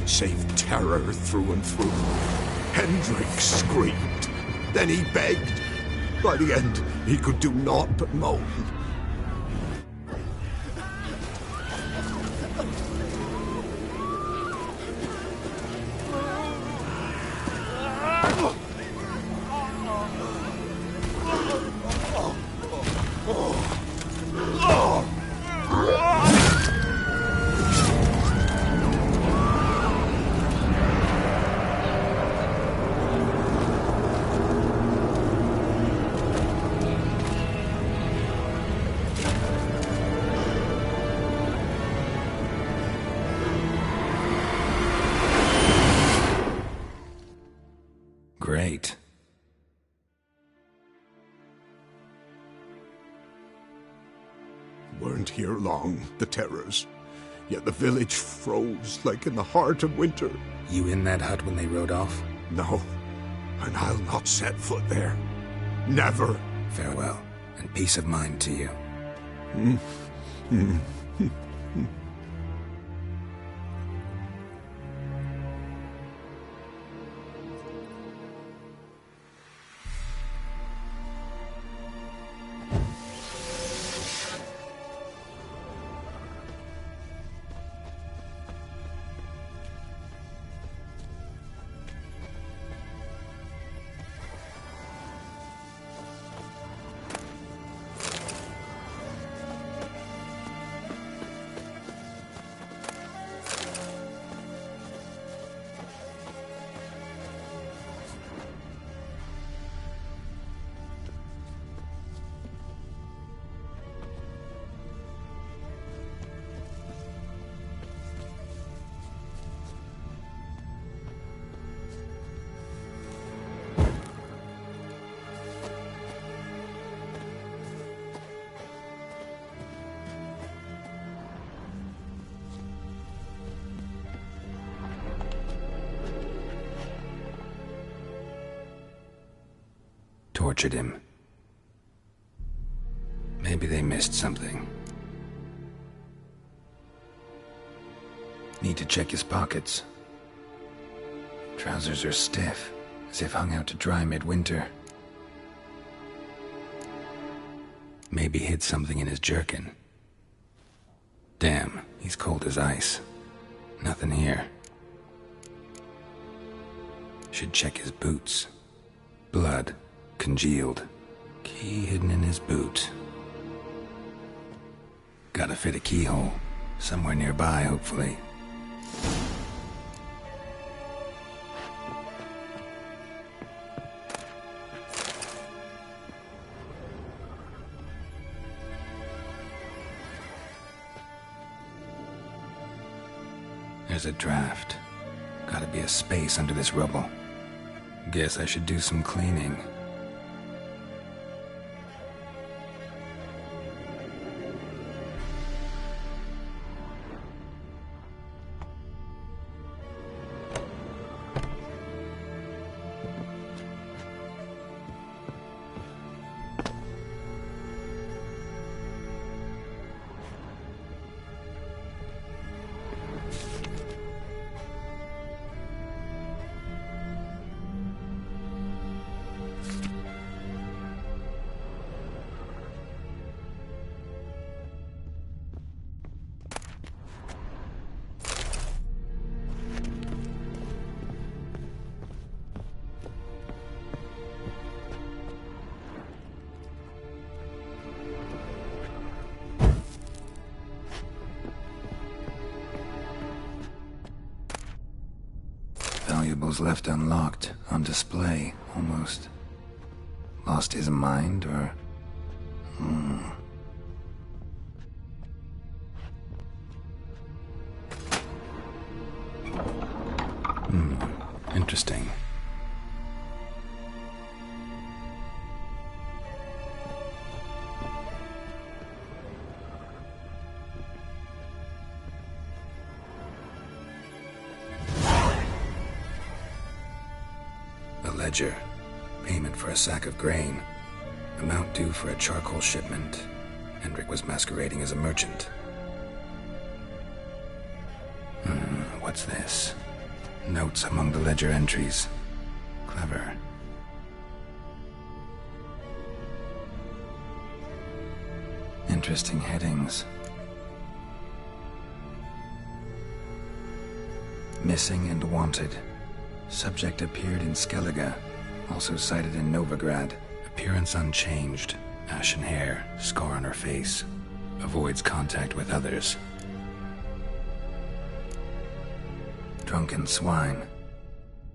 Save terror through and through. Hendrik screamed. Then he begged. By the end, he could do naught but moan. Great. Weren't here long, the terrors. Yet the village froze like in the heart of winter. You in that hut when they rode off? No, and I'll not set foot there. Never. Farewell, and peace of mind to you. tortured him. Maybe they missed something. Need to check his pockets. Trousers are stiff, as if hung out to dry midwinter. Maybe hid something in his jerkin. Damn, he's cold as ice. Nothing here. Should check his boots. Blood, congealed. Key hidden in his boot. Gotta fit a keyhole. Somewhere nearby, hopefully. There's a draft. Gotta be a space under this rubble. Guess I should do some cleaning. Valuables left unlocked, on display, almost. Lost his mind, or... Interesting. Ledger. Payment for a sack of grain. Amount due for a charcoal shipment. Hendrik was masquerading as a merchant. What's this? Notes among the ledger entries. Clever. Interesting headings. Missing and wanted. Subject appeared in Skellige, also cited in Novigrad. Appearance unchanged. Ashen hair, scar on her face. Avoids contact with others. Drunken swine.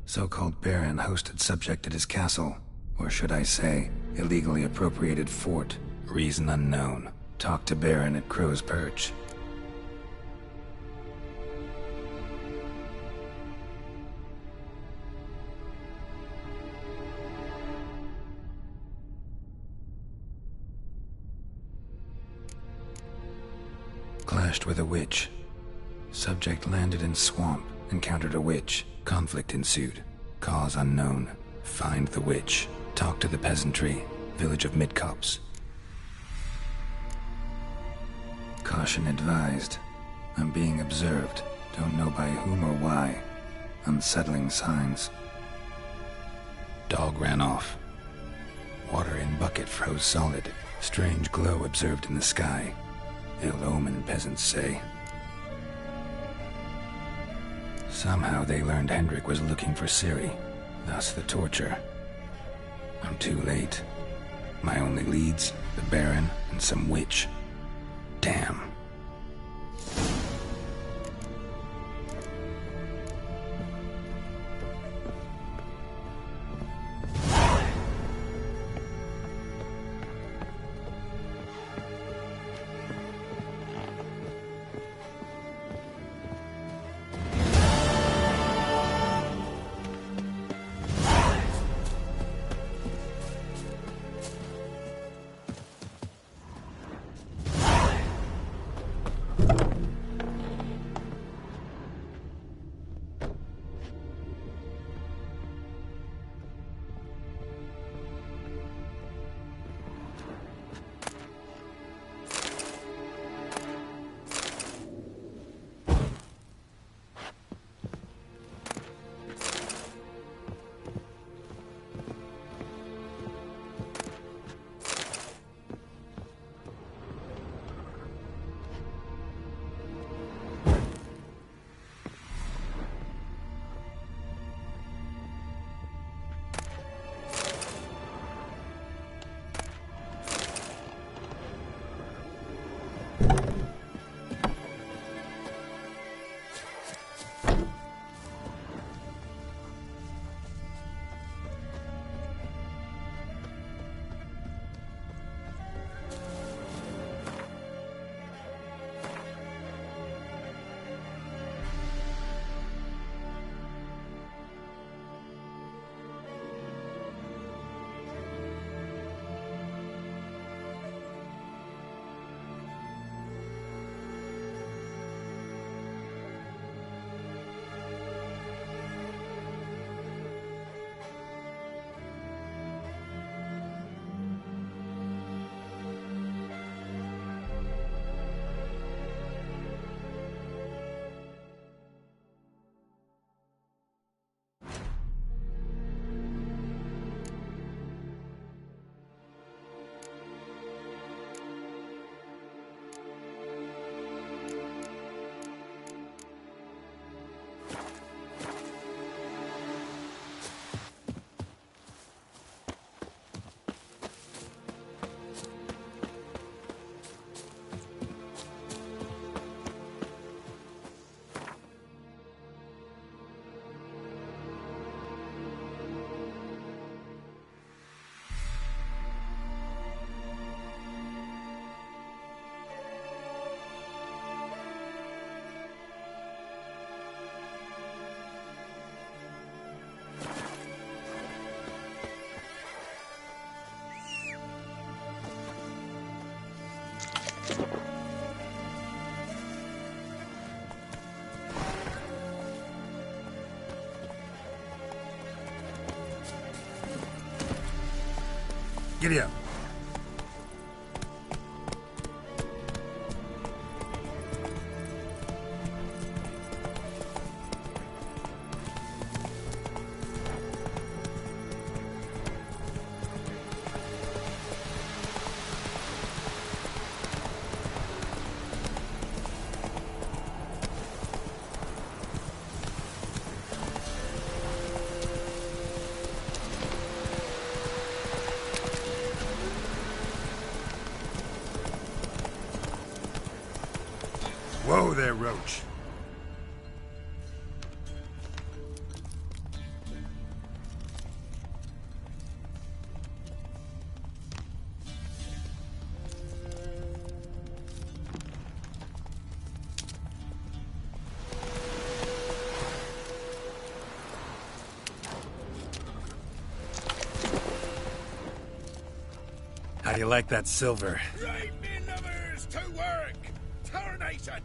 So-called Baron hosted subject at his castle. Or should I say, illegally appropriated fort. Reason unknown. Talked to Baron at Crow's Perch. Clashed with a witch. Subject landed in swamp, encountered a witch. Conflict ensued. Cause unknown. Find the witch. Talk to the peasantry. Village of Midcopse. Caution advised. I'm being observed. Don't know by whom or why. Unsettling signs. Dog ran off. Water in bucket froze solid. Strange glow observed in the sky. Ill omen, peasants say. Somehow they learned Hendrik was looking for Ciri, thus the torture. I'm too late. My only leads, the Baron and some witch. Damn. Giddy up. Whoa there, Roach. How do you like that silver? Right, me lovers, to work! Tarnation!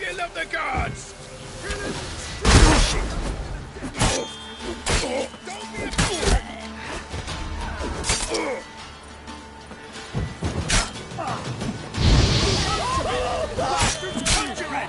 You love the gods! Don't be a bastards, conjure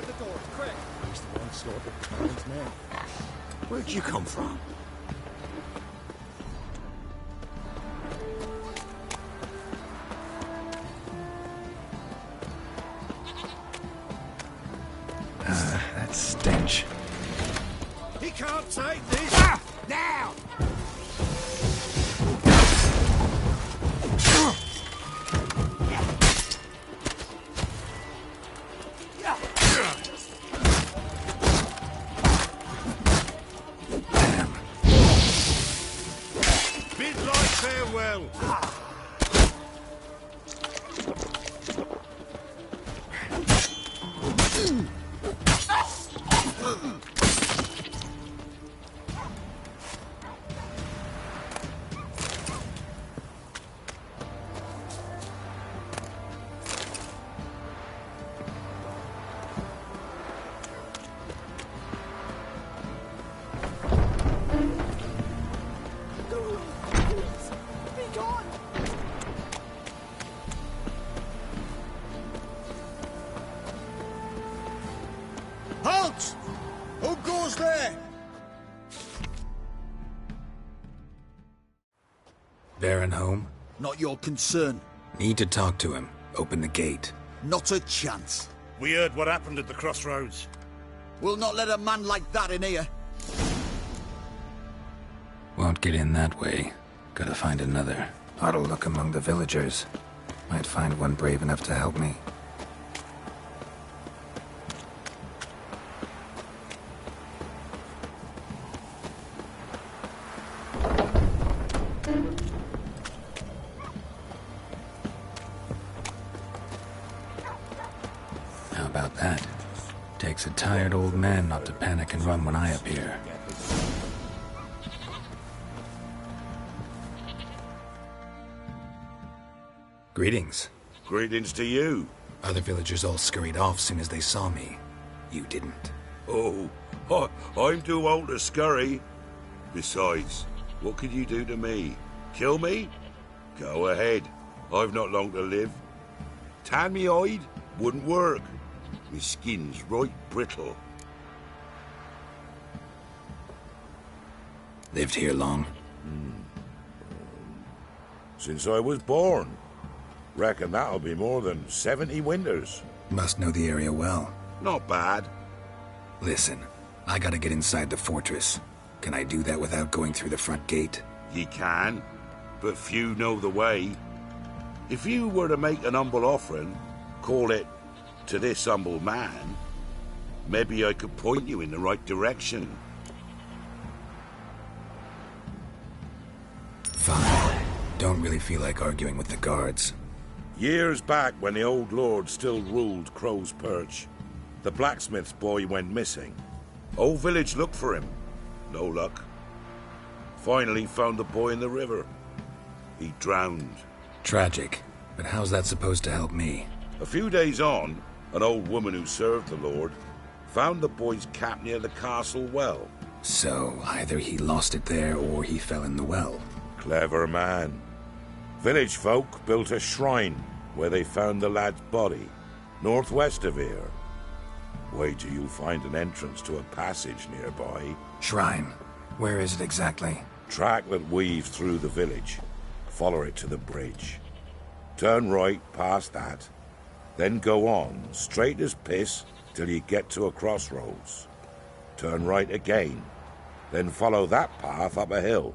Guard the doors, quick! He's the one slaughtered Clarence men. Where'd you come from? That stench. He can't take this! Ah! Now! Bid like farewell! Halt! Who goes there? Baron home? Not your concern. Need to talk to him. Open the gate. Not a chance. We heard what happened at the crossroads. We'll not let a man like that in here. Won't get in that way. Gotta find another. Ought to look among the villagers. Might find one brave enough to help me. How about that? Takes a tired old man not to panic and run when I appear. Greetings. Greetings to you. Other villagers all scurried off soon as they saw me. You didn't. Oh, I'm too old to scurry. Besides, what could you do to me? Kill me? Go ahead. I've not long to live. Tan me hide? Wouldn't work. My skin's right brittle. Lived here long? Since I was born. Reckon that'll be more than 70 winters. Must know the area well. Not bad. Listen, I gotta get inside the fortress. Can I do that without going through the front gate? Ye can, but few know the way. If you were to make an humble offering, call it, to this humble man, maybe I could point you in the right direction. Fine. Don't really feel like arguing with the guards. Years back, when the old lord still ruled Crow's Perch, the blacksmith's boy went missing. Whole village looked for him. No luck. Finally found the boy in the river. He drowned. Tragic. But how's that supposed to help me? A few days on, an old woman who served the lord found the boy's cap near the castle well. So, either he lost it there or he fell in the well. Clever man. Village folk built a shrine where they found the lad's body, northwest of here. Wait till you find an entrance to a passage nearby. Shrine? Where is it exactly? Track that weaves through the village. Follow it to the bridge. Turn right past that. Then go on, straight as piss, till you get to a crossroads. Turn right again. Then follow that path up a hill.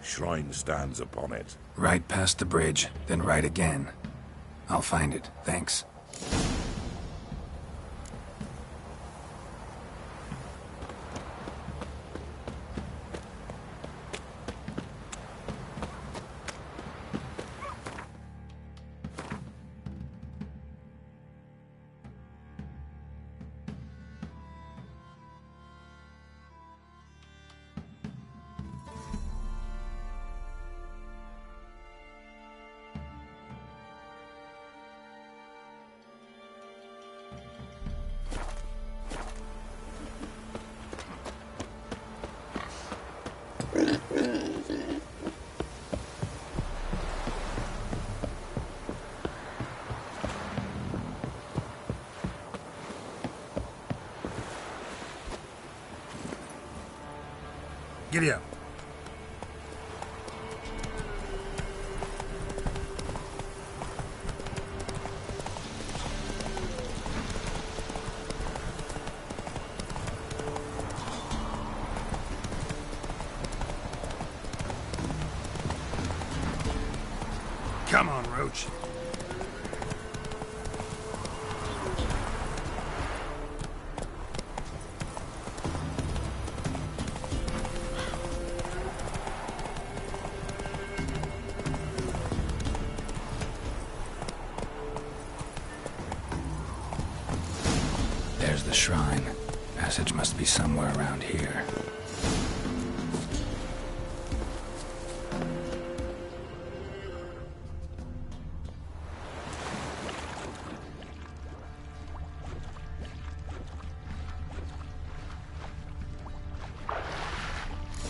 Shrine stands upon it. Right past the bridge, then right again. I'll find it, thanks. Giddy up. Come on, Roach. There's the shrine. Passage must be somewhere around here.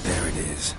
There it is.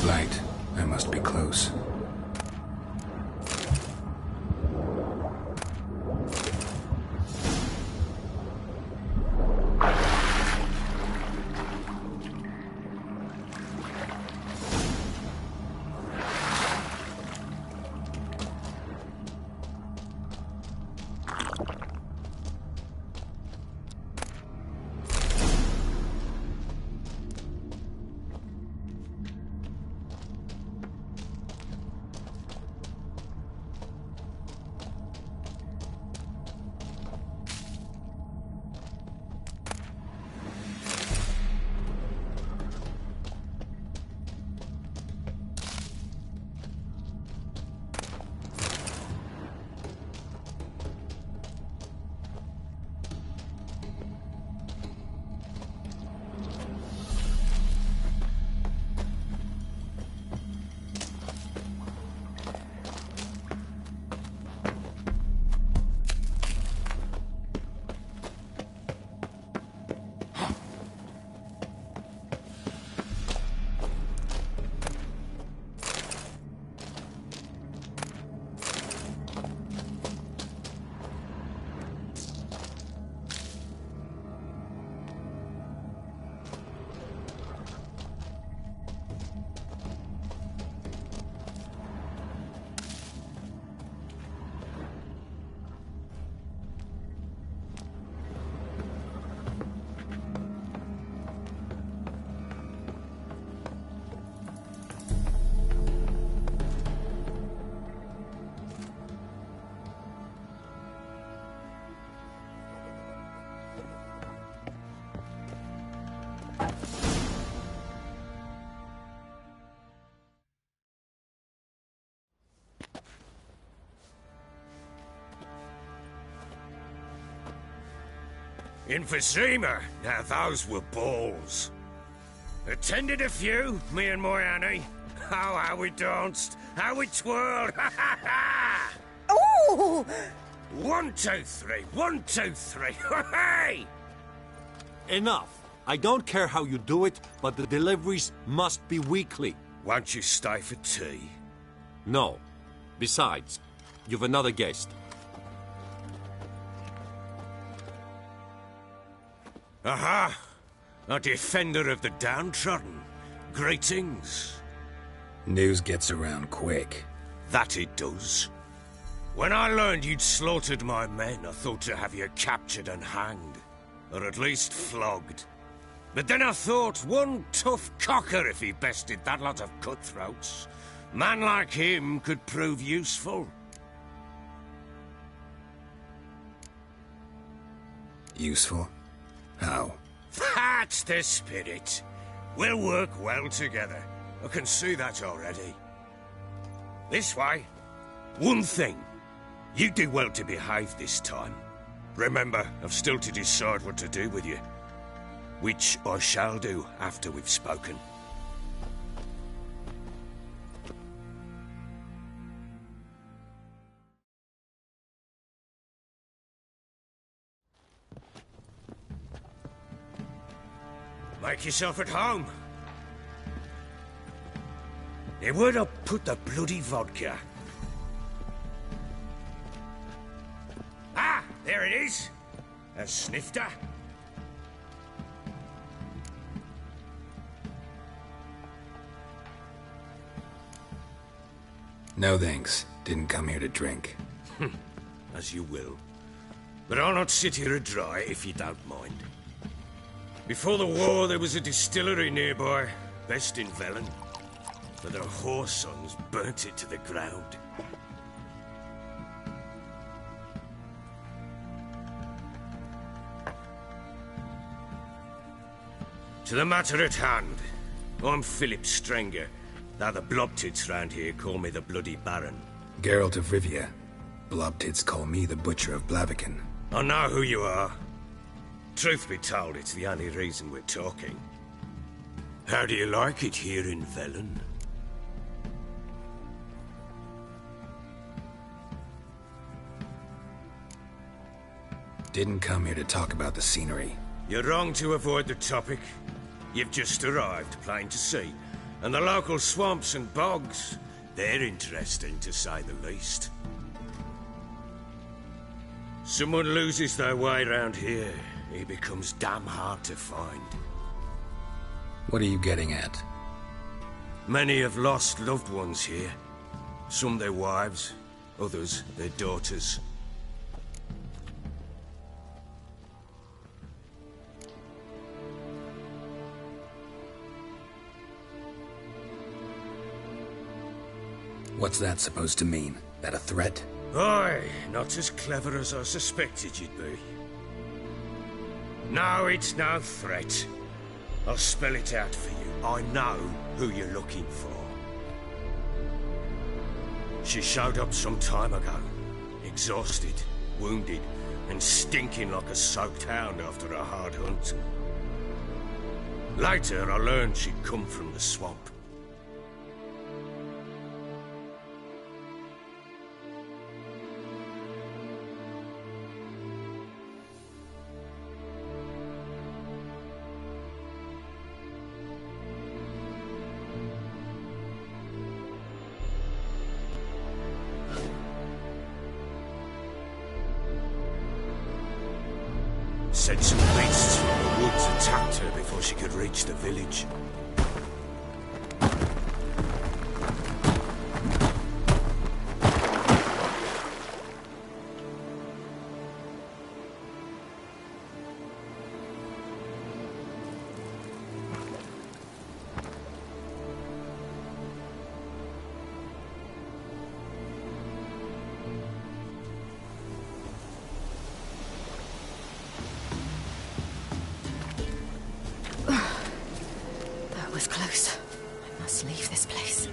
Light. I must be close. Emphysema. Now those were balls. Attended a few, me and my Annie. Oh, how we danced, how we twirled. Ha ha ha! Oh! 1, 2, 3. 1, 2, 3. Hey! Enough. I don't care how you do it, but the deliveries must be weekly. Won't you stay for tea? No. Besides, you've another guest. Aha! A defender of the downtrodden. Greetings. News gets around quick. That it does. When I learned you'd slaughtered my men, I thought to have you captured and hanged. Or at least flogged. But then I thought, one tough cocker if he bested that lot of cutthroats. Man like him could prove useful. Useful? How? That's the spirit. We'll work well together. I can see that already. This way. One thing. You do well to behave this time. Remember, I've still to decide what to do with you. Which I shall do after we've spoken. Make yourself at home. Now, where'd I put the bloody vodka? Ah, there it is. A snifter. No thanks. Didn't come here to drink. As you will. But I'll not sit here dry if you don't mind. Before the war, there was a distillery nearby, best in Velen. But their whore sons burnt it to the ground. To the matter at hand, I'm Philip Strenger, though the blobtits round here call me the Bloody Baron. Geralt of Rivia. Blobtits call me the Butcher of Blaviken. I know who you are. Truth be told, it's the only reason we're talking. How do you like it here in Velen? Didn't come here to talk about the scenery. You're wrong to avoid the topic. You've just arrived, plain to see. And the local swamps and bogs, they're interesting to say the least. Someone loses their way round here, he becomes damn hard to find. What are you getting at? Many have lost loved ones here. Some their wives, others their daughters. What's that supposed to mean? That a threat? Aye, not as clever as I suspected you'd be. No, it's no threat. I'll spell it out for you. I know who you're looking for. She showed up some time ago. Exhausted, wounded, and stinking like a soaked hound after a hard hunt. Later, I learned she'd come from the swamp. Said some beasts from the woods attacked her before she could reach the village. Was close. I must leave this place.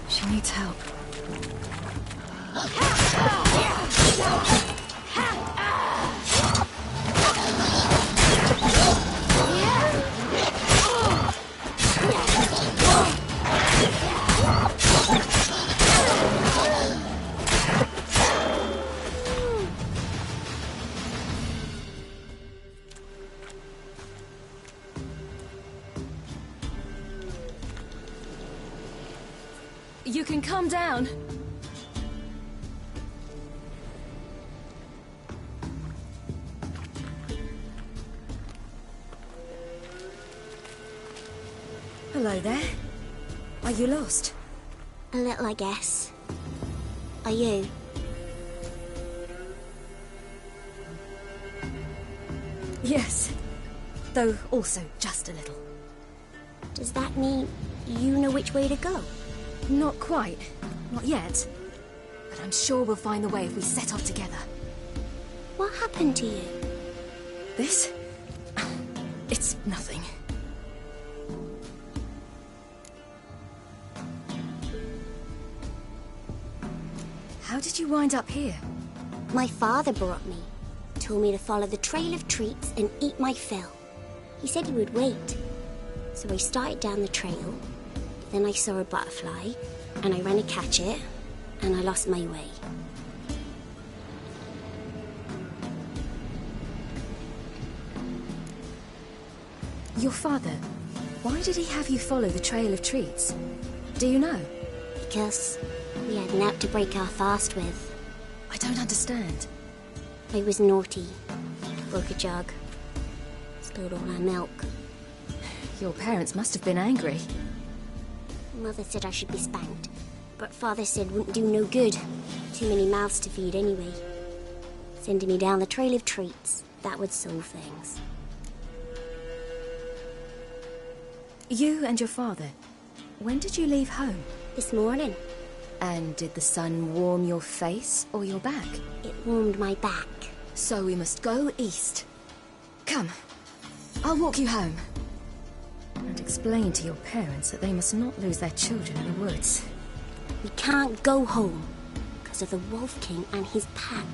She needs help. You can calm down. Hello there. Are you lost? A little, I guess. Are you? Yes. Though also just a little. Does that mean you know which way to go? Not quite. Not yet. But I'm sure we'll find the way if we set off together. What happened to you? This? It's nothing. How did you wind up here? My father brought me. Told me to follow the trail of treats and eat my fill. He said he would wait. So I started down the trail. Then I saw a butterfly, and I ran to catch it, and I lost my way. Your father, why did he have you follow the trail of treats? Do you know? Because we had naught to break our fast with. I don't understand. I was naughty. Broke a jug. Stole all our milk. Your parents must have been angry. Mother said I should be spanked, but Father said wouldn't do no good. Too many mouths to feed anyway. Sending me down the trail of treats, that would solve things. You and your father, when did you leave home? This morning. And did the sun warm your face or your back? It warmed my back. So we must go east. Come, I'll walk you home. And explain to your parents that they must not lose their children in the woods. We can't go home because of the Wolf King and his pack.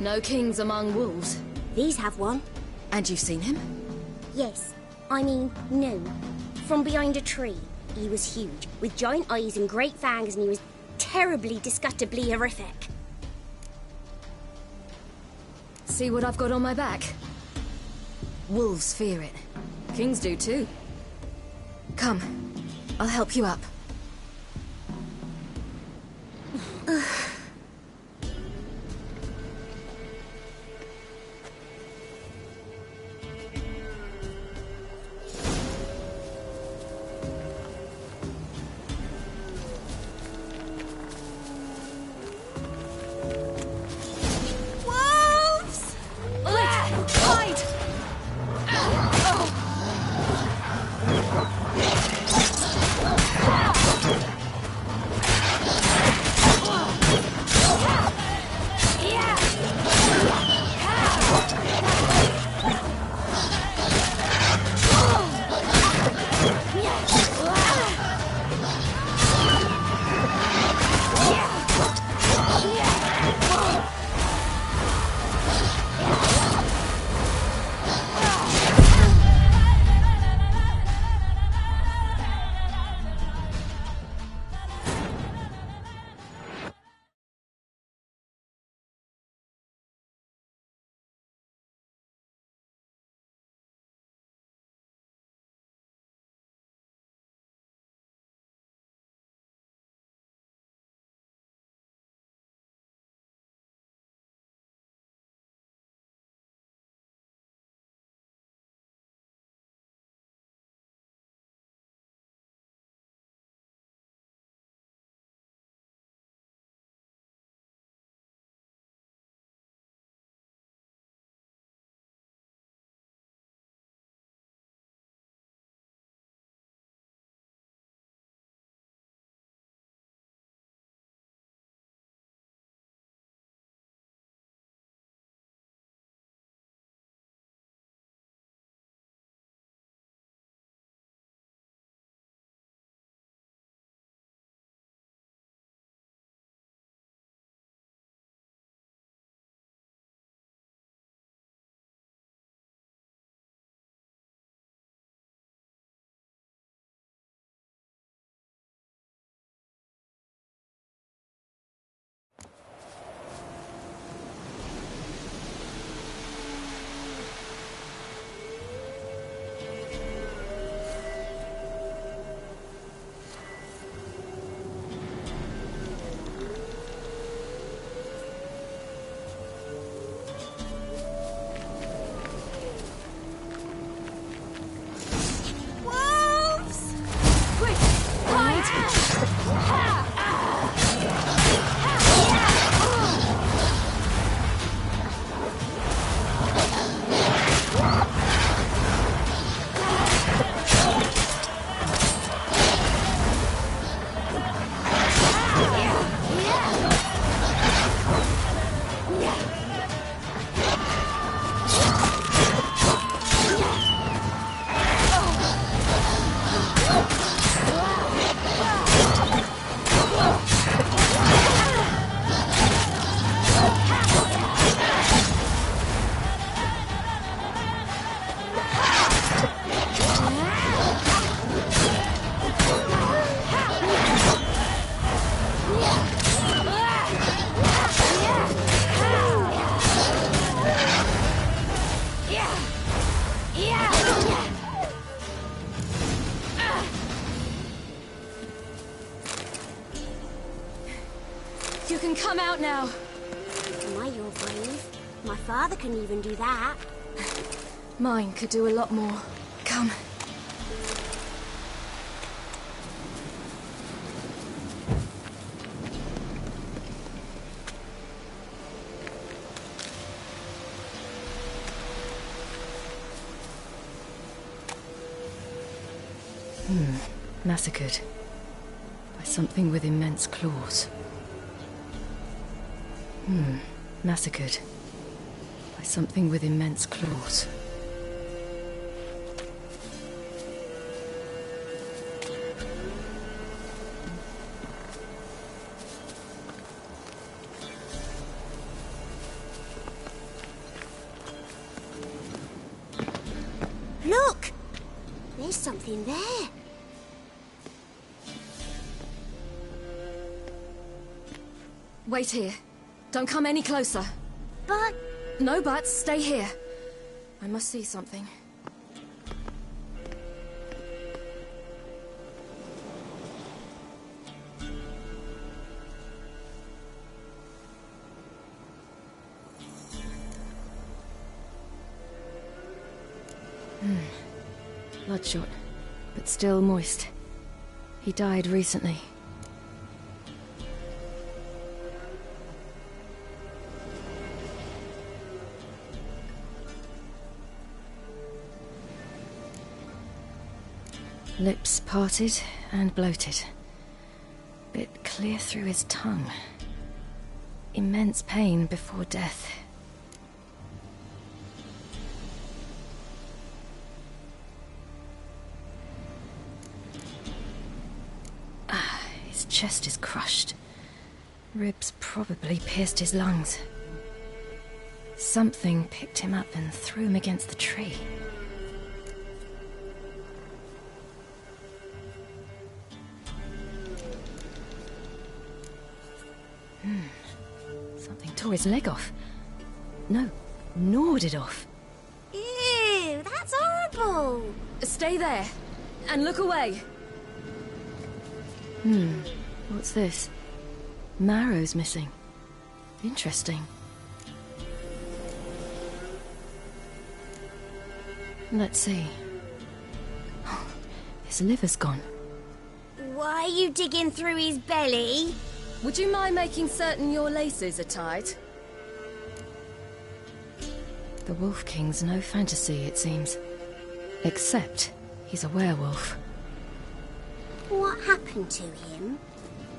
No kings among wolves. These have one. And you've seen him? Yes. I mean, no. From behind a tree. He was huge, with giant eyes and great fangs, and he was terribly, disgustingly horrific. See what I've got on my back? Wolves fear it. Kings do too. Come, I'll help you up. You can come out now. My, you're brave. My father couldn't even do that. Mine could do a lot more. Come. Massacred by something with immense claws. Massacred by something with immense claws. Look! There's something there. Wait here. Don't come any closer. But... No buts. Stay here. I must see something. Bloodshot, but still moist. He died recently. Lips parted and bloated. Bit clear through his tongue. Immense pain before death. His chest is crushed. Ribs probably pierced his lungs. Something picked him up and threw him against the tree. Something tore his leg off. No, gnawed it off. Ew, that's horrible. Stay there, and look away. What's this? Marrow's missing. Interesting. Let's see. His liver's gone. Why are you digging through his belly? Would you mind making certain your laces are tied? The Wolf King's no fantasy, it seems. Except he's a werewolf. What happened to him?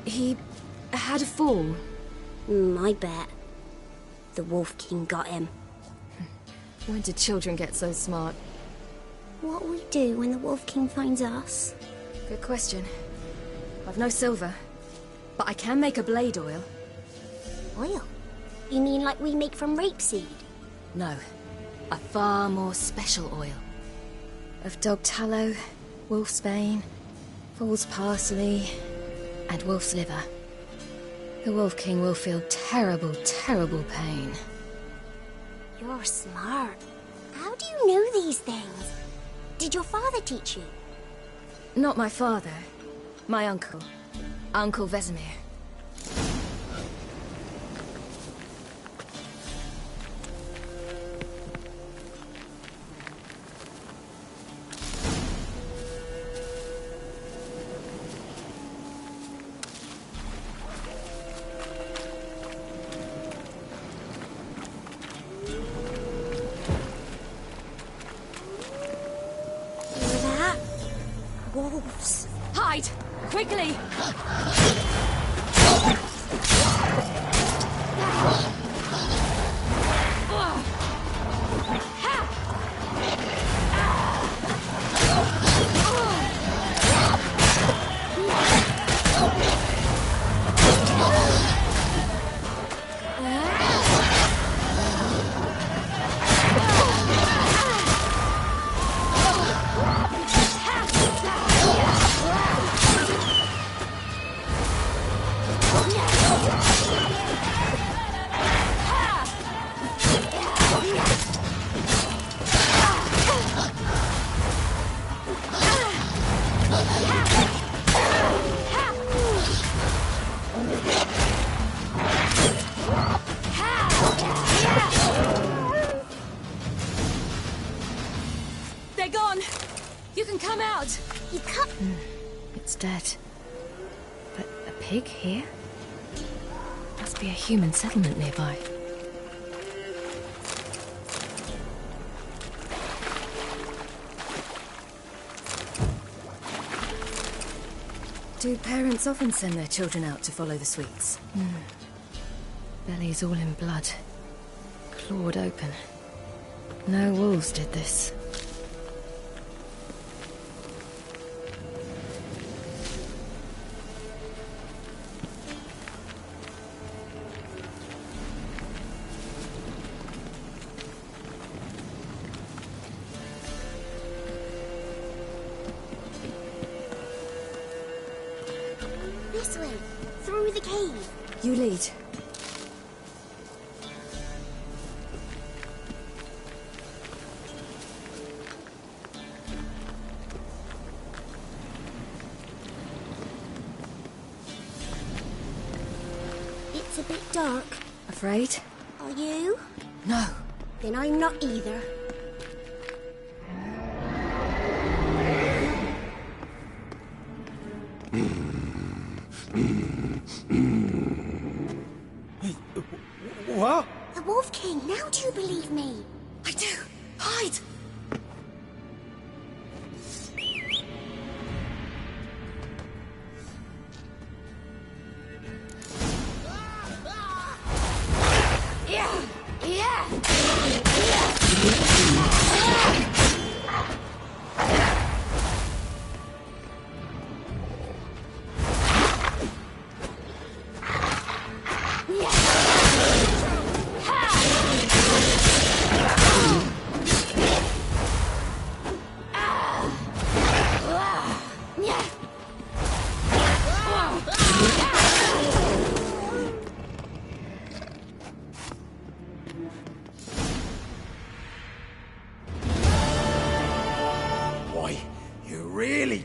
He had a fall. I bet. The Wolf King got him. When did children get so smart? What'll we do when the Wolf King finds us? Good question. I've no silver, but I can make a blade oil. Oil? You mean like we make from rapeseed? No, a far more special oil. Of dog tallow, wolf's bane, fool's parsley, and wolf's liver. The Wolf King will feel terrible, terrible pain. You're smart. How do you know these things? Did your father teach you? Not my father. My uncle. Uncle Vesemir. Wolves. Hide! Quickly! They're gone. You can come out. You cut... It's dead. But a pig here? Must be a human settlement nearby. Do parents often send their children out to follow the sweets? Bellies all in blood. Clawed open. No wolves did this. This way, through the cave. You lead. It's a bit dark. Afraid? Are you? No. Then I'm not either. What? The Wolf King, now do you believe me? I do. Hide!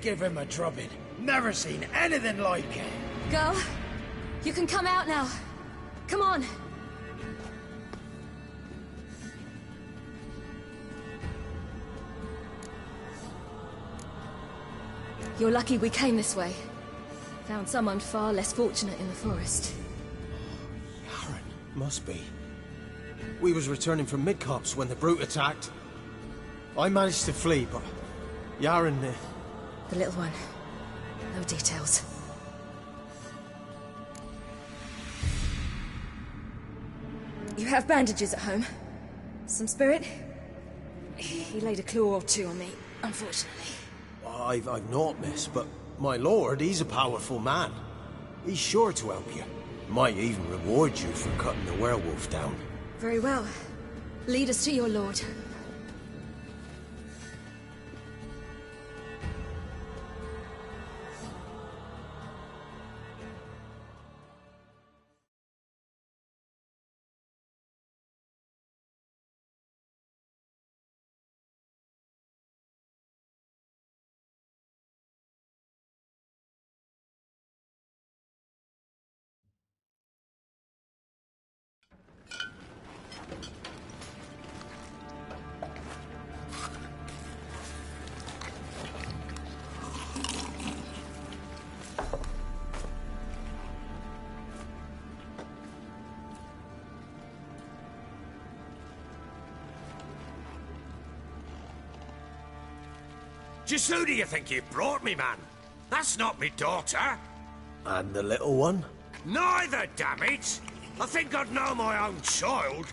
Give him a drubbing. Never seen anything like it. Girl, you can come out now. Come on. You're lucky we came this way. Found someone far less fortunate in the forest. Yaren, must be. We was returning from Midcopse when the brute attacked. I managed to flee, but Yaren... The little one. No details. You have bandages at home? Some spirit? He laid a claw or two on me, unfortunately. I've not, miss, but my lord, he's a powerful man. He's sure to help you. Might even reward you for cutting the werewolf down. Very well. Lead us to your lord. Just who do you think you brought me, man? That's not me daughter. And the little one? Neither, damn it! I think I'd know my own child.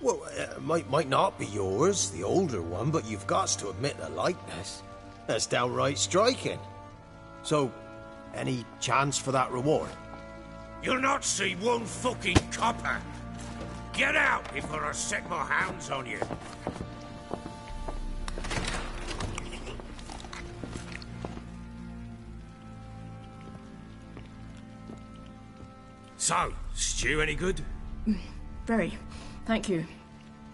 Well, might not be yours, the older one, but you've got to admit the likeness. That's downright striking. So, any chance for that reward? You'll not see one fucking copper. Get out before I set my hounds on you. So, stew any good? Very. Thank you.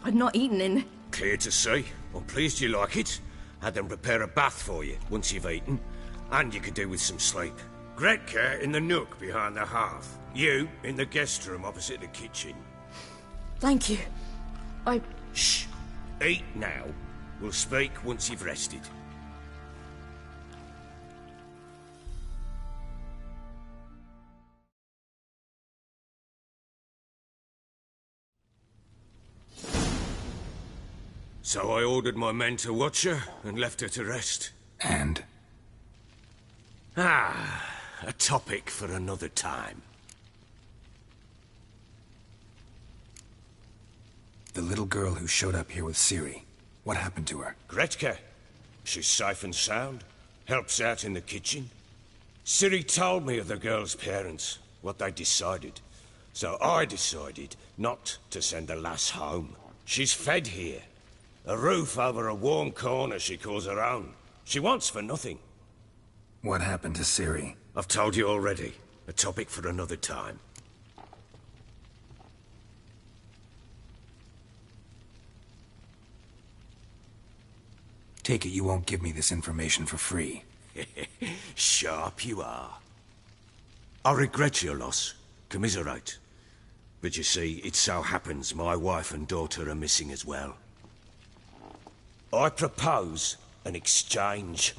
I'd not eaten in... Clear to see. I'm pleased you like it. Had them prepare a bath for you once you've eaten. And you could do with some sleep. Gretka in the nook behind the hearth. You in the guest room opposite the kitchen. Thank you. Shh. Eat now. We'll speak once you've rested. So I ordered my men to watch her and left her to rest. And? A topic for another time. The little girl who showed up here with Ciri. What happened to her? Gretke. She's safe and sound. Helps out in the kitchen. Ciri told me of the girl's parents, what they decided. So I decided not to send the lass home. She's fed here. A roof over a warm corner she calls her own. She wants for nothing. What happened to Ciri? I've told you already. A topic for another time. Take it you won't give me this information for free. Sharp you are. I regret your loss. Commiserate. But you see, it so happens my wife and daughter are missing as well. I propose an exchange.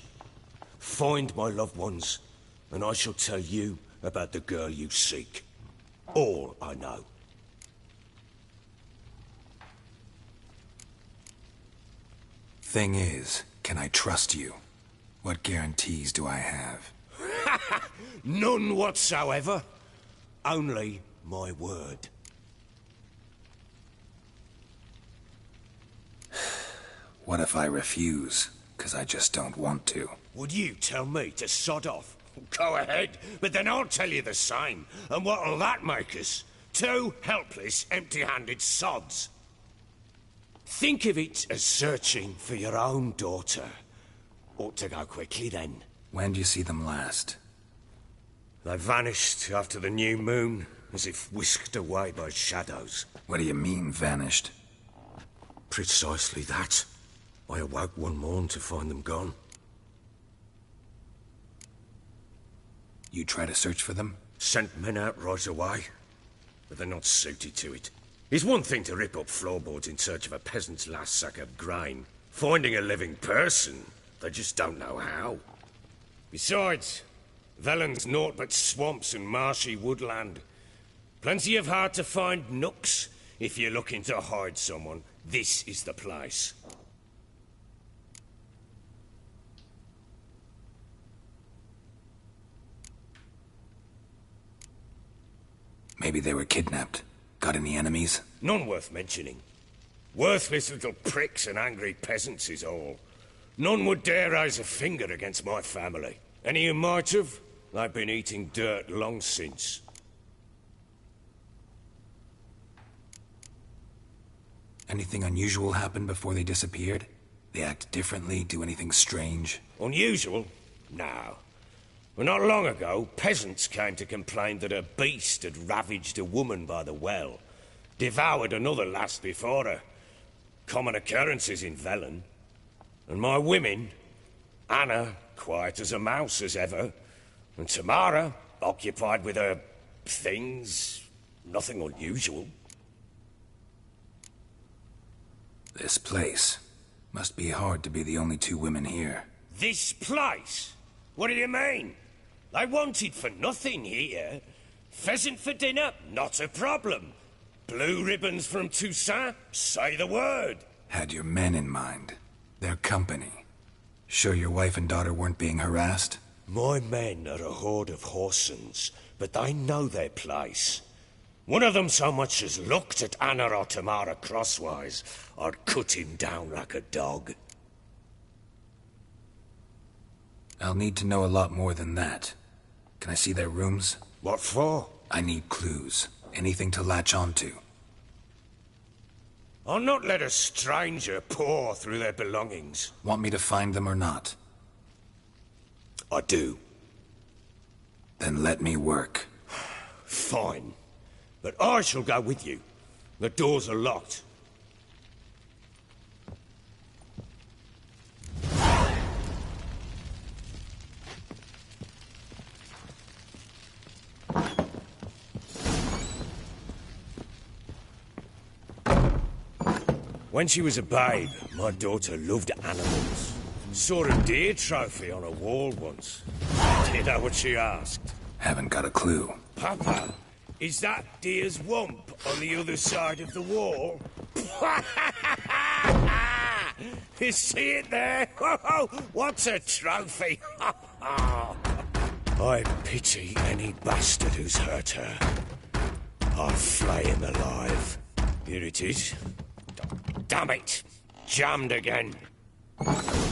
Find my loved ones, and I shall tell you about the girl you seek. All I know. Thing is, can I trust you? What guarantees do I have? None whatsoever. Only my word. What if I refuse? 'Cause I just don't want to. Would you tell me to sod off? Go ahead, but then I'll tell you the same. And what'll that make us? Two helpless, empty-handed sods. Think of it as searching for your own daughter. Ought to go quickly then. When do you see them last? They vanished after the new moon, as if whisked away by shadows. What do you mean, vanished? Precisely that. I awoke one morn to find them gone. You try to search for them? Sent men out right away, but they're not suited to it. It's one thing to rip up floorboards in search of a peasant's last sack of grain. Finding a living person, they just don't know how. Besides, Velen's naught but swamps and marshy woodland. Plenty of hard-to-find nooks. If you're looking to hide someone, this is the place. Maybe they were kidnapped. Got any enemies? None worth mentioning. Worthless little pricks and angry peasants is all. None would dare raise a finger against my family. Any who might have, they've been eating dirt long since. Anything unusual happen before they disappeared? They act differently, do anything strange? Unusual? No. Well, not long ago, peasants came to complain that a beast had ravaged a woman by the well. Devoured another lass before her. Common occurrences in Velen. And my women, Anna, quiet as a mouse as ever, and Tamara, occupied with her things, nothing unusual. This place. Must be hard to be the only two women here. This place? What do you mean? They wanted for nothing here. Pheasant for dinner? Not a problem. Blue ribbons from Toussaint? Say the word. Had your men in mind. Their company. Sure your wife and daughter weren't being harassed? My men are a horde of Horsens, but they know their place. One of them so much as looked at Anna or Tamara crosswise, I'd cut him down like a dog. I'll need to know a lot more than that. Can I see their rooms? What for? I need clues. Anything to latch onto. I'll not let a stranger pore through their belongings. Want me to find them or not? I do. Then let me work. Fine. But I shall go with you. The doors are locked. When she was a babe, my daughter loved animals. Saw a deer trophy on a wall once. Do you know what she asked? Haven't got a clue. Papa, is that deer's wump on the other side of the wall? You see it there? What's a trophy? I pity any bastard who's hurt her. I'll flay him alive. Here it is. Damn it! Jammed again.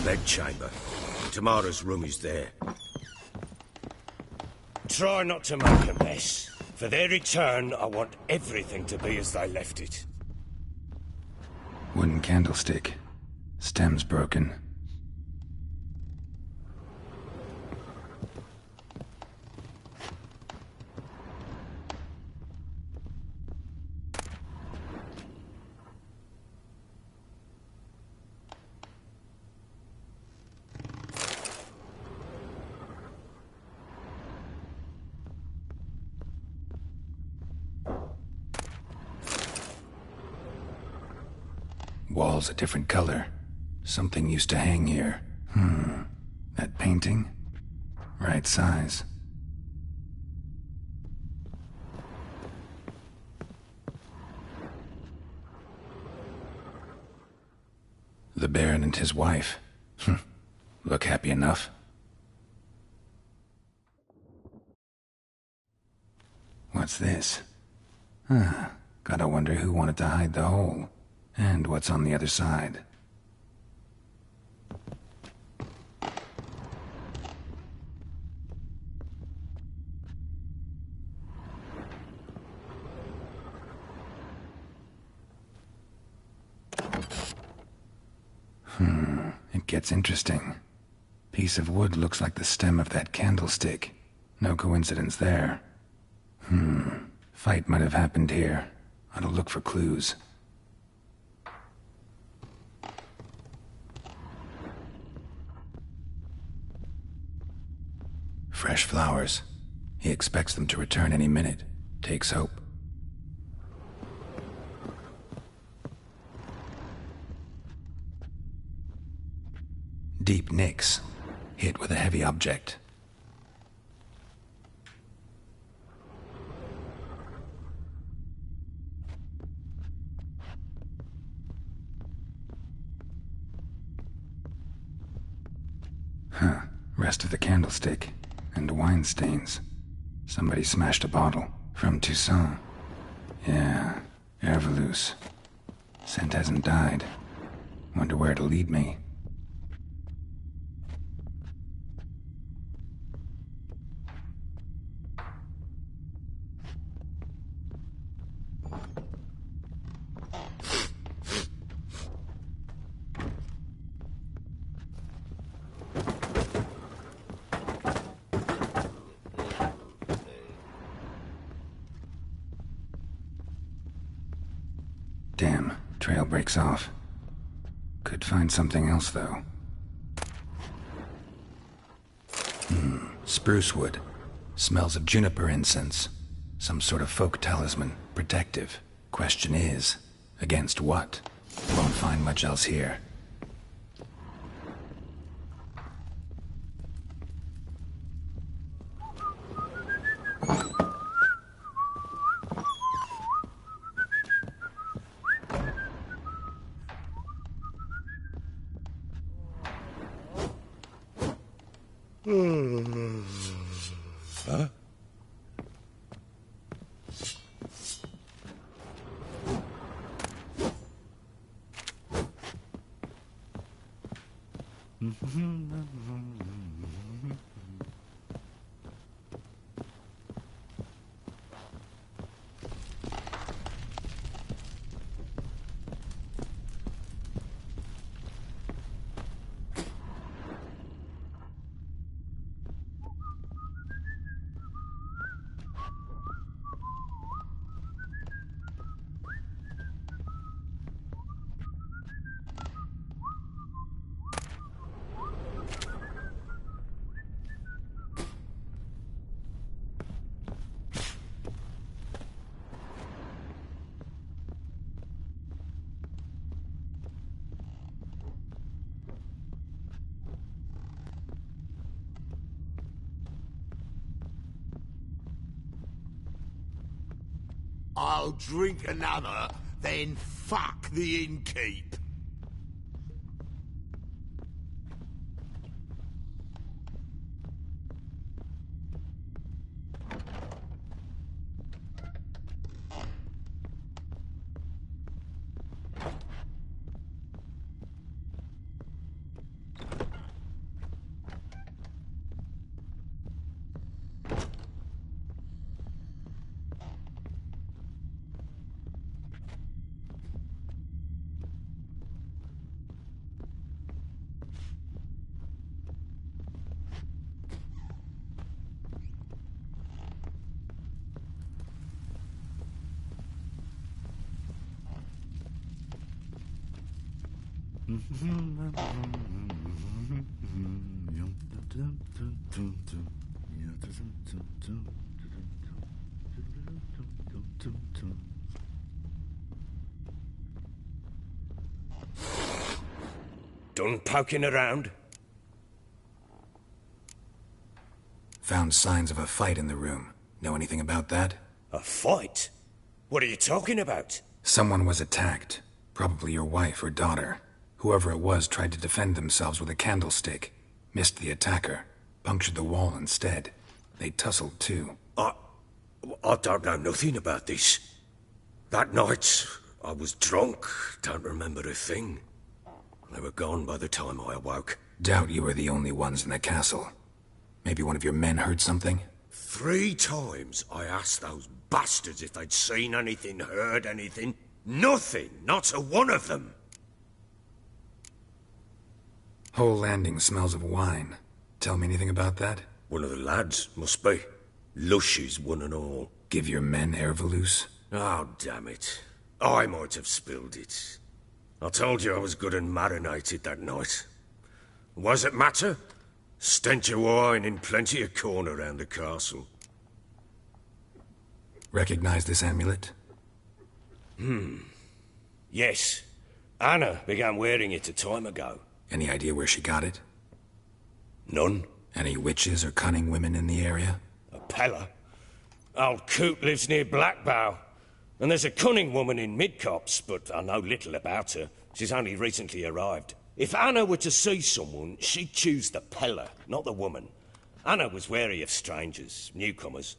Bedchamber. Tamara's room is there. Try not to make a mess. For their return, I want everything to be as they left it. Wooden candlestick. Stem's broken. Wall's a different color. Something used to hang here. That painting? Right size. The Baron and his wife. Look happy enough. What's this? Gotta wonder who wanted to hide the hole. And what's on the other side. It gets interesting. Piece of wood looks like the stem of that candlestick. No coincidence there. Fight might have happened here. Ought to look for clues. Fresh flowers. He expects them to return any minute. Takes hope. Deep nicks. Hit with a heavy object. Rest of the candlestick. And wine stains. Somebody smashed a bottle. From Toussaint. Yeah, Herveloos. Scent hasn't died. Wonder where it'll lead me. Damn, trail breaks off. Could find something else, though. Spruce wood. Smells of juniper incense. Some sort of folk talisman. Protective. Question is, against what? Won't find much else here. Huh? I'll drink another, then fuck the innkeep. Done poking around? Found signs of a fight in the room. Know anything about that? A fight? What are you talking about? Someone was attacked. Probably your wife or daughter. Whoever it was tried to defend themselves with a candlestick. Missed the attacker. Punctured the wall instead. They tussled too. I don't know nothing about this. That night, I was drunk. Don't remember a thing. They were gone by the time I awoke. Doubt you were the only ones in the castle. Maybe one of your men heard something? 3 times I asked those bastards if they'd seen anything, heard anything. Nothing, not a one of them. Whole landing smells of wine. Tell me anything about that? One of the lads, must be. Lushes, one and all. Give your men Ervalus? Oh, damn it. I might have spilled it. I told you I was good and marinated that night. Was it matter? Stench of wine in plenty of corn around the castle. Recognize this amulet? Yes. Anna began wearing it a time ago. Any idea where she got it? None. Any witches or cunning women in the area? A Pella. Old Coot lives near Blackbow. And there's a cunning woman in Midcopse, but I know little about her. She's only recently arrived. If Anna were to see someone, she'd choose the Pella, not the woman. Anna was wary of strangers, newcomers.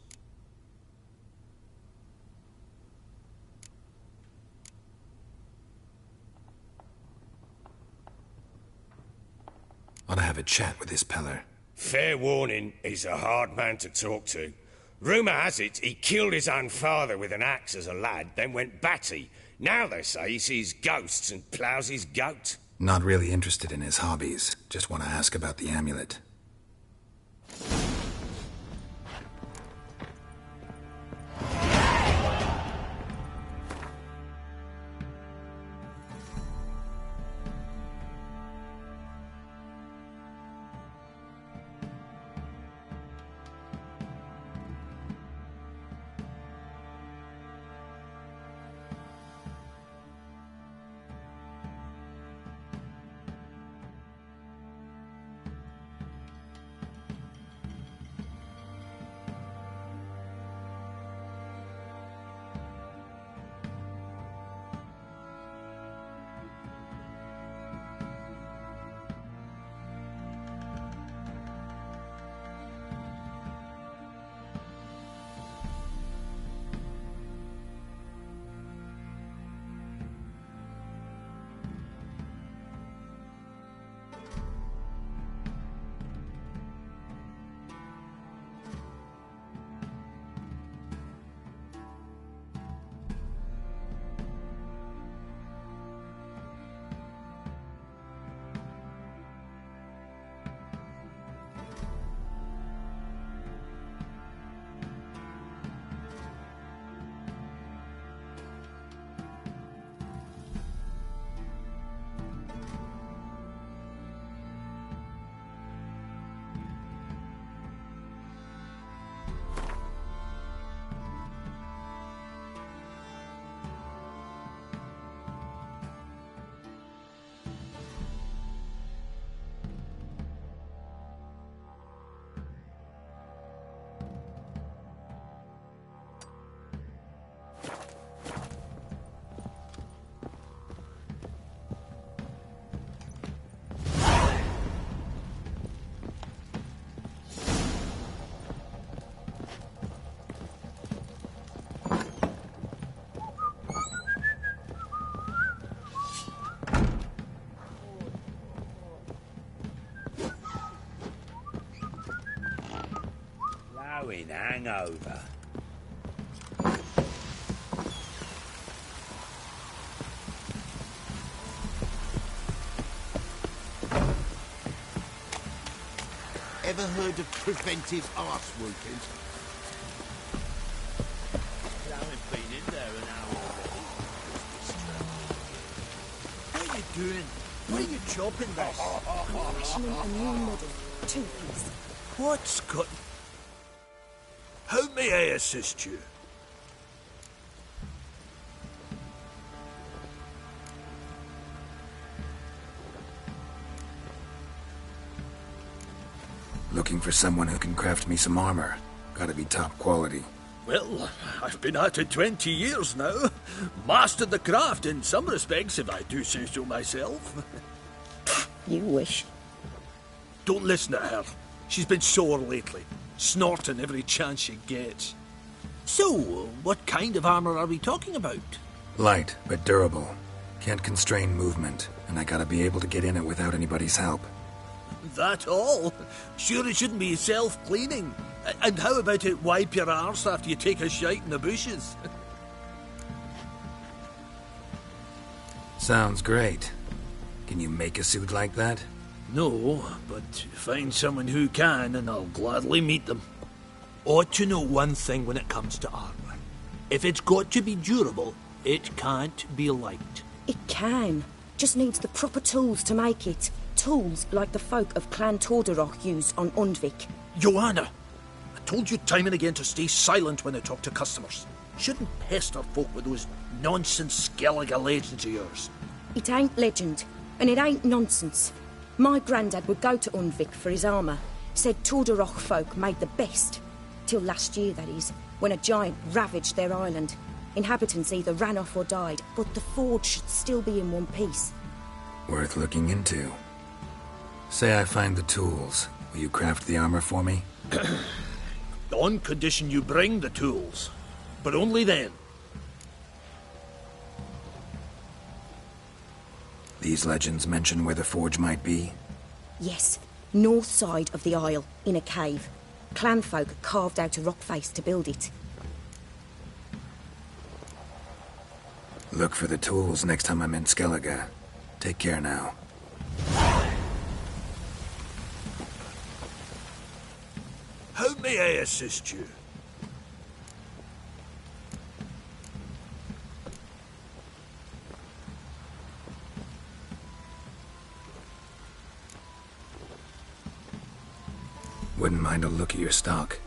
Ought to have a chat with this Peller. Fair warning, he's a hard man to talk to. Rumour has it he killed his own father with an axe as a lad, then went batty. Now they say he sees ghosts and ploughs his goat. Not really interested in his hobbies. Just want to ask about the amulet. growing hangover. Ever heard of preventive arse whooping? I haven't been in there an hour already. What are you doing? Why are you chopping this? Commissioning a new model. 2-piece. What's got... How may I assist you? Looking for someone who can craft me some armor. Gotta be top quality. Well, I've been at it 20 years now. Mastered the craft in some respects, if I do say so myself. You wish. Don't listen to her. She's been sore lately, snorting every chance she gets. So, what kind of armor are we talking about? Light, but durable. Can't constrain movement, and I gotta be able to get in it without anybody's help. That all? Sure it shouldn't be self-cleaning. And how about it wipe your arse after you take a shite in the bushes? Sounds great. Can you make a suit like that? No, but find someone who can and I'll gladly meet them. Ought to know one thing when it comes to armor. If it's got to be durable, it can't be light. It can. Just needs the proper tools to make it. Tools like the folk of Clan Tordarroch used on Undvik. Joanna, I told you time and again to stay silent when I talk to customers. Shouldn't pester folk with those nonsense Skellige legends of yours. It ain't legend, and it ain't nonsense. My grandad would go to Undvik for his armour. Said Tordarroch folk made the best. Till last year, that is, when a giant ravaged their island. Inhabitants either ran off or died, but the forge should still be in one piece. Worth looking into. Say I find the tools. Will you craft the armor for me? On condition you bring the tools. But only then. These legends mention where the forge might be? Yes, north side of the isle, in a cave. Clanfolk carved out a rock face to build it. Look for the tools next time I'm in Skellige. Take care now. How may I assist you? Wouldn't mind a look at your stock.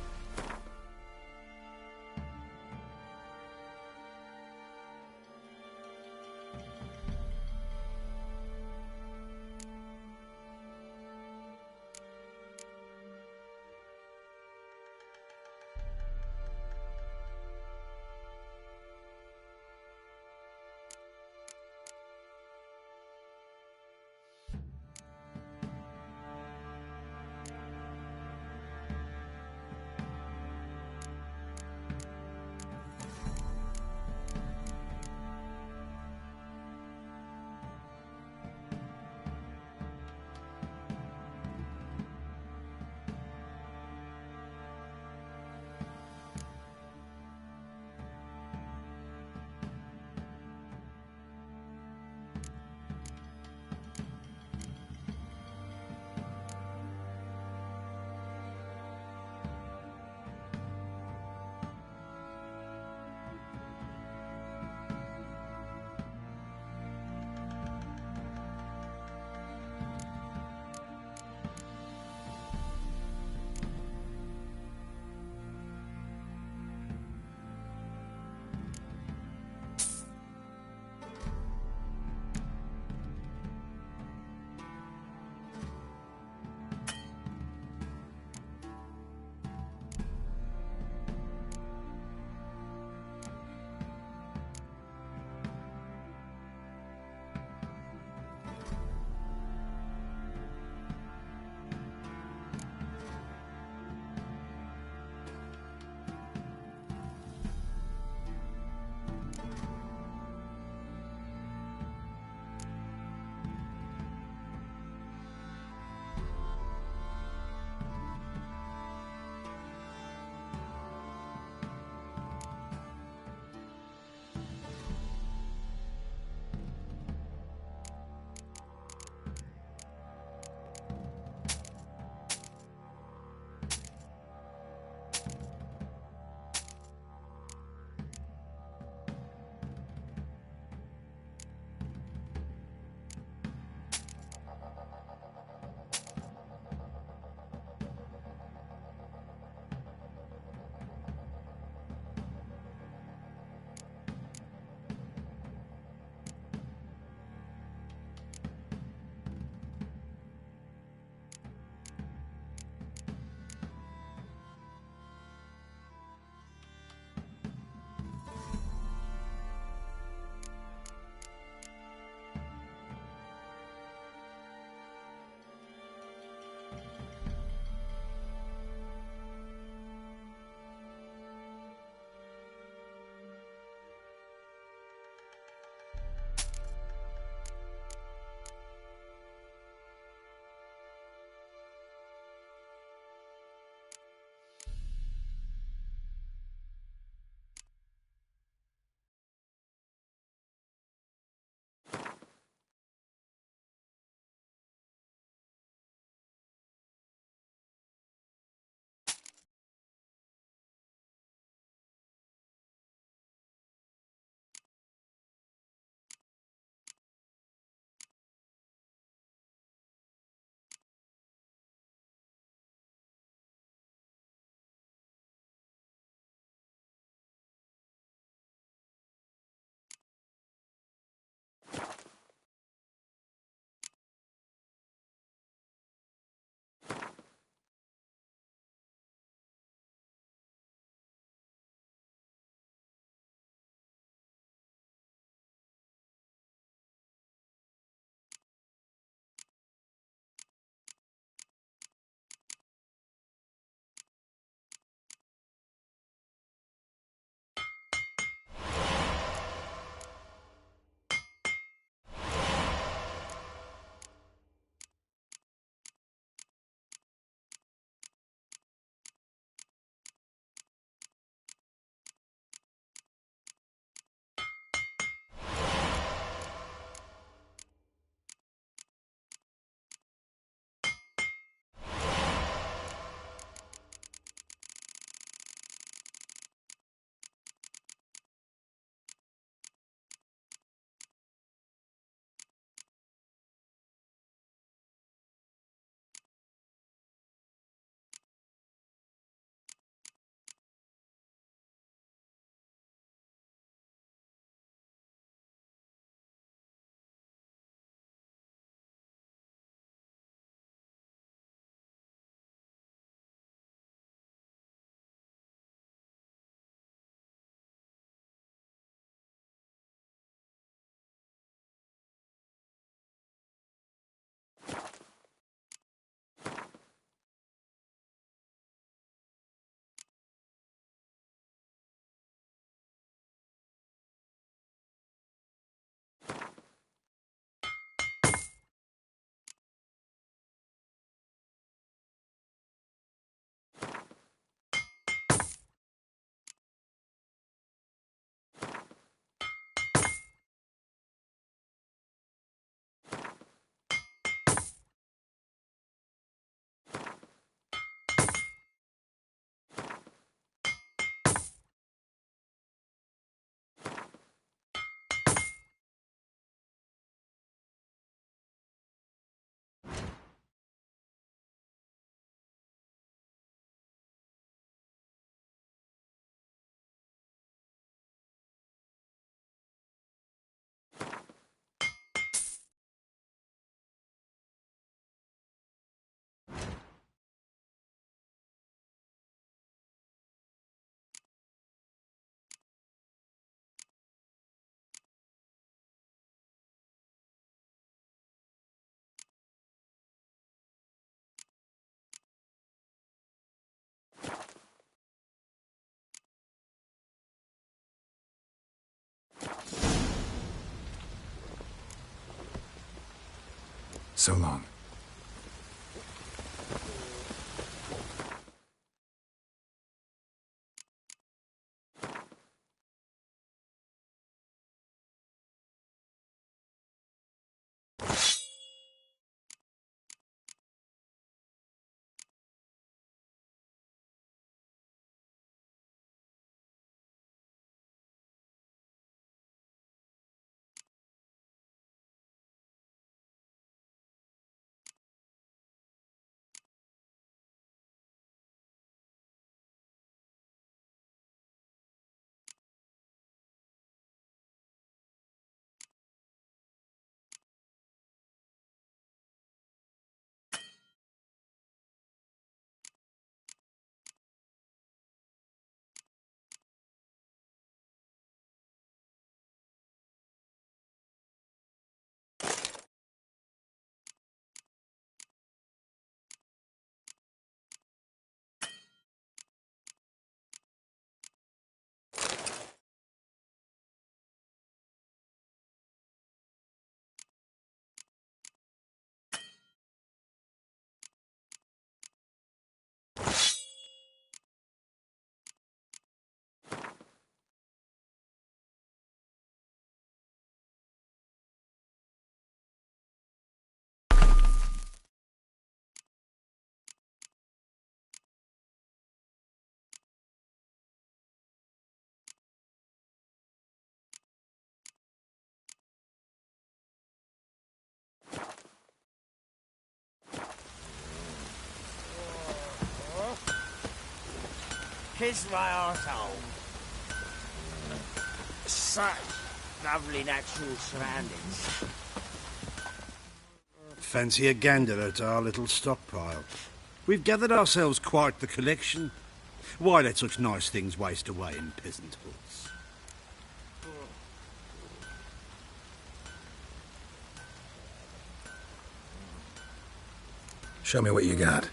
So long. Kiss my arsehole. Such lovely natural surroundings. Fancy a gander at our little stockpile. We've gathered ourselves quite the collection. Why let such nice things waste away in peasant huts? Show me what you got.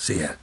See ya.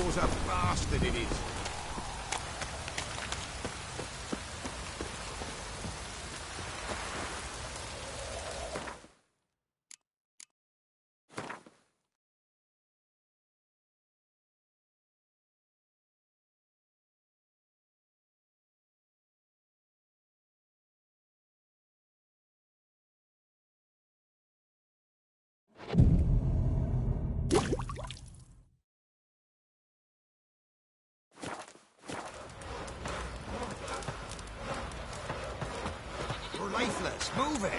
Thor's a bastard, it is. We're lifeless. Move it.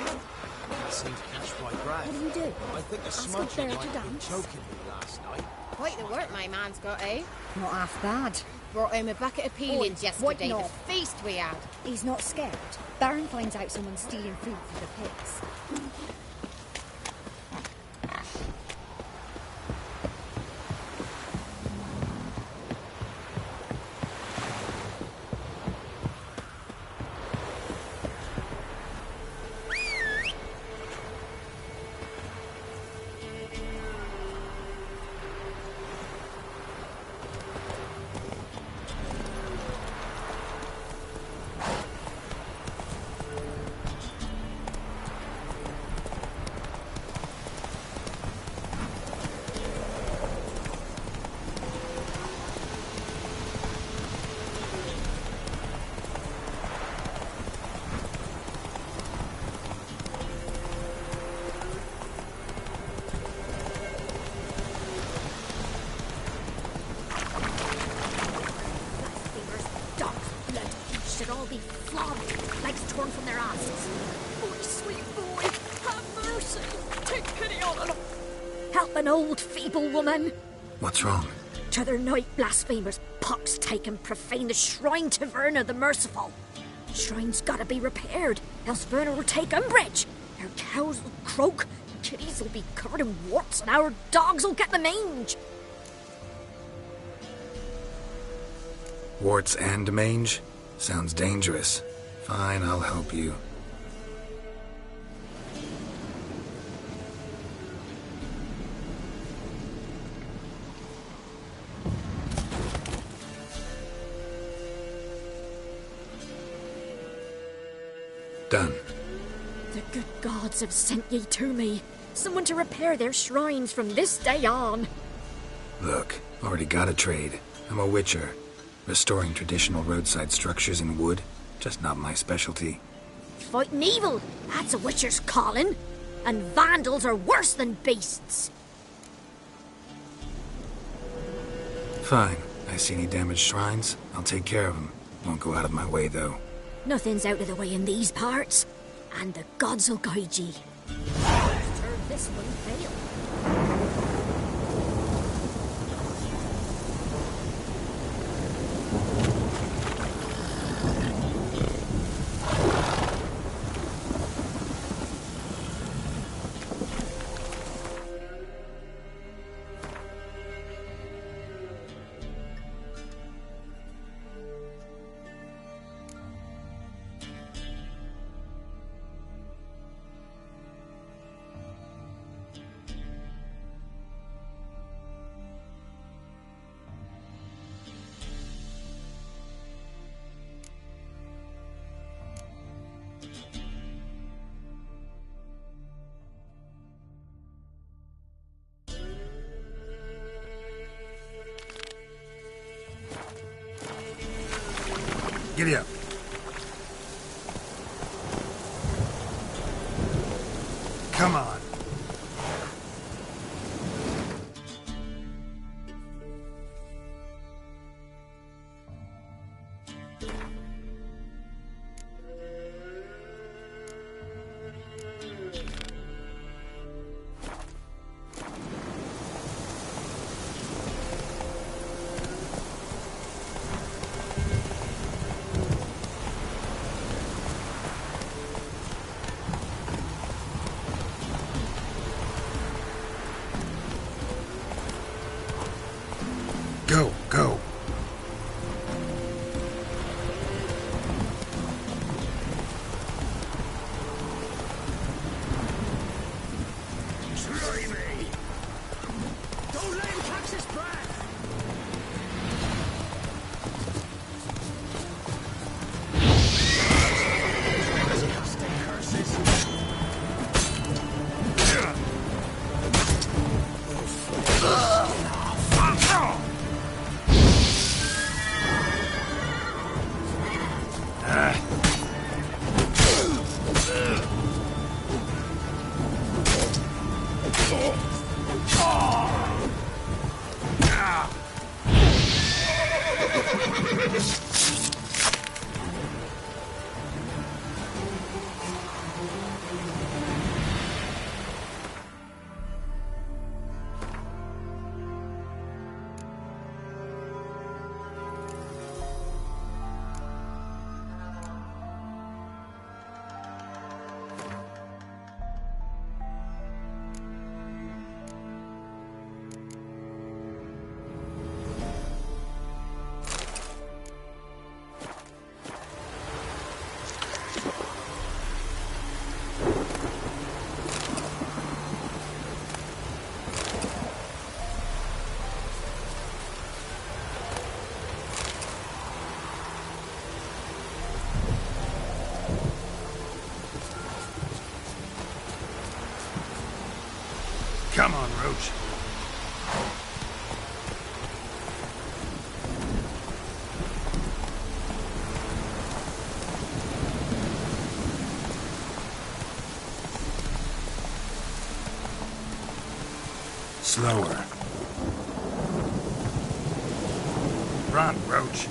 That seems to catch my breath. What do you do? I think a Ask smudge Bear might to have been dance? choking me last night. Quite the work my man's got, eh? Not half bad. Brought him a bucket of peelings Oi, what yesterday. The not? feast we had. He's not scared. Baron finds out someone's stealing food for the pigs. Should all be flogged, legs torn from their asses. Boy, sweet boy, have mercy. Take pity on them. Help an old, feeble woman. What's wrong? T'other night, blasphemers, pox take and profane the shrine to Verna the Merciful. Shrine's gotta be repaired, else Verna will take umbrage. Our cows will croak, kitties will be covered in warts, and our dogs will get the mange. Warts and mange? Sounds dangerous. Fine, I'll help you. Done. The good gods have sent ye to me. Someone to repair their shrines from this day on. Look, already got a trade. I'm a witcher. Restoring traditional roadside structures in wood, just not my specialty. Fighting evil, that's a witcher's calling. And vandals are worse than beasts. Fine. I see any damaged shrines, I'll take care of them. Won't go out of my way, though. Nothing's out of the way in these parts. And the gods will guide ye. Turn this one fail. Giddy up. Come on. Go, go. Slimy! Don't let him catch his breath! Roach. Slower. Run, Roach.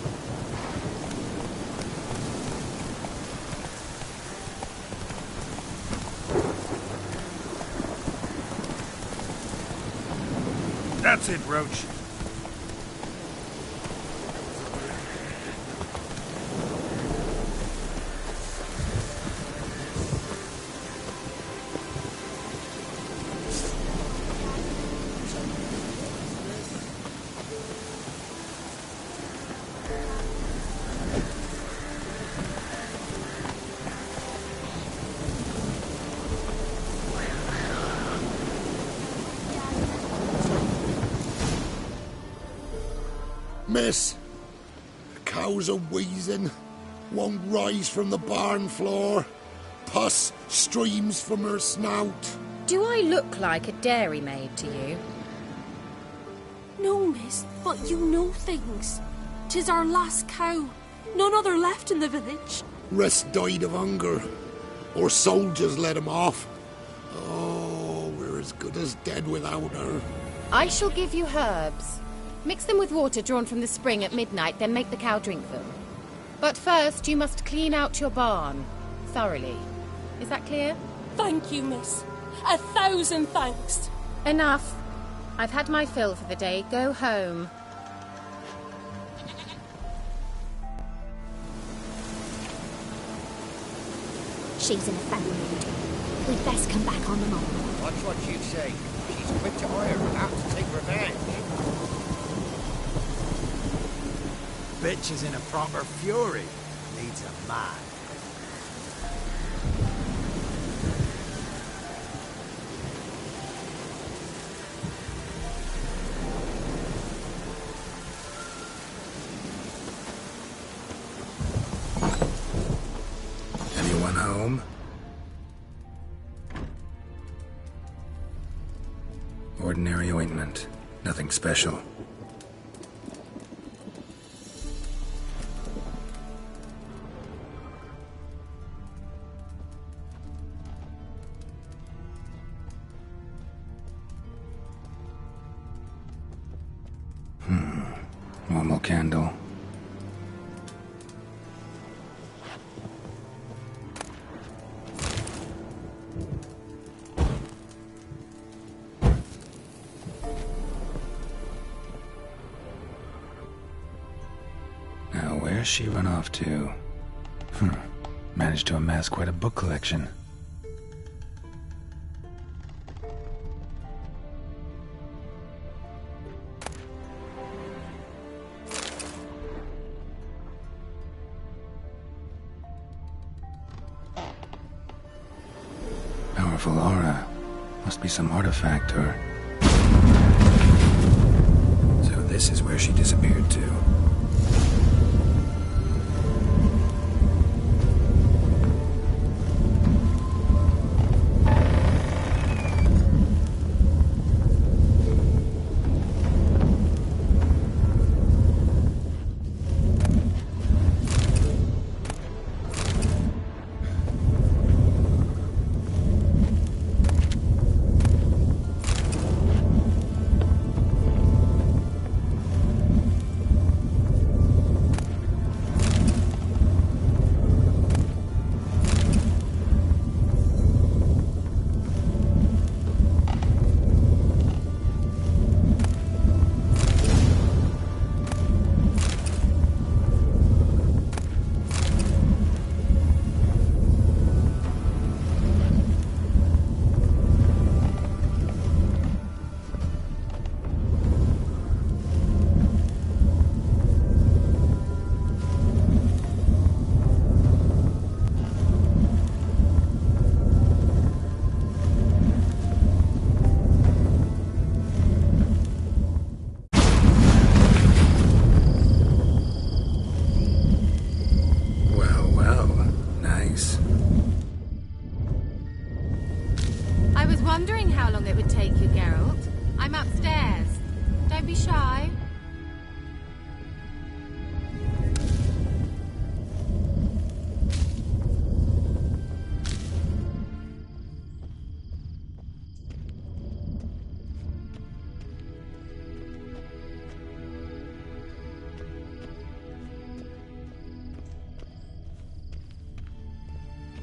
That's it, Roach. Miss, the cows are wheezing, won't rise from the barn floor. Pus streams from her snout. Do I look like a dairymaid to you? No, miss, but you know things. 'Tis our last cow. None other left in the village. Rest died of hunger, or soldiers let him off. Oh, we're as good as dead without her. I shall give you herbs. Mix them with water drawn from the spring at midnight, then make the cow drink them. But first, you must clean out your barn. Thoroughly. Is that clear? Thank you, miss. 1,000 thanks. Enough. I've had my fill for the day. Go home. She's in a foul mood. We'd best come back on the morrow. Watch what you say. She's quick to ire and apt to take revenge. Bitch is in a proper fury. Needs a man. Anyone home? Ordinary ointment. Nothing special. Normal candle. Now, where's she run off to? Managed to amass quite a book collection. Powerful aura. Must be some artifact or... So this is where she disappeared to. Don't be shy.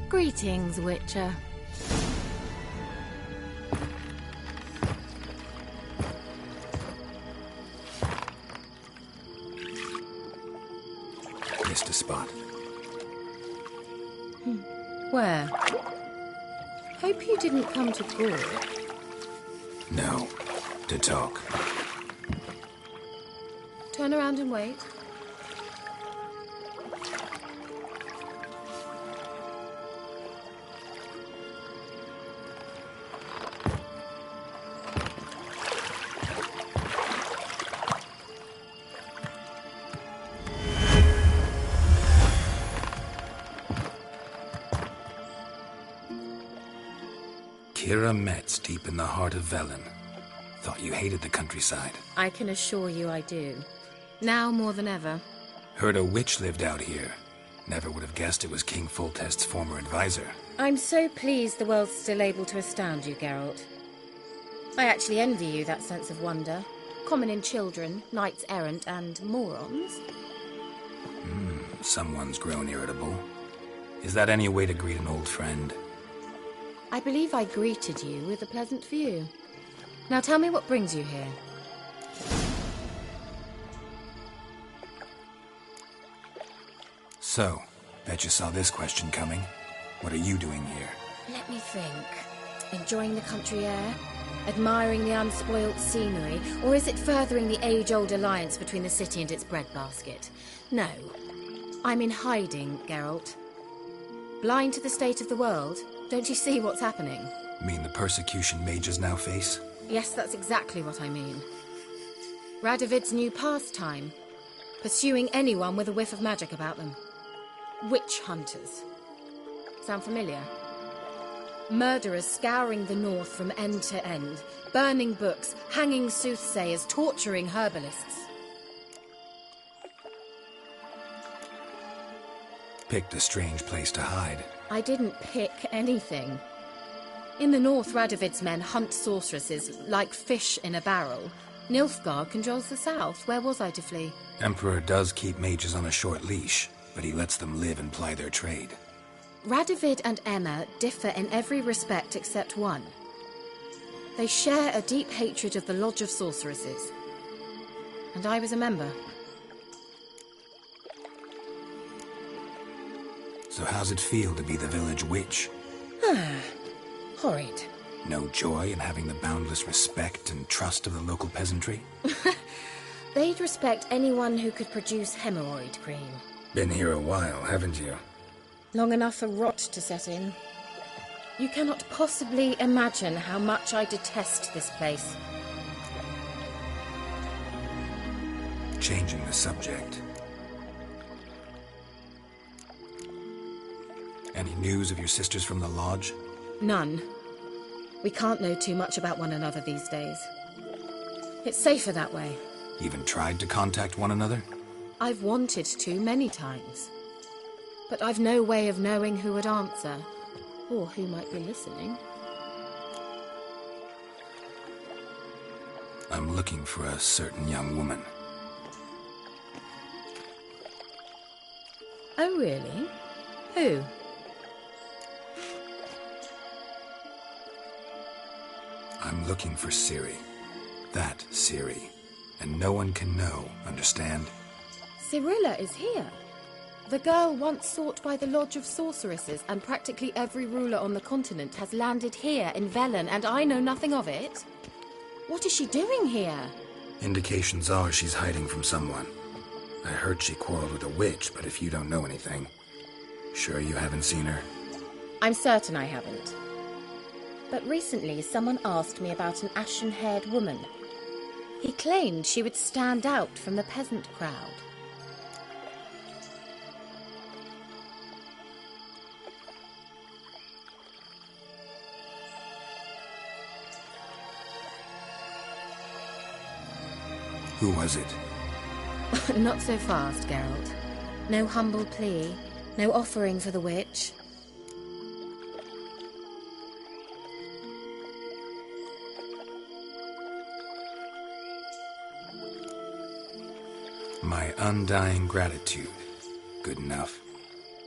Greetings, Witcher. Missed a spot. Where? Hope you didn't come to Gore. No. To talk. Turn around and wait. Kira Metz, deep in the heart of Velen. Thought you hated the countryside. I can assure you I do. Now more than ever. Heard a witch lived out here. Never would have guessed it was King Foltest's former advisor. I'm so pleased the world's still able to astound you, Geralt. I actually envy you that sense of wonder. Common in children, knights errant, and morons. Someone's grown irritable. Is that any way to greet an old friend? I believe I greeted you with a pleasant view. Now tell me what brings you here. So, bet you saw this question coming. What are you doing here? Let me think. Enjoying the country air? Admiring the unspoilt scenery? Or is it furthering the age-old alliance between the city and its breadbasket? No. I'm in hiding, Geralt. Blind to the state of the world? Don't you see what's happening? Mean the persecution mages now face? Yes, that's exactly what I mean. Radovid's new pastime. Pursuing anyone with a whiff of magic about them. Witch hunters. Sound familiar? Murderers scouring the north from end to end. Burning books, hanging soothsayers, torturing herbalists. Picked a strange place to hide. I didn't pick anything. In the north, Radovid's men hunt sorceresses like fish in a barrel. Nilfgaard controls the south. Where was I to flee? Emperor does keep mages on a short leash, but he lets them live and ply their trade. Radovid and Emma differ in every respect except one. They share a deep hatred of the Lodge of Sorceresses. And I was a member. So how's it feel to be the village witch? Horrid. No joy in having the boundless respect and trust of the local peasantry? They'd respect anyone who could produce hemorrhoid cream. Been here a while, haven't you? Long enough for rot to set in. You cannot possibly imagine how much I detest this place. Changing the subject. Any news of your sisters from the lodge? None. We can't know too much about one another these days. It's safer that way. Even tried to contact one another? I've wanted to many times. But I've no way of knowing who would answer, or who might be listening. I'm looking for a certain young woman. Oh, really? Who? I'm looking for Ciri. That Ciri. And no one can know, understand? Cirilla is here. The girl once sought by the Lodge of Sorceresses, and practically every ruler on the continent has landed here in Velen, and I know nothing of it. What is she doing here? Indications are she's hiding from someone. I heard she quarreled with a witch, but if you don't know anything, sure you haven't seen her? I'm certain I haven't. But recently someone asked me about an ashen-haired woman. He claimed she would stand out from the peasant crowd. Who was it? Not so fast, Geralt. No humble plea, no offering for the witch. My undying gratitude. Good enough.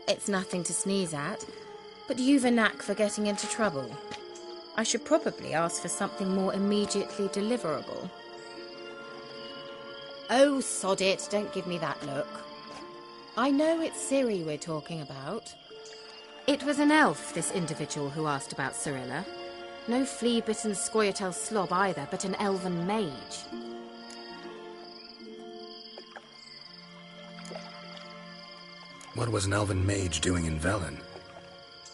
It's nothing to sneeze at, but you've a knack for getting into trouble. I should probably ask for something more immediately deliverable. Oh, sod it, don't give me that look. I know it's Ciri we're talking about. It was an elf, this individual who asked about Cirilla. No flea-bitten Scoia'tael slob either, but an elven mage. What was an elven mage doing in Velen?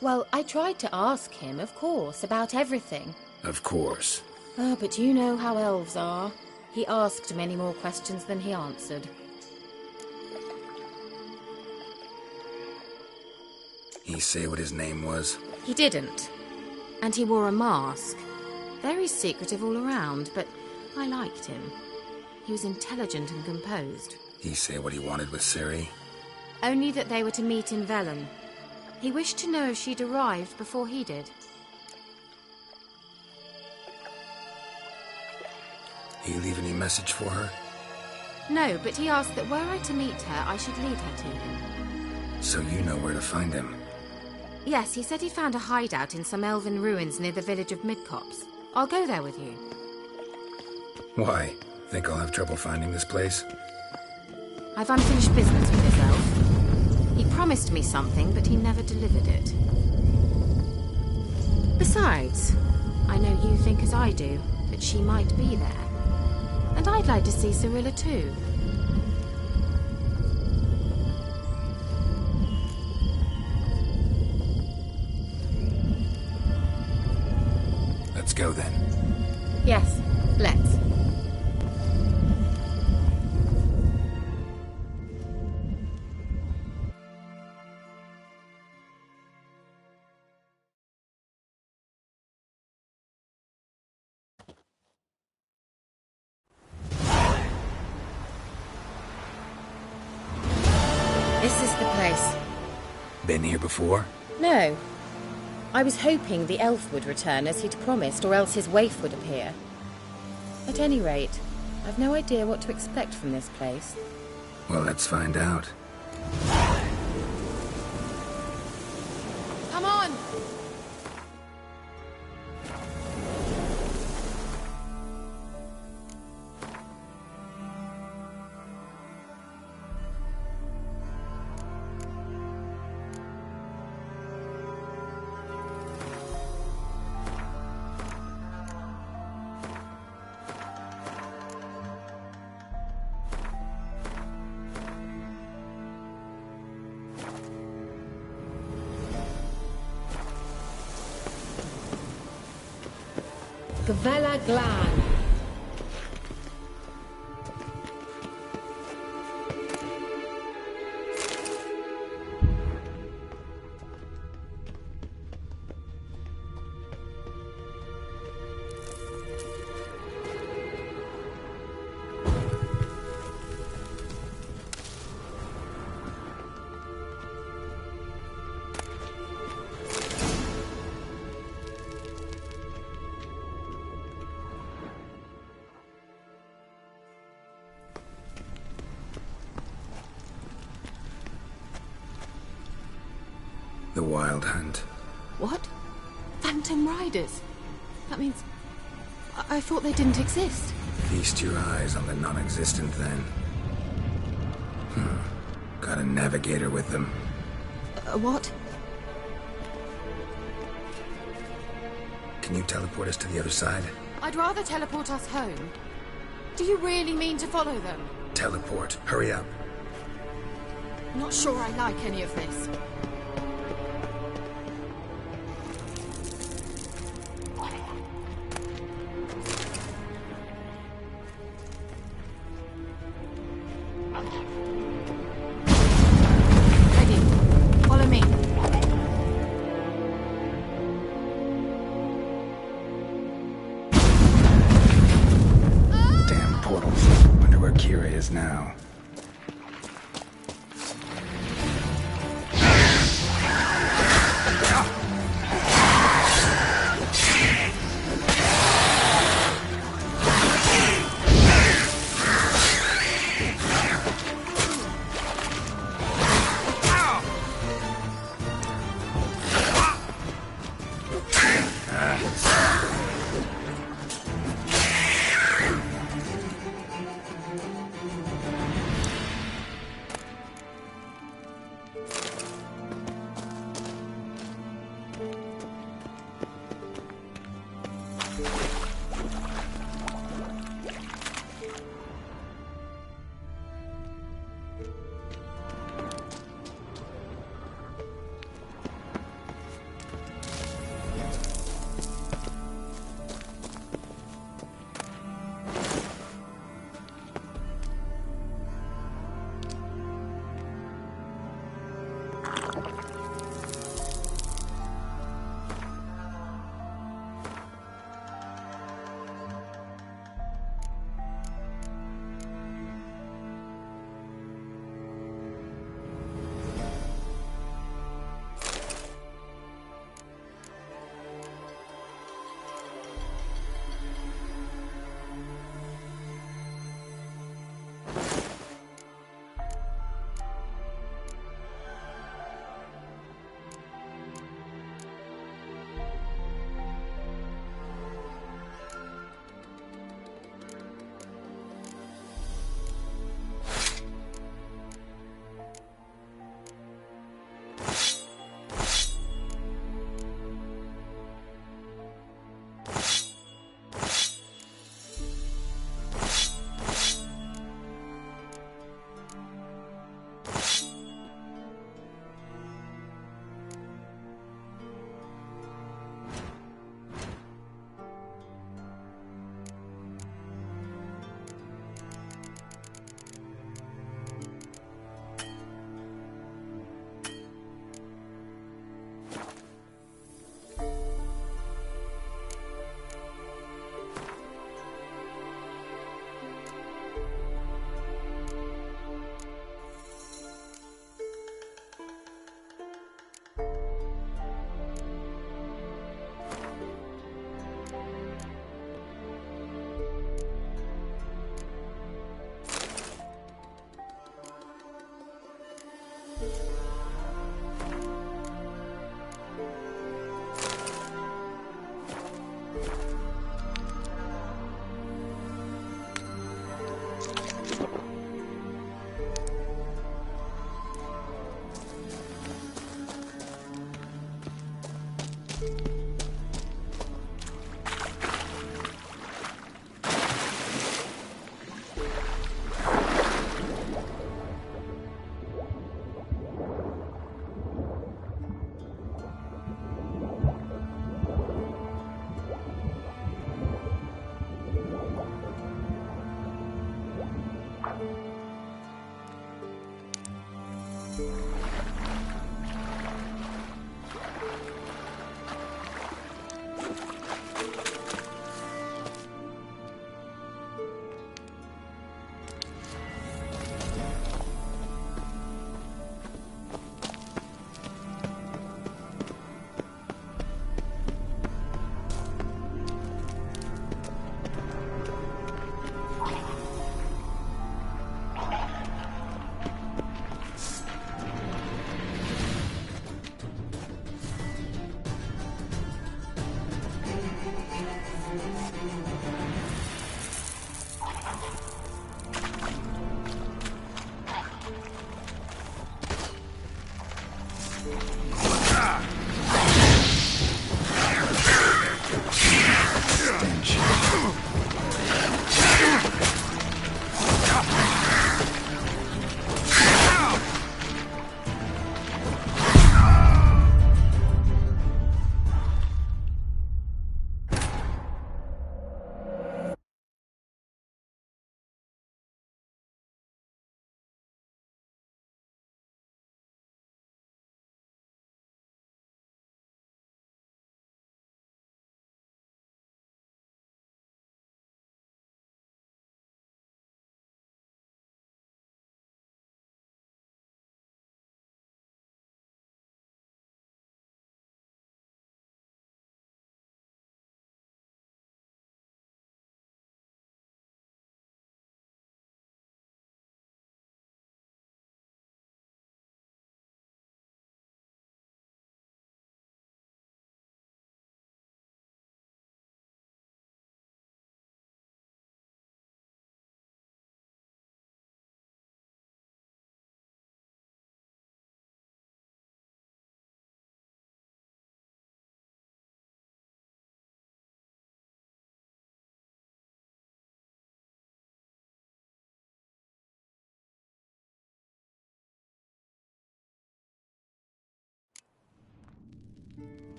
Well, I tried to ask him, of course, about everything. Of course. Oh, but you know how elves are. He asked many more questions than he answered. He say what his name was? He didn't. And he wore a mask. Very secretive all around, but I liked him. He was intelligent and composed. He say what he wanted with Ciri? Only that they were to meet in Velen. He wished to know if she'd arrived before he did. He leave any message for her? No, but he asked that were I to meet her, I should lead her to him. So you know where to find him? Yes, he said he found a hideout in some elven ruins near the village of Midcopse. I'll go there with you. Why? Think I'll have trouble finding this place? I've unfinished business with this elf. He promised me something, but he never delivered it. Besides, I know you think as I do, that she might be there. And I'd like to see Cirilla too. Let's go then. Yes, let's. This is the place. Been here before? No. I was hoping the elf would return as he'd promised, or else his waif would appear. At any rate, I've no idea what to expect from this place. Well, let's find out. Come on! Gavella Glan. The Wild Hunt. What? Phantom Riders? That means... I thought they didn't exist. Feast your eyes on the non-existent then. Got a navigator with them. What? Can you teleport us to the other side? I'd rather teleport us home. Do you really mean to follow them? Teleport. Hurry up. Not sure I like any of this. Kira is now.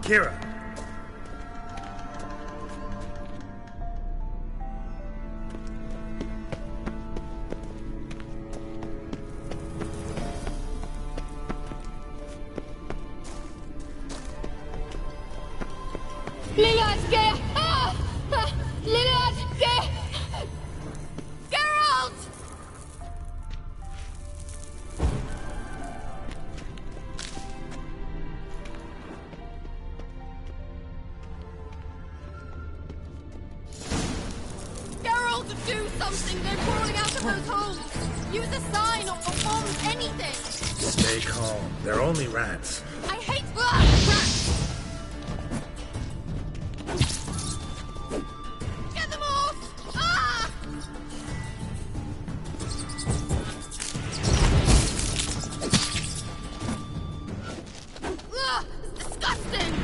Kira. Lillard, get! Lillard, get! Geralt! Geralt, do something! They're crawling out of those holes! Use a sign or bomb, anything! Stay calm. They're only rats. I hate rats! Get them off! Ah! Ugh, it's disgusting!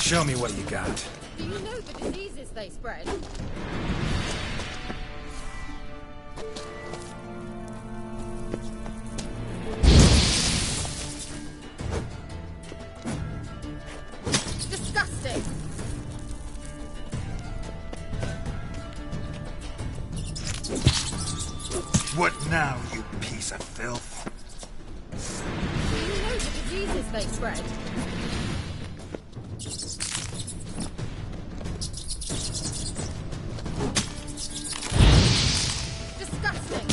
Show me what you got. Do you know the diseases they spread? Disgusting! What now, you piece of filth? Do you know the diseases they spread? Disgusting!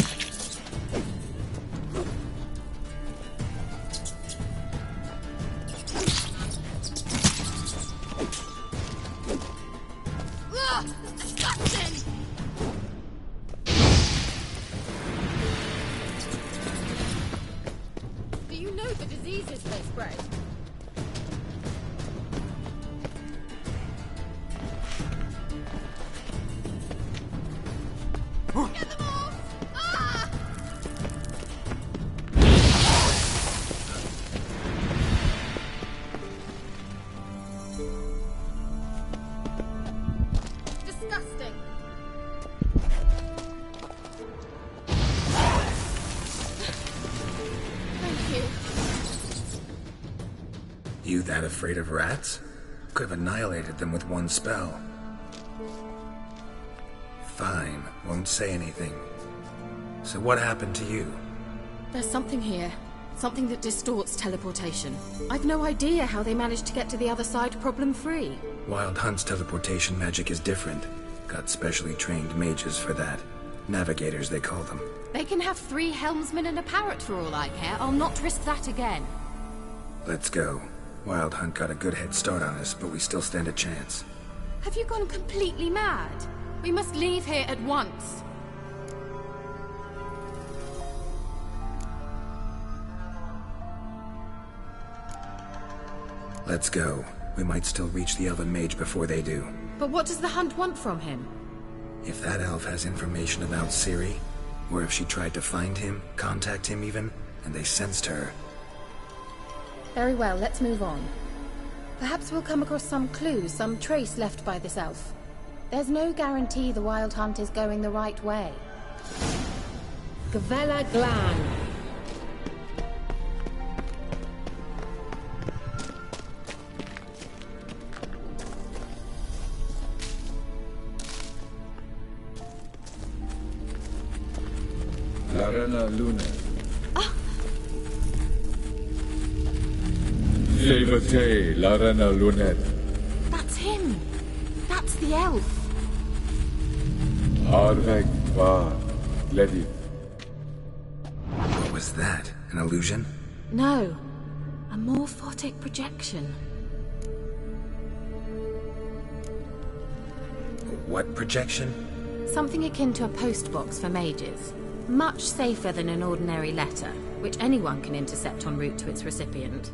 Ugh, disgusting! Do you know the diseases they spread? Get them off! Ah! Disgusting! Thank you. You that afraid of rats? Could have annihilated them with one spell. Fine, won't say anything. So what happened to you? There's something here. Something that distorts teleportation. I've no idea how they managed to get to the other side problem-free. Wild Hunt's teleportation magic is different. Got specially trained mages for that. Navigators, they call them. They can have 3 helmsmen and a parrot for all I care. I'll not risk that again. Let's go. Wild Hunt got a good head start on us, but we still stand a chance. Have you gone completely mad? We must leave here at once. Let's go. We might still reach the Elven Mage before they do. But what does the Hunt want from him? If that elf has information about Ciri, or if she tried to find him, contact him even, and they sensed her. Very well, let's move on. Perhaps we'll come across some clue, some trace left by this elf. There's no guarantee the Wild Hunt is going the right way. Gavella Glan. Larena Luna. Levate, Larena Lunet. That's him! That's the elf! Arvek Va Ledith. What was that? An illusion? No. A morphotic projection. What projection? Something akin to a postbox for mages. Much safer than an ordinary letter, which anyone can intercept en route to its recipient.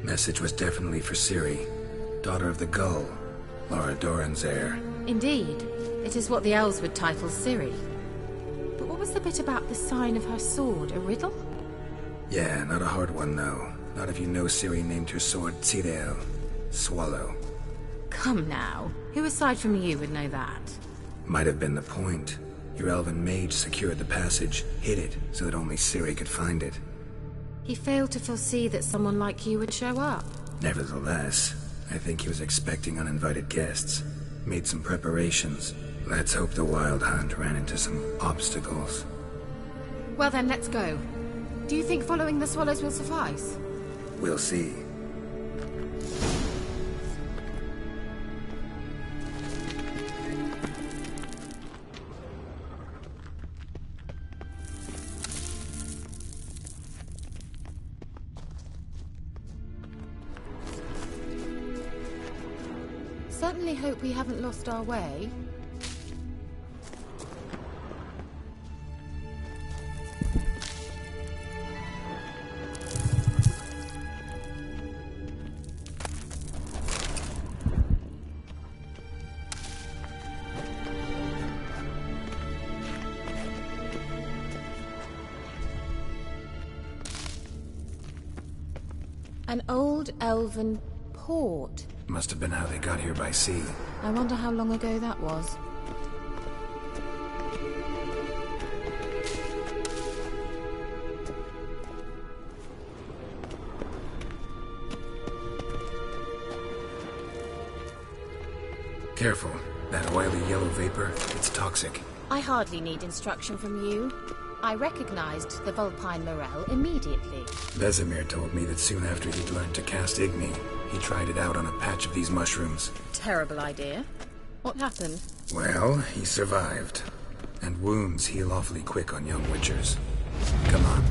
Message was definitely for Ciri, daughter of the Gull, Lara Doran's heir. Indeed. It is what the elves would title Ciri. But what was the bit about the sign of her sword? A riddle? Yeah, not a hard one though. Not if you know Ciri named her sword Tsidel, Swallow. Come now. Who aside from you would know that? Might have been the point. Your elven mage secured the passage, hid it, so that only Ciri could find it. He failed to foresee that someone like you would show up. Nevertheless, I think he was expecting uninvited guests. Made some preparations. Let's hope the Wild Hunt ran into some obstacles. Well then, let's go. Do you think following the swallows will suffice? We'll see. Certainly hope we haven't lost our way. An old elven port. Must have been how they got here by sea. I wonder how long ago that was. Careful. That oily yellow vapor, it's toxic. I hardly need instruction from you. I recognized the Vulpine Morel immediately. Vesemir told me that soon after he'd learned to cast Igni, he tried it out on a patch of these mushrooms. Terrible idea. What happened? Well, he survived. And wounds heal awfully quick on young witchers. Come on.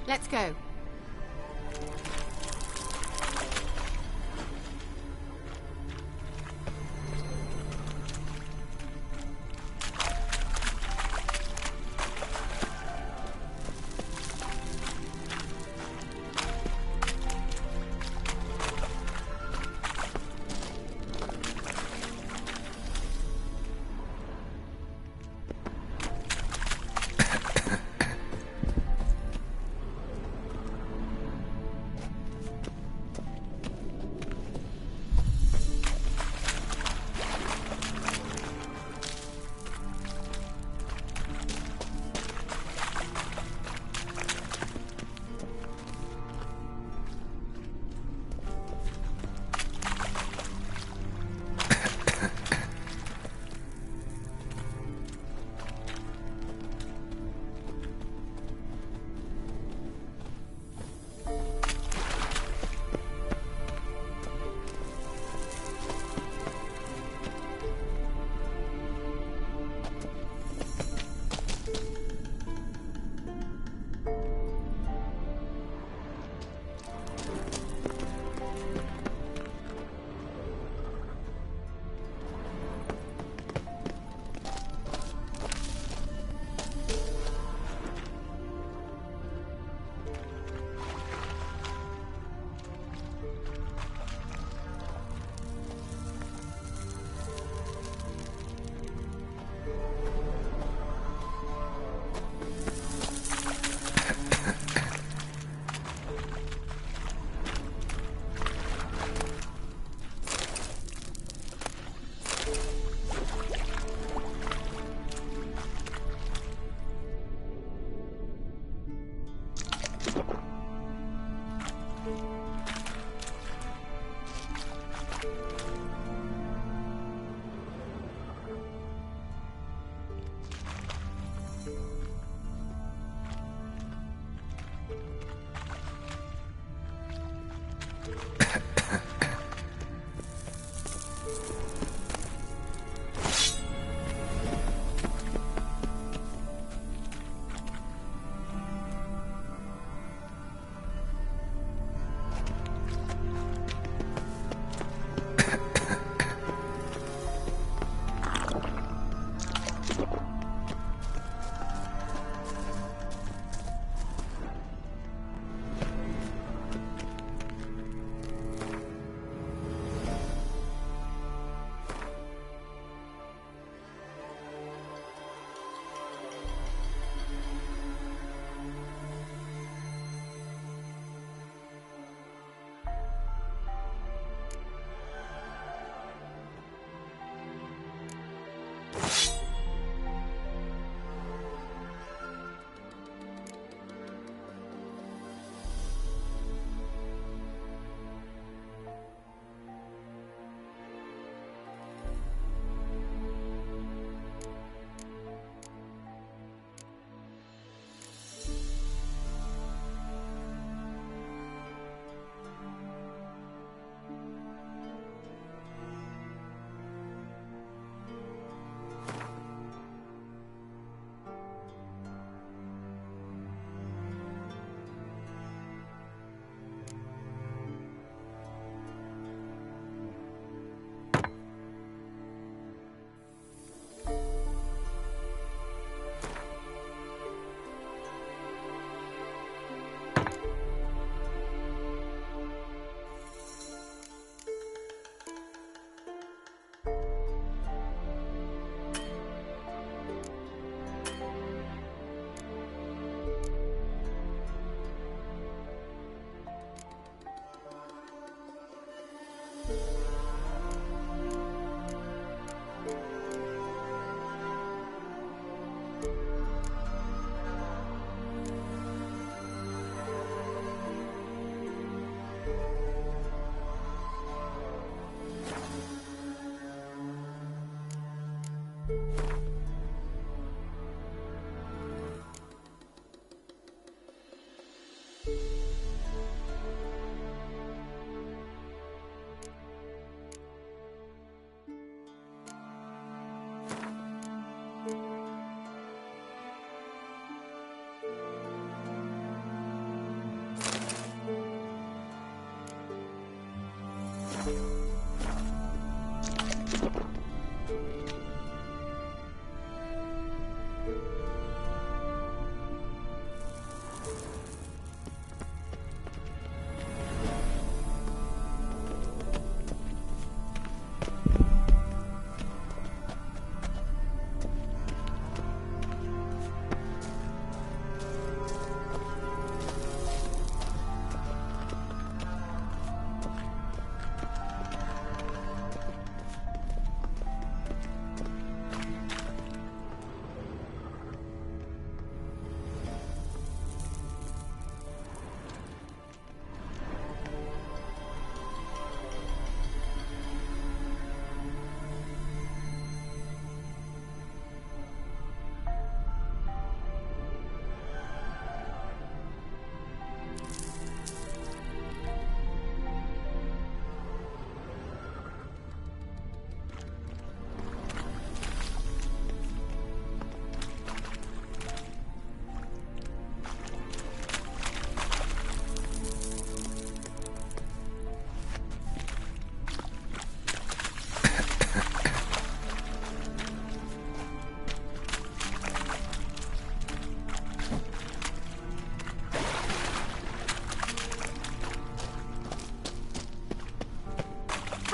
Let's go.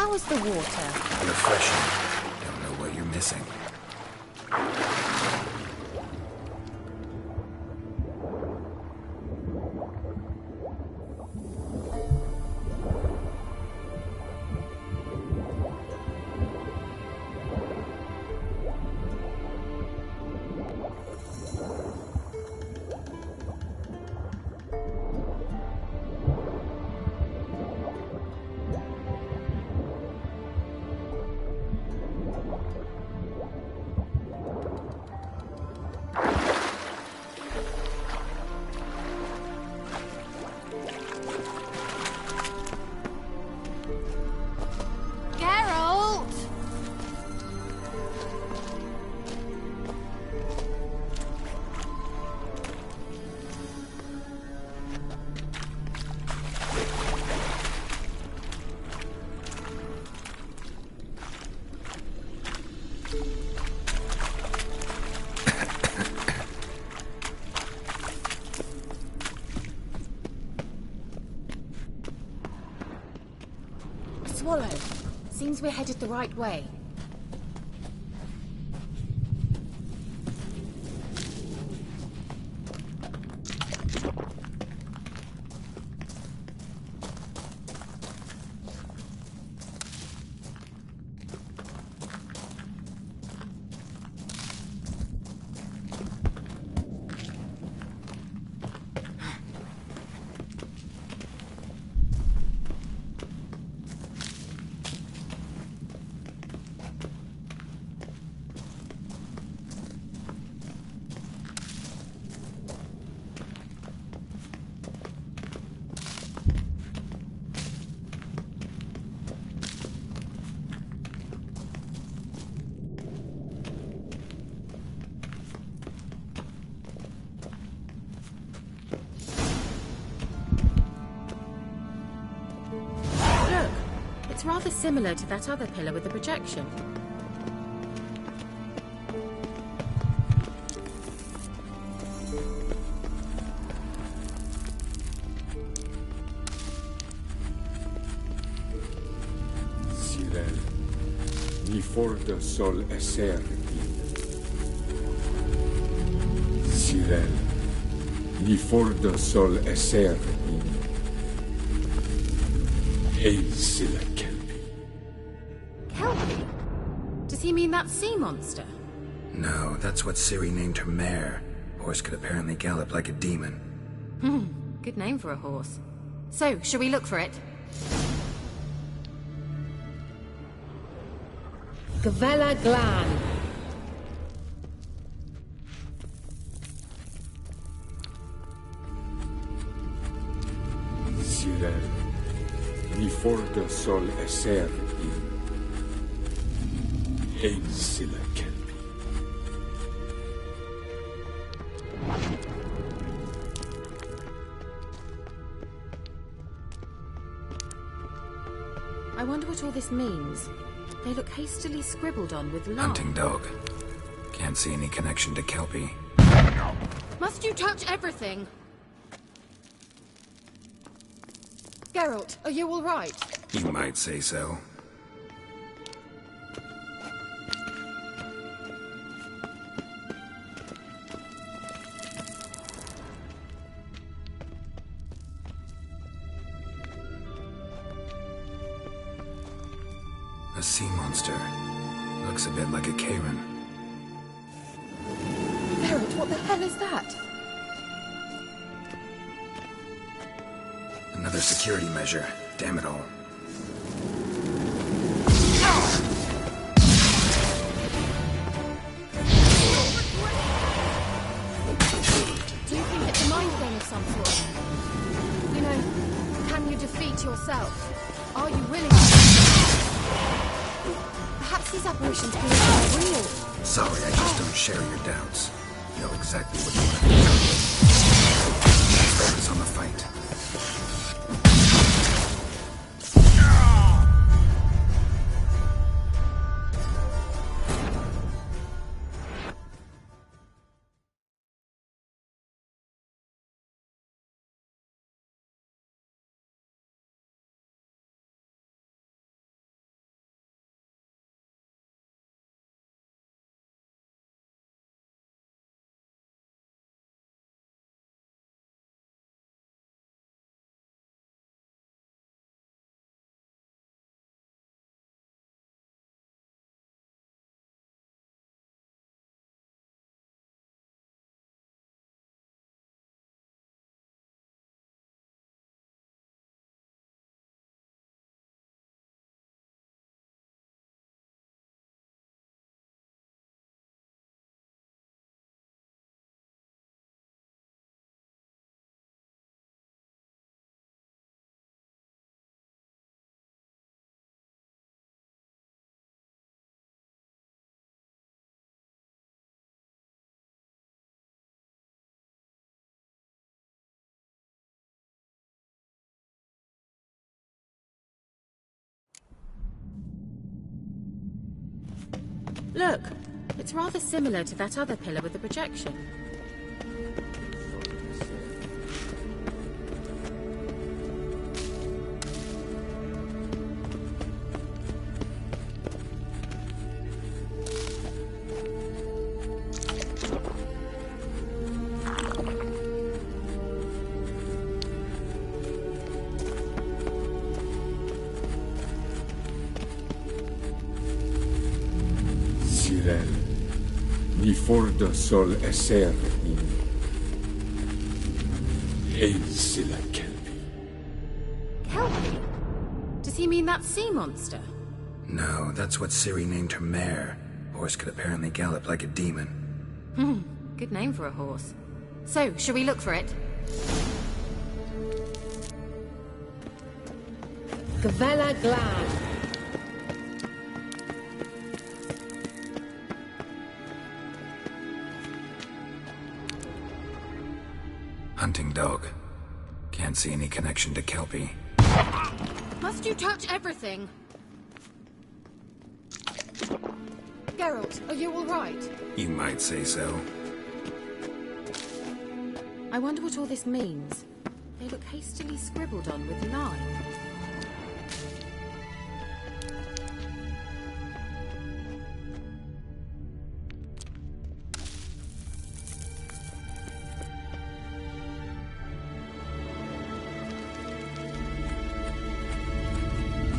How is the water? Refreshing. Don't know what you're missing. Swallow. Seems we're headed the right way. It's rather similar to that other pillar with the projection. Sirel, ni forte sol esser Sirel, ni forte sol esser Hail Silla Kelpie. Kelpie? Does he mean that sea monster? No, that's what Ciri named her mare. Horse could apparently gallop like a demon. Good name for a horse. So, shall we look for it? Gavella Glan. Sirel, ni forte sol esser Hail Silla Kelpie. I wonder what all this means. They look hastily scribbled on with love. Hunting dog. Can't see any connection to Kelpie. Must you touch everything? Geralt, are you all right? You might say so. A sea monster. Looks a bit like a Karen. Geralt, what the hell is that? Another security measure. Damn it all. Do you think it's a mind game of some sort? You know, can you defeat yourself? Are you willing to? Perhaps these apparitions can be real. Sorry, I just don't share your doubts. You know exactly what you want to do. Let's focus on the fight. Look, it's rather similar to that other pillar with the projection. Sirel, ni forda sol eser in. Ein silla kelpi. Kelpie? Does he mean that sea monster? No, that's what Ciri named her mare. Horse could apparently gallop like a demon. Good name for a horse. So, shall we look for it? Gavella Glad. Hunting dog. Can't see any connection to Kelpie. Must you touch everything? Geralt, are you all right? You might say so. I wonder what all this means. They look hastily scribbled on with lime.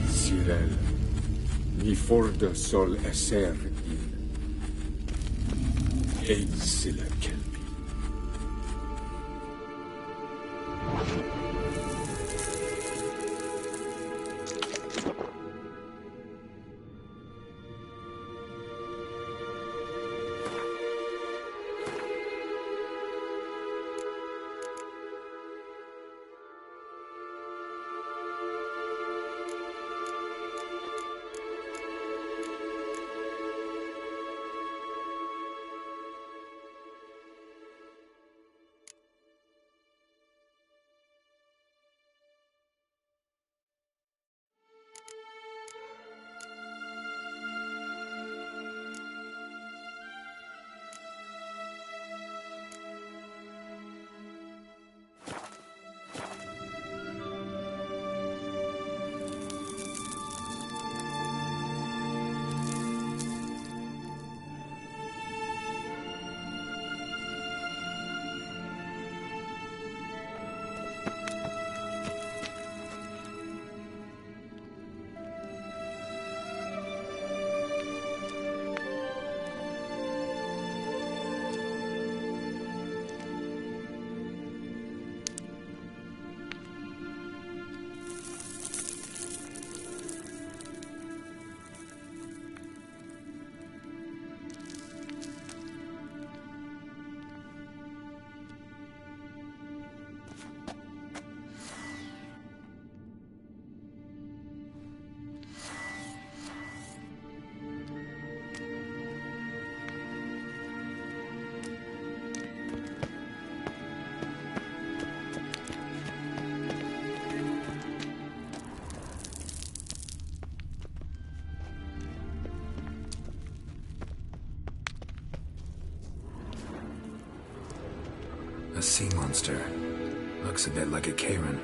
Sirel, ni forda sol eser in. Ein silla kelpi. A sea monster. Looks a bit like a Karen.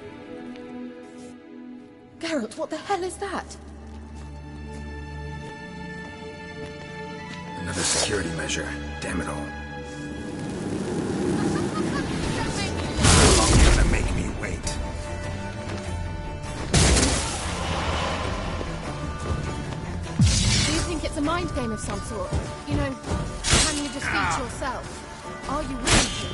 Geralt, what the hell is that? Another security measure. Damn it all. How long are you gonna make me wait? Do you think it's a mind game of some sort? You know, can you defeat yourself? Are you willing to?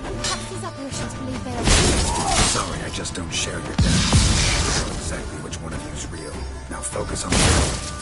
Perhaps these apparitions believe they are... Sorry, I just don't share your death. I know exactly which one of you's real. Now focus on the...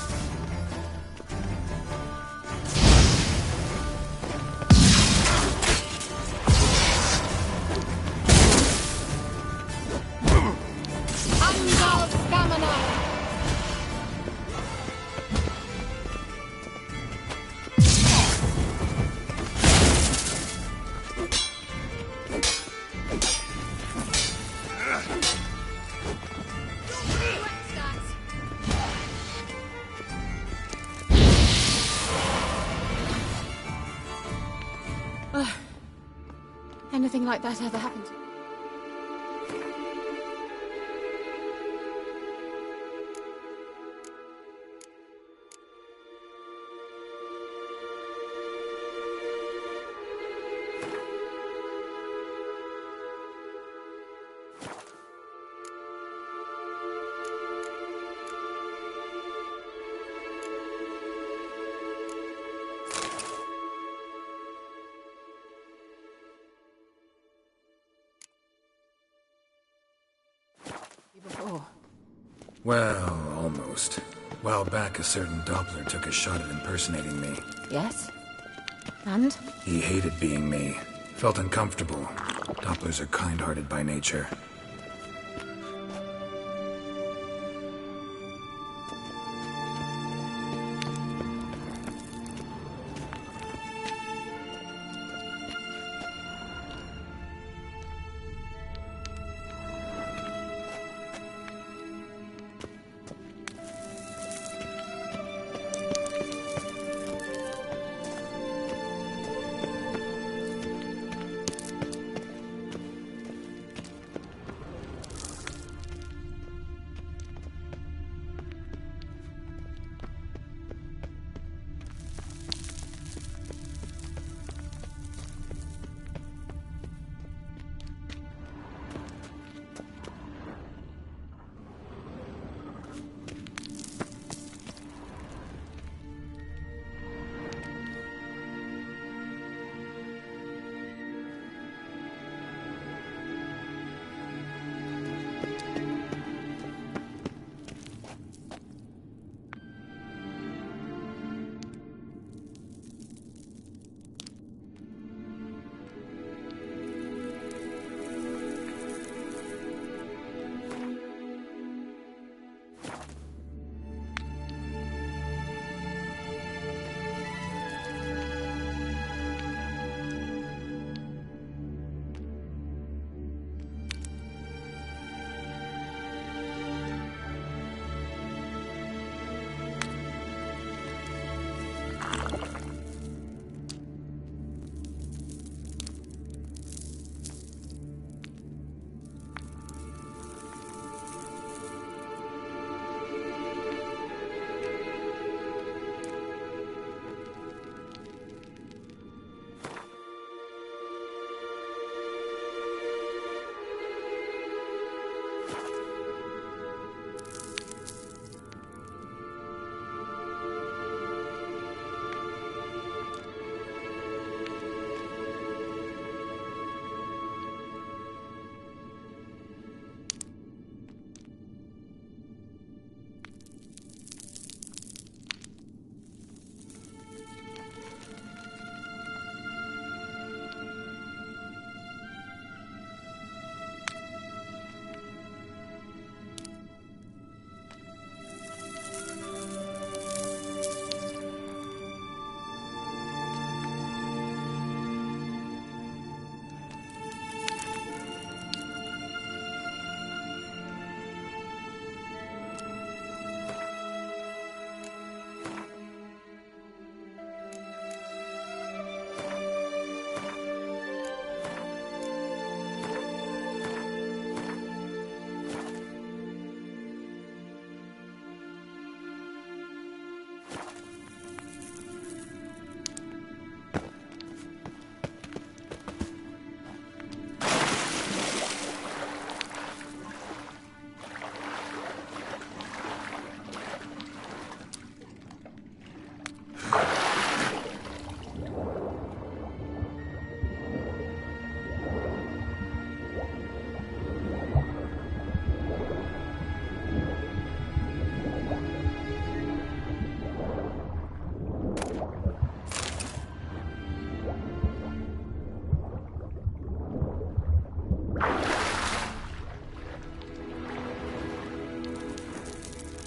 Anything like that ever happened? before. Well, almost. A while back, a certain Doppler took a shot at impersonating me. Yes? And? He hated being me. Felt uncomfortable. Dopplers are kind-hearted by nature.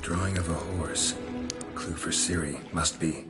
Drawing of a horse. Clue for Ciri, must be.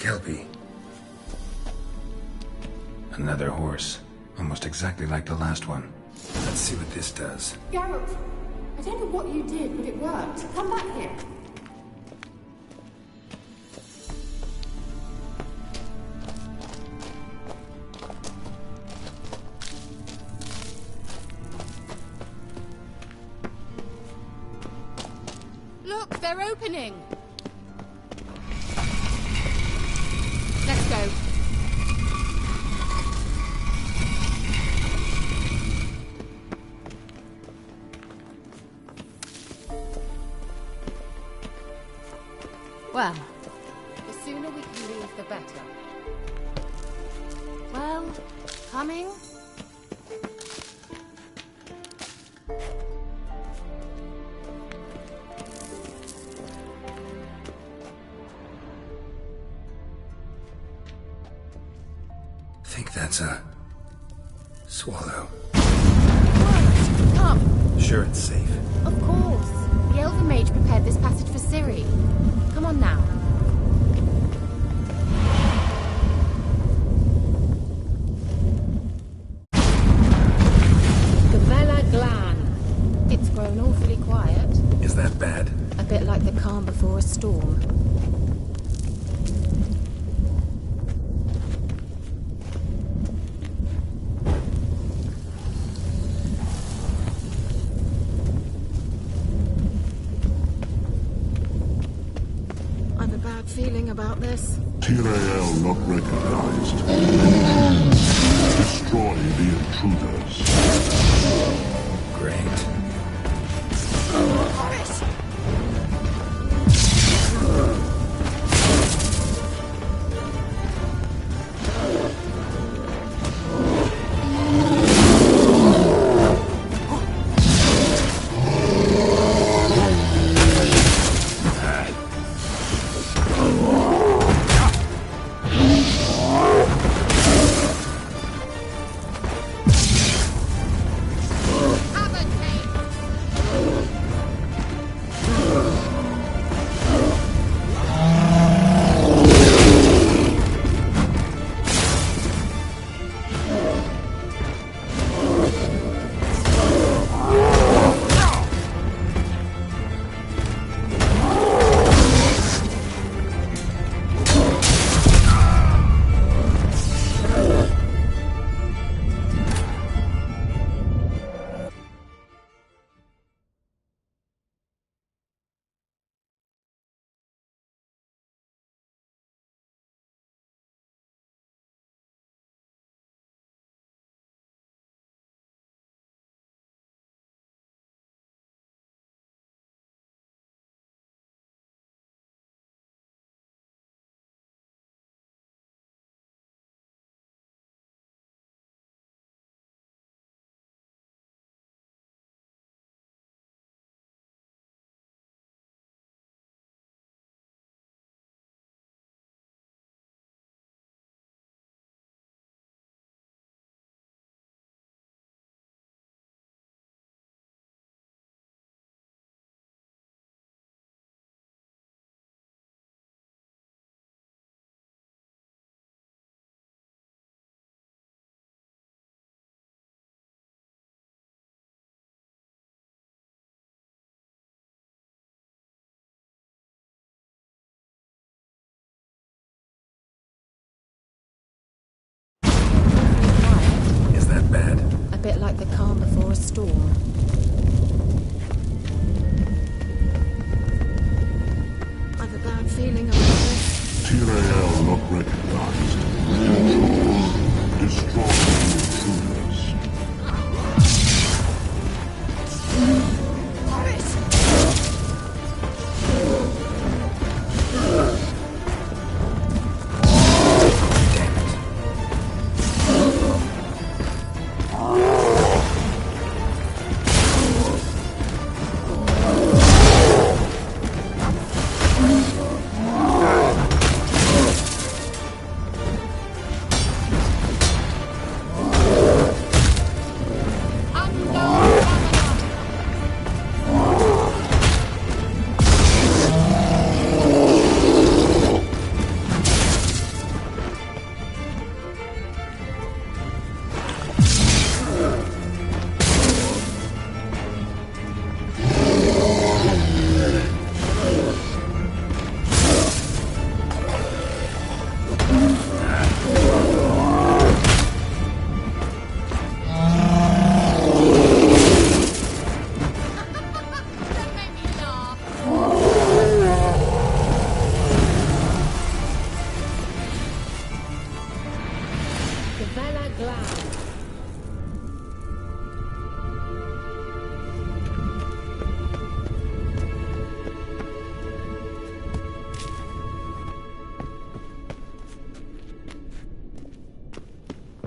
Kelpie. Another horse. Almost exactly like the last one. Let's see what this does. Geralt, a don't know what you did, but it worked. Come back here. Look, they're opening. Let's go. Well, the sooner we can leave, the better. Well, coming? Think that's a swallow. Come! Sure it's safe. Of course. The Elven Mage prepared this passage for Ciri. Come on now. Gavella Glan. It's grown awfully quiet. Is that bad? A bit like the calm before a storm. Feeling about this? Tyrael not recognized. Destroy the intruders. Great.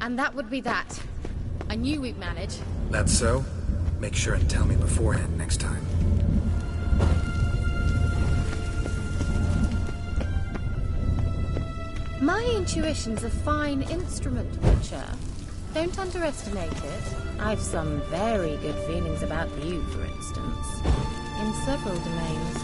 And that would be that. I knew we'd manage. That's so? Make sure and tell me beforehand next time. My intuition's a fine instrument, Witcher. Don't underestimate it. I've some very good feelings about you, for instance. In several domains.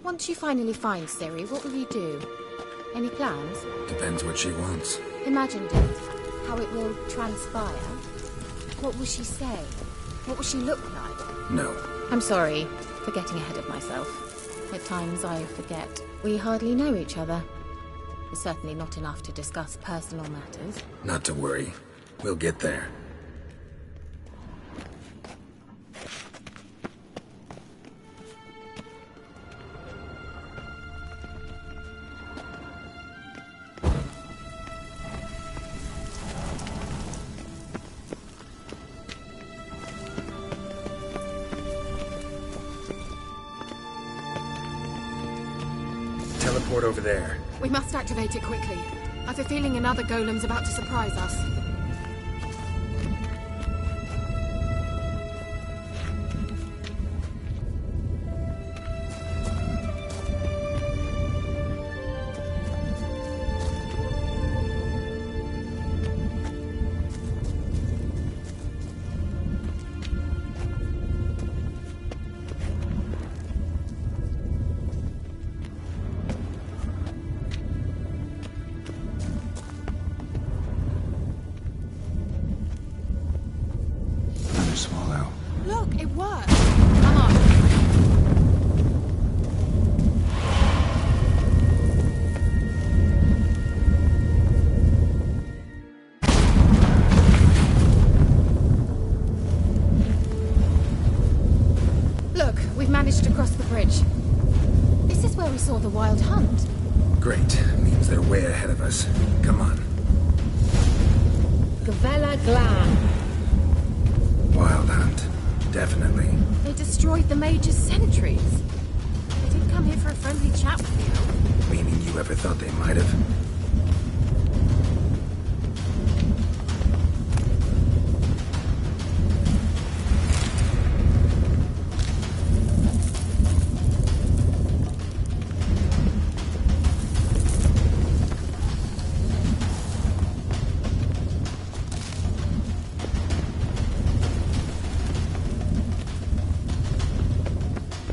Once you finally find Ciri, what will you do? Any plans? Depends what she wants. Imagined it. How it will transpire. What will she say? What will she look like? No. I'm sorry for getting ahead of myself. At times I forget. We hardly know each other. Certainly not enough to discuss personal matters. Not to worry. We'll get there. Teleport over there. We must activate it quickly. I have a feeling another golem's about to surprise us. Look, it worked. Come on. Look, we've managed to cross the bridge. This is where we saw the Wild Hunt. Great. Means they're way ahead of us. Come on. Gavella Glan. Wild Hunt. Definitely. They destroyed the Mage's sentries. They didn't come here for a friendly chat with you. Meaning you ever thought they might have?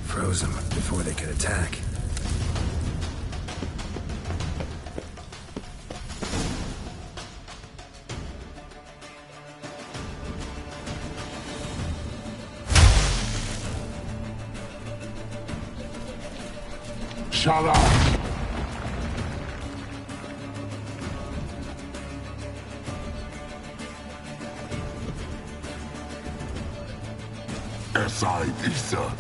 Froze them before they could attack. Shut up! Esai Isa.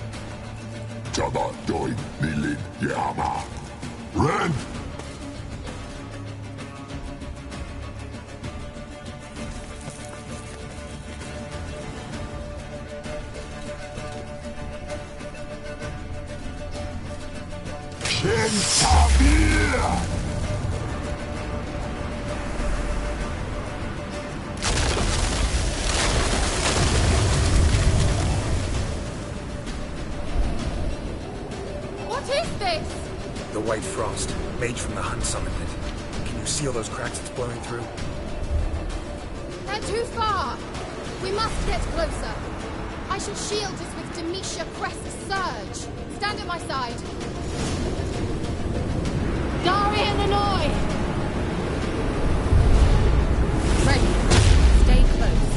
Jaba Doin Nilin Yama. Ren! Kentabir! What is this? The White Frost. Mage from the Hunt summoned it. Can you see all those cracks it's blowing through? They're too far. We must get closer. I shall shield us with Demetia Cress's surge. Stand at my side. Darian Annoy! Ready. Stay close.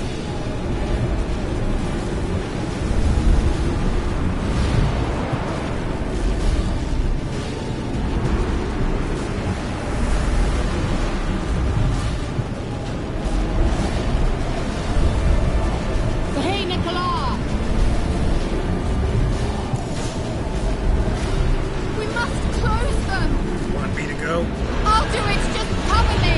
Hey, Nicola! We must close them! Want me to go? I'll do it! Just cover me!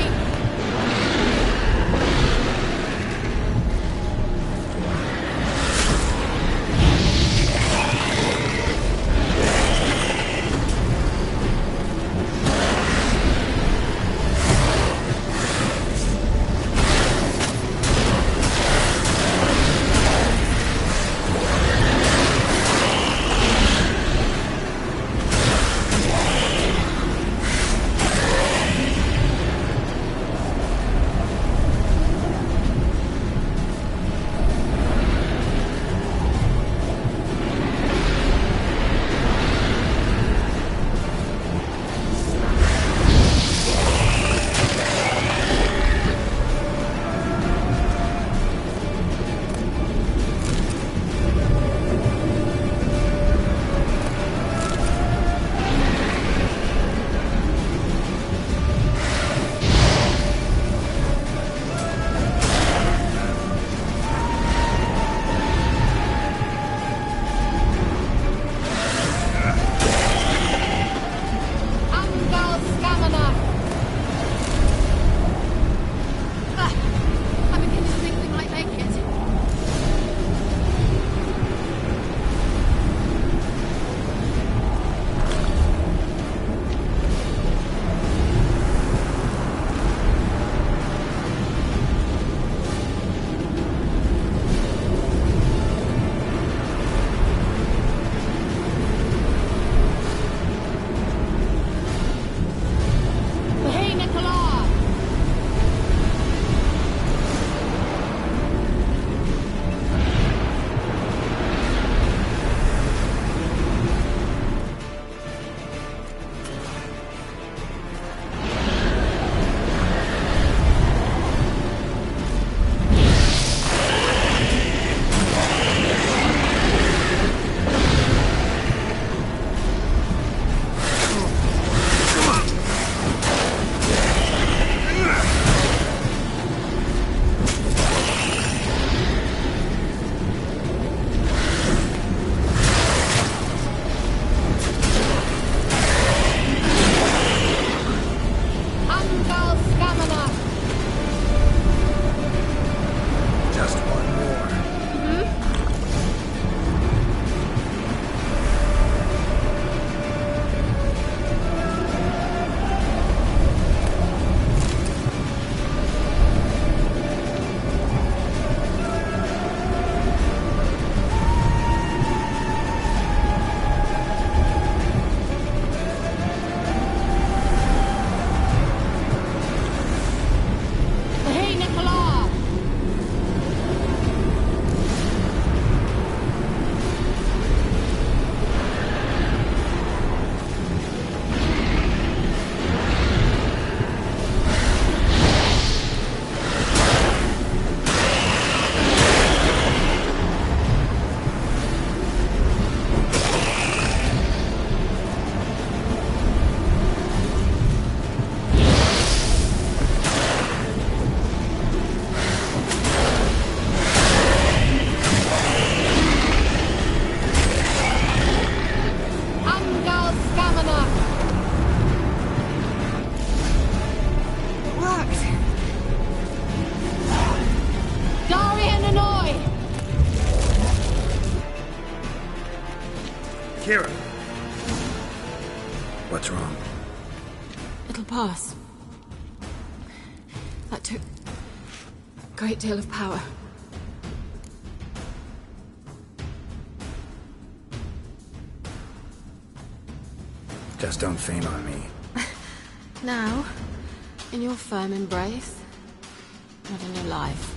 Kira. What's wrong? It'll pass. That took a great deal of power. Just don't faint on me. Now, in your firm embrace, not in your life.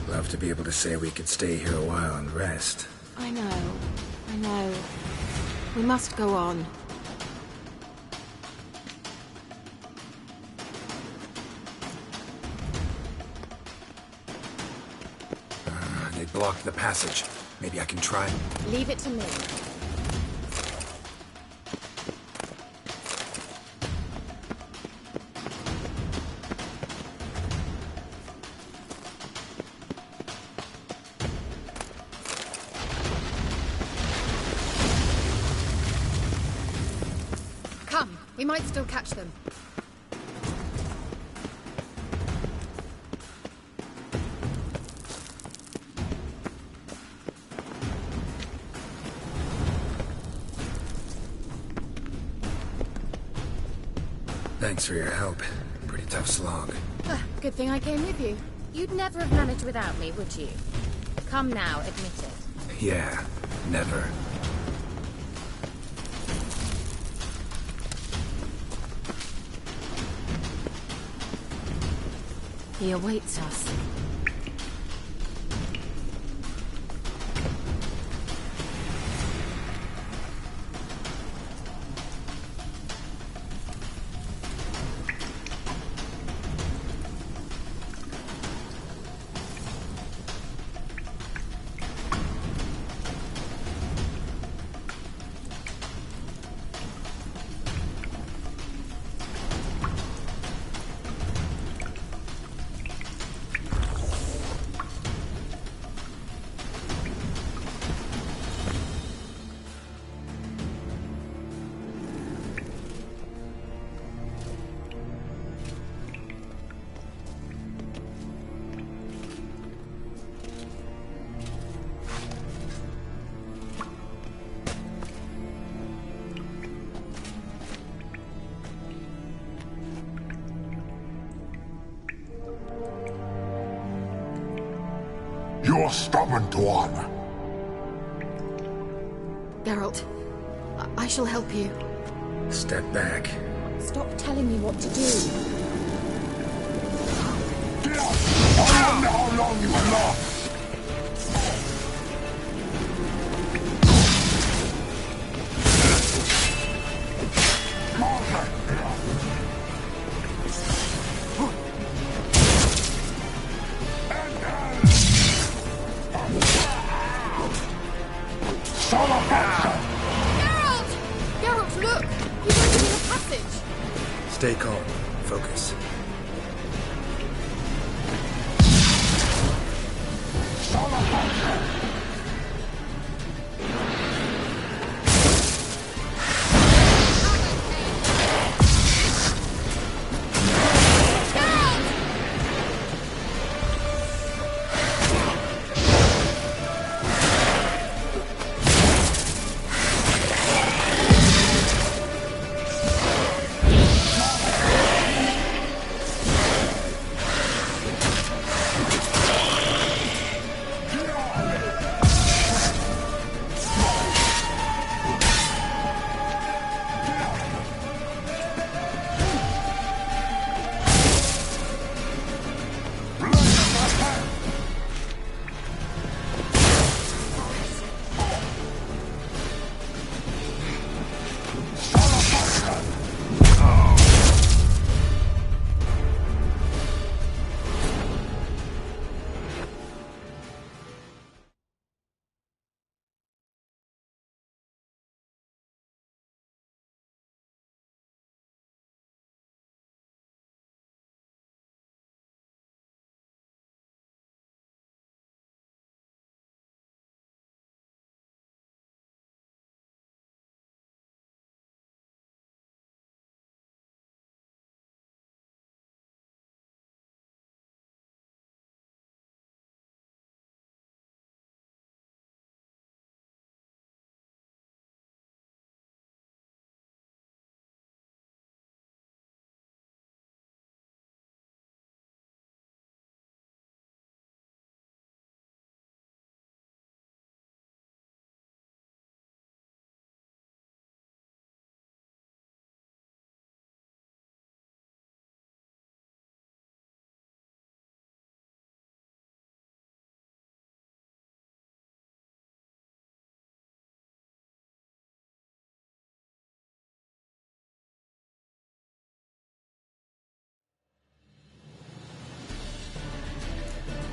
Love to be able to say we could stay here a while and rest. I know. We must go on. They blocked the passage. Maybe I can try. Leave it to me. Come, we might still catch them. Thanks for your help. Pretty tough slog. Good thing I came with you. You'd never have managed without me, would you? Come now, admit it. Yeah, never. He awaits us. You're stubborn, Tuan. Geralt, I shall help you. Step back. Stop telling me what to do. I wonder how long you will last. Geralt, look! He's opening a passage! Stay calm. Focus.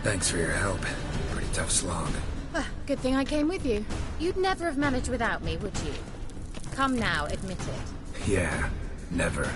Thanks for your help. Pretty tough slog. Well, good thing I came with you. You'd never have managed without me, would you? Come now, admit it. Yeah, never.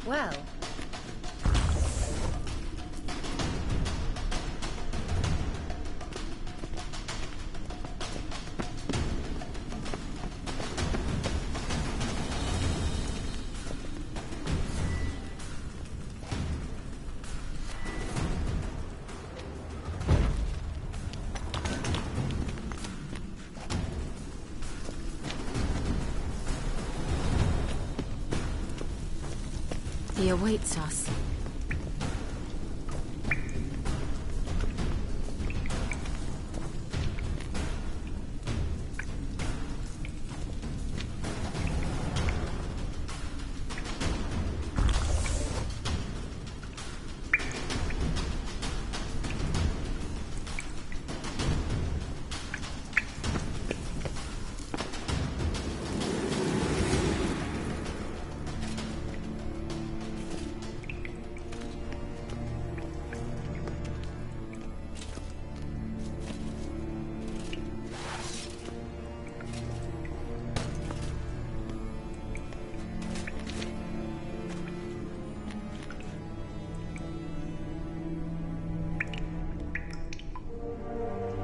Well. He awaits us.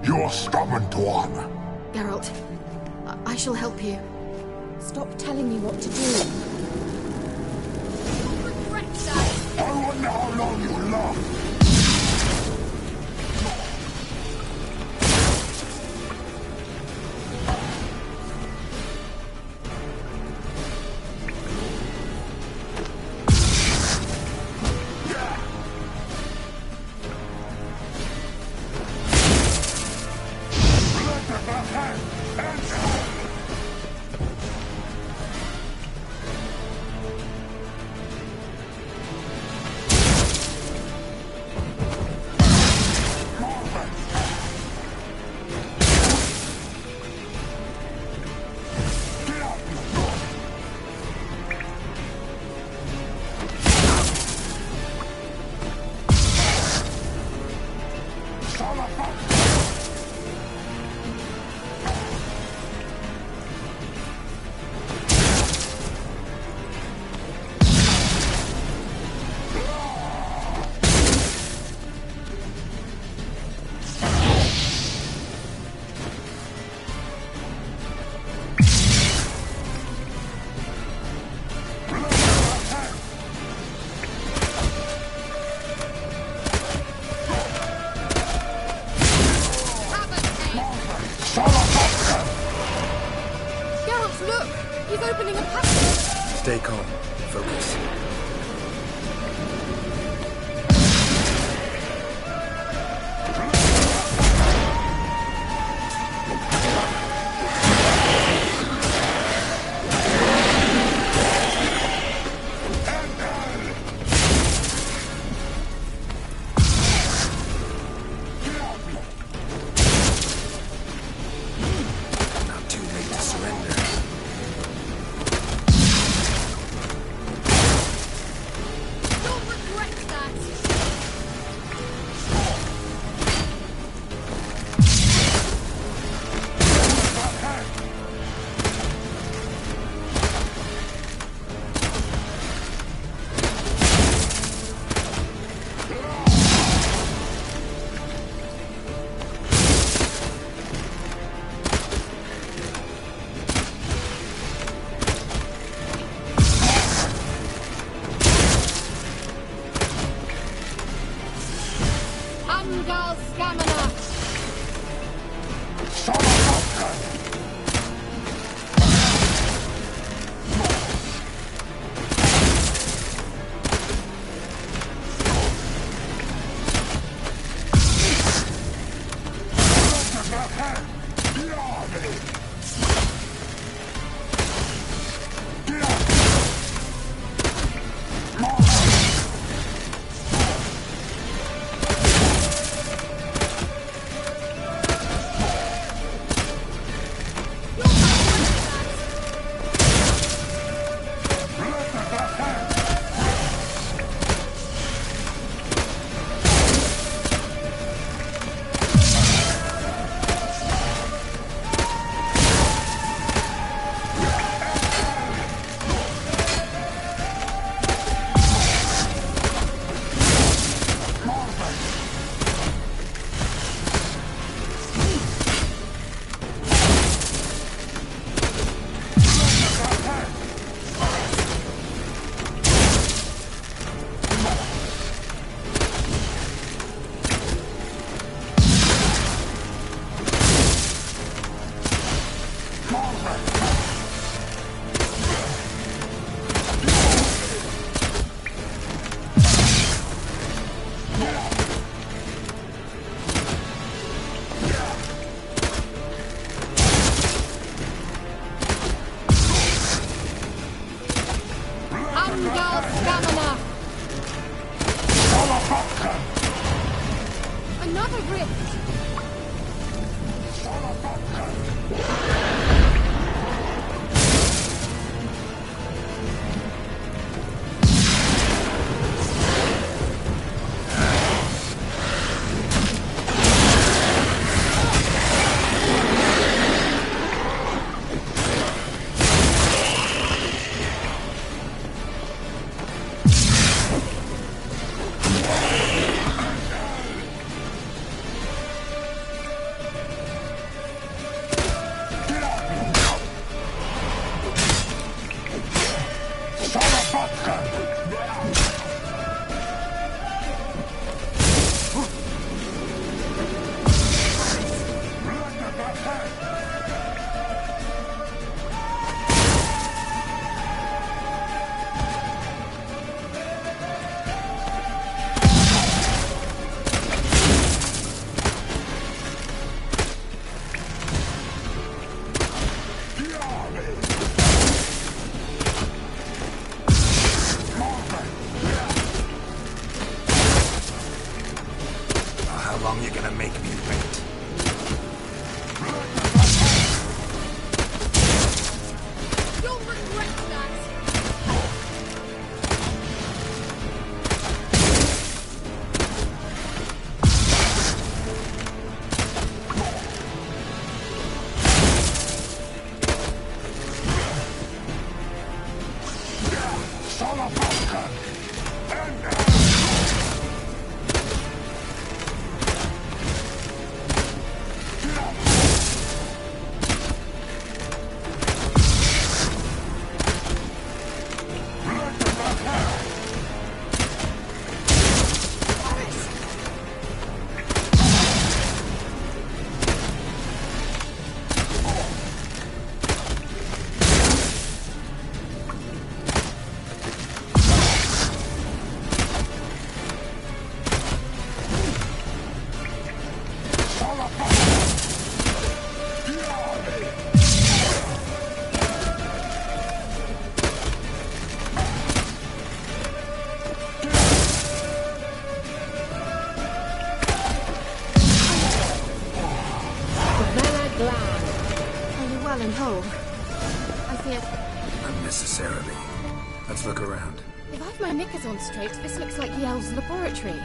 You're stubborn, Tuan. Geralt, I shall help you. Stop telling me what to do. I wonder how long you will last. Angal Stamina! Angal Stamina! Another rift! How long you gonna make me wait? You'll regret that! Are you well and whole? I fear... Unnecessarily. Let's look around. If I've my knickers on straight, this looks like the elves' laboratory.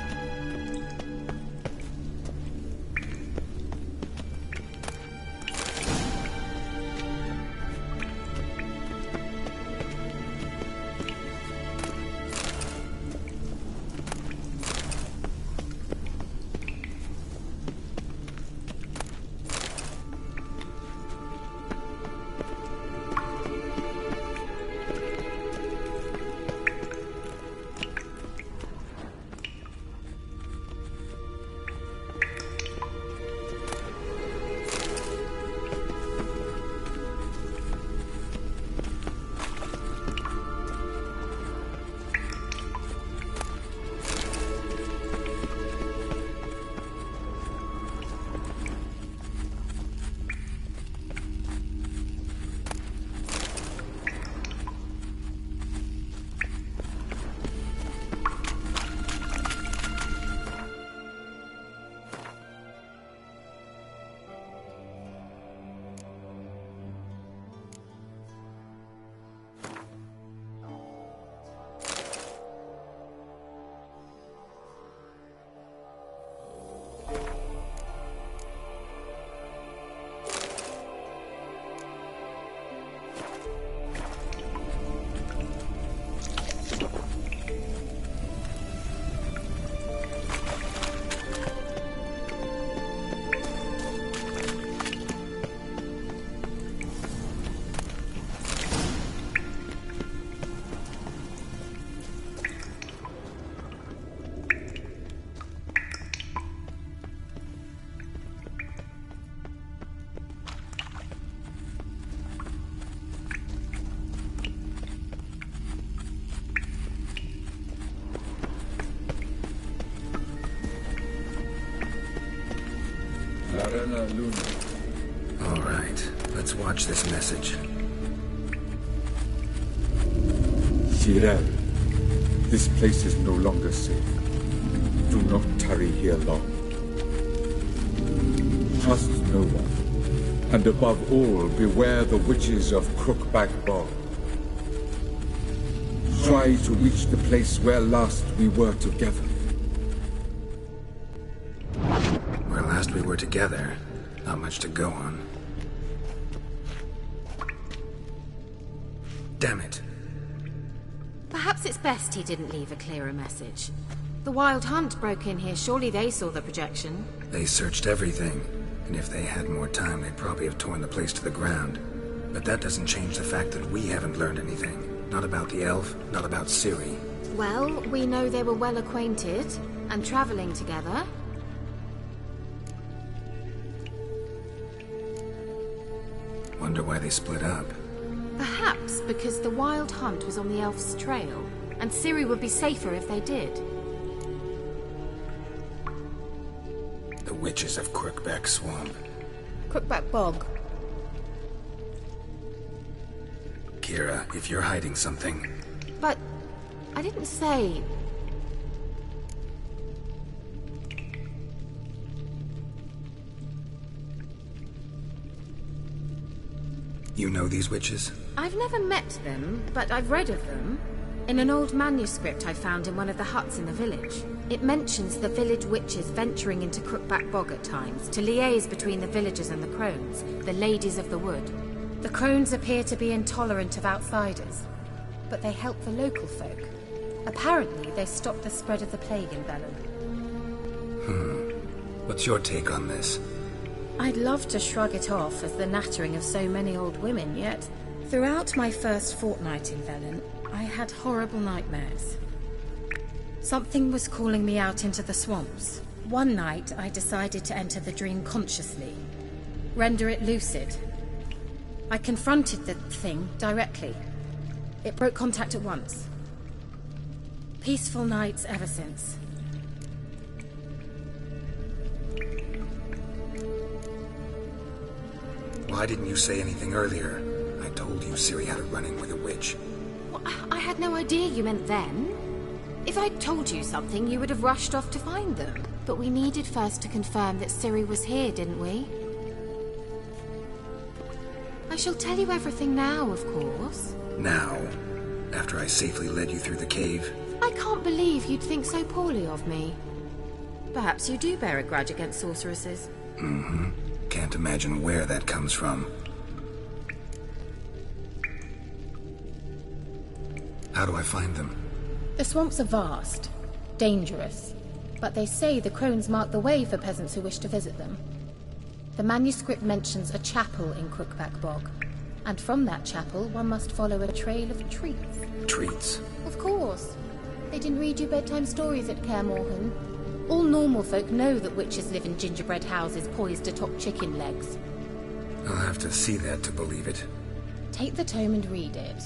All right, let's watch this message. Cyril, this place is no longer safe. Do not tarry here long. Trust no one, and above all, beware the witches of Crookback Bog. Try to reach the place where last we were together. Where last we were together, not much to go on. Damn it. Perhaps it's best he didn't leave a clearer message. The Wild Hunt broke in here. Surely they saw the projection. They searched everything, and if they had more time, they'd probably have torn the place to the ground. But that doesn't change the fact that we haven't learned anything. Not about the elf, not about Ciri. Well, we know they were well acquainted, and traveling together. Wonder why they split up. Perhaps because the Wild Hunt was on the elf's trail, and Ciri would be safer if they did. The witches of Crookback Swamp. Crookback Bog. Kira, if you're hiding something... But I didn't say... You know these witches? I've never met them, but I've read of them. In an old manuscript I found in one of the huts in the village. It mentions the village witches venturing into Crookback Bog at times to liaise between the villagers and the crones, the ladies of the wood. The crones appear to be intolerant of outsiders, but they help the local folk. Apparently, they stopped the spread of the plague in Velen. What's your take on this? I'd love to shrug it off as the nattering of so many old women, yet throughout my first fortnight in Velen, I had horrible nightmares. Something was calling me out into the swamps. One night, I decided to enter the dream consciously, render it lucid. I confronted the thing directly. It broke contact at once. Peaceful nights ever since. Why didn't you say anything earlier? I told you Ciri had a run-in with a witch. Well, I had no idea you meant then. If I'd told you something, you would have rushed off to find them. But we needed first to confirm that Ciri was here, didn't we? I shall tell you everything now, of course. Now? After I safely led you through the cave. I can't believe you'd think so poorly of me. Perhaps you do bear a grudge against sorceresses. Mm-hmm. Can't imagine where that comes from. How do I find them? The swamps are vast, dangerous, but they say the crones mark the way for peasants who wish to visit them. The manuscript mentions a chapel in Crookback Bog, and from that chapel one must follow a trail of treats. Treats? Of course. They didn't read you bedtime stories at Kaer Morhen. All normal folk know that witches live in gingerbread houses poised atop chicken legs. I'll have to see that to believe it. Take the tome and read it.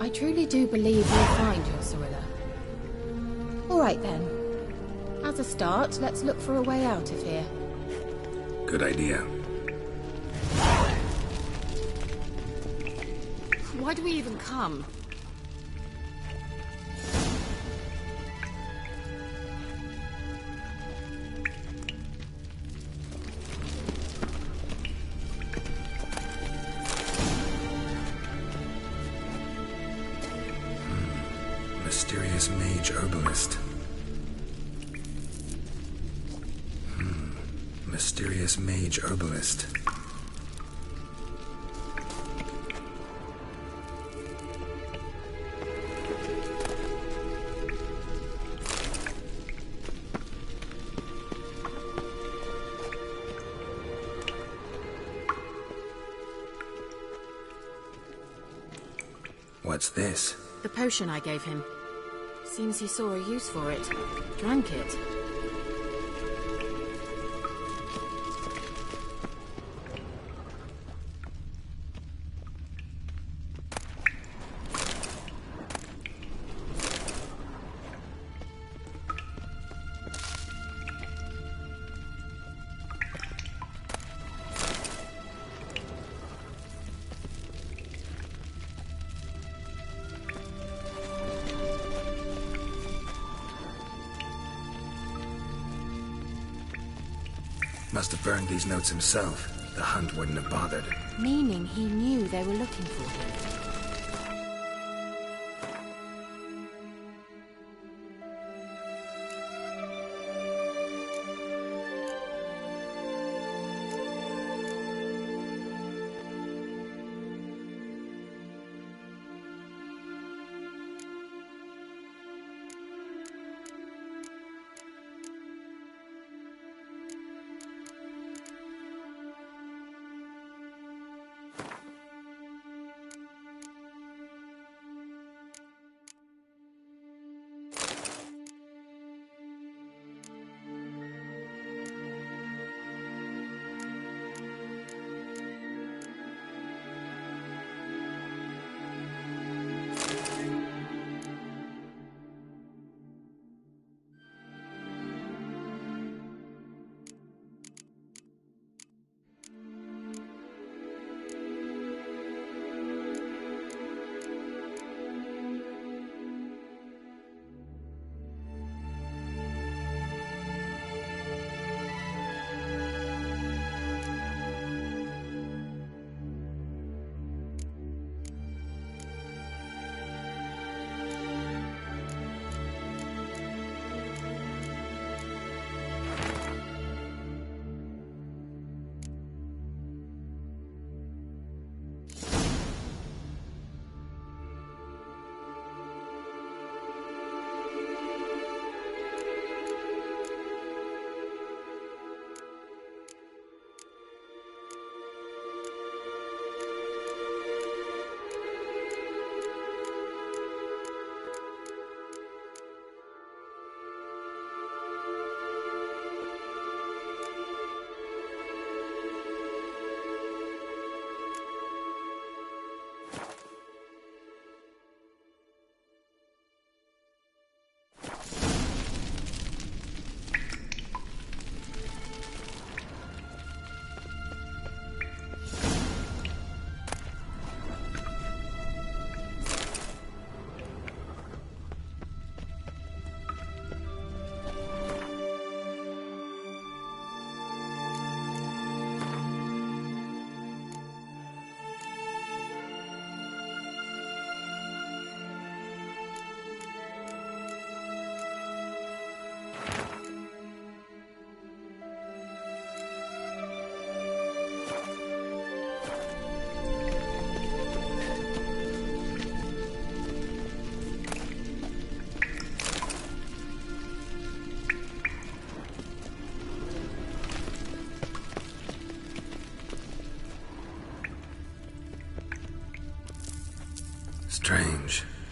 I truly do believe you'll find your Cirilla. All right then. As a start, let's look for a way out of here. Good idea. Why do we even come? Mysterious mage herbalist. Mysterious mage herbalist. What's this? The potion I gave him. Seems he saw a use for it. Drank it. Must have burned these notes himself. The Hunt wouldn't have bothered. Meaning he knew they were looking for him.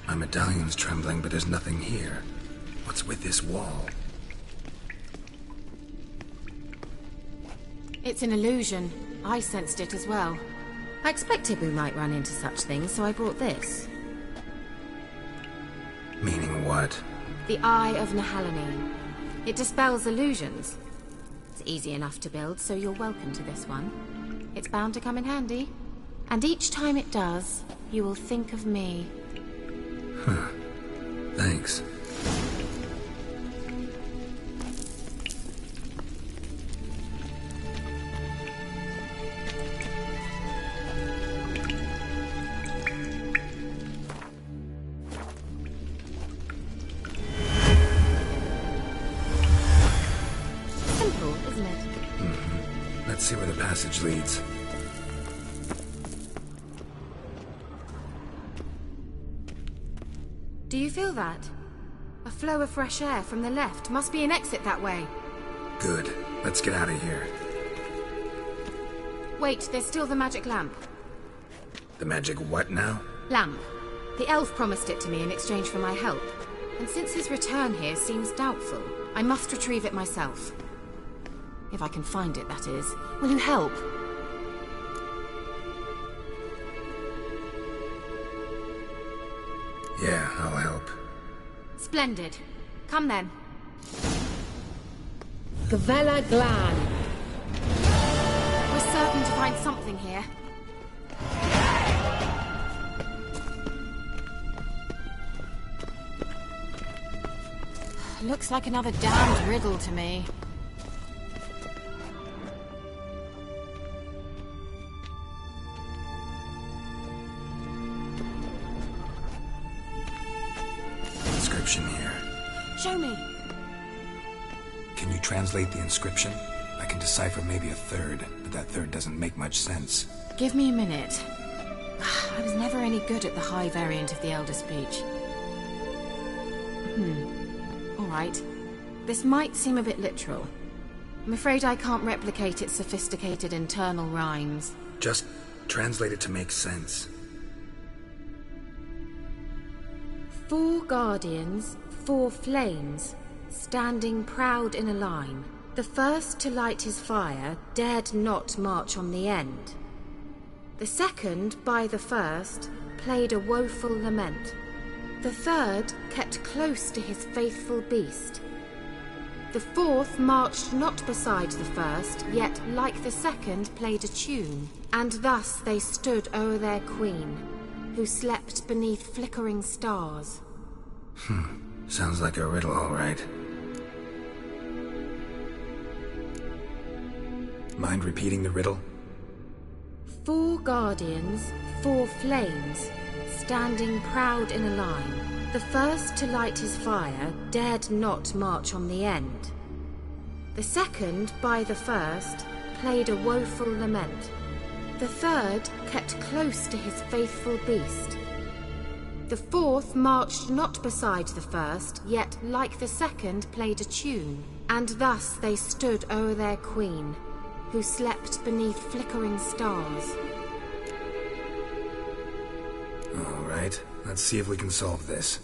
My medallion's trembling, but there's nothing here. What's with this wall? It's an illusion. I sensed it as well. I expected we might run into such things, so I brought this. Meaning what? The Eye of Nehaleni. It dispels illusions. It's easy enough to build, so you're welcome to this one. It's bound to come in handy. And each time it does, you will think of me. Huh. Thanks. Simple, isn't it? Mm-hmm. Let's see where the passage leads. Do you feel that? A flow of fresh air from the left. Must be an exit that way. Good. Let's get out of here. Wait, there's still the magic lamp. The magic what now? Lamp. The elf promised it to me in exchange for my help. And since his return here seems doubtful, I must retrieve it myself. If I can find it, that is. Will you help? Yeah, I'll help. Splendid. Come then. Gavella Glan. We're certain to find something here. Looks like another damned riddle to me. Inscription here. Show me. Can you translate the inscription? I can decipher maybe a third, but that third doesn't make much sense. Give me a minute. I was never any good at the high variant of the Elder Speech. All right. This might seem a bit literal. I'm afraid I can't replicate its sophisticated internal rhymes. Just translate it to make sense. 4 guardians, 4 flames, standing proud in a line. The first to light his fire dared not march on the end. The second, by the first, played a woeful lament. The third kept close to his faithful beast. The fourth marched not beside the first, yet like the second played a tune. And thus they stood o'er their queen, who slept beneath flickering stars. Sounds like a riddle, all right. Mind repeating the riddle? 4 guardians, 4 flames, standing proud in a line. The first to light his fire dared not march on the end. The second, by the first, played a woeful lament. The third kept close to his faithful beast. The fourth marched not beside the first, yet like the second played a tune. And thus they stood o'er their queen, who slept beneath flickering stars. All right, let's see if we can solve this.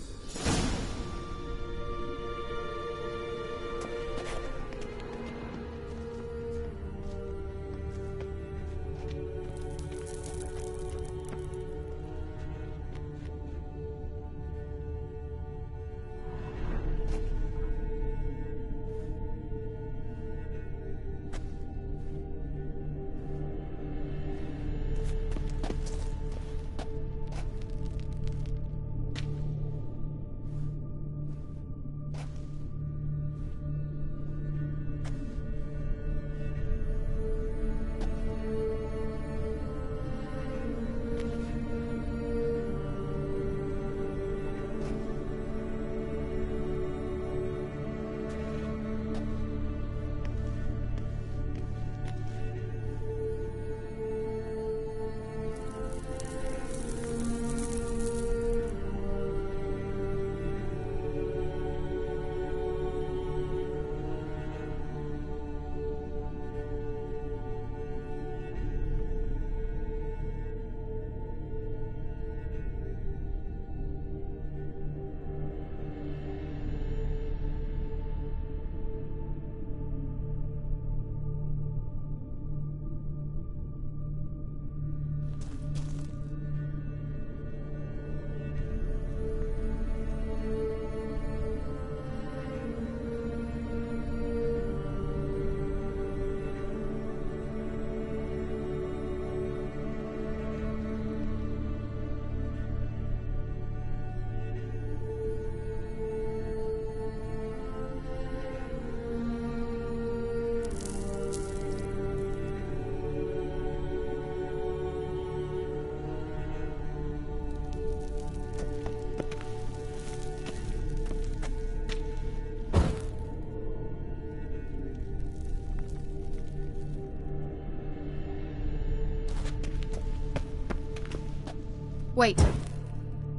Wait.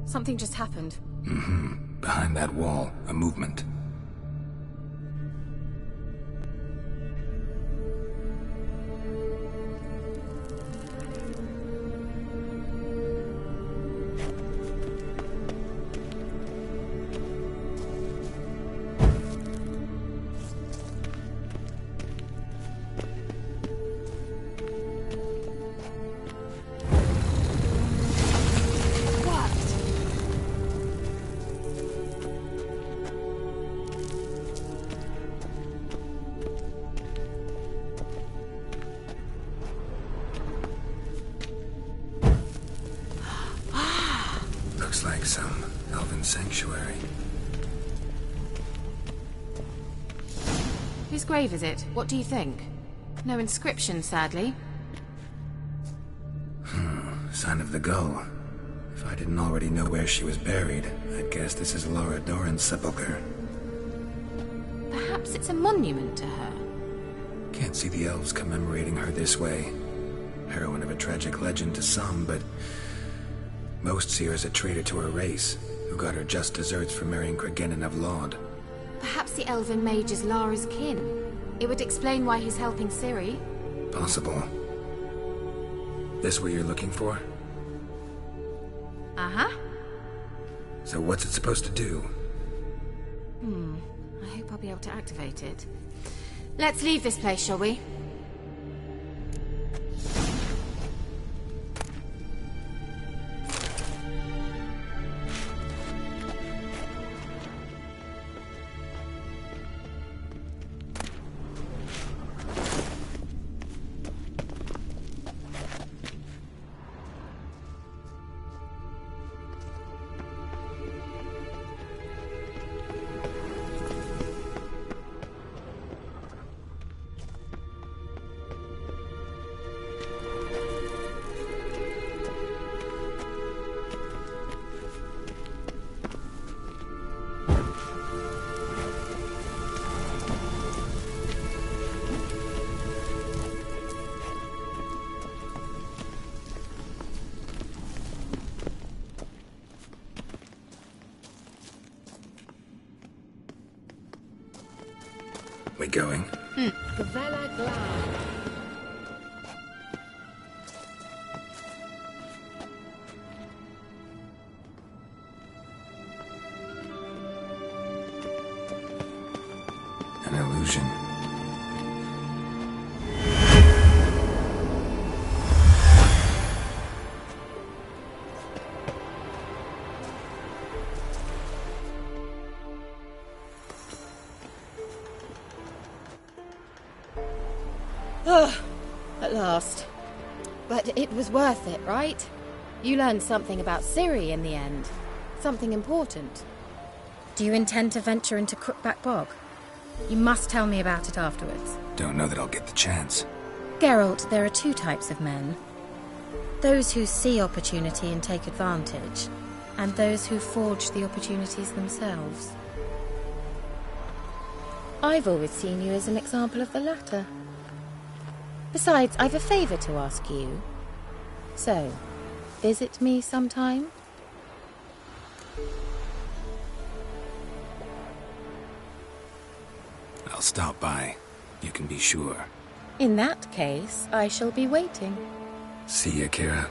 Something just happened. Mm-hmm. Behind that wall, a movement. Looks like some elven sanctuary. Whose grave is it? What do you think? No inscription, sadly. Sign of the gull. If I didn't already know where she was buried, I'd guess this is Laura Doran's sepulcher. Perhaps it's a monument to her. Can't see the elves commemorating her this way. Heroine of a tragic legend to some, but most see her as a traitor to her race, who got her just deserts for marrying Cregennan of Laud. Perhaps the elven mage is Lara's kin. It would explain why he's helping Ciri. Possible. This what you're looking for? Uh-huh. So what's it supposed to do? I hope I'll be able to activate it. Let's leave this place, shall we? We going? Gavella Glad. An illusion. At last. But it was worth it, right? You learned something about Ciri in the end. Something important. Do you intend to venture into Crookback Bog? You must tell me about it afterwards. Don't know that I'll get the chance. Geralt, there are two types of men. Those who see opportunity and take advantage, and those who forge the opportunities themselves. I've always seen you as an example of the latter. Besides, I've a favour to ask you. So, visit me sometime? I'll stop by. You can be sure. In that case, I shall be waiting. See ya, Kira.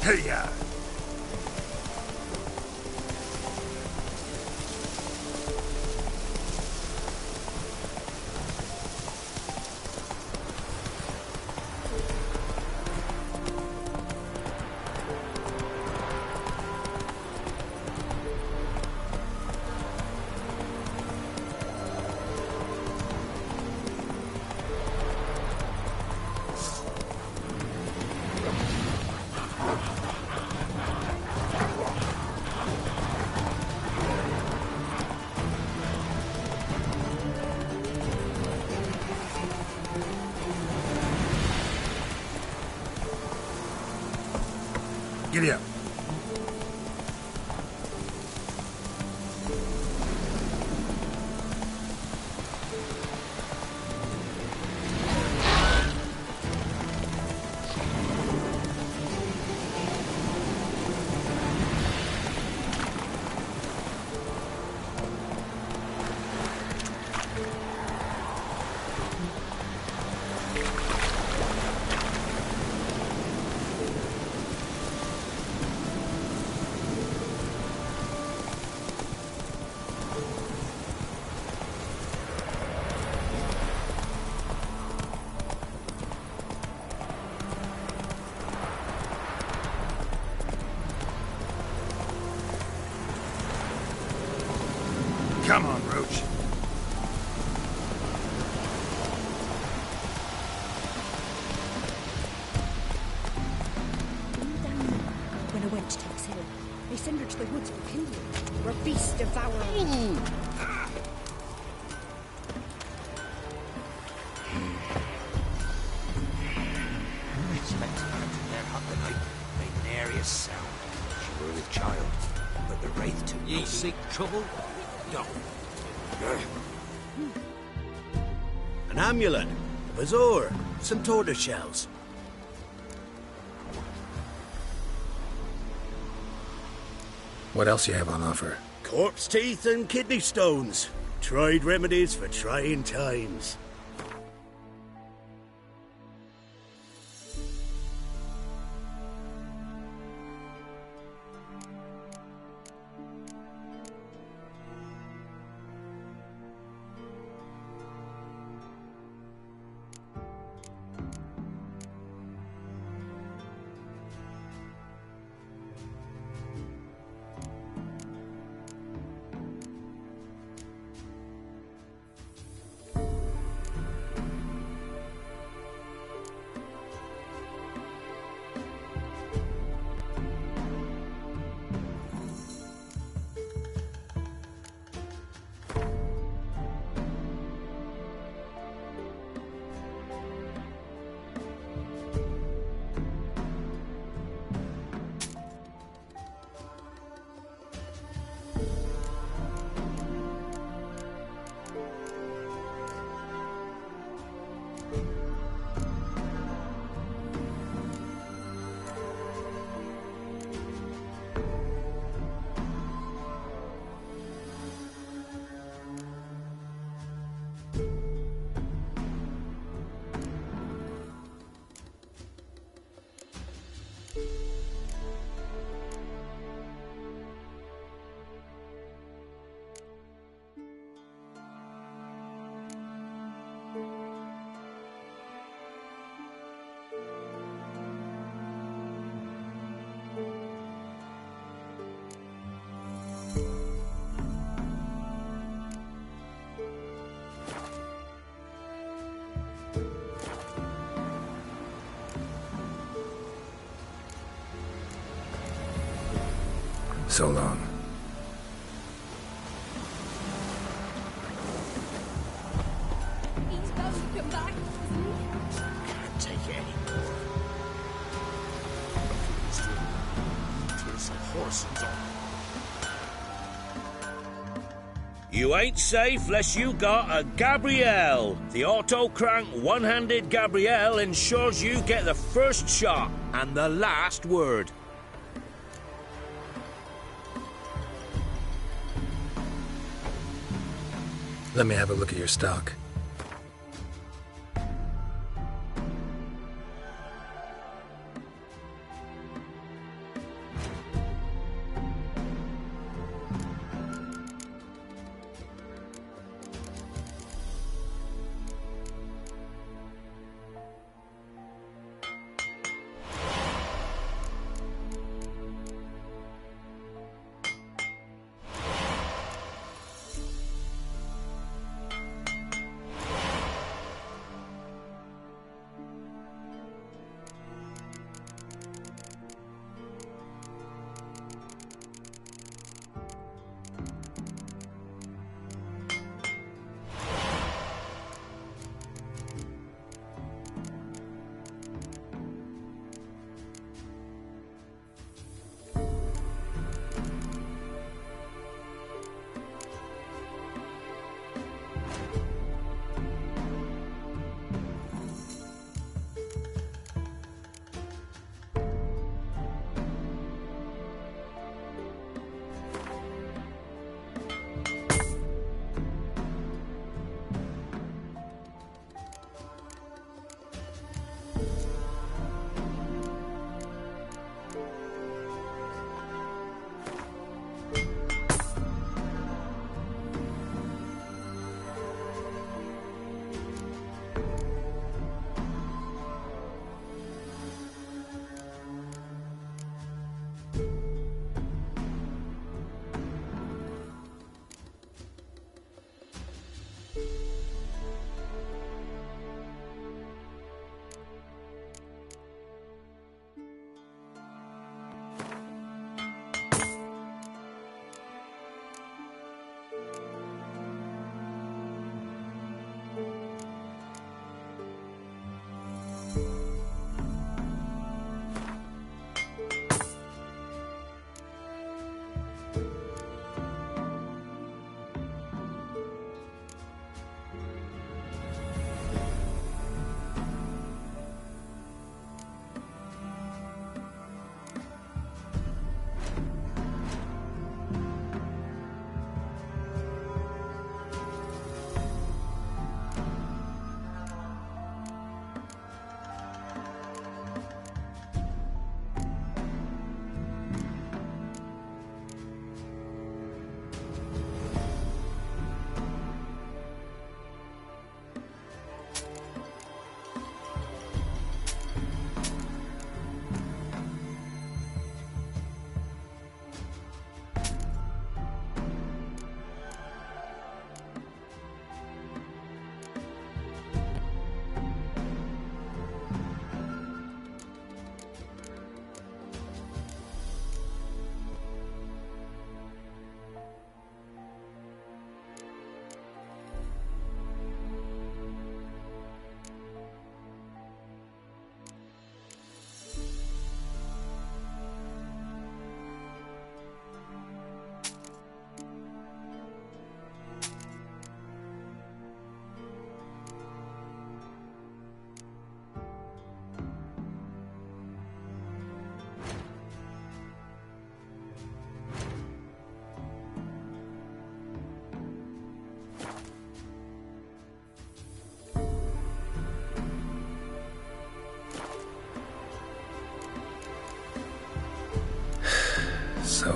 Hey-ya! Giddy up. Come on, Roach. When a wench takes ill, they send her to the woods for kindling, where beasts devour her. Expecting her to their hut tonight, made nary a sound. She were with child, but the wraith took Ye seek trouble? Don't. An amulet, a bazaar, some tortoise shells. What else you have on offer? Corpse teeth and kidney stones. Tried remedies for trying times. So long. He's about to come back, isn't he? Can't take it anymore. Tis a horse's You ain't safe less you got a Gabrielle. The auto-crank one-handed Gabrielle ensures you get the first shot and the last word. Let me have a look at your stock.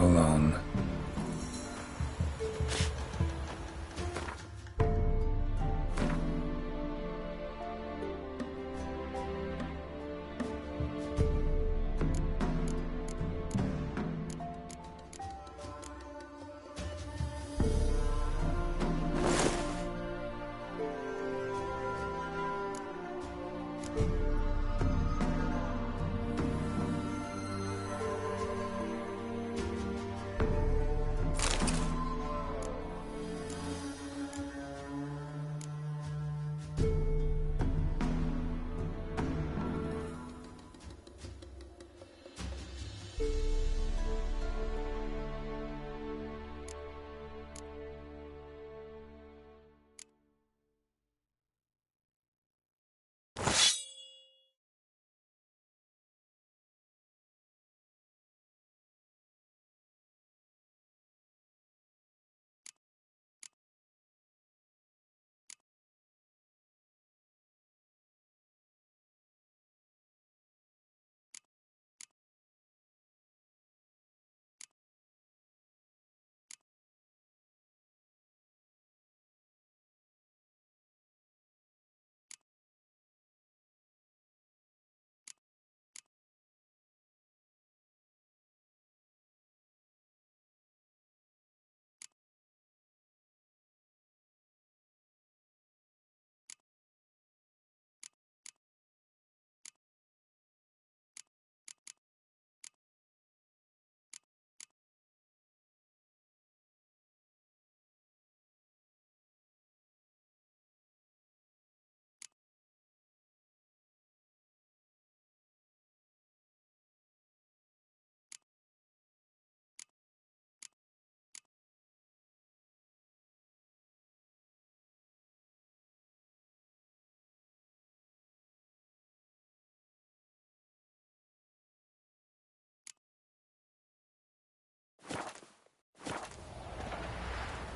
alone.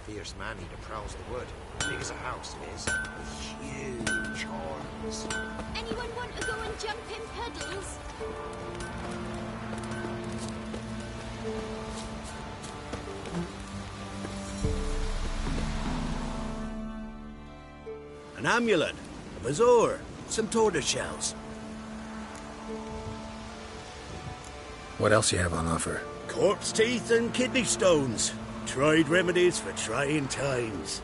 Fierce man eater prowls the wood. Big as a house it is, with huge horns. Anyone want to go and jump in puddles? An amulet, a bazaar, some tortoise shells. What else you have on offer? Corpse teeth and kidney stones. Tried remedies for trying times.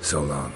So long.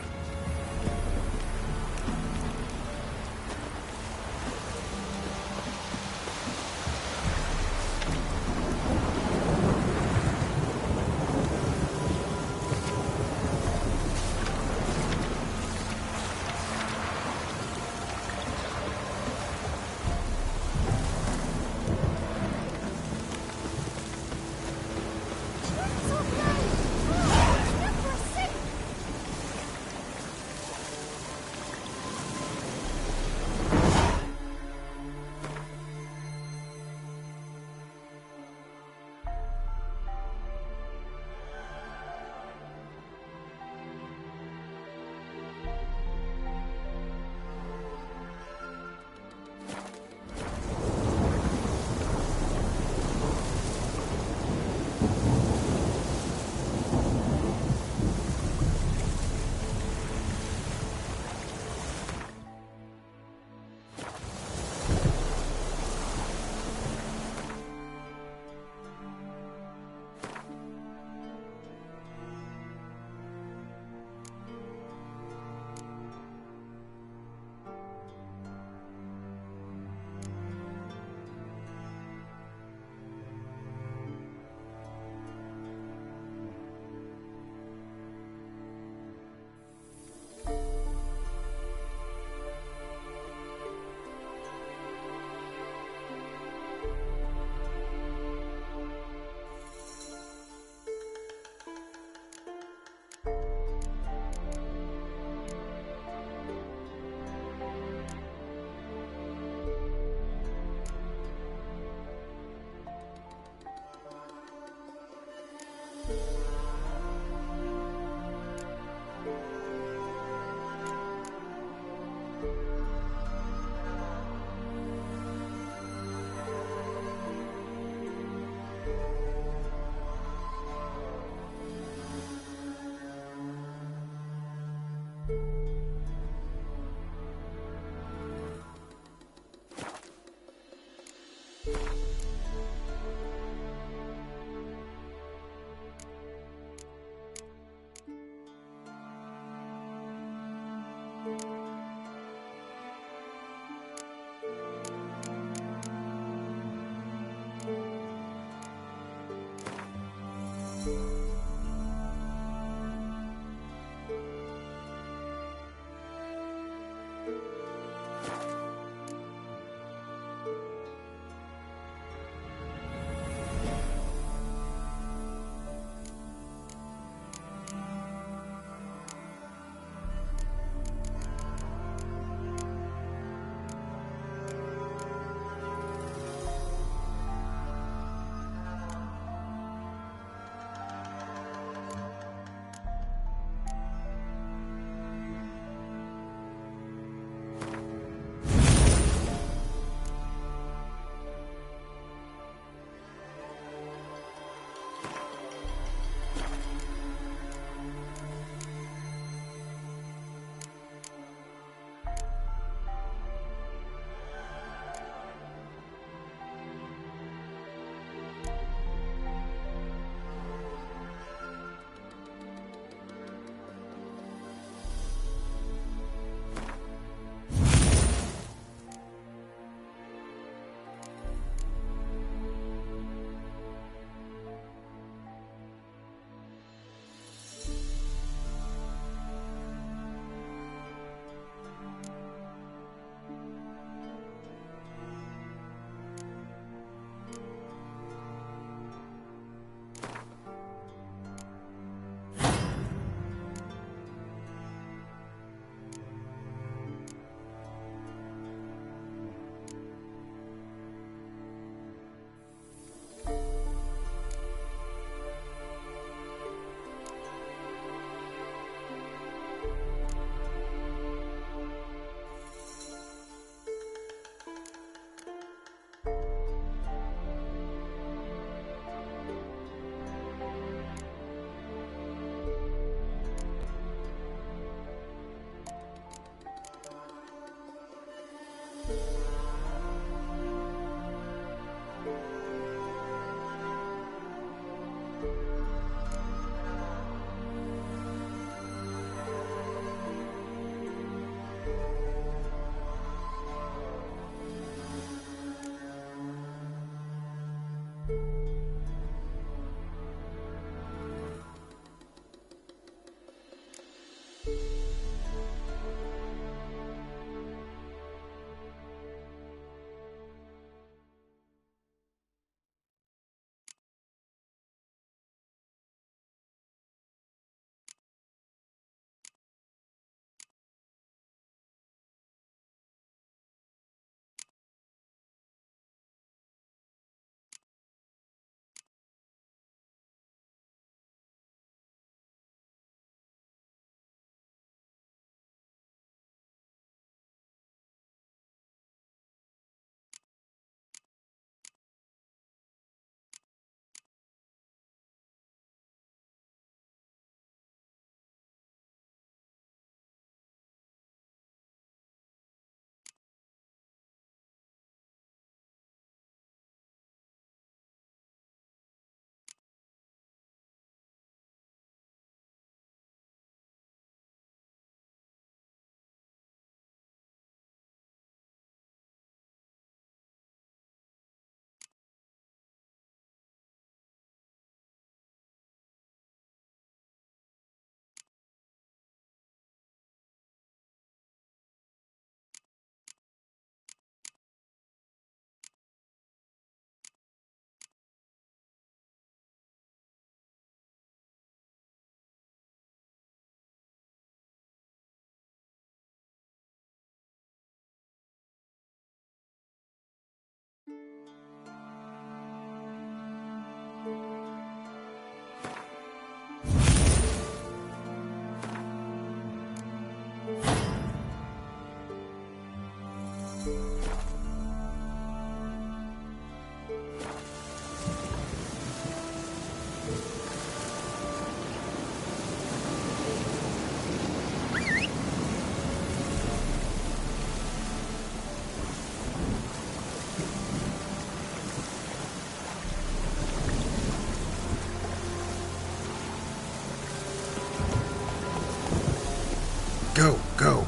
Go, go.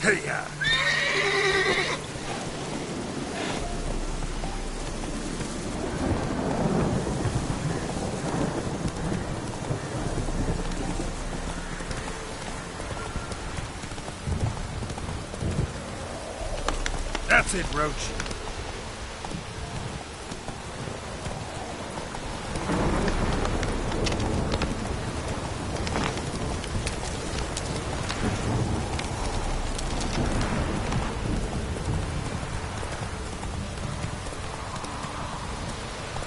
Hey-ya! That's it, Roach.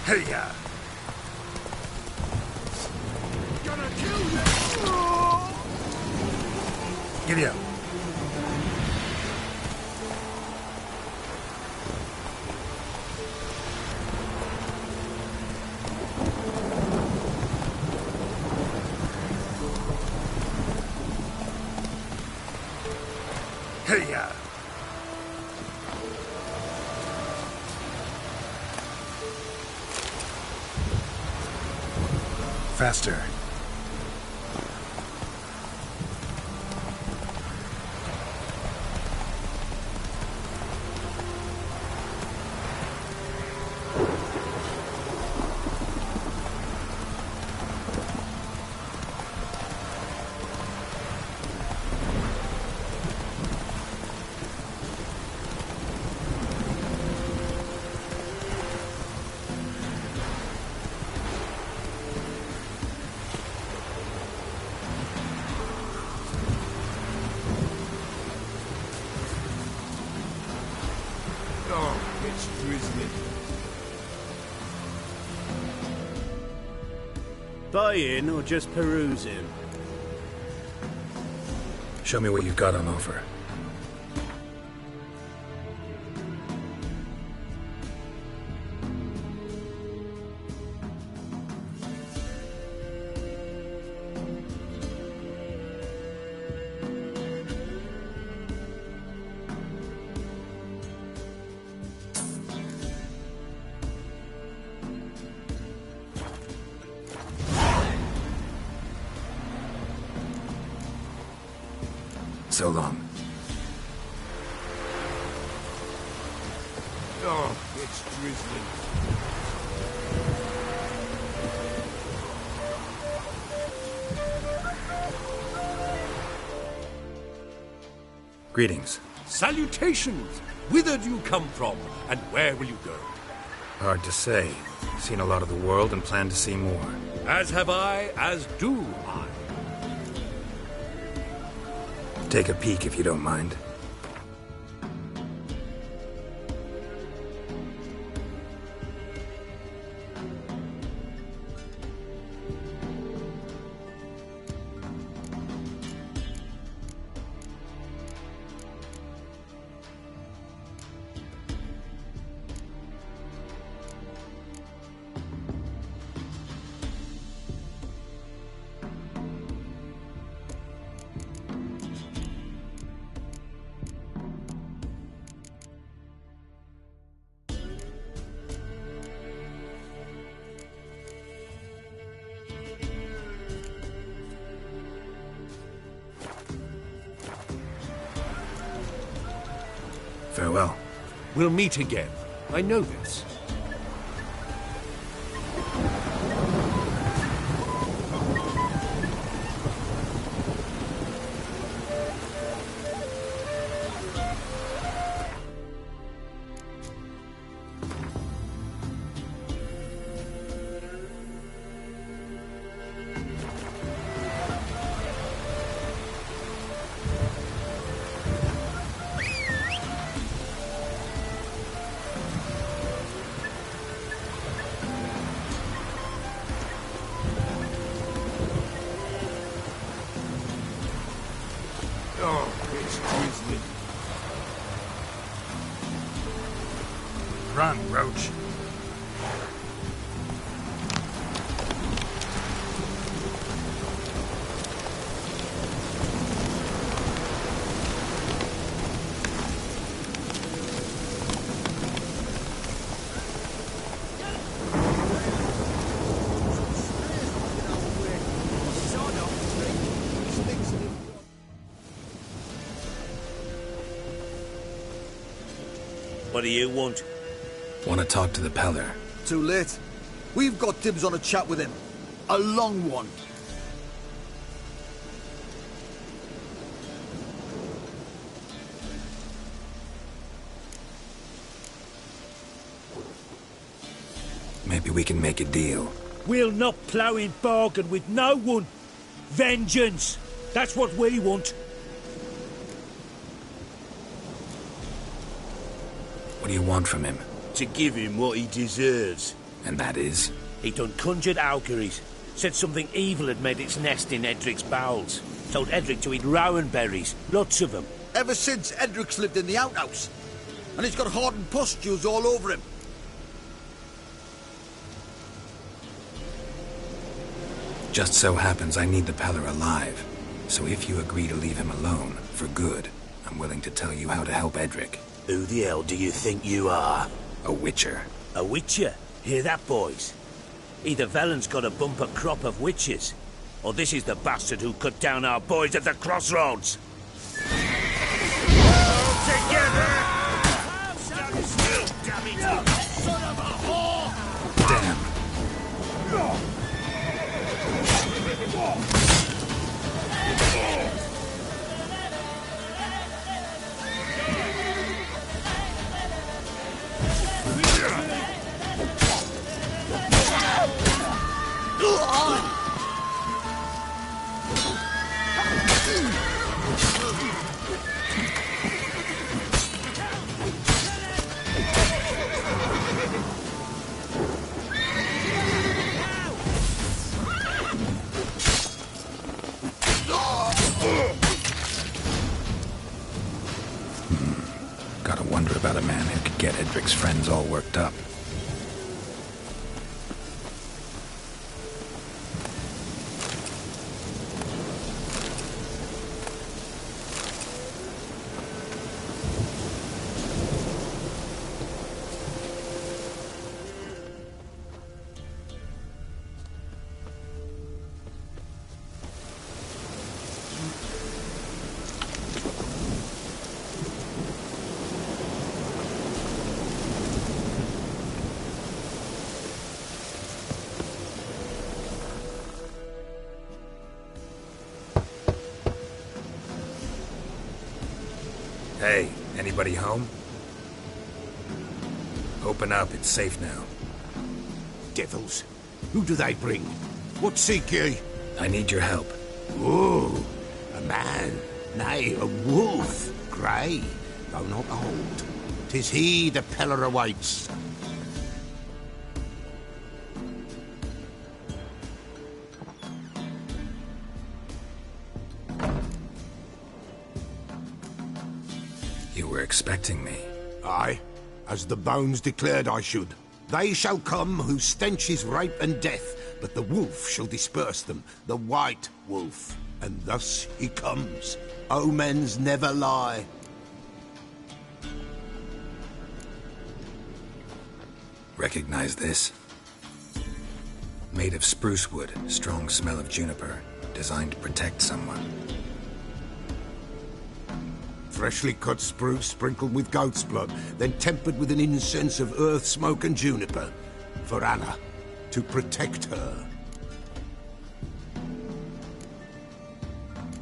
Hey-ya! Gonna kill you! Giddy up. Hey-ya! Faster. Oh, it's drizzling. Buying or just perusing? Show me what you've got on offer. So long. Oh, it's drizzling. Greetings. Salutations! Whither do you come from, and where will you go? Hard to say. Seen a lot of the world and plan to see more. As have I, as do I. Take a peek if you don't mind. Farewell. We'll meet again. I know this. What do you want? Want to talk to the Peller. Too late. We've got dibs on a chat with him. A long one. Maybe we can make a deal. We'll not plough in bargain with no one. Vengeance! That's what we want. What do you want from him? To give him what he deserves. And that is? He done conjured auguries. Said something evil had made its nest in Edric's bowels. Told Edric to eat rowan berries. Lots of them. Ever since Edric's lived in the outhouse. And he's got hardened pustules all over him. Just so happens I need the Peller alive. So if you agree to leave him alone, for good, I'm willing to tell you how to help Edric. Who the hell do you think you are? A witcher. A witcher? Hear that, boys? Either Velen's got a bumper crop of witches, or this is the bastard who cut down our boys at the crossroads. All together! Stand still, damn it! Son of a whore! Damn. Gotta wonder about a man who could get Edric's friends all worked up. Hey, anybody home? Open up, it's safe now. Devils. Who do they bring? What seek ye? I need your help. Ooh, a man. Nay, a wolf. Grey, though not old. 'Tis he the Peller awaits. You were expecting me. Aye, as the bones declared I should. They shall come whose stench is rape and death, but the wolf shall disperse them, the white wolf. And thus he comes. Omens never lie. Recognize this? Made of spruce wood, strong smell of juniper, designed to protect someone. Freshly cut spruce sprinkled with goat's blood, then tempered with an incense of earth, smoke and juniper. For Anna, to protect her.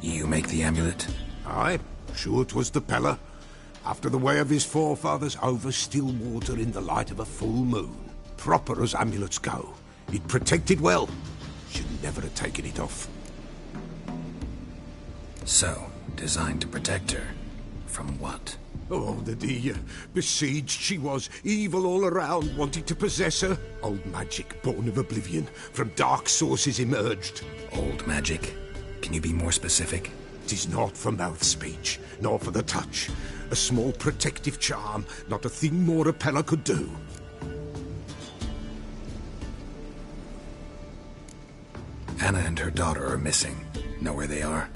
You make the amulet? Aye, sure 'twas the Peller. After the way of his forefathers, over still water in the light of a full moon. Proper as amulets go. It protected well. Should never have taken it off. So, designed to protect her. From what? Oh, the besieged she was, evil all around, wanting to possess her. Old magic, born of oblivion, from dark sources emerged. Old magic? Can you be more specific? 'Tis not for mouth speech, nor for the touch. A small protective charm, not a thing more a Peller could do. Anna and her daughter are missing. Know where they are?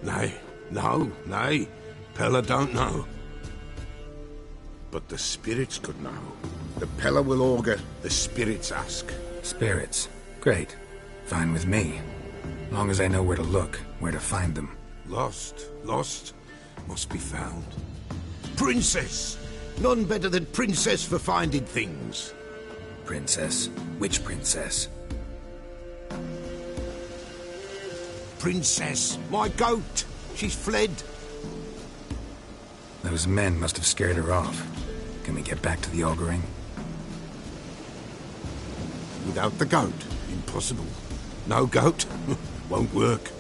Nay, nay. Peller don't know. But the spirits could know. The Peller will augur, the spirits ask. Spirits? Great. Fine with me. Long as I know where to look, where to find them. Lost. Must be found. Princess! None better than Princess for finding things. Princess? Which princess? Princess, my goat. She's fled. Those men must have scared her off. Can we get back to the auguring? Without the goat, impossible. No goat, won't work.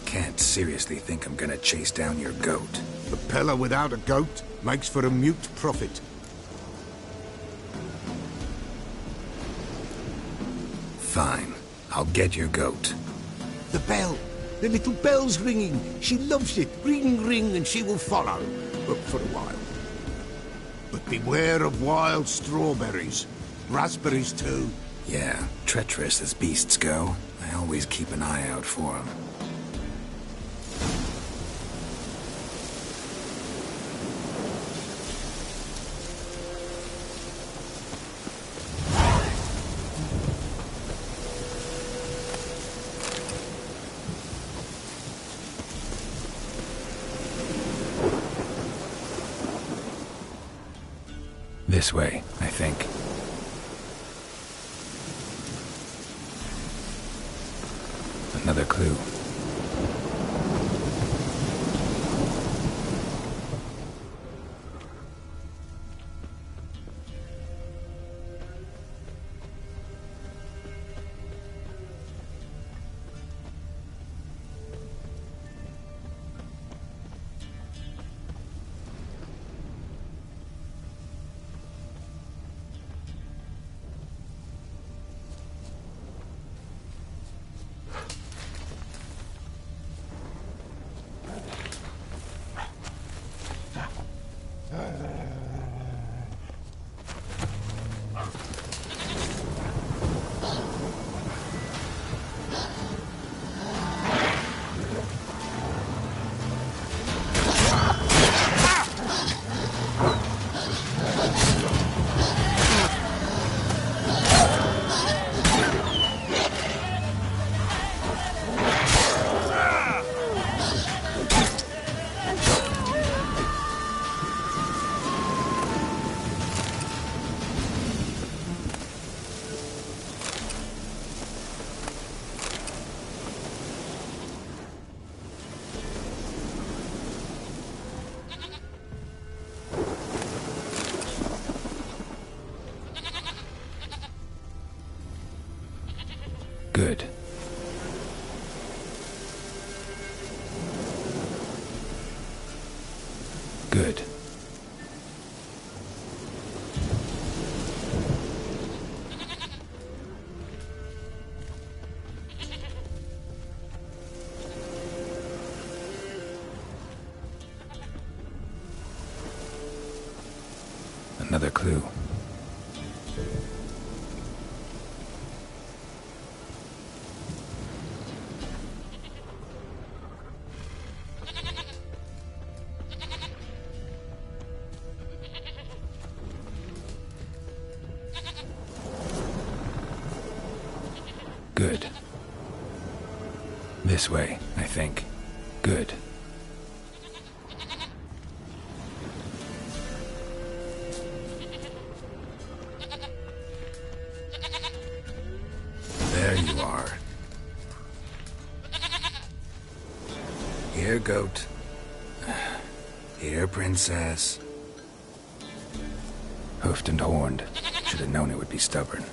Can't seriously think I'm gonna chase down your goat. The Pella without a goat makes for a mute prophet. Fine. I'll get your goat. The bell. The little bell's ringing. She loves it. Ring, ring, and she will follow. But for a while. But beware of wild strawberries. Raspberries, too. Yeah, treacherous as beasts go. I always keep an eye out for them. This way, I think. Another clue. Good. Good. Another clue. Good. This way, I think. Good. There you are. Here, goat. Here, princess. Hoofed and horned. Should have known it would be stubborn.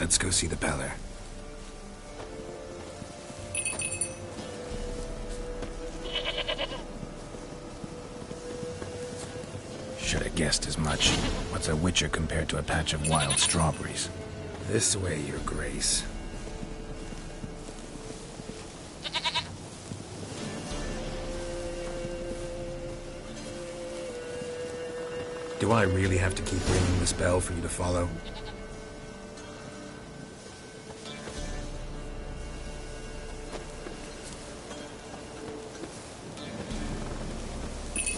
Let's go see the Peller. Should have guessed as much. What's a witcher compared to a patch of wild strawberries? This way, Your Grace. Do I really have to keep ringing this bell for you to follow?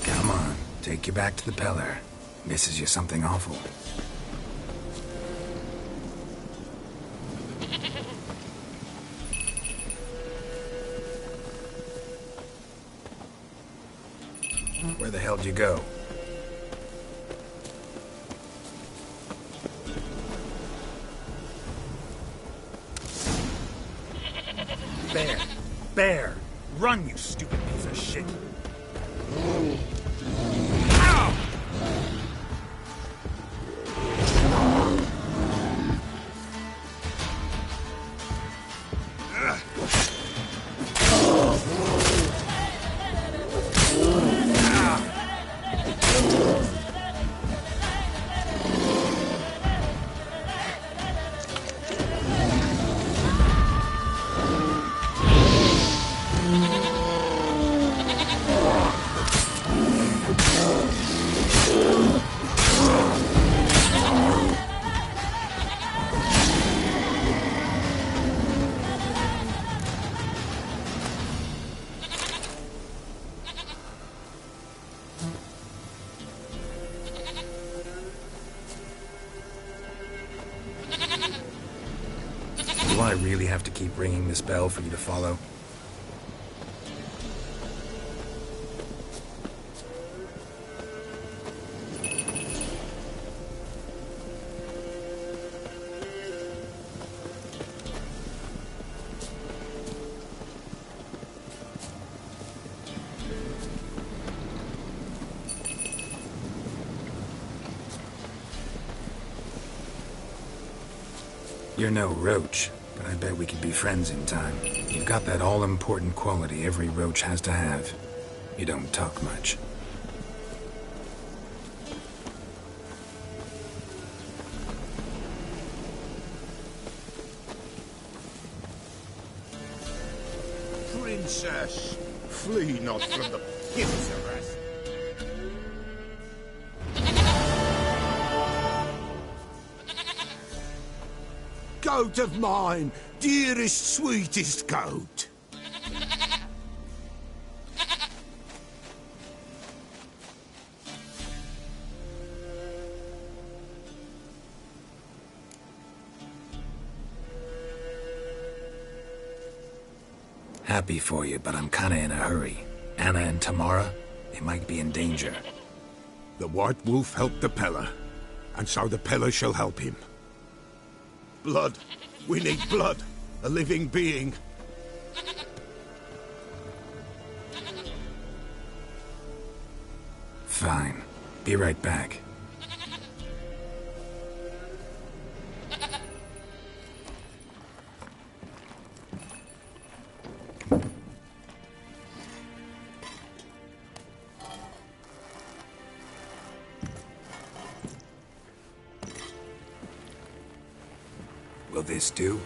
Come on, take you back to the Peller. Misses you something awful. Where the hell did you go? Bear! Run, you stupid piece of shit! Do I really have to keep ringing this bell for you to follow? You're no roach, but I bet we could be friends in time. You've got that all-important quality every roach has to have. You don't talk much. Princess, flee not from the pits of us. Goat of mine, dearest, sweetest goat. Happy for you, but I'm kinda in a hurry. Anna and Tamara, they might be in danger. The White Wolf helped the Peller, and so the Peller shall help him. Blood. We need blood. A living being. Fine. Be right back. Will this do?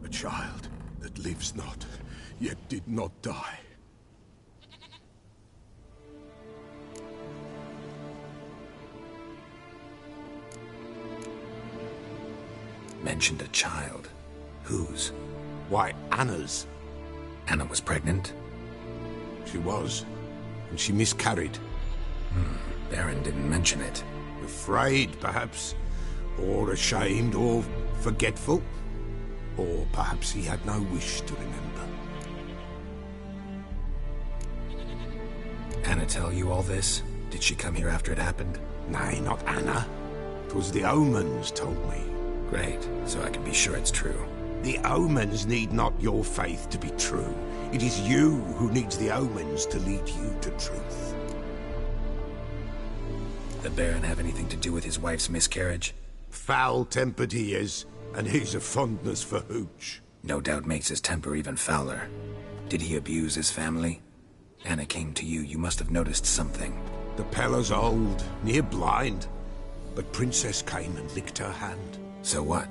A child that lives not, yet did not die. mentioned a child. Whose? Why, Anna's. Anna was pregnant? She was, and she miscarried. Baron didn't mention it. Afraid, perhaps, or ashamed, or forgetful. Or perhaps he had no wish to remember. Anna tell you all this? Did she come here after it happened? Nay, not Anna. 'Twas the omens told me. Great, so I can be sure it's true. The omens need not your faith to be true. It is you who needs the omens to lead you to truth. The Baron have anything to do with his wife's miscarriage? Foul-tempered he is, and he's a fondness for hooch. No doubt makes his temper even fouler. Did he abuse his family? Anna came to you, you must have noticed something. The Pella's old, near blind, but Princess came and licked her hand. So what?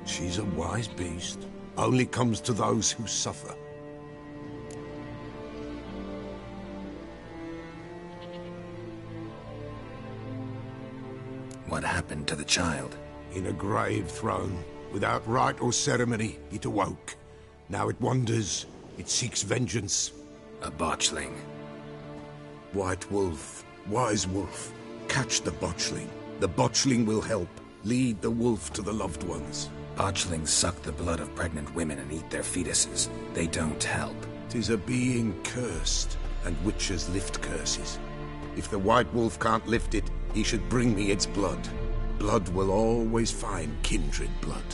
She's a wise beast. Only comes to those who suffer. What happened to the child? In a grave thrown. Without rite or ceremony, it awoke. Now it wanders. It seeks vengeance. A botchling. White Wolf, wise wolf, catch the botchling. The botchling will help. Lead the wolf to the loved ones. Botchlings suck the blood of pregnant women and eat their fetuses. They don't help. 'Tis a being cursed, and witches lift curses. If the White Wolf can't lift it, he should bring me its blood. Blood will always find kindred blood.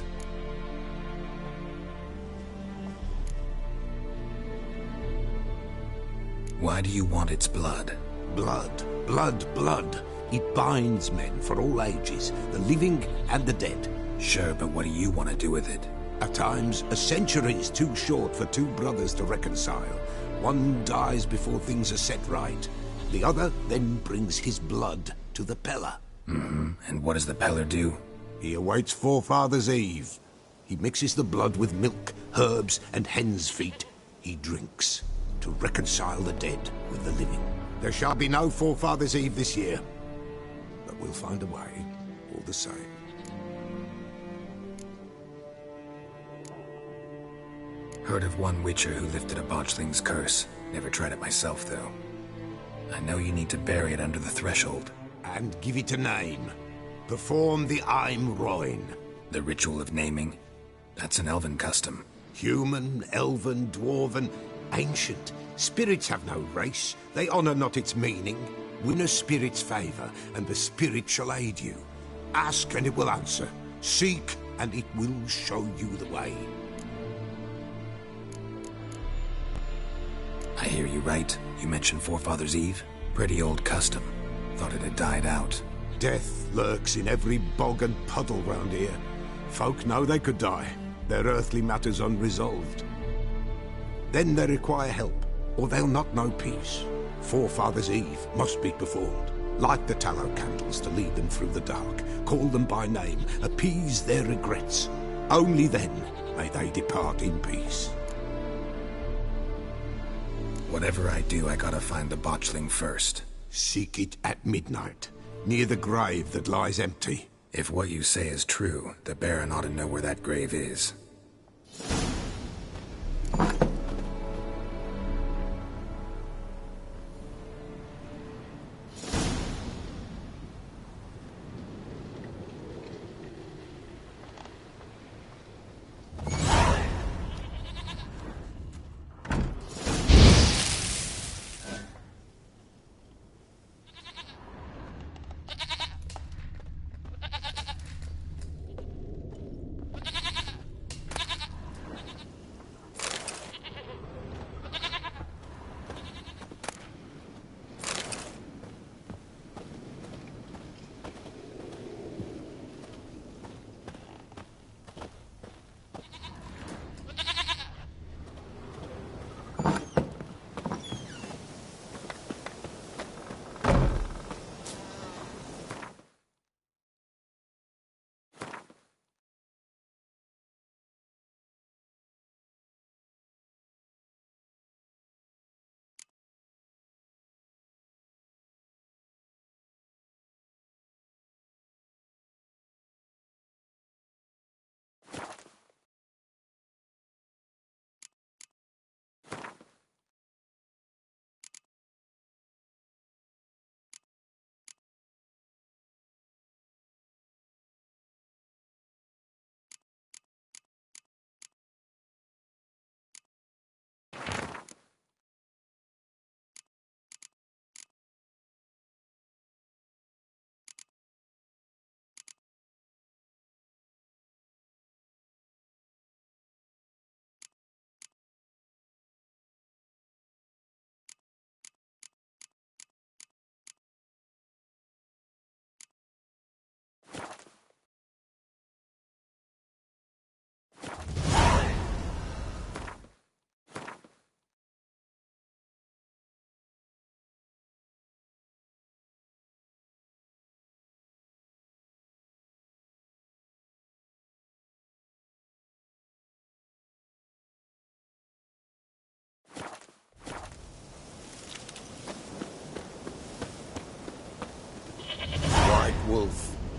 Why do you want its blood? Blood, blood, blood. It binds men for all ages, the living and the dead. Sure, but what do you want to do with it? At times, a century is too short for two brothers to reconcile. One dies before things are set right. The other then brings his blood to the Pella. And what does the Peller do? He awaits Forefather's Eve. He mixes the blood with milk, herbs, and hen's feet. He drinks to reconcile the dead with the living. There shall be no Forefather's Eve this year. But we'll find a way, all the same. Heard of one witcher who lifted a botchling's curse. Never tried it myself, though. I know you need to bury it under the threshold. And give it a name. Perform the Aim Roin. The ritual of naming? That's an elven custom. Human, elven, dwarven, ancient. Spirits have no race. They honor not its meaning. Win a spirit's favor, and the spirit shall aid you. Ask, and it will answer. Seek, and it will show you the way. I hear you right. You mentioned Forefather's Eve? Pretty old custom. Thought it had died out. Death lurks in every bog and puddle round here. Folk know they could die, their earthly matters unresolved. Then they require help, or they'll not know peace. Forefather's Eve must be performed. Light the tallow candles to lead them through the dark. Call them by name, appease their regrets. Only then may they depart in peace. Whatever I do, I gotta find the botchling first. Seek it at midnight, near the grave that lies empty. If what you say is true, the Baron ought to know where that grave is.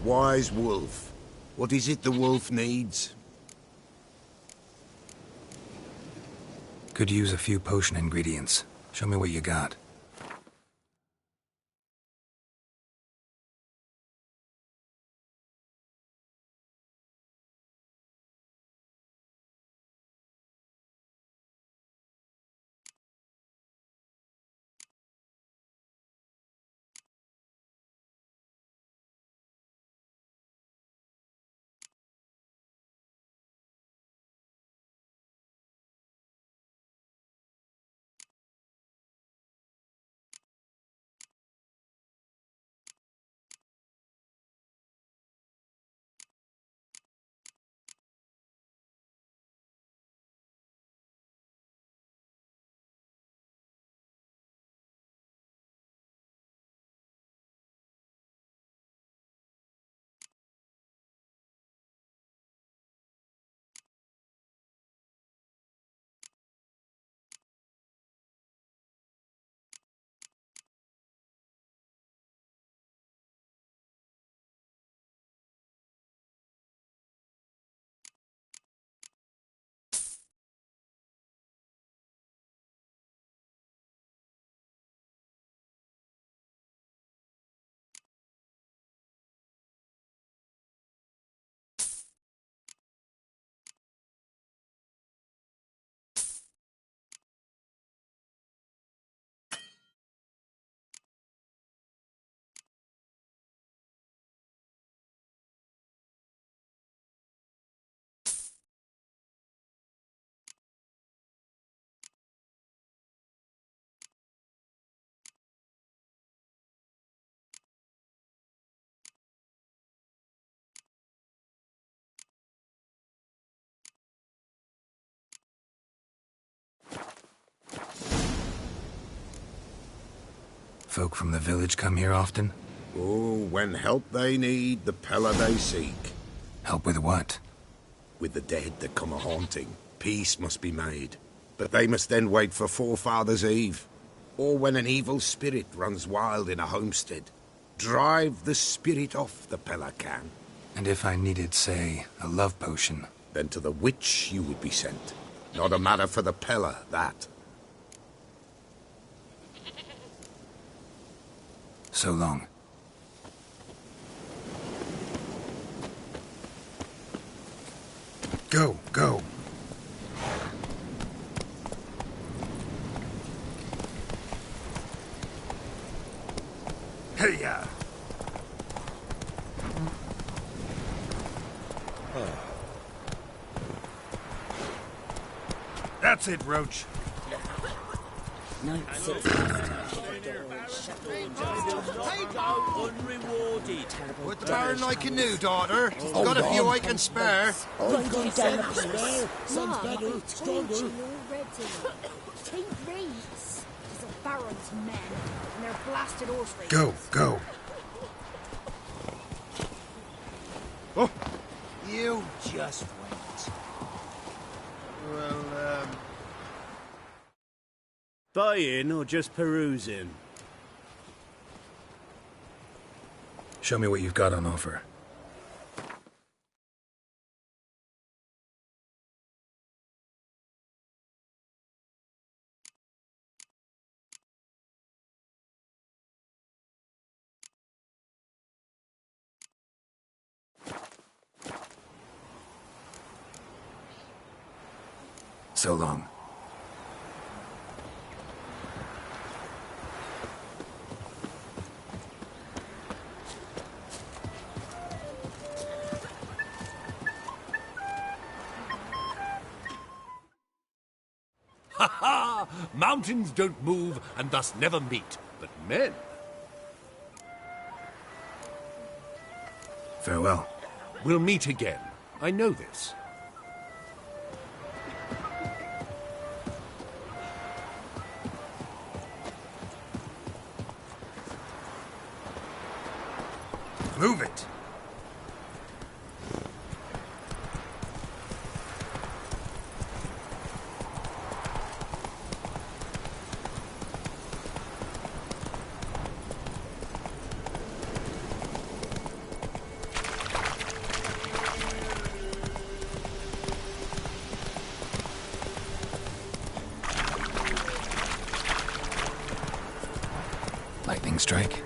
Wise wolf. What is it the wolf needs? Could use a few potion ingredients. Show me what you got. Folk from the village come here often? Oh, when help they need, the Pella they seek. Help with what? With the dead that come a-haunting. Peace must be made. But they must then wait for Forefathers' Eve. Or when an evil spirit runs wild in a homestead. Drive the spirit off, the Pella can. And if I needed, say, a love potion? Then to the witch you would be sent. Not a matter for the Pella, that. So long. Go, go. Hey-ya! That's it, Roach. Unrewarded. Would the Baron like a new daughter? Got a few I can spare. I've got down a place. Sounds better, stronger. Take race. It's the Baron's men, and they're blasted horse races. Go, go. Oh. You just wait. Well, Buying or just perusing? Show me what you've got on offer. So long. Ha ha! Mountains don't move and thus never meet, but men. Farewell. We'll meet again. I know this. Move it. Lightning strike.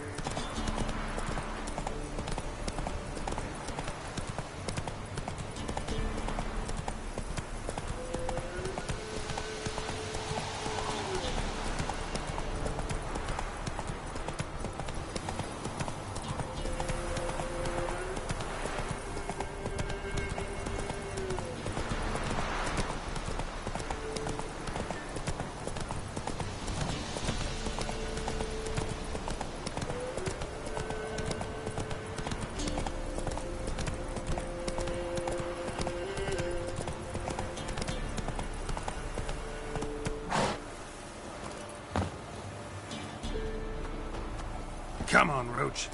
Come on, Roach.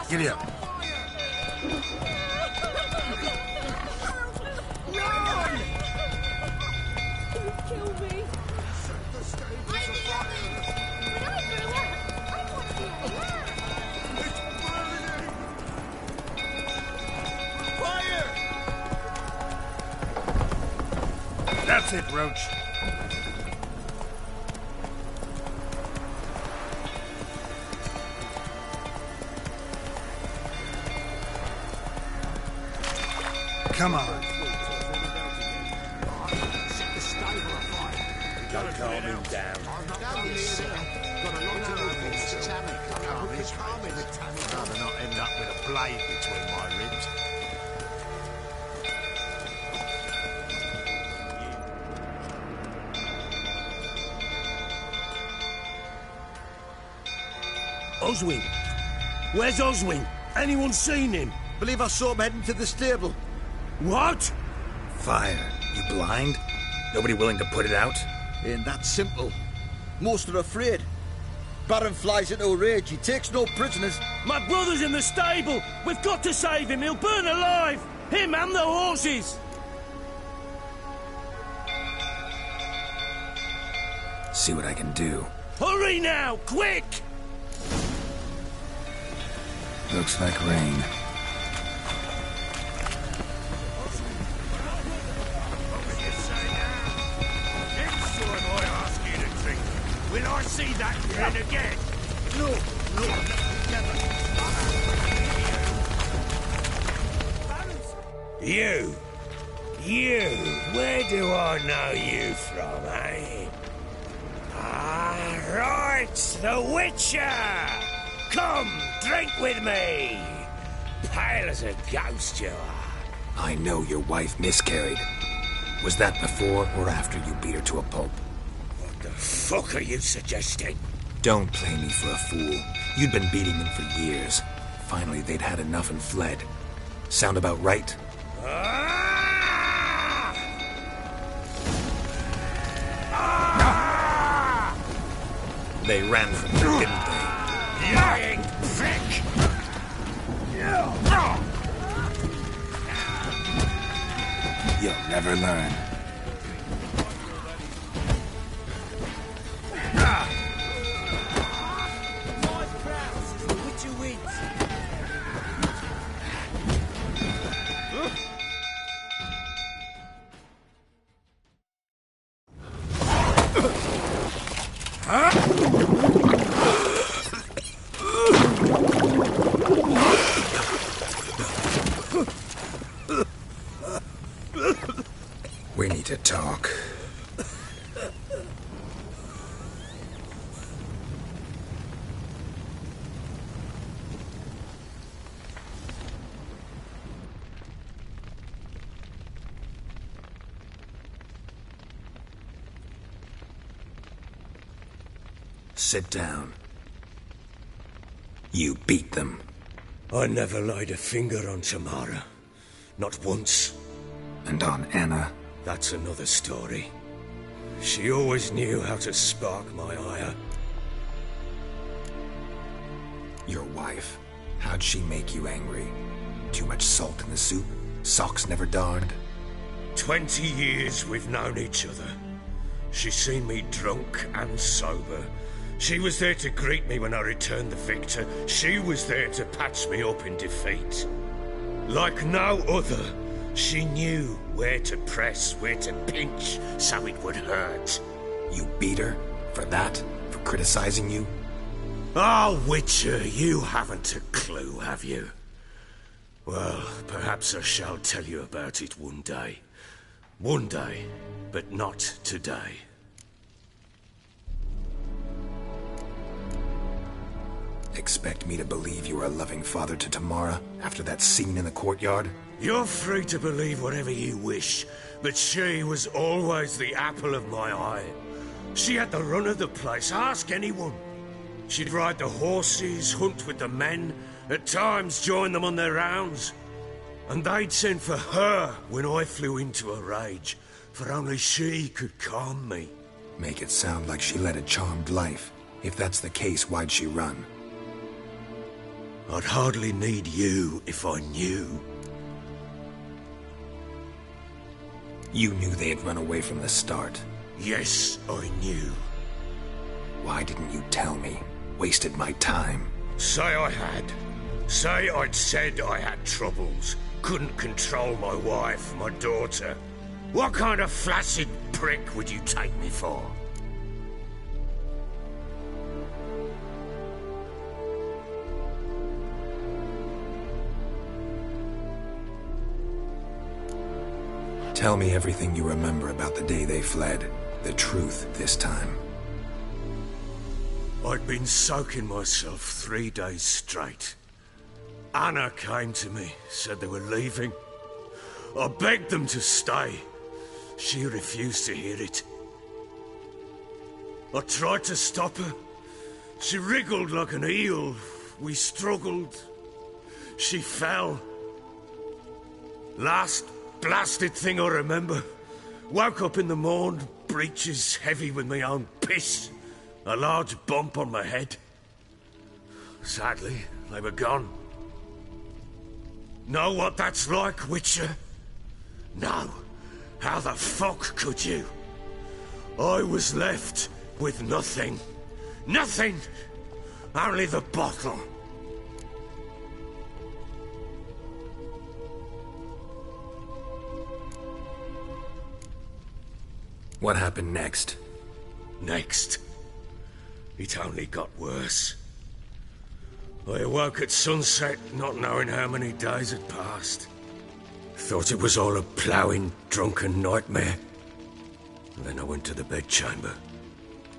Giddy up. That's it, Roach. Come on. Gotta calm him down. Rather not end up with a blade between my ribs. Oswin! Where's Oswin? Anyone seen him? Believe I saw him heading to the stable. What? Fire. You blind? Nobody willing to put it out? Ain't that simple. Most are afraid. Baron flies into a rage. He takes no prisoners. My brother's in the stable! We've got to save him! He'll burn alive! Him and the horses! See what I can do. Hurry now! Quick! Looks like rain. Will I see that grin again? No, You! Where do I know you from, eh? Ah, right, the Witcher! Come, drink with me! Pale as a ghost you are. I know your wife miscarried. Was that before or after you beat her to a pulp? What the fuck are you suggesting? Don't play me for a fool. You'd been beating them for years. Finally, they'd had enough and fled. Sound about right? They ran from you, didn't they? Lying prick! You'll never learn. We need to talk. Sit down. You beat them. I never laid a finger on Tamara. Not once. And on Anna? That's another story. She always knew how to spark my ire. Your wife. How'd she make you angry? Too much salt in the soup? Socks never darned? 20 years we've known each other. She's seen me drunk and sober. She was there to greet me when I returned the victor. She was there to patch me up in defeat. Like no other, she knew where to press, where to pinch, so it would hurt. You beat her? For that? For criticizing you? Oh, Witcher, you haven't a clue, have you? Well, perhaps I shall tell you about it one day. One day, but not today. Expect me to believe you were a loving father to Tamara after that scene in the courtyard? You're free to believe whatever you wish, but she was always the apple of my eye. She had the run of the place, ask anyone. She'd ride the horses, hunt with the men, at times join them on their rounds. And they'd send for her when I flew into a rage, for only she could calm me. Make it sound like she led a charmed life. If that's the case, why'd she run? I'd hardly need you if I knew. You knew they had run away from the start. Yes, I knew. Why didn't you tell me? Wasted my time. Say I had. Say I'd said I had troubles. Couldn't control my wife, my daughter. What kind of flaccid prick would you take me for? Tell me everything you remember about the day they fled. The truth this time. I'd been soaking myself 3 days straight. Anna came to me, said they were leaving. I begged them to stay. She refused to hear it. I tried to stop her. She wriggled like an eel. We struggled. She fell. Last blasted thing I remember. Woke up in the morn, breeches heavy with my own piss. A large bump on my head. Sadly, they were gone. Know what that's like, Witcher? No. How the fuck could you? I was left with nothing. Nothing! Only the bottle. What happened next? Next? It only got worse. I awoke at sunset, not knowing how many days had passed. Thought it was all a ploughing, drunken nightmare. Then I went to the bedchamber,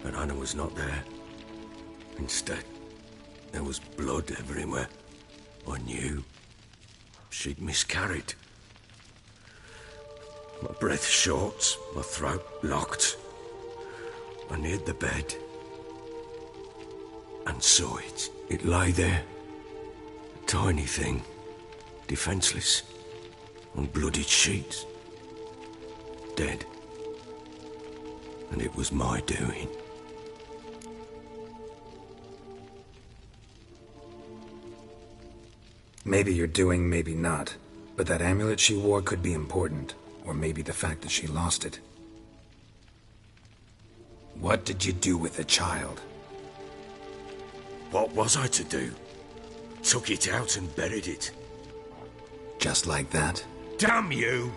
but Anna was not there. Instead, there was blood everywhere. I knew she'd miscarried. My breath short, my throat locked. I neared the bed and saw it. It lay there, a tiny thing, defenseless, on bloodied sheets, dead. And it was my doing. Maybe you're doing, maybe not. But that amulet she wore could be important. Or maybe the fact that she lost it. What did you do with the child? What was I to do? Took it out and buried it. Just like that? Damn you!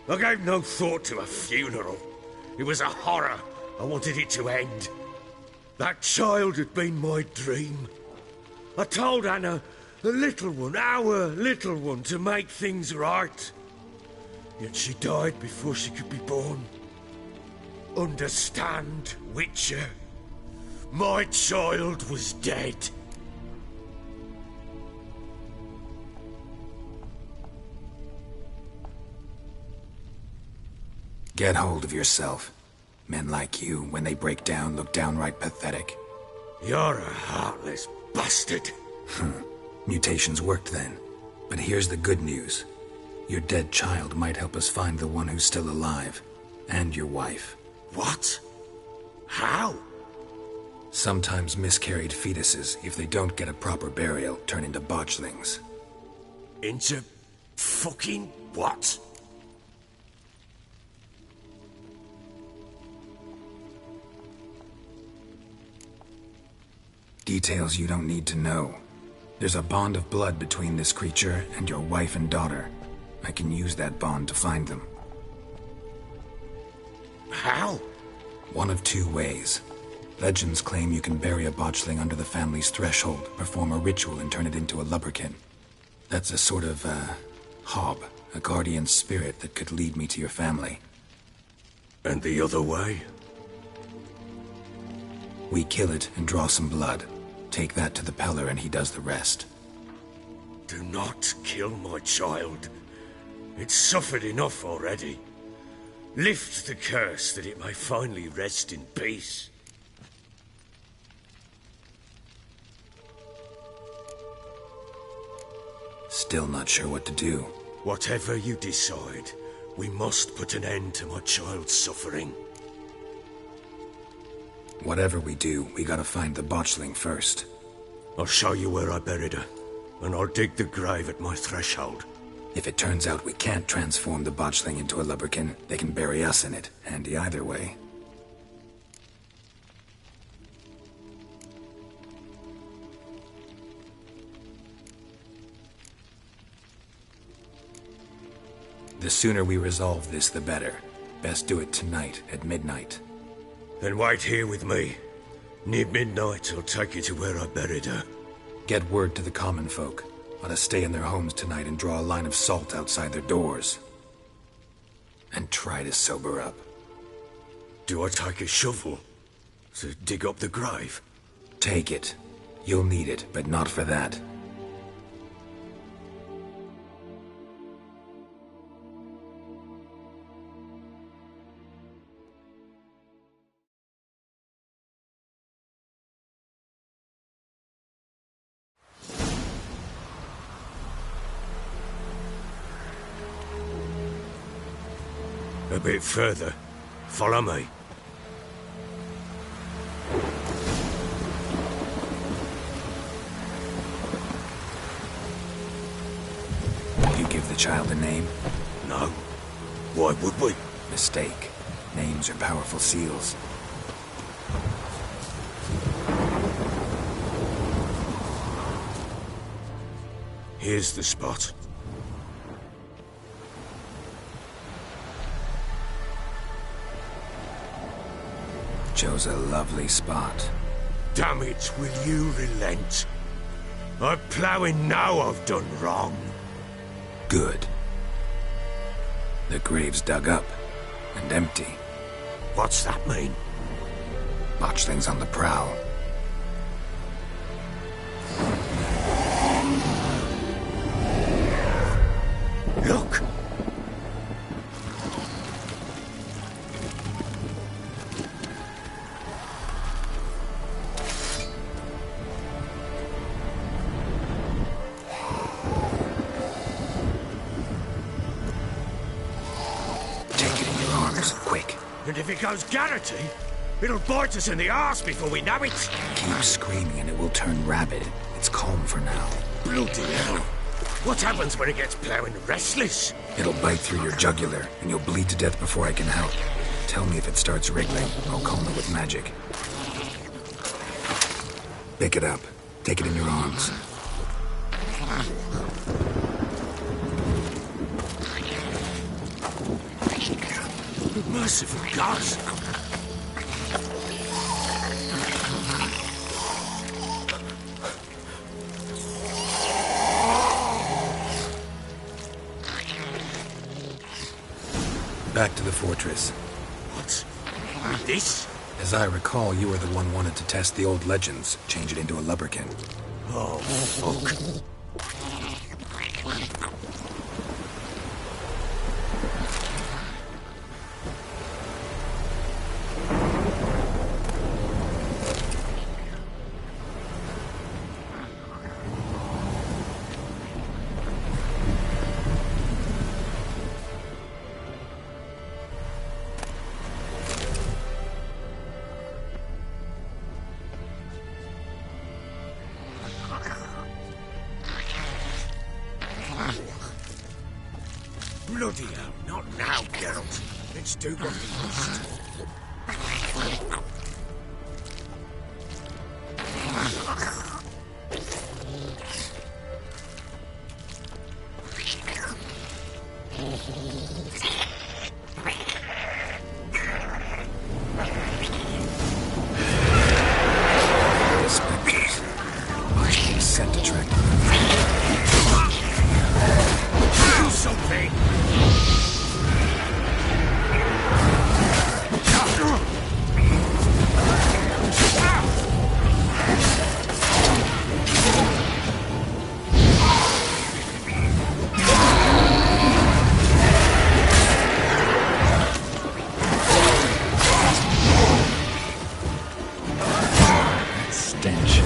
I gave no thought to a funeral. It was a horror. I wanted it to end. That child had been my dream. I told Anna, the little one, our little one, to make things right. Yet she died before she could be born. Understand, Witcher? My child was dead. Get hold of yourself. Men like you, when they break down, look downright pathetic. You're a heartless bastard. Mutations worked then. But here's the good news. Your dead child might help us find the one who's still alive. And your wife. What? How? Sometimes miscarried fetuses, if they don't get a proper burial, turn into botchlings. Into fucking what? Details you don't need to know. There's a bond of blood between this creature and your wife and daughter. I can use that bond to find them. How? One of two ways. Legends claim you can bury a botchling under the family's threshold, perform a ritual, and turn it into a lubberkin. That's a sort of, hob, a guardian spirit that could lead me to your family. And the other way? We kill it and draw some blood. Take that to the Peller and he does the rest. Do not kill my child. It's suffered enough already. Lift the curse that it may finally rest in peace. Still not sure what to do. Whatever you decide, we must put an end to my child's suffering. Whatever we do, we gotta find the botchling first. I'll show you where I buried her, and I'll dig the grave at my threshold. If it turns out we can't transform the botchling into a lubberkin, they can bury us in it. Handy either way. The sooner we resolve this, the better. Best do it tonight, at midnight. Then wait here with me. Near midnight, I'll take you to where I buried her. Get word to the common folk. Let us stay in their homes tonight and draw a line of salt outside their doors. And try to sober up. Do I take a shovel to dig up the grave? Take it. You'll need it, but not for that. A bit further. Follow me. You give the child a name? No. Why would we? Mistake. Names are powerful seals. Here's the spot. Chose a lovely spot. Damn it, will you relent? I'm ploughing now I've done wrong. Good. The grave's dug up and empty. What's that mean? Botchling's on the prowl. Look! And if it goes Garrity, it'll bite us in the arse before we know it. Keep screaming and it will turn rabid. It's calm for now. Bloody hell. What happens when it gets ploughing restless? It'll bite through your jugular, and you'll bleed to death before I can help. Tell me if it starts wriggling. I'll calm it with magic. Pick it up. Take it in your arms. Merciful gods! Back to the fortress. What? With this? As I recall, you were the one wanted to test the old legends, change it into a lubberkin. Oh, fuck. Bloody hell, not now, Geralt. Let's do what we must. Spectres. Scent attractive. Do something! Stench.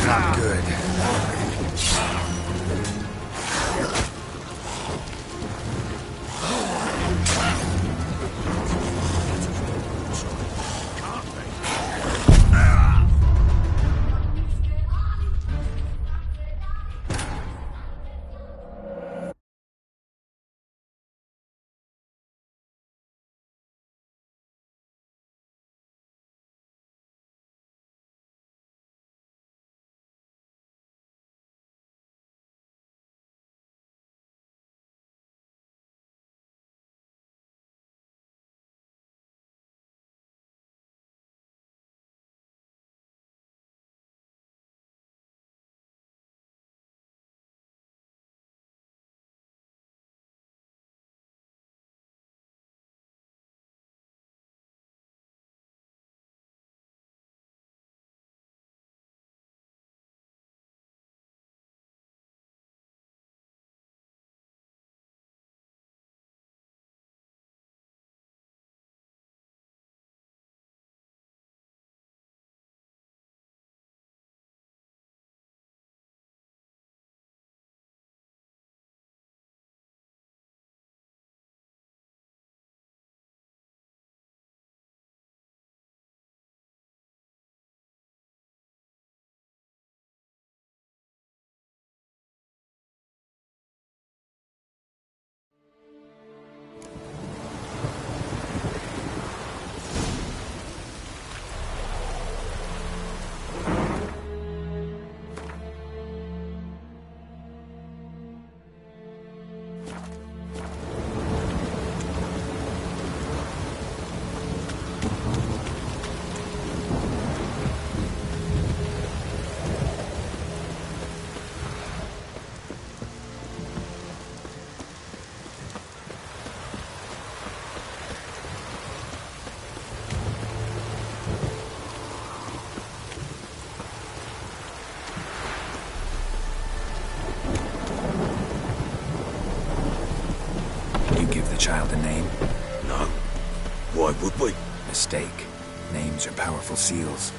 Not good. Child a name? No. Why would we? Mistake. Names are powerful seals.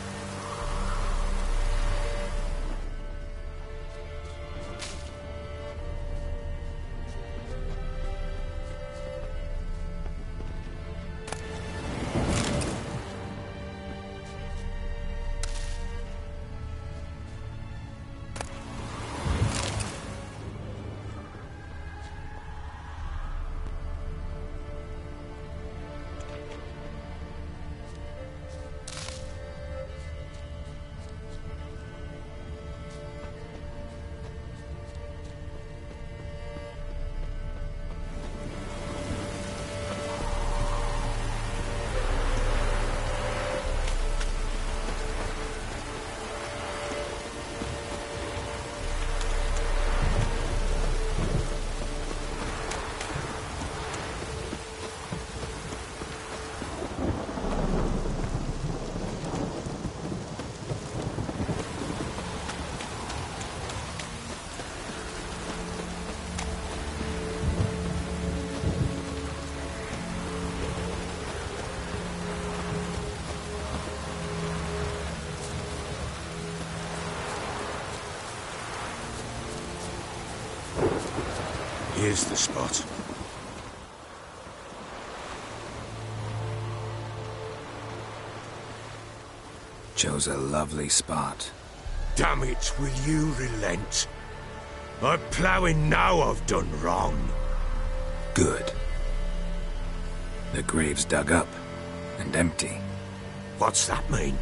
Here's the spot. Chose a lovely spot. Damn it, will you relent? I'm ploughing now I've done wrong. Good. The grave's dug up and empty. What's that mean?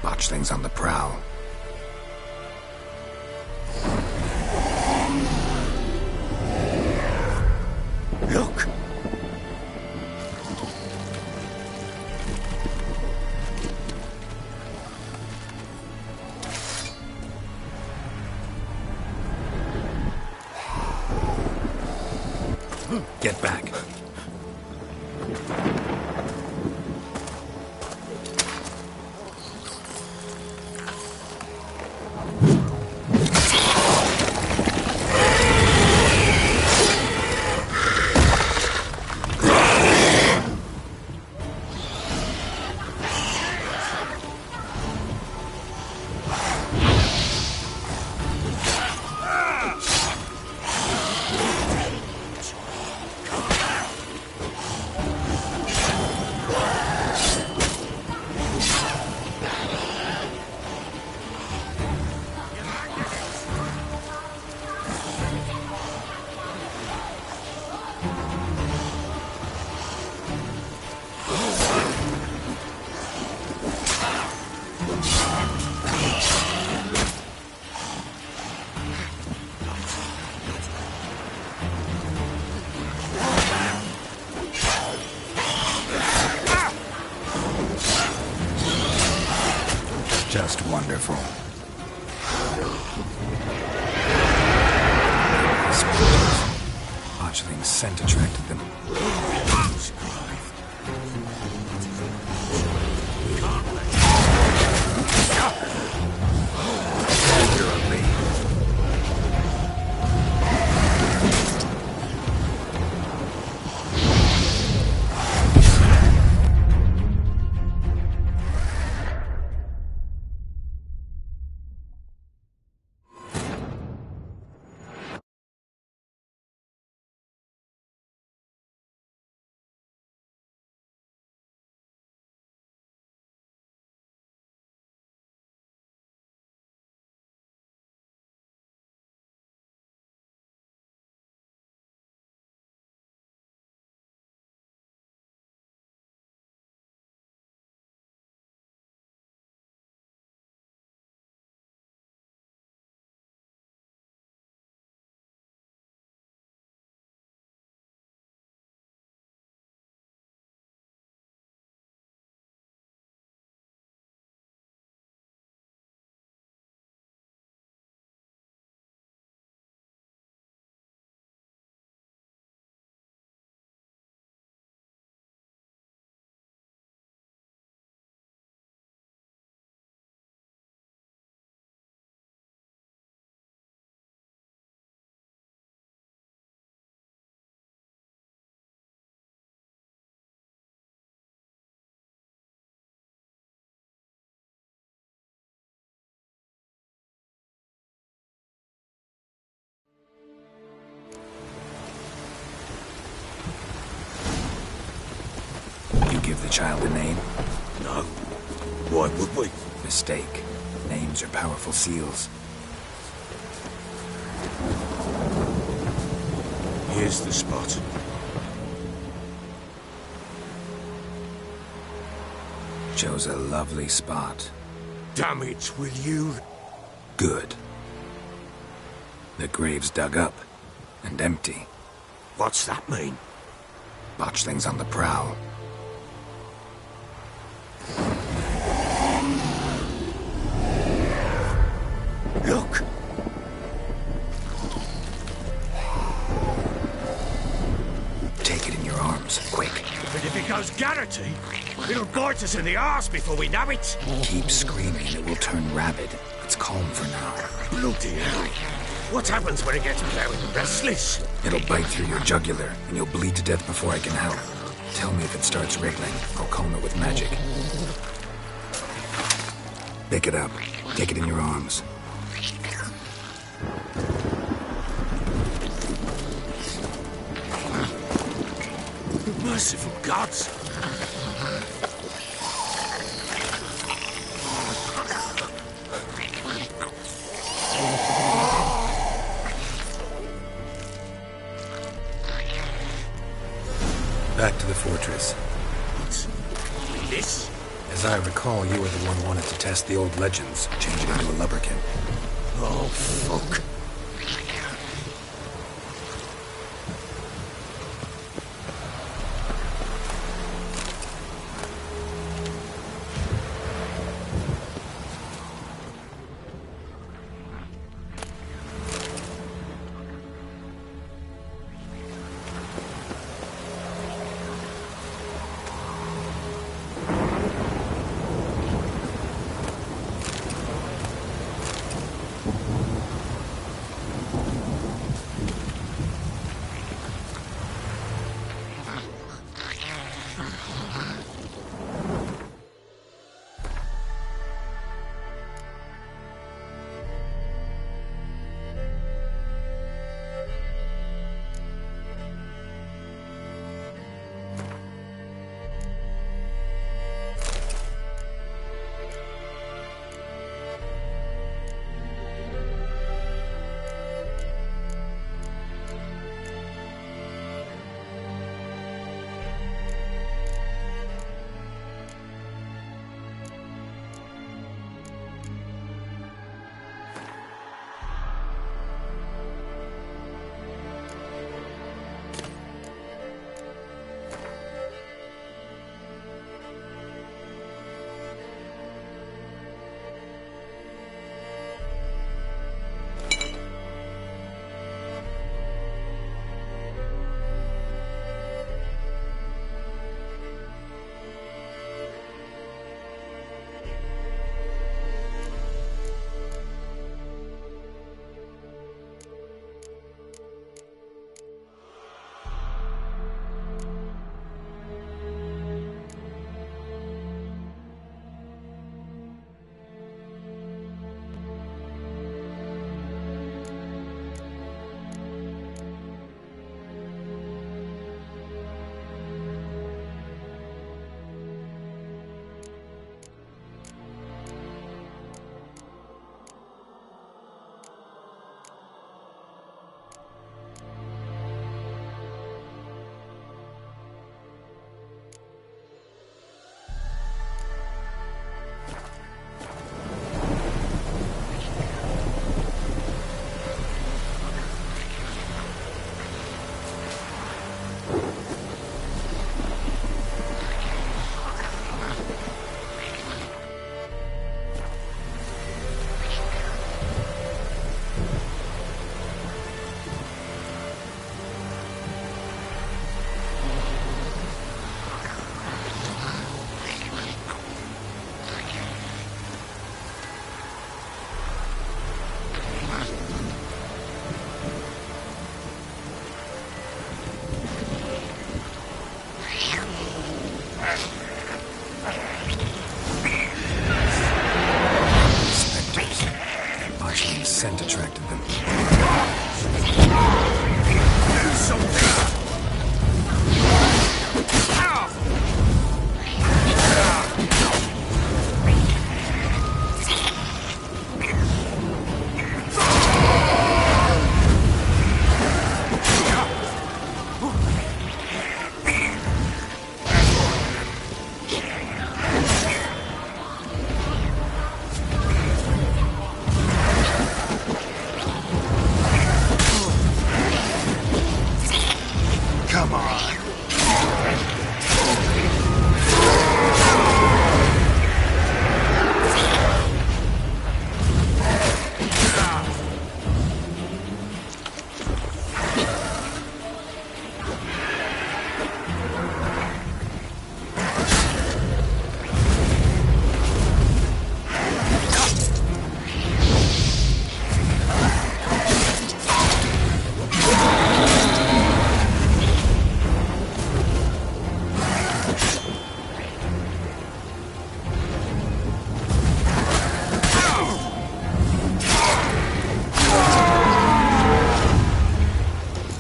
Botchlings on the prowl. Look! Get back. Just wonderful. Botchling's scent attracted them. Give the child a name? No. Why would we? Mistake. Names are powerful seals. Here's the spot. Chose a lovely spot. Damn it, will you? Good. The grave's dug up and empty. What's that mean? Botchlings on the prowl. Look! Take it in your arms, quick. But if it goes Garrity, it'll bite us in the arse before we know it. Keep screaming, it will turn rabid. It's calm for now. Bloody hell. What happens when it gets very restless? It'll bite through your jugular, and you'll bleed to death before I can help. Tell me if it starts wriggling. I'll calm it with magic. Pick it up. Take it in your arms. Merciful gods! Back to the fortress. This? As I recall, you were the one who wanted to test the old legends, changing into a lubberkin. Oh, fuck. scent attracted them. Do something! Come on.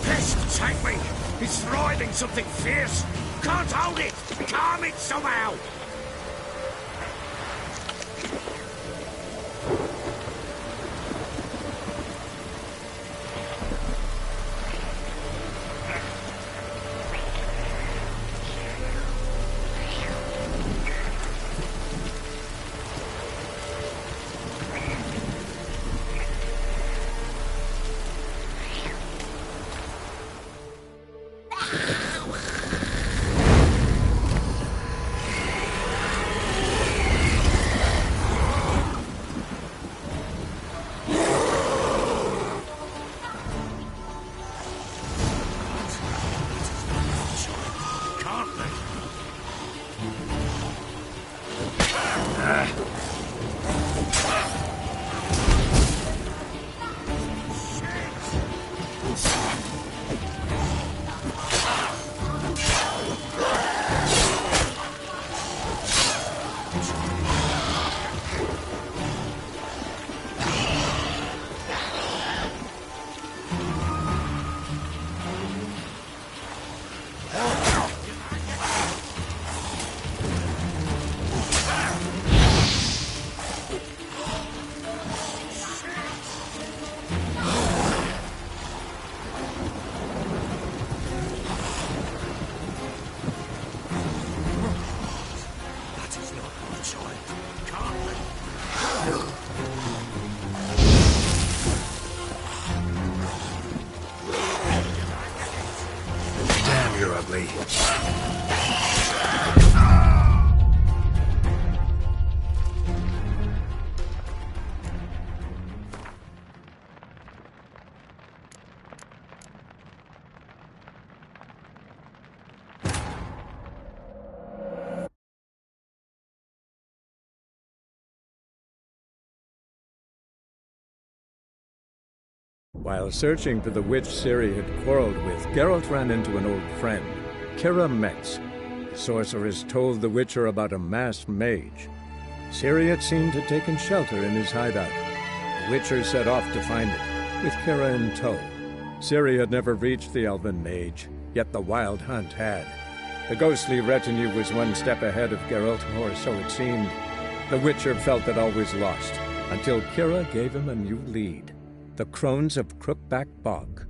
Pest, take me! He's writhing something fierce! Can't hold it! Calm it somehow! Damn, you're ugly. While searching for the witch Ciri had quarreled with, Geralt ran into an old friend, Kira Metz. The sorceress told the Witcher about a masked mage. Ciri had seemed to have taken shelter in his hideout. The Witcher set off to find it, with Kira in tow. Ciri had never reached the elven mage, yet the Wild Hunt had. The ghostly retinue was one step ahead of Geralt, or so it seemed. The Witcher felt that all was lost, until Kira gave him a new lead. The Crones of Crookback Bog.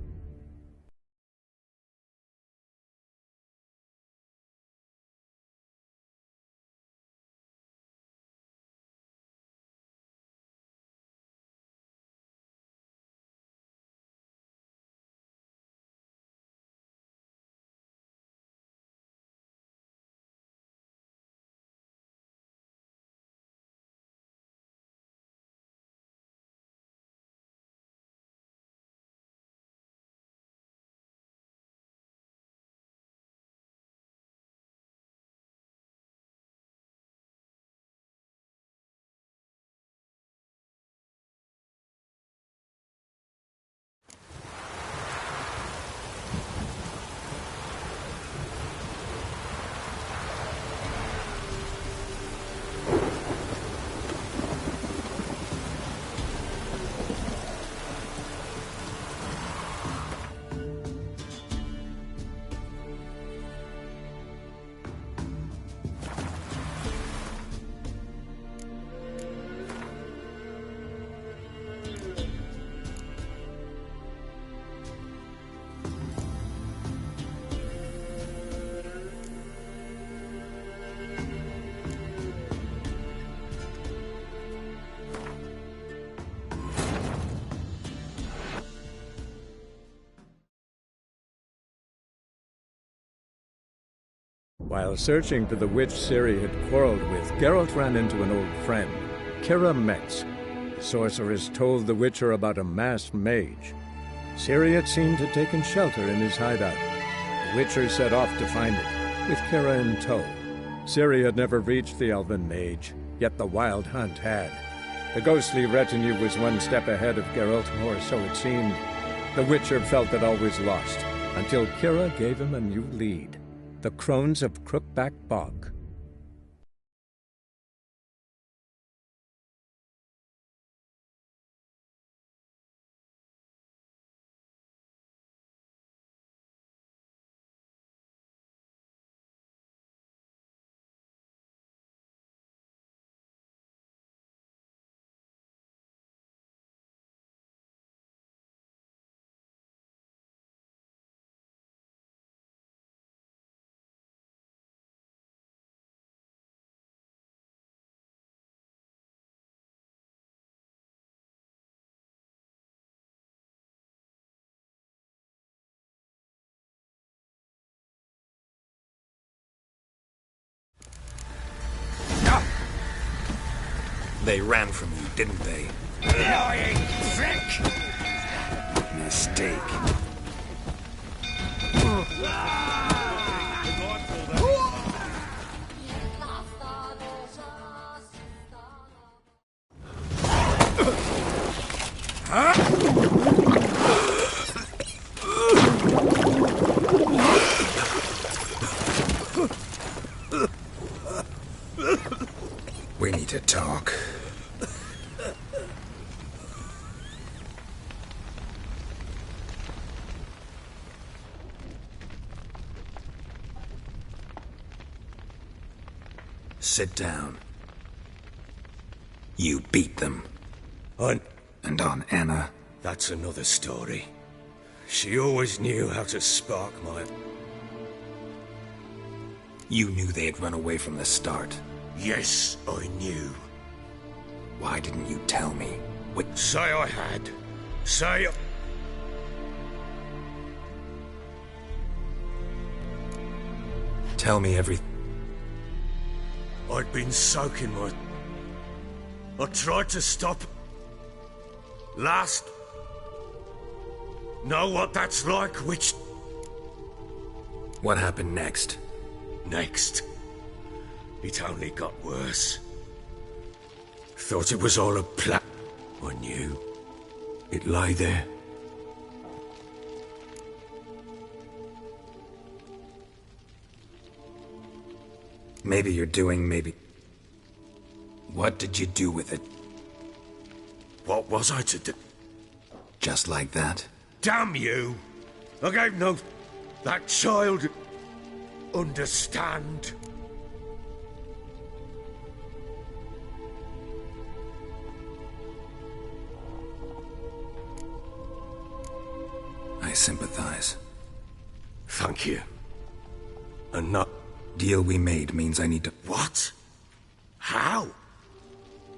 While searching for the witch Ciri had quarreled with, Geralt ran into an old friend, Kira Metz. The sorceress told the Witcher about a masked mage. Ciri had seemed to have taken shelter in his hideout. The Witcher set off to find it, with Kira in tow. Ciri had never reached the elven mage, yet the Wild Hunt had. The ghostly retinue was one step ahead of Geralt, or so it seemed. The Witcher felt that all was lost, until Kira gave him a new lead. The Crones of Crookback Bog. They ran from you, didn't they? Lying prick! Mistake. We need to talk. Sit down. You beat them. And on Anna? That's another story. She always knew how to spark my... You knew they had run away from the start. Yes, I knew. Why didn't you tell me? Say I had. Say... Tell me everything. I'd been soaking my... I tried to stop... Last... Know what that's like, which... What happened next? Next? It only got worse. Thought it was all a plan. I knew. It lay there. Maybe you're doing, maybe... What did you do with it? What was I to do? Just like that? Damn you! I gave no... That child... Understand? I sympathize. Thank you. And not... Deal we made means I need to... What? How?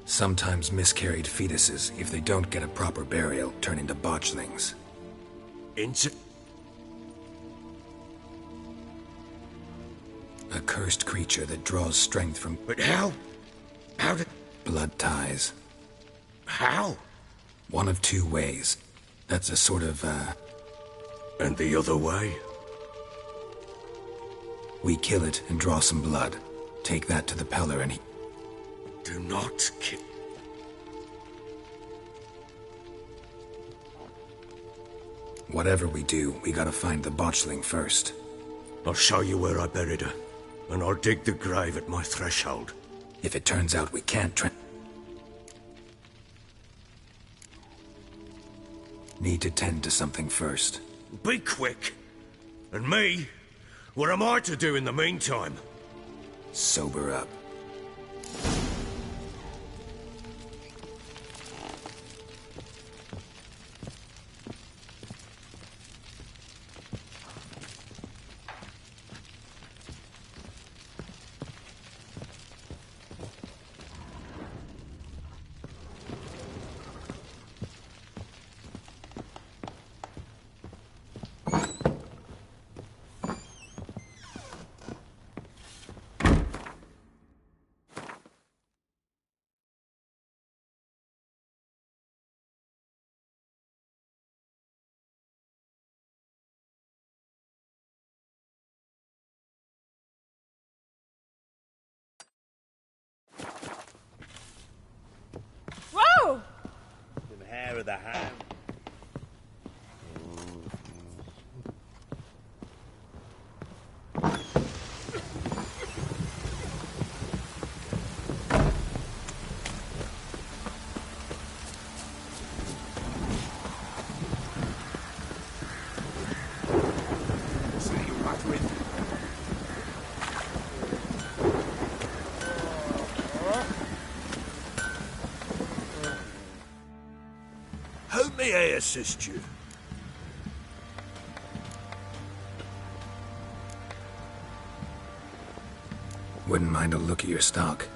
Sometimes miscarried fetuses, if they don't get a proper burial, turn into botchlings. Into... A cursed creature that draws strength from... But how? How did... Blood ties. How? One of two ways. That's a sort of, And the other way? We kill it and draw some blood. Take that to the Peller and he... Do not kill... Whatever we do, we gotta find the botchling first. I'll show you where I buried her. And I'll dig the grave at my threshold. If it turns out we can't Need to tend to something first. Be quick. And me? What am I to do in the meantime? Sober up. Whoa! Some hair of the hand. How may I assist you? Wouldn't mind a look at your stock.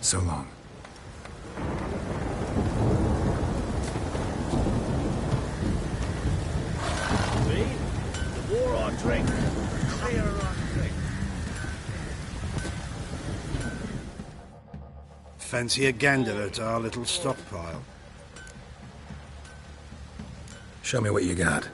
So long. See? The more I drink, the clearer I think. Fancy a gander at our little stockpile. Show me what you got.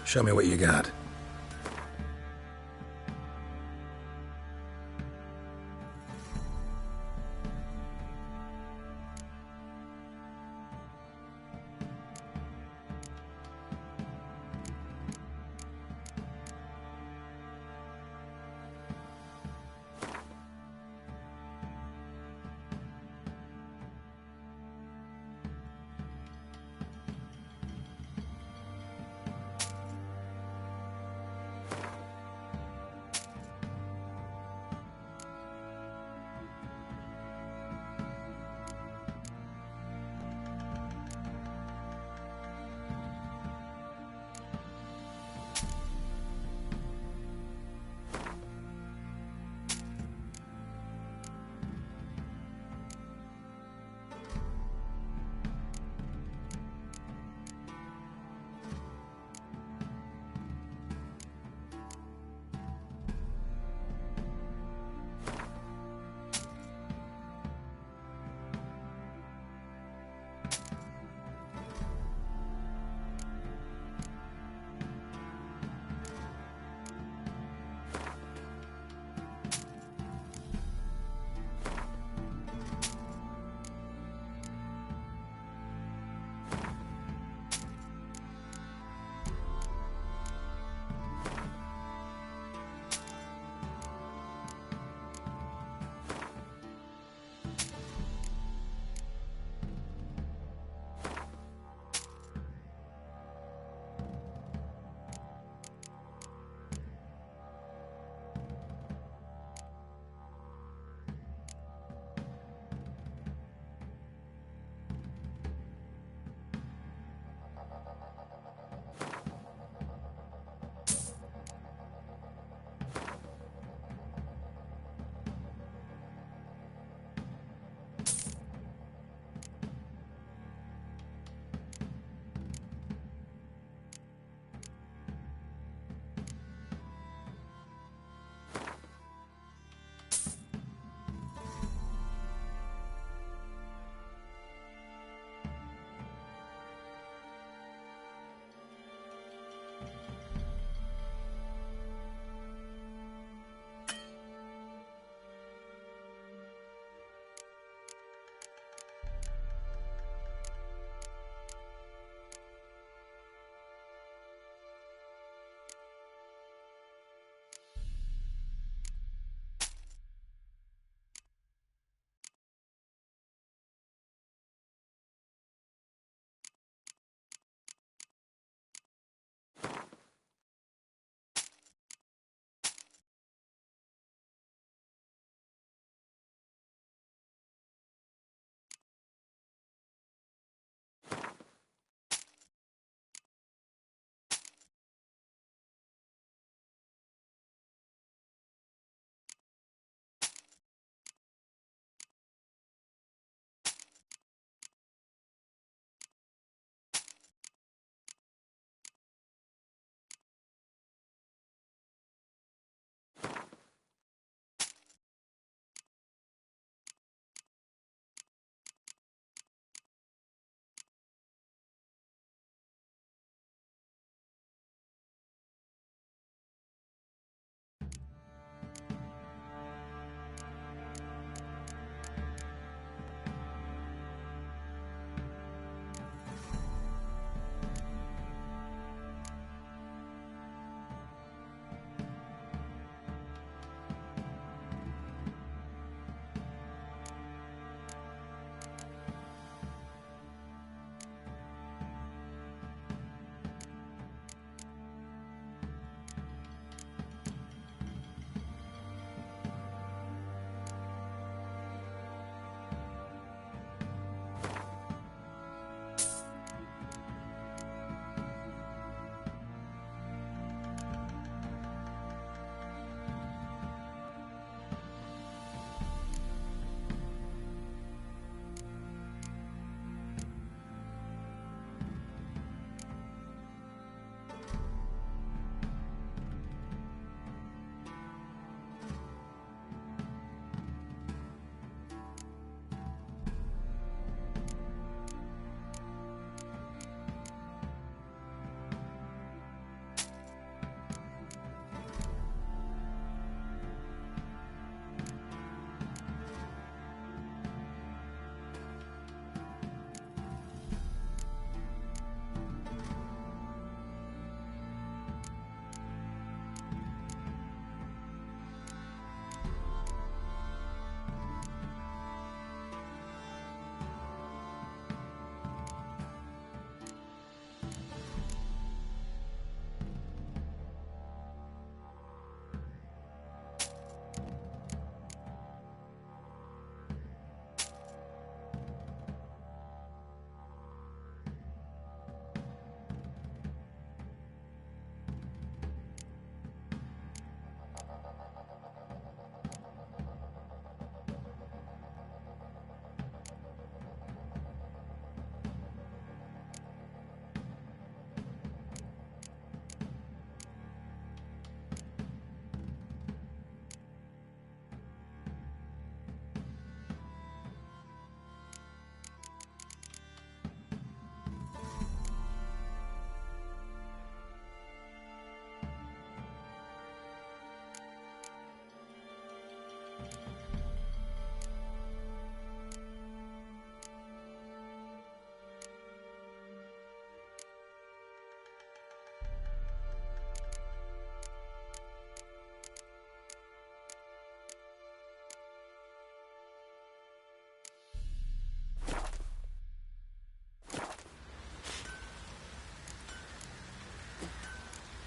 Show me what you got.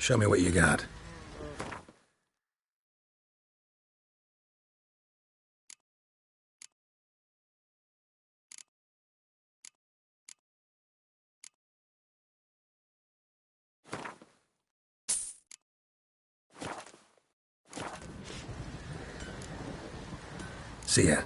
Show me what you got. See ya.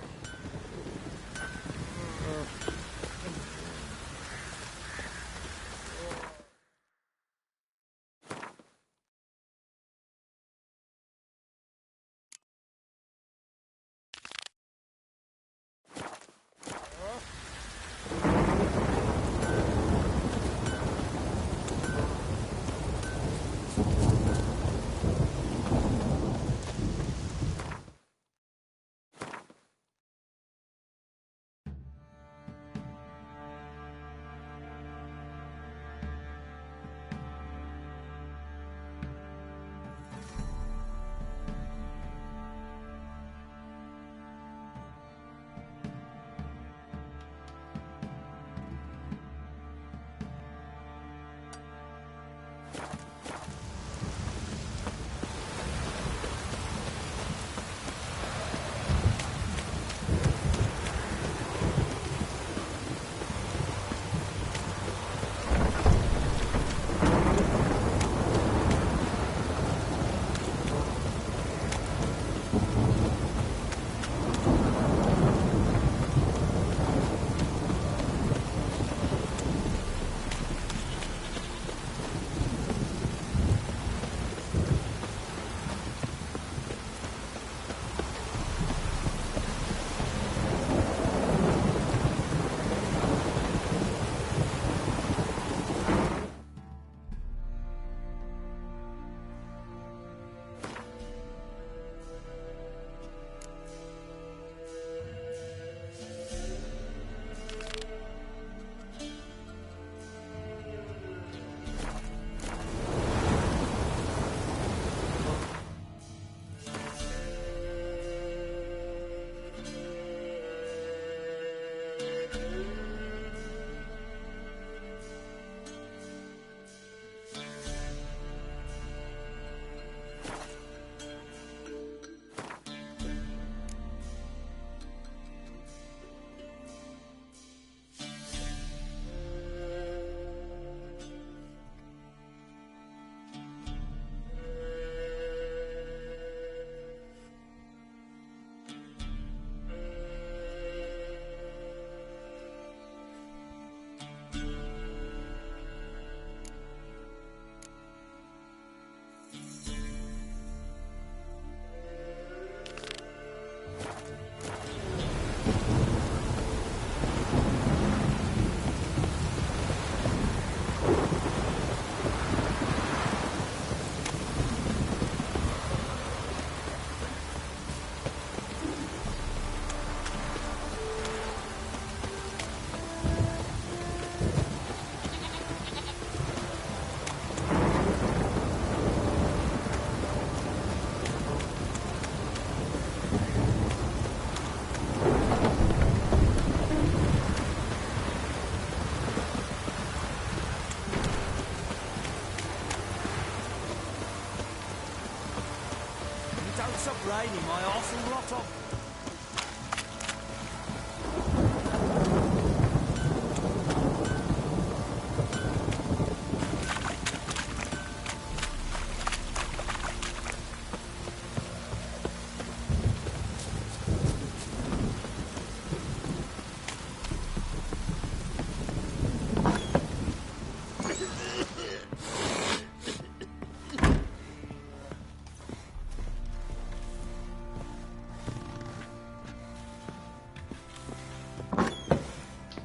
Stop raining, my arse will rot off.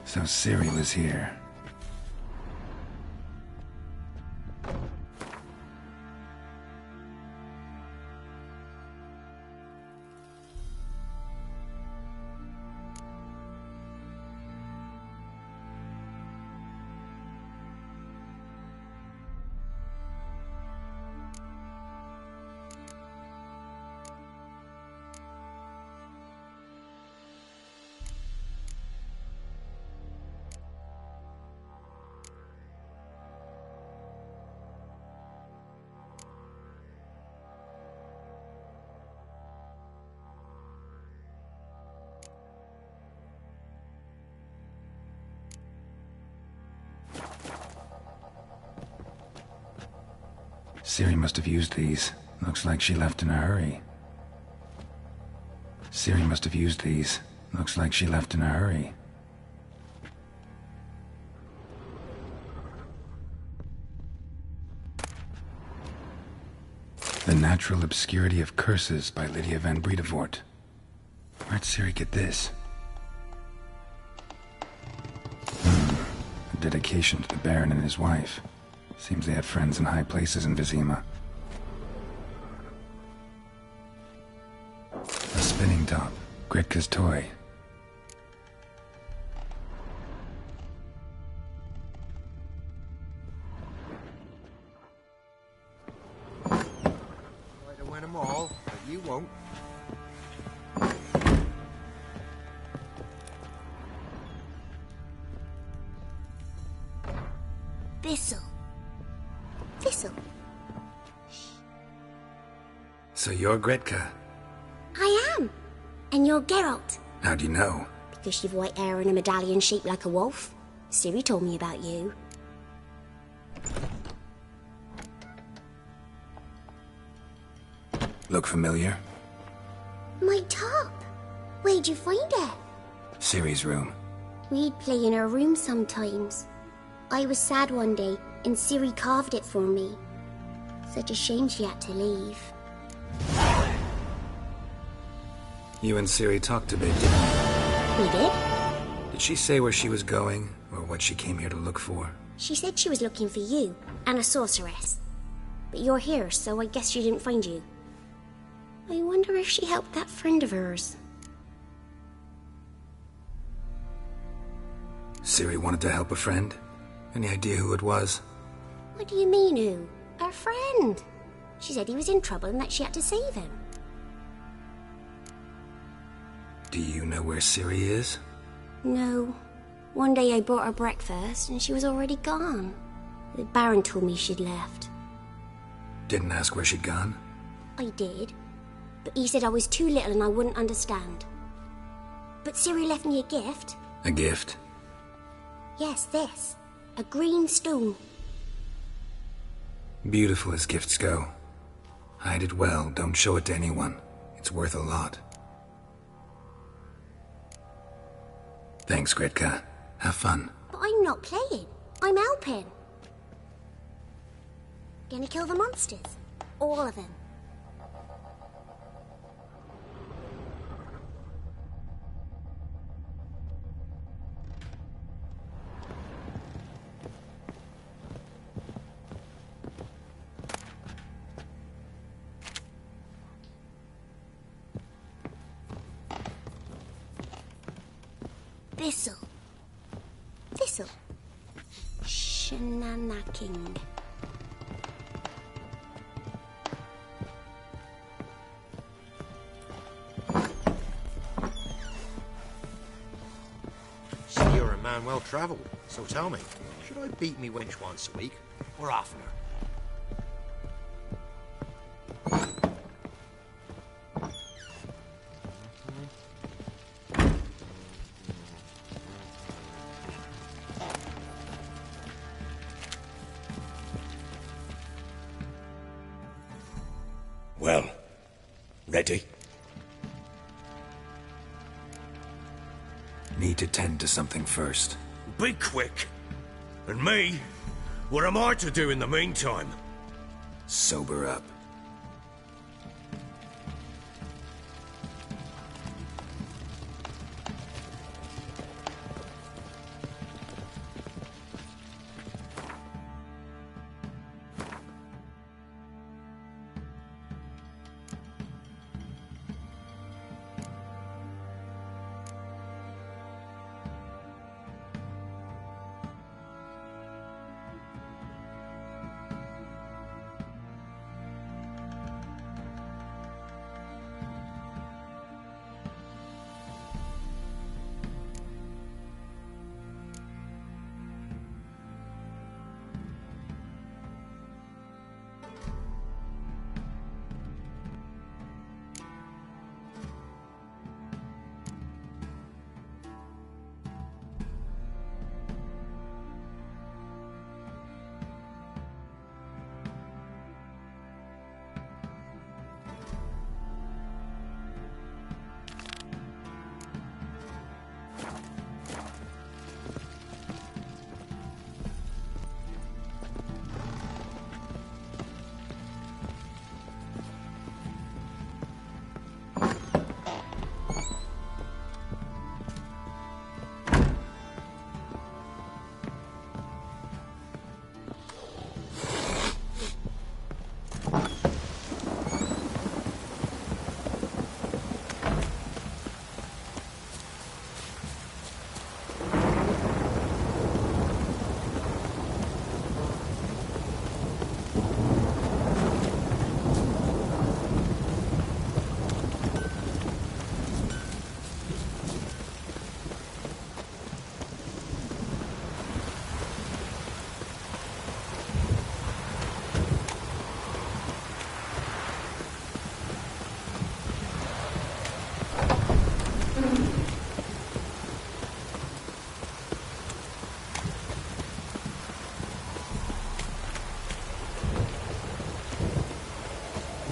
So Ciri was here. Ciri must have used these. Looks like she left in a hurry. Ciri must have used these. Looks like she left in a hurry. The Natural Obscurity of Curses by Lydia van Bredevoort. Where'd Ciri get this? A dedication to the Baron and his wife. Seems they had friends in high places in Vizima. A spinning top. Gretka's toy. I'd have win them all, but you won't. Thistle. Thistle. So you're Gretka. I am. And you're Geralt. How do you know? Because you've white hair and a medallion shaped like a wolf. Ciri told me about you. Look familiar? My top. Where'd you find it? Ciri's room. We'd play in her room sometimes. I was sad one day, and Ciri carved it for me. Such a shame she had to leave. You and Ciri talked a bit, didn't you? We did? Did she say where she was going, or what she came here to look for? She said she was looking for you, and a sorceress. But you're here, so I guess she didn't find you. I wonder if she helped that friend of hers. Ciri wanted to help a friend? Any idea who it was? What do you mean, who? Our friend. She said he was in trouble and that she had to save him. Do you know where Ciri is? No. One day I brought her breakfast and she was already gone. The Baron told me she'd left. Didn't ask where she'd gone? I did. But he said I was too little and I wouldn't understand. But Ciri left me a gift. A gift? Yes, this. A green stone. Beautiful as gifts go. Hide it well, don't show it to anyone. It's worth a lot. Thanks, Gretka. Have fun. But I'm not playing. I'm helping. Gonna kill the monsters. All of them. Thistle. Thistle. Shenanaking. See, you're a man well travelled, so tell me, should I beat me wench once a week, or oftener? Well, ready? Need to tend to something first. Be quick. And me? What am I to do in the meantime? Sober up.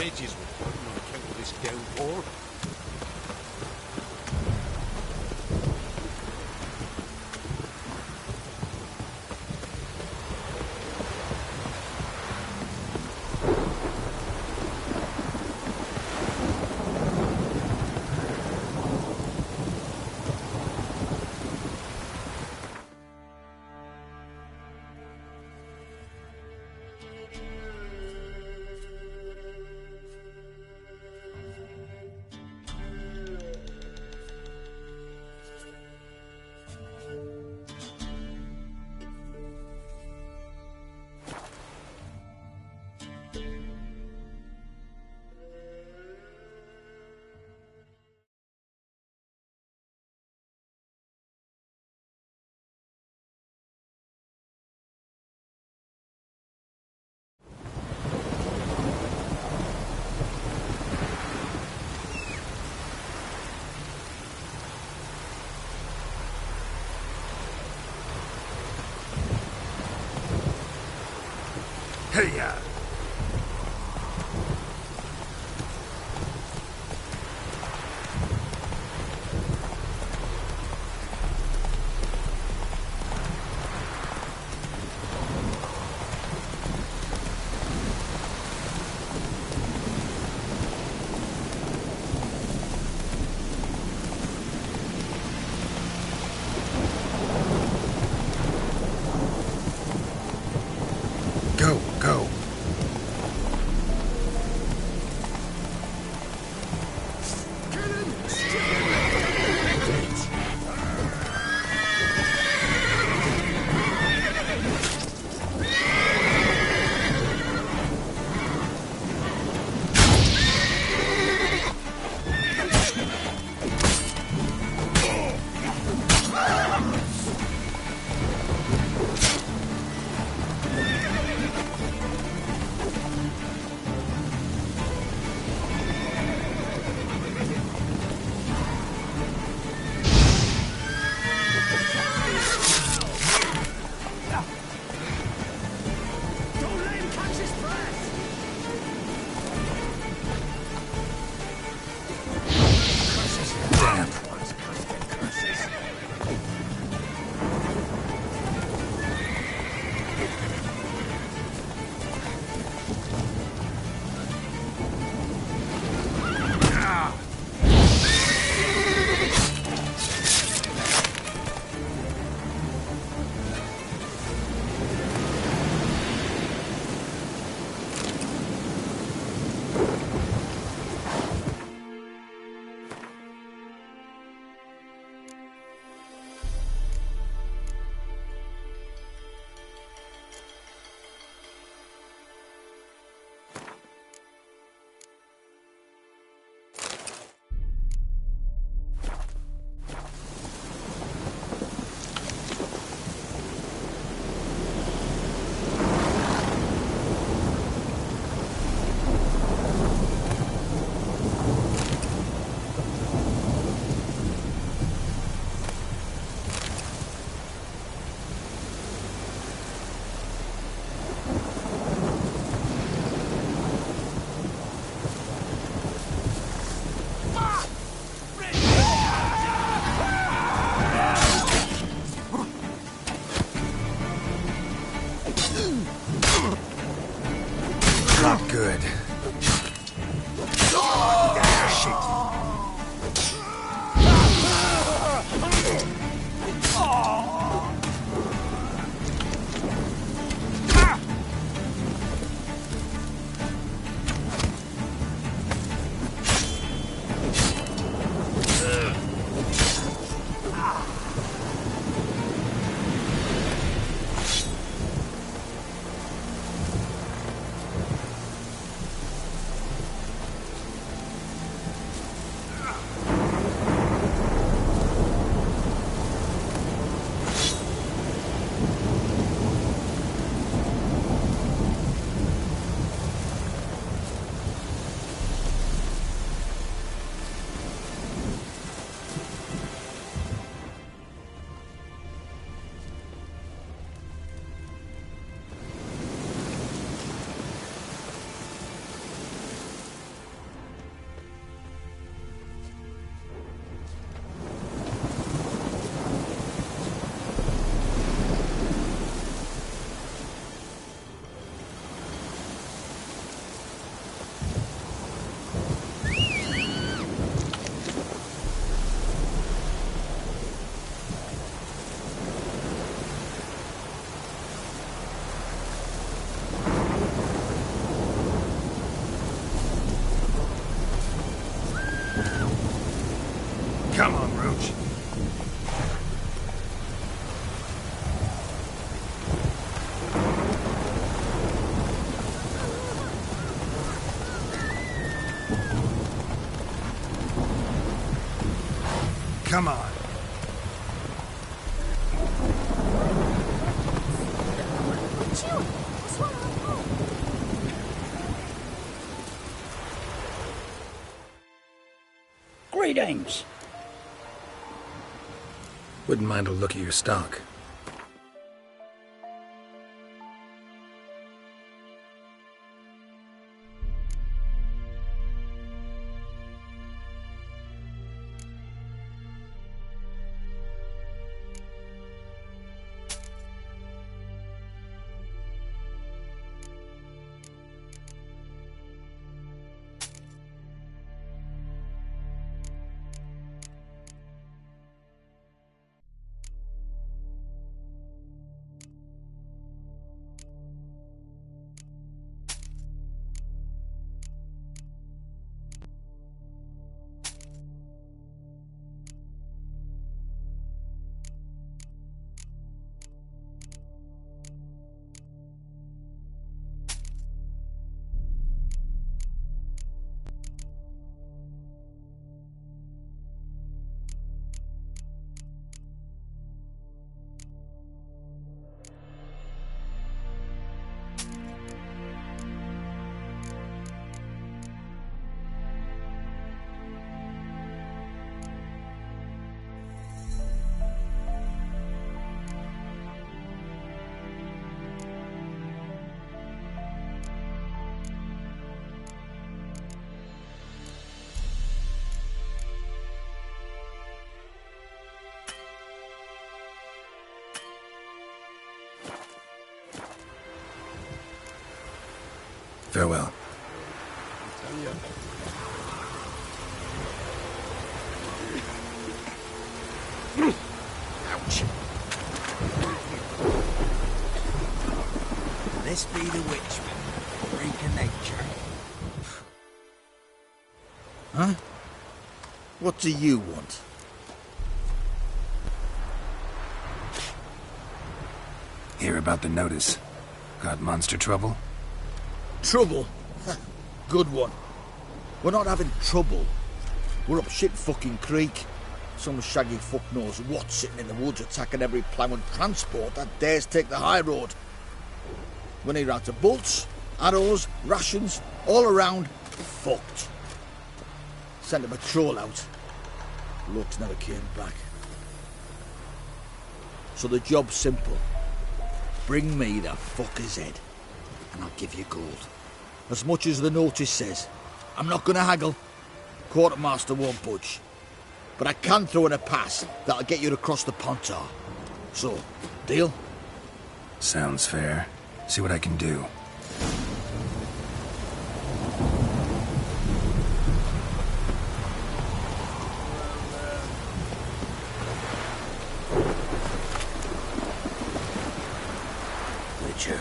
hedges were flooding on account of this downpour. Hey-ya! Go, go. Not good. Come on, Roach. Come on. Greetings. Wouldn't mind a look at your stock. Farewell. Ouch. This be the Witchman, freak of nature. Huh? What do you want? Hear about the notice. Got monster trouble? Trouble? Good one. We're not having trouble. We're up shit fucking creek. Some shaggy fuck knows what sitting in the woods attacking every plough and transport that dares take the high road. We need out of bolts, arrows, rations, all around, fucked. Sent a patrol out. Looks never came back. So the job's simple. Bring me the fucker's head, and I'll give you gold. As much as the notice says. I'm not going to haggle. Quartermaster won't budge. But I can throw in a pass that'll get you across the Pontar. So, deal? Sounds fair. See what I can do. Witcher.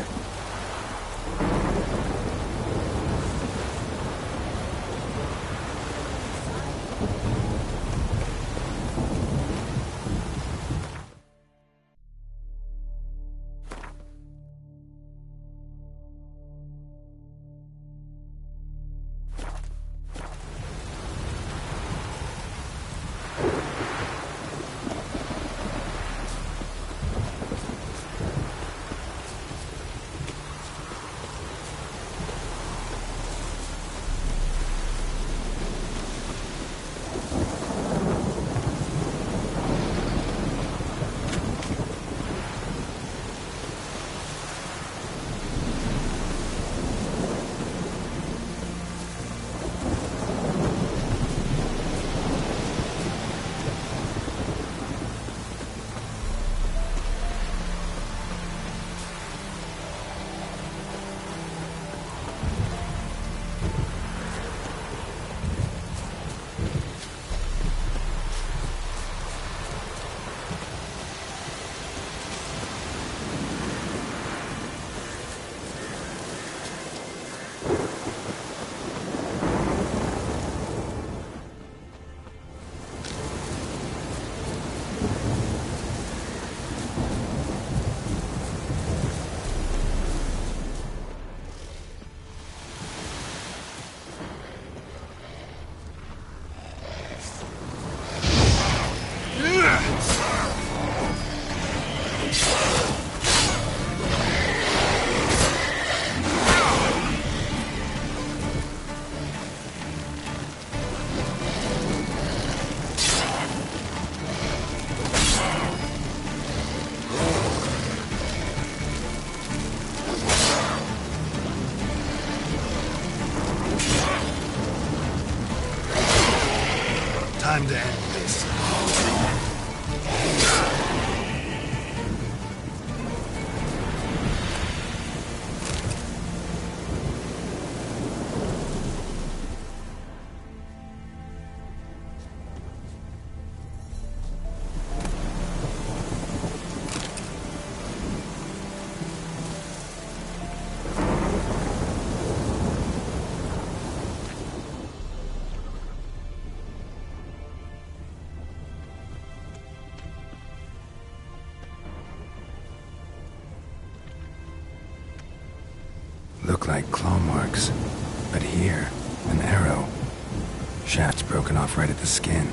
Time to end this. Look like claw marks. But here, an arrow. Shaft's broken off right at the skin.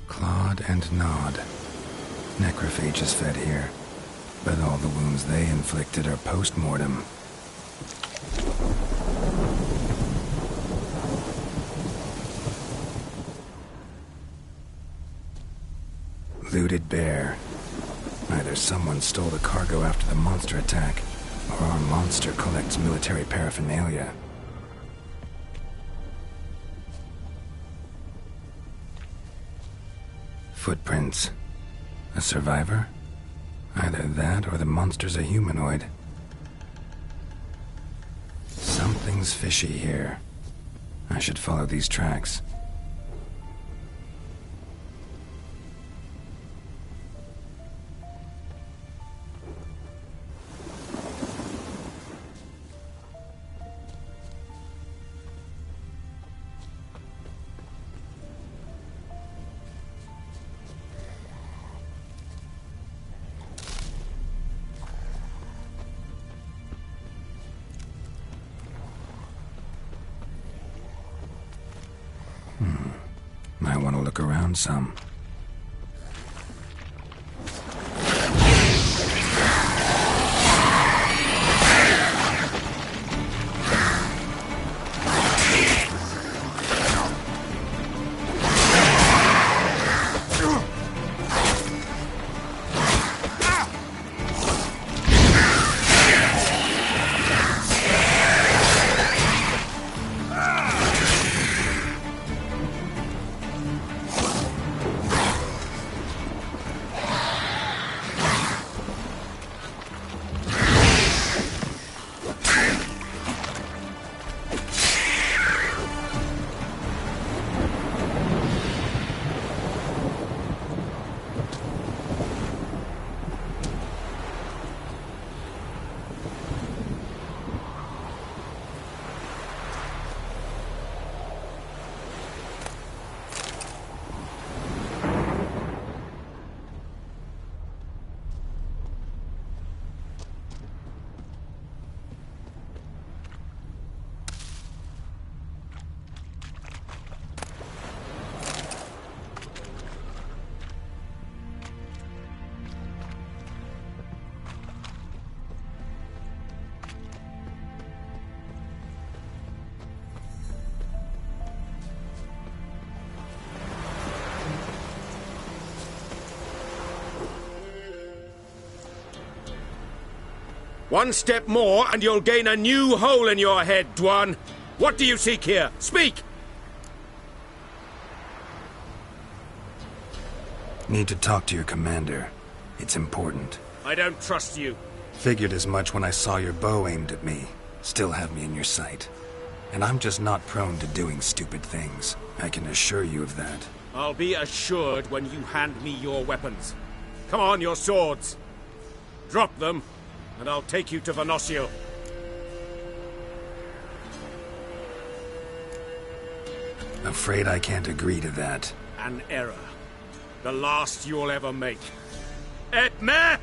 Clawed and gnawed. Necrophages fed here. But all the wounds they inflicted are post-mortem. Looted bear. Either someone stole the cargo after the monster attack, or our monster collects military paraphernalia. Footprints. A survivor? Either that or the monster's a humanoid. Something's fishy here. I should follow these tracks. Might want to look around some. One step more, and you'll gain a new hole in your head, Dwan. What do you seek here? Speak! Need to talk to your commander. It's important. I don't trust you. Figured as much when I saw your bow aimed at me. Still have me in your sight. And I'm just not prone to doing stupid things. I can assure you of that. I'll be assured when you hand me your weapons. Come on, your swords. Drop them, and I'll take you to Venosio. Afraid I can't agree to that. An error. The last you'll ever make. Etme!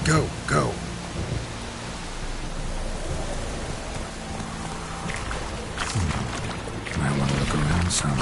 Go, go. Might want to look around some.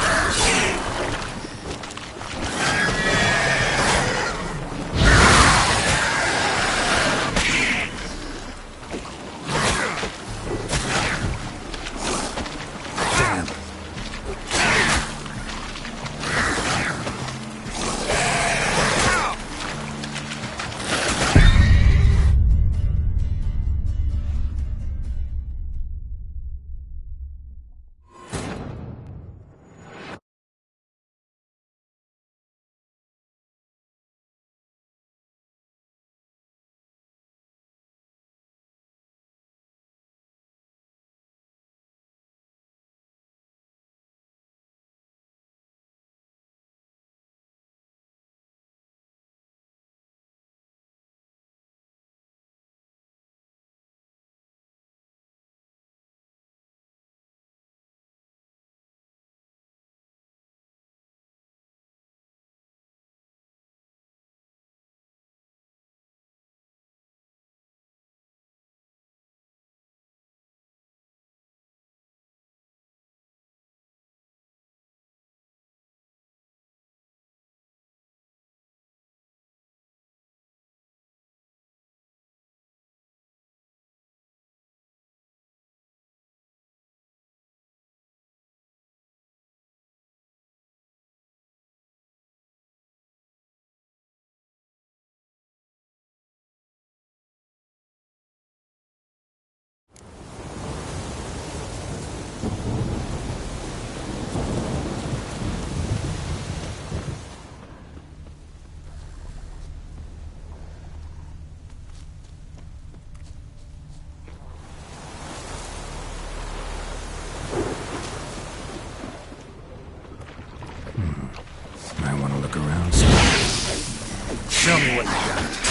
what you got.